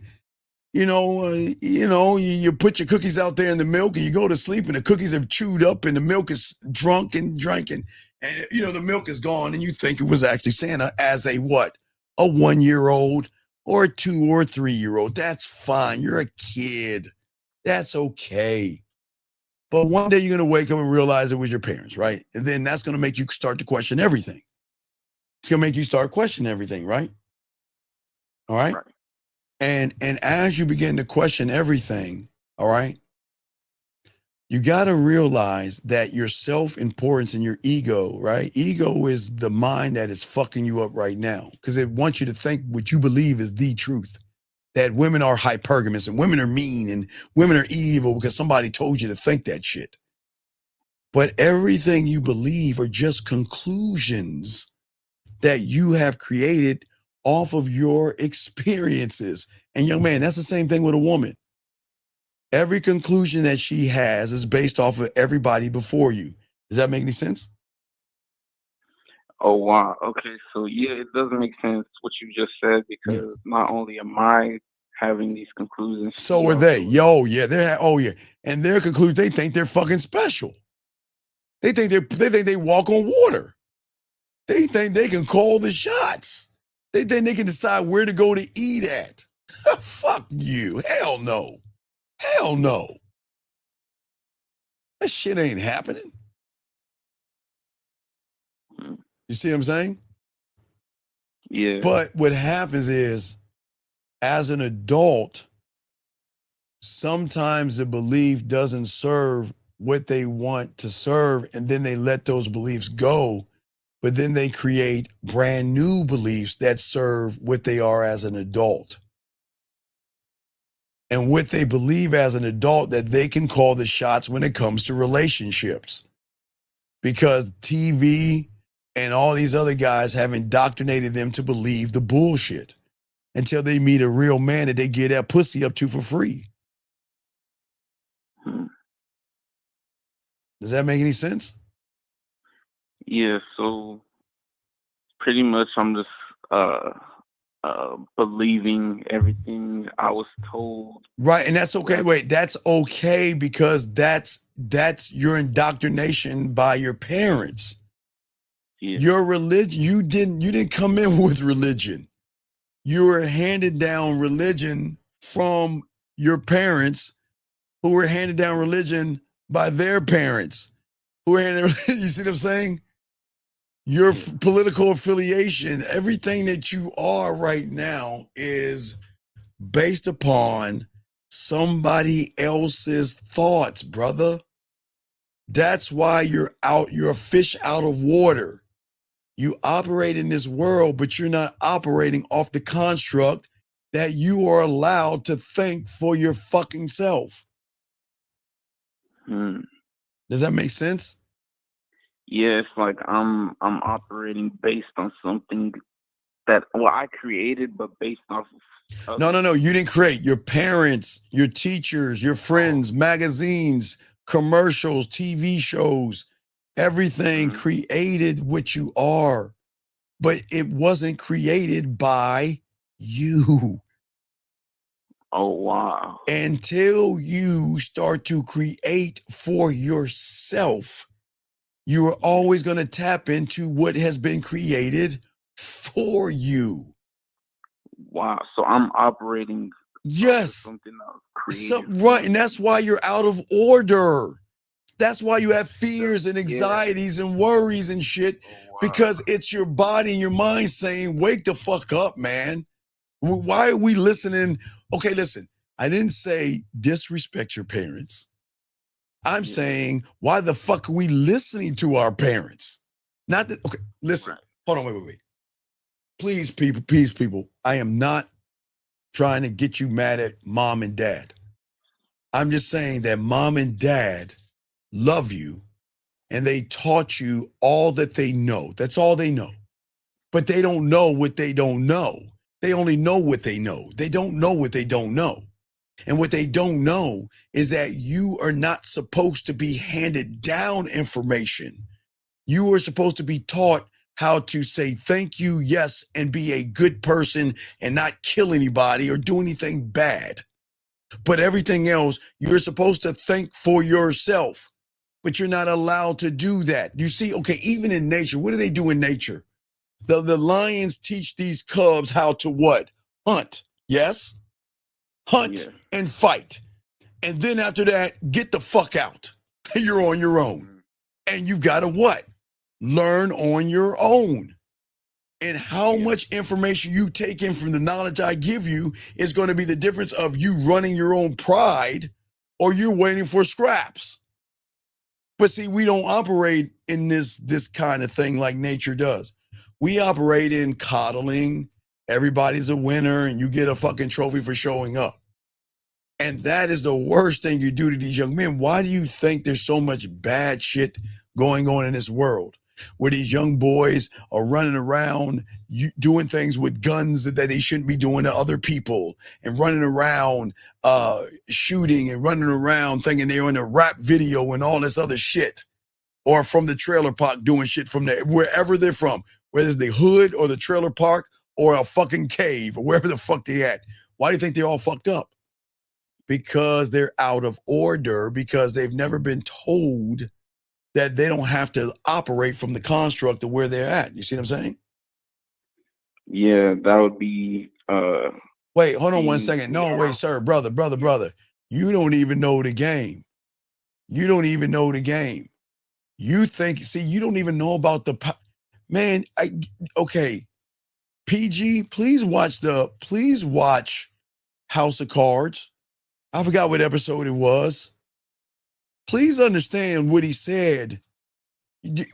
you put your cookies out there in the milk and you go to sleep and the cookies are chewed up and the milk is drunk and drinking and the milk is gone and you think it was actually Santa as a what? A 1-year-old or a 2 or 3-year-old. That's fine. You're a kid. That's okay. But one day you're going to wake up and realize it was your parents, right? And then that's going to make you start to question everything. It's going to make you start questioning everything, right? All right? And as you begin to question everything, all right, you got to realize that your self-importance and your ego, right? Ego is the mind that is fucking you up right now because it wants you to think what you believe is the truth, that women are hypergamous and women are mean and women are evil because somebody told you to think that shit. But everything you believe are just conclusions that you have created off of your experiences. And young man, that's the same thing with a woman. Every conclusion that she has is based off of everybody before you. Does that make any sense? Oh, wow. Okay, so yeah, it doesn't make sense what you just said because not only am I having these conclusions, so are they. And their conclusion, they think they're fucking special. They think they walk on water. They think they can call the shots. They think they can decide where to go to eat at. Fuck you. Hell no. Hell no. That shit ain't happening. You see what I'm saying? Yeah. But what happens is, as an adult, sometimes the belief doesn't serve what they want to serve, and then they let those beliefs go. But then they create brand new beliefs that serve what they are as an adult. And what they believe as an adult, that they can call the shots when it comes to relationships. Because TV and all these other guys have indoctrinated them to believe the bullshit until they meet a real man that they get that pussy up to for free. Does that make any sense? Yeah, so pretty much I'm just believing everything I was told. Right, and that's okay. Wait, that's okay because that's your indoctrination by your parents. Yeah. Your religion, you didn't come in with religion. You were handed down religion from your parents, who were handed down religion by their parents, who were handed. You see what I'm saying? Your political affiliation, everything that you are right now is based upon somebody else's thoughts, brother. That's why you're a fish out of water. You operate in this world, but you're not operating off the construct that you are allowed to think for your fucking self. Does that make sense? Yeah, it's like I'm operating based on something that I created, but based off of No. You didn't create. Your parents, your teachers, your friends, magazines, commercials, TV shows, everything created what you are, but it wasn't created by you. Oh, wow. Until you start to create for yourself, you are always going to tap into what has been created for you. Wow. So I'm operating yes something else created. Right, and that's why you're out of order. That's why you have fears and anxieties and worries and shit, because it's your body and your mind saying, wake the fuck up, man. Why are we listening? Okay, listen, I didn't say disrespect your parents. I'm saying, why the fuck are we listening to our parents? Not that, okay, listen, hold on, wait. Please, people, I am not trying to get you mad at mom and dad. I'm just saying that mom and dad love you and they taught you all that they know. That's all they know. But they don't know what they don't know. They only know what they know. They don't know what they don't know. And what they don't know is that you are not supposed to be handed down information. You are supposed to be taught how to say thank you, yes, and be a good person and not kill anybody or do anything bad. But everything else, you're supposed to think for yourself. But you're not allowed to do that. You see, okay, even in nature, what do they do in nature? The lions teach these cubs how to what? Hunt. Yes? Hunt and fight. And then after that, get the fuck out. You're on your own. And you've got to what? Learn on your own. And how much information you take in from the knowledge I give you is going to be the difference of you running your own pride or you're waiting for scraps. But see, we don't operate in this kind of thing like nature does. We operate in coddling. Everybody's a winner and you get a fucking trophy for showing up. And that is the worst thing you do to these young men. Why do you think there's so much bad shit going on in this world where these young boys are running around doing things with guns that they shouldn't be doing to other people and running around shooting and running around thinking they're in a rap video and all this other shit, or from the trailer park doing shit from there, wherever they're from, whether it's the hood or the trailer park or a fucking cave or wherever the fuck they at. Why do you think they're all fucked up? Because they're out of order, because they've never been told that they don't have to operate from the construct of where they're at. You see what I'm saying? Yeah, that would be wait, hold on 1 second. No, wait, sir, brother. You don't even know the game. You don't even know the game. You think, see, you don't even know about the man. Okay. PG, please watch House of Cards. I forgot what episode it was. Please understand what he said.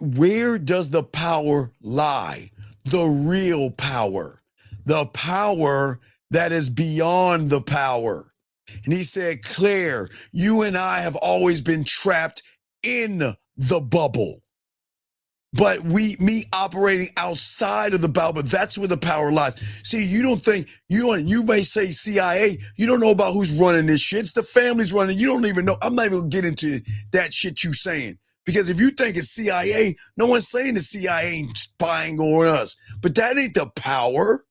Where does the power lie? The real power. The power that is beyond the power. And he said, Claire, you and I have always been trapped in the bubble. But me operating outside of the bubble, that's where the power lies. See, you don't think, you may say CIA, you don't know about who's running this shit. It's the families running. You don't even know. I'm not even going to get into that shit you saying. Because if you think it's CIA, no one's saying the CIA ain't spying on us. But that ain't the power.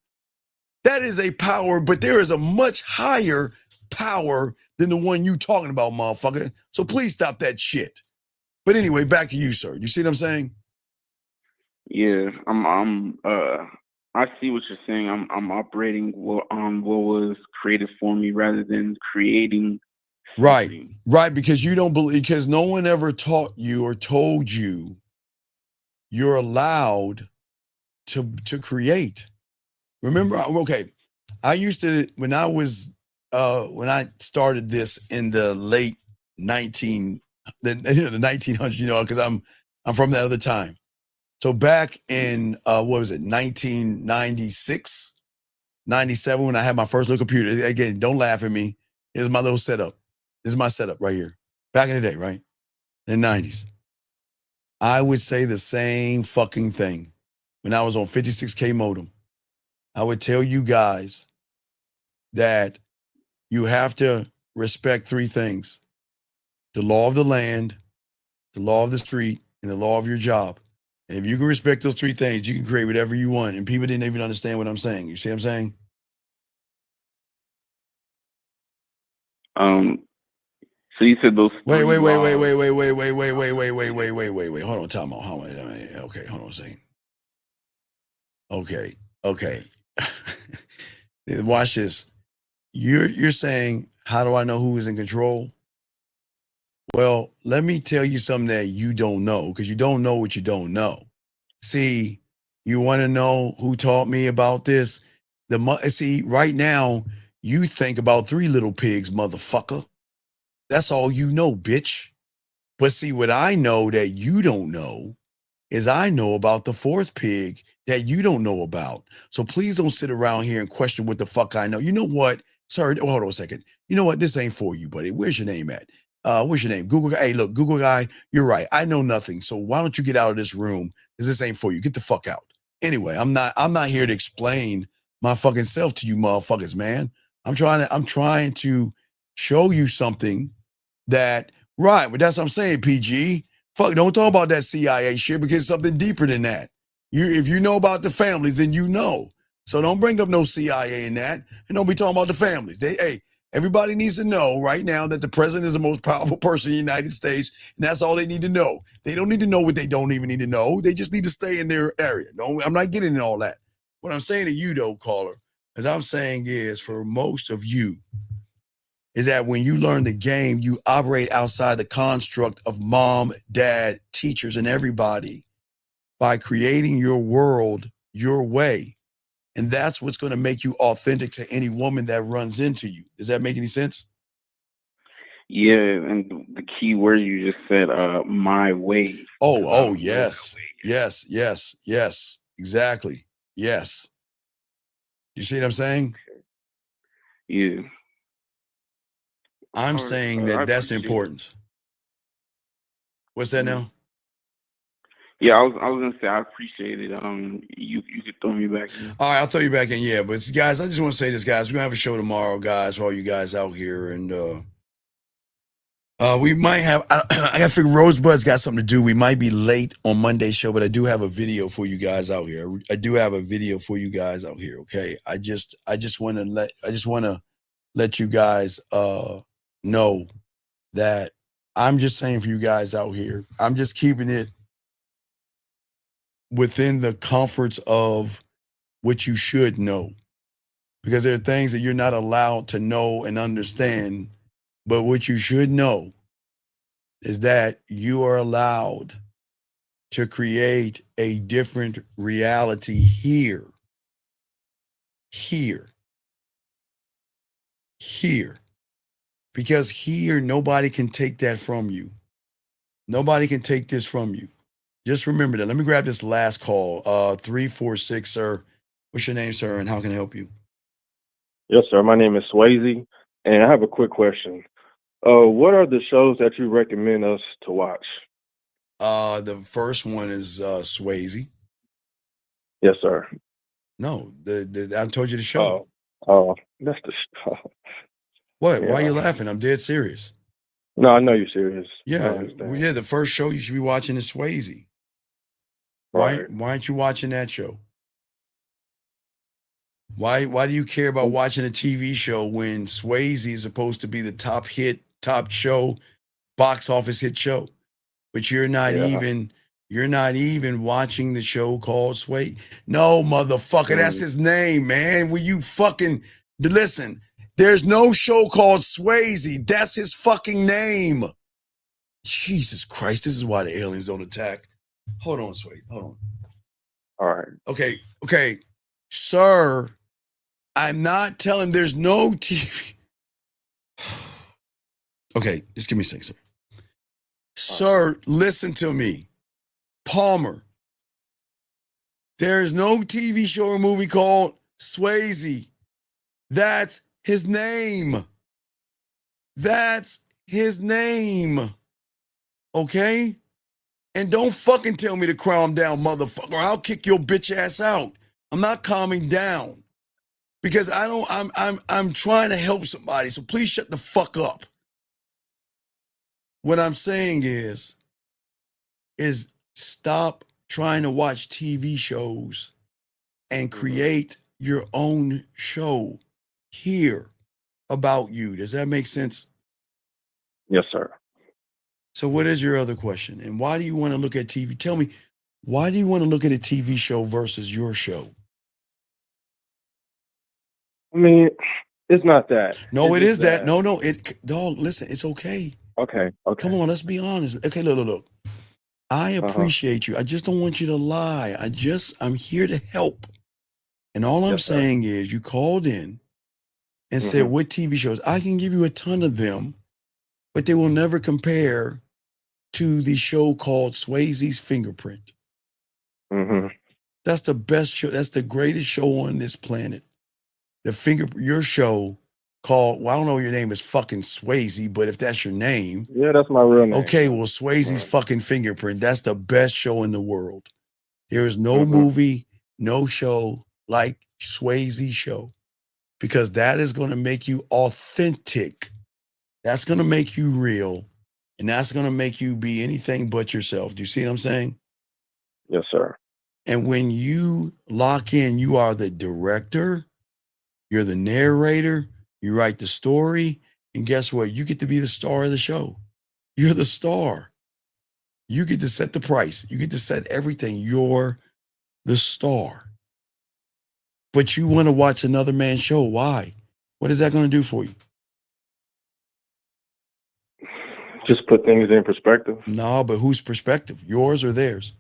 That is a power, but there is a much higher power than the one you talking about, motherfucker. So please stop that shit. But anyway, back to you, sir. You see what I'm saying? Yeah, I see what you're saying. I'm operating on what was created for me rather than creating something. Right, because you don't believe, because no one ever taught you or told you you're allowed to create. Remember, okay, I used to, when I started this in the late the 1900s, because I'm from that other time. So back in, what was it, 1996, 97, when I had my first little computer. Again, don't laugh at me. Here's my little setup. This is my setup right here. Back in the day, right? In the 90s. I would say the same fucking thing when I was on 56K modem. I would tell you guys that you have to respect three things: the law of the land, the law of the street, and the law of your job. And if you can respect those three things, you can create whatever you want. And people didn't even understand what I'm saying. You see what I'm saying? So you said those. Wait. Hold on, time out. Okay, hold on a second. Okay. Watch this. You're saying, how do I know who is in control? Well, let me tell you something that you don't know, because you don't know what you don't know. See, you want to know who taught me about this? See, right now, you think about Three Little Pigs, motherfucker. That's all you know, bitch. But see, what I know that you don't know is I know about the fourth pig that you don't know about. So please don't sit around here and question what the fuck I know. You know what? Sorry, hold on a second. You know what? This ain't for you, buddy. Where's your name at? What's your name? Google guy. Hey, look, Google guy, you're right. I know nothing. So why don't you get out of this room? Because this ain't for you. Get the fuck out. Anyway, I'm not here to explain my fucking self to you motherfuckers, man. I'm trying to show you something that, right, but that's what I'm saying, PG. Fuck, don't talk about that CIA shit because it's something deeper than that. If you know about the families, then you know. So don't bring up no CIA in that, and don't be talking about the families. Everybody needs to know right now that the president is the most powerful person in the United States, and that's all they need to know. They don't need to know what they don't even need to know. They just need to stay in their area. No, I'm not getting into all that. What I'm saying to you, though, caller, as I'm saying is for most of you, is that when you learn the game, you operate outside the construct of mom, dad, teachers, and everybody by creating your world your way. And that's what's going to make you authentic to any woman that runs into you. Does that make any sense? Yeah, and the key word you just said, my way. Oh, yes. Yes. Exactly. Yes. You see what I'm saying? Yeah. I'm saying that that's important. What's that now? Yeah, I was gonna say I appreciate it. You could throw me back in. All right, I'll throw you back in. Yeah, but guys, I just want to say this, guys. We're gonna have a show tomorrow, guys, for all you guys out here, and we might have. I gotta figure Rosebud's got something to do. We might be late on Monday's show, but I do have a video for you guys out here. I do have a video for you guys out here. Okay, I just want to let you guys know that I'm just saying for you guys out here. I'm just keeping it within the comforts of what you should know, because there are things that you're not allowed to know and understand. But what you should know is that you are allowed to create a different reality here, because here nobody can take that from you. Nobody can take this from you. Just remember that. Let me grab this last call. 346, sir. What's your name, sir, and how can I help you? Yes, sir. My name is Swayze, and I have a quick question. What are the shows that you recommend us to watch? The first one is Swayze. Yes, sir. No, I told you the show. Oh, that's the show. What? Why are you Yeah. laughing? I'm dead serious. No, I know you're serious. I Yeah, understand. the first show you should be watching is Swayze. Right. Why aren't you watching that show? Why do you care about watching a TV show when Swayze is supposed to be the top show, box office hit show? But you're not even watching the show called Swayze. No, motherfucker, that's his name, man. Will you fucking listen? There's no show called Swayze. That's his fucking name. Jesus Christ, this is why the aliens don't attack. Hold on, Swayze. Hold on. All right. Okay, sir. I'm not telling there's no TV. Okay, just give me a second, sir. Sir, listen to me. Palmer. There's no TV show or movie called Swayze. That's his name. That's his name. Okay? And don't fucking tell me to calm down, motherfucker. I'll kick your bitch ass out. I'm not calming down. Because I'm trying to help somebody, so please shut the fuck up. What I'm saying is stop trying to watch TV shows and create your own show here about you. Does that make sense? Yes, sir. So what is your other question? And why do you want to look at TV? Tell me, why do you want to look at a TV show versus your show? I mean, it's not that. No, It's it just is that. No, dog, listen, it's okay. Okay. Come on, let's be honest. Okay, look. I appreciate you. I just don't want you to lie. I'm here to help. And all I'm saying is you called in and said, what TV shows? I can give you a ton of them, but they will never compare to the show called Swayze's Fingerprint. That's the best show. That's the greatest show on this planet. Your show called, well, I don't know what your name is, fucking Swayze, but if that's your name, Yeah, that's my real name. okay, well, Swayze's fucking Fingerprint. That's the best show in the world. There is no Mm-hmm. movie, no show like Swayze show, because that is going to make you authentic. That's going to make you real, and that's going to make you be anything but yourself. Do you see what I'm saying? Yes, sir. And when you lock in, you are the director, you're the narrator, you write the story, and guess what? You get to be the star of the show. You're the star. You get to set the price. You get to set everything. You're the star. But you want to watch another man's show. Why? What is that going to do for you? Just put things in perspective. No, but whose perspective? Yours or theirs?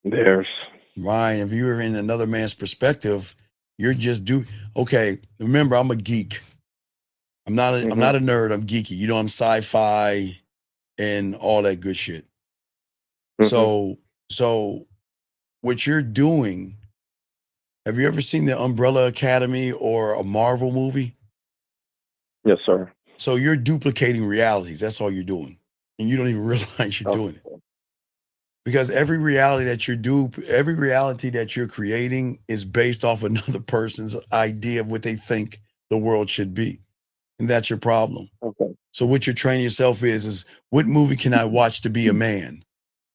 Theirs. Right. If you're in another man's perspective, you're just okay. Remember, I'm a geek. I'm not a nerd. I'm geeky. You know, I'm sci-fi and all that good shit. So what you're doing, have you ever seen the Umbrella Academy or a Marvel movie? Yes, sir. So you're duplicating realities. That's all you're doing. And you don't even realize you're doing it. Because every reality that you're creating is based off another person's idea of what they think the world should be. And that's your problem. Okay. So what you're training yourself is what movie can I watch to be a man?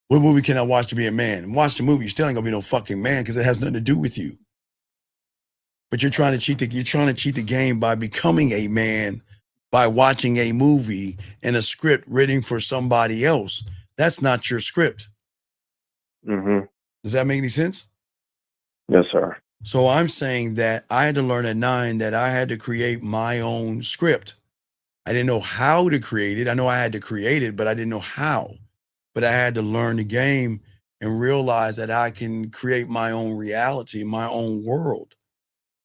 What movie can I watch to be a man? And watch the movie, you're still ain't gonna be no fucking man because it has nothing to do with you. But you're trying to cheat the game by becoming a man by watching a movie and a script written for somebody else. That's not your script. Mm-hmm. Does that make any sense? Yes, sir. So I'm saying that I had to learn at 9 that I had to create my own script. I didn't know how to create it. I know I had to create it, but I didn't know how. But I had to learn the game and realize that I can create my own reality, my own world.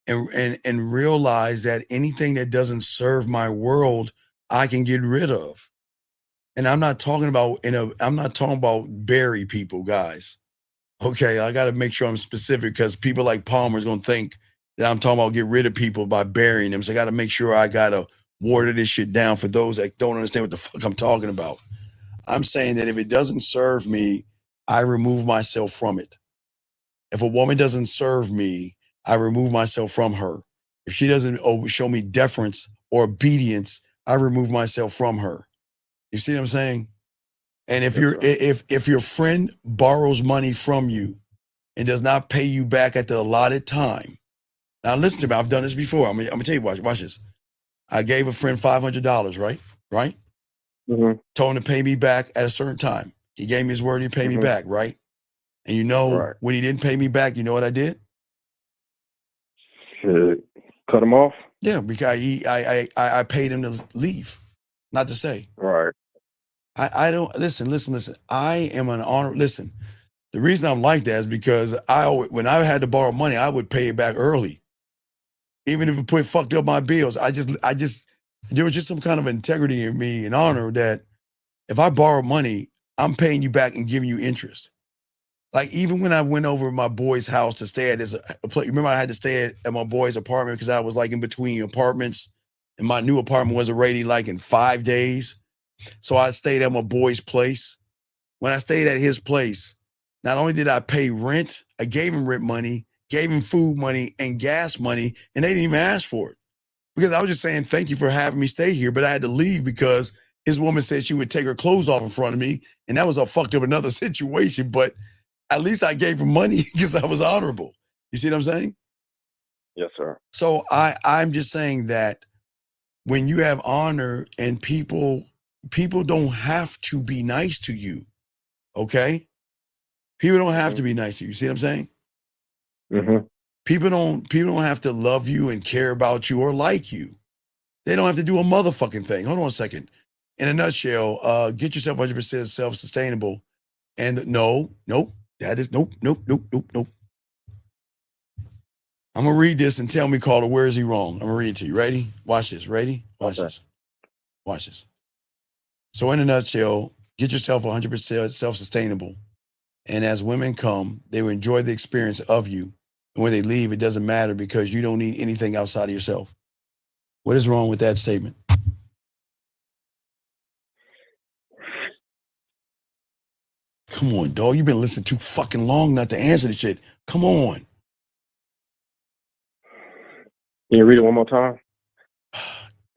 And realize that anything that doesn't serve my world, I can get rid of. And I'm not talking about bury people, guys. Okay, I got to make sure I'm specific because people like Palmer is going to think that I'm talking about get rid of people by burying them. So I got to make sure I got to water this shit down for those that don't understand what the fuck I'm talking about. I'm saying that if it doesn't serve me, I remove myself from it. If a woman doesn't serve me, I remove myself from her. If she doesn't show me deference or obedience, I remove myself from her. You see what I'm saying? And if if your friend borrows money from you and does not pay you back at the allotted time, now listen to me. I've done this before. I'm gonna tell you. Watch this. I gave a friend $500. Right. Mm-hmm. Told him to pay me back at a certain time. He gave me his word. He'd pay me back. Right. And when he didn't pay me back, you know what I did? Cut him off? Yeah, because I paid him to leave, not to say. Right. I don't listen. I am an honor. Listen, the reason I'm like that is because when I had to borrow money, I would pay it back early, even if it fucked up my bills. There was just some kind of integrity in me and honor that if I borrow money, I'm paying you back and giving you interest. Like even when I went over to my boy's house to stay at his place, remember I had to stay at my boy's apartment because I was like in between apartments, and my new apartment was already like in 5 days. So I stayed at my boy's place. When I stayed at his place, not only did I pay rent, I gave him rent money, gave him food money and gas money, and they didn't even ask for it. Because I was just saying, thank you for having me stay here, but I had to leave because his woman said she would take her clothes off in front of me, and that was a fucked up another situation, but at least I gave him money because I was honorable. You see what I'm saying? Yes, sir. So I'm just saying that when you have honor and people don't have to be nice to you, okay? People don't have to be nice to you. See what I'm saying? Mm-hmm. People don't have to love you and care about you or like you. They don't have to do a motherfucking thing. Hold on a second. In a nutshell, get yourself 100% self-sustainable. And nope. That is nope. I'm gonna read this and tell me, caller, where is he wrong? I'm gonna read it to you. Ready? Watch this. Ready? Watch this. Watch this. So in a nutshell, get yourself 100% self-sustainable. And as women come, they will enjoy the experience of you. And when they leave, it doesn't matter because you don't need anything outside of yourself. What is wrong with that statement? Come on, dog. You've been listening too fucking long not to answer this shit. Come on. Can you read it one more time?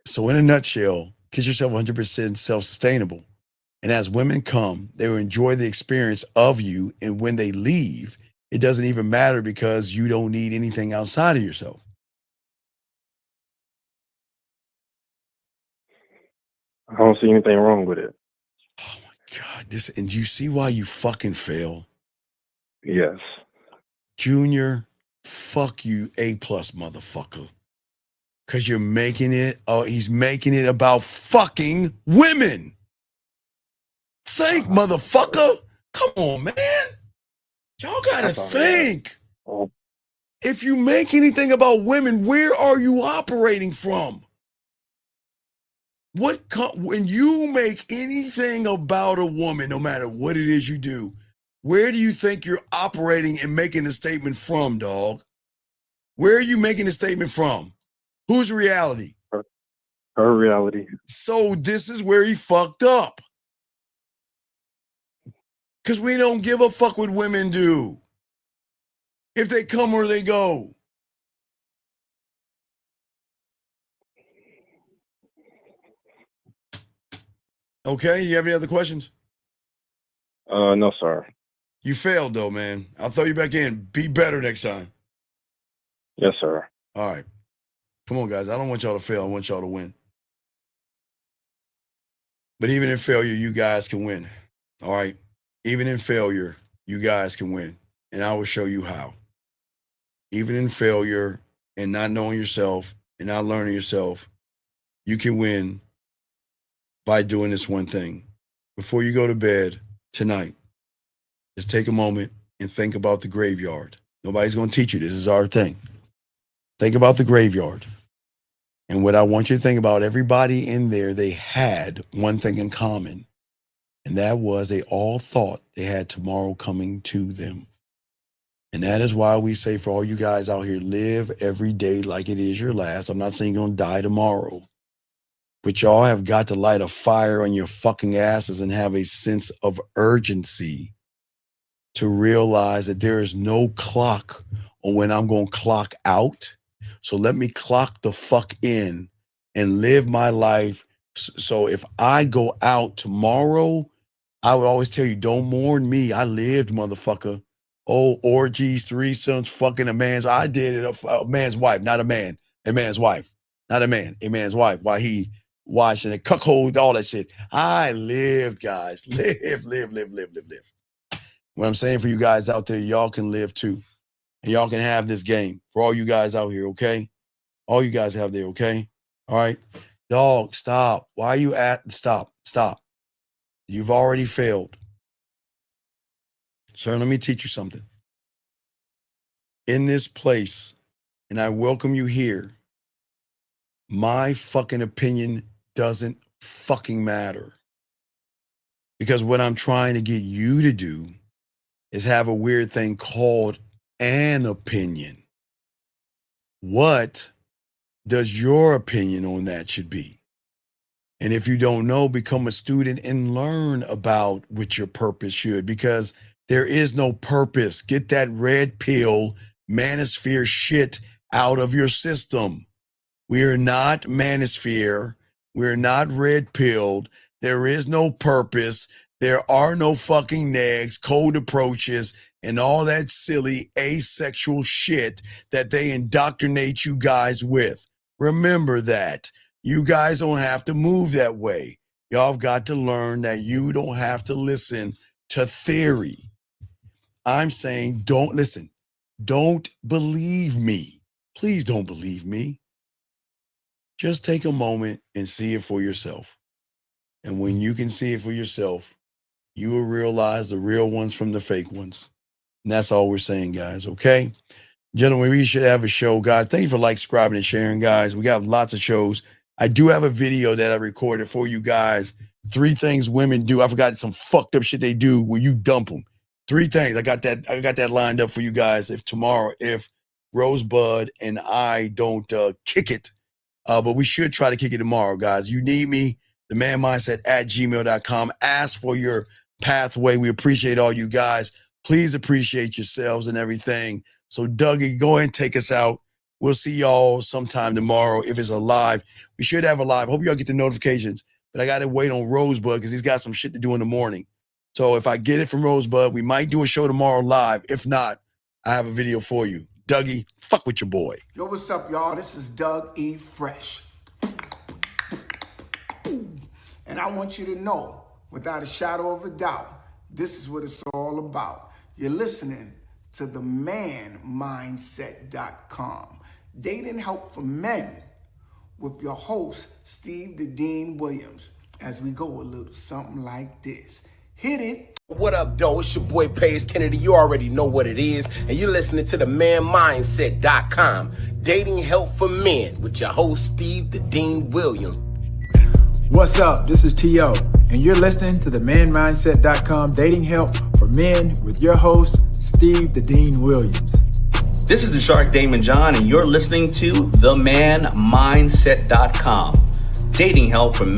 So in a nutshell, get yourself 100% self-sustainable. And as women come, they will enjoy the experience of you. And when they leave, it doesn't even matter because you don't need anything outside of yourself. I don't see anything wrong with it. God, and do you see why you fucking fail? Yes. Junior, fuck you, A+, motherfucker. Because you're making it, he's making it about fucking women. Think, motherfucker. Come on, man. Y'all gotta think. If you make anything about women, where are you operating from? When you make anything about a woman, no matter what it is you do, where do you think you're operating and making a statement from, dog? Where are you making a statement from? Whose reality? Her reality. So this is where he fucked up. Because we don't give a fuck what women do. If they come or they go. Okay, you have any other questions? No, sir. You failed though, man. I'll throw you back in. Be better next time. Yes, sir. All right. Come on, guys. I don't want y'all to fail. I want y'all to win. But even in failure, you guys can win. All right. Even in failure, you guys can win. And I will show you how. Even in failure and not knowing yourself and not learning yourself, you can win by doing this one thing. Before you go to bed tonight, just take a moment and think about the graveyard. Nobody's going to teach you. This is our thing. Think about the graveyard. And what I want you to think about, everybody in there, they had one thing in common. And that was they all thought they had tomorrow coming to them. And that is why we say for all you guys out here, live every day like it is your last. I'm not saying you're going to die tomorrow. But y'all have got to light a fire on your fucking asses and have a sense of urgency to realize that there is no clock on when I'm going to clock out. So let me clock the fuck in and live my life. So if I go out tomorrow, I would always tell you, don't mourn me. I lived, motherfucker. Oh, orgies, threesomes, fucking a man's. I did it, a man's wife, not a man. A man's wife, not a man. A man's wife. While he watching it, cuckold, all that shit. I lived, guys. Live. What I'm saying for you guys out there, y'all can live too. And y'all can have this game. For all you guys out here, okay? All you guys have there, okay? All right? Dog, stop. Why are you at? Stop. You've already failed. Sir, let me teach you something. In this place, and I welcome you here, my fucking opinion doesn't fucking matter. Because what I'm trying to get you to do is have a weird thing called an opinion. What does your opinion on that should be? And if you don't know, become a student and learn about what your purpose should, because there is no purpose. Get that red pill manosphere shit out of your system. We are not manosphere. We're not red pilled. There is no purpose. There are no fucking negs, cold approaches, and all that silly asexual shit that they indoctrinate you guys with. Remember that. You guys don't have to move that way. Y'all have got to learn that you don't have to listen to theory. I'm saying don't listen. Don't believe me. Please don't believe me. Just take a moment and see it for yourself. And when you can see it for yourself, you will realize the real ones from the fake ones. And that's all we're saying, guys, okay? Gentlemen, we should have a show, guys. Thank you for subscribing, and sharing, guys. We got lots of shows. I do have a video that I recorded for you guys. 3 things women do. I forgot some fucked up shit they do where you dump them. 3 things. I got that lined up for you guys. If Rosebud and I don't kick it, but we should try to kick it tomorrow, guys. You need me, themanmindset@gmail.com. Ask for your pathway. We appreciate all you guys. Please appreciate yourselves and everything. So Dougie, go ahead and take us out. We'll see y'all sometime tomorrow if it's a live. We should have a live. Hope y'all get the notifications, but I got to wait on Rosebud because he's got some shit to do in the morning. So if I get it from Rosebud, we might do a show tomorrow live. If not, I have a video for you. Dougie, fuck with your boy. Yo, what's up, y'all? This is Doug E. Fresh. And I want you to know, without a shadow of a doubt, this is what it's all about. You're listening to the non-manipulative.com. Dating help for men with your host, Steve the Dean Williams, as we go a little something like this. Hit it. What up, though? It's your boy Paige Kennedy. You already know what it is, and you're listening to the manmindset.com. Dating help for men with your host, Steve the Dean Williams. What's up? This is T.O., and you're listening to the manmindset.com dating help for men with your host, Steve the Dean Williams. This is the Shark Damon John, and you're listening to the manmindset.com dating help for men.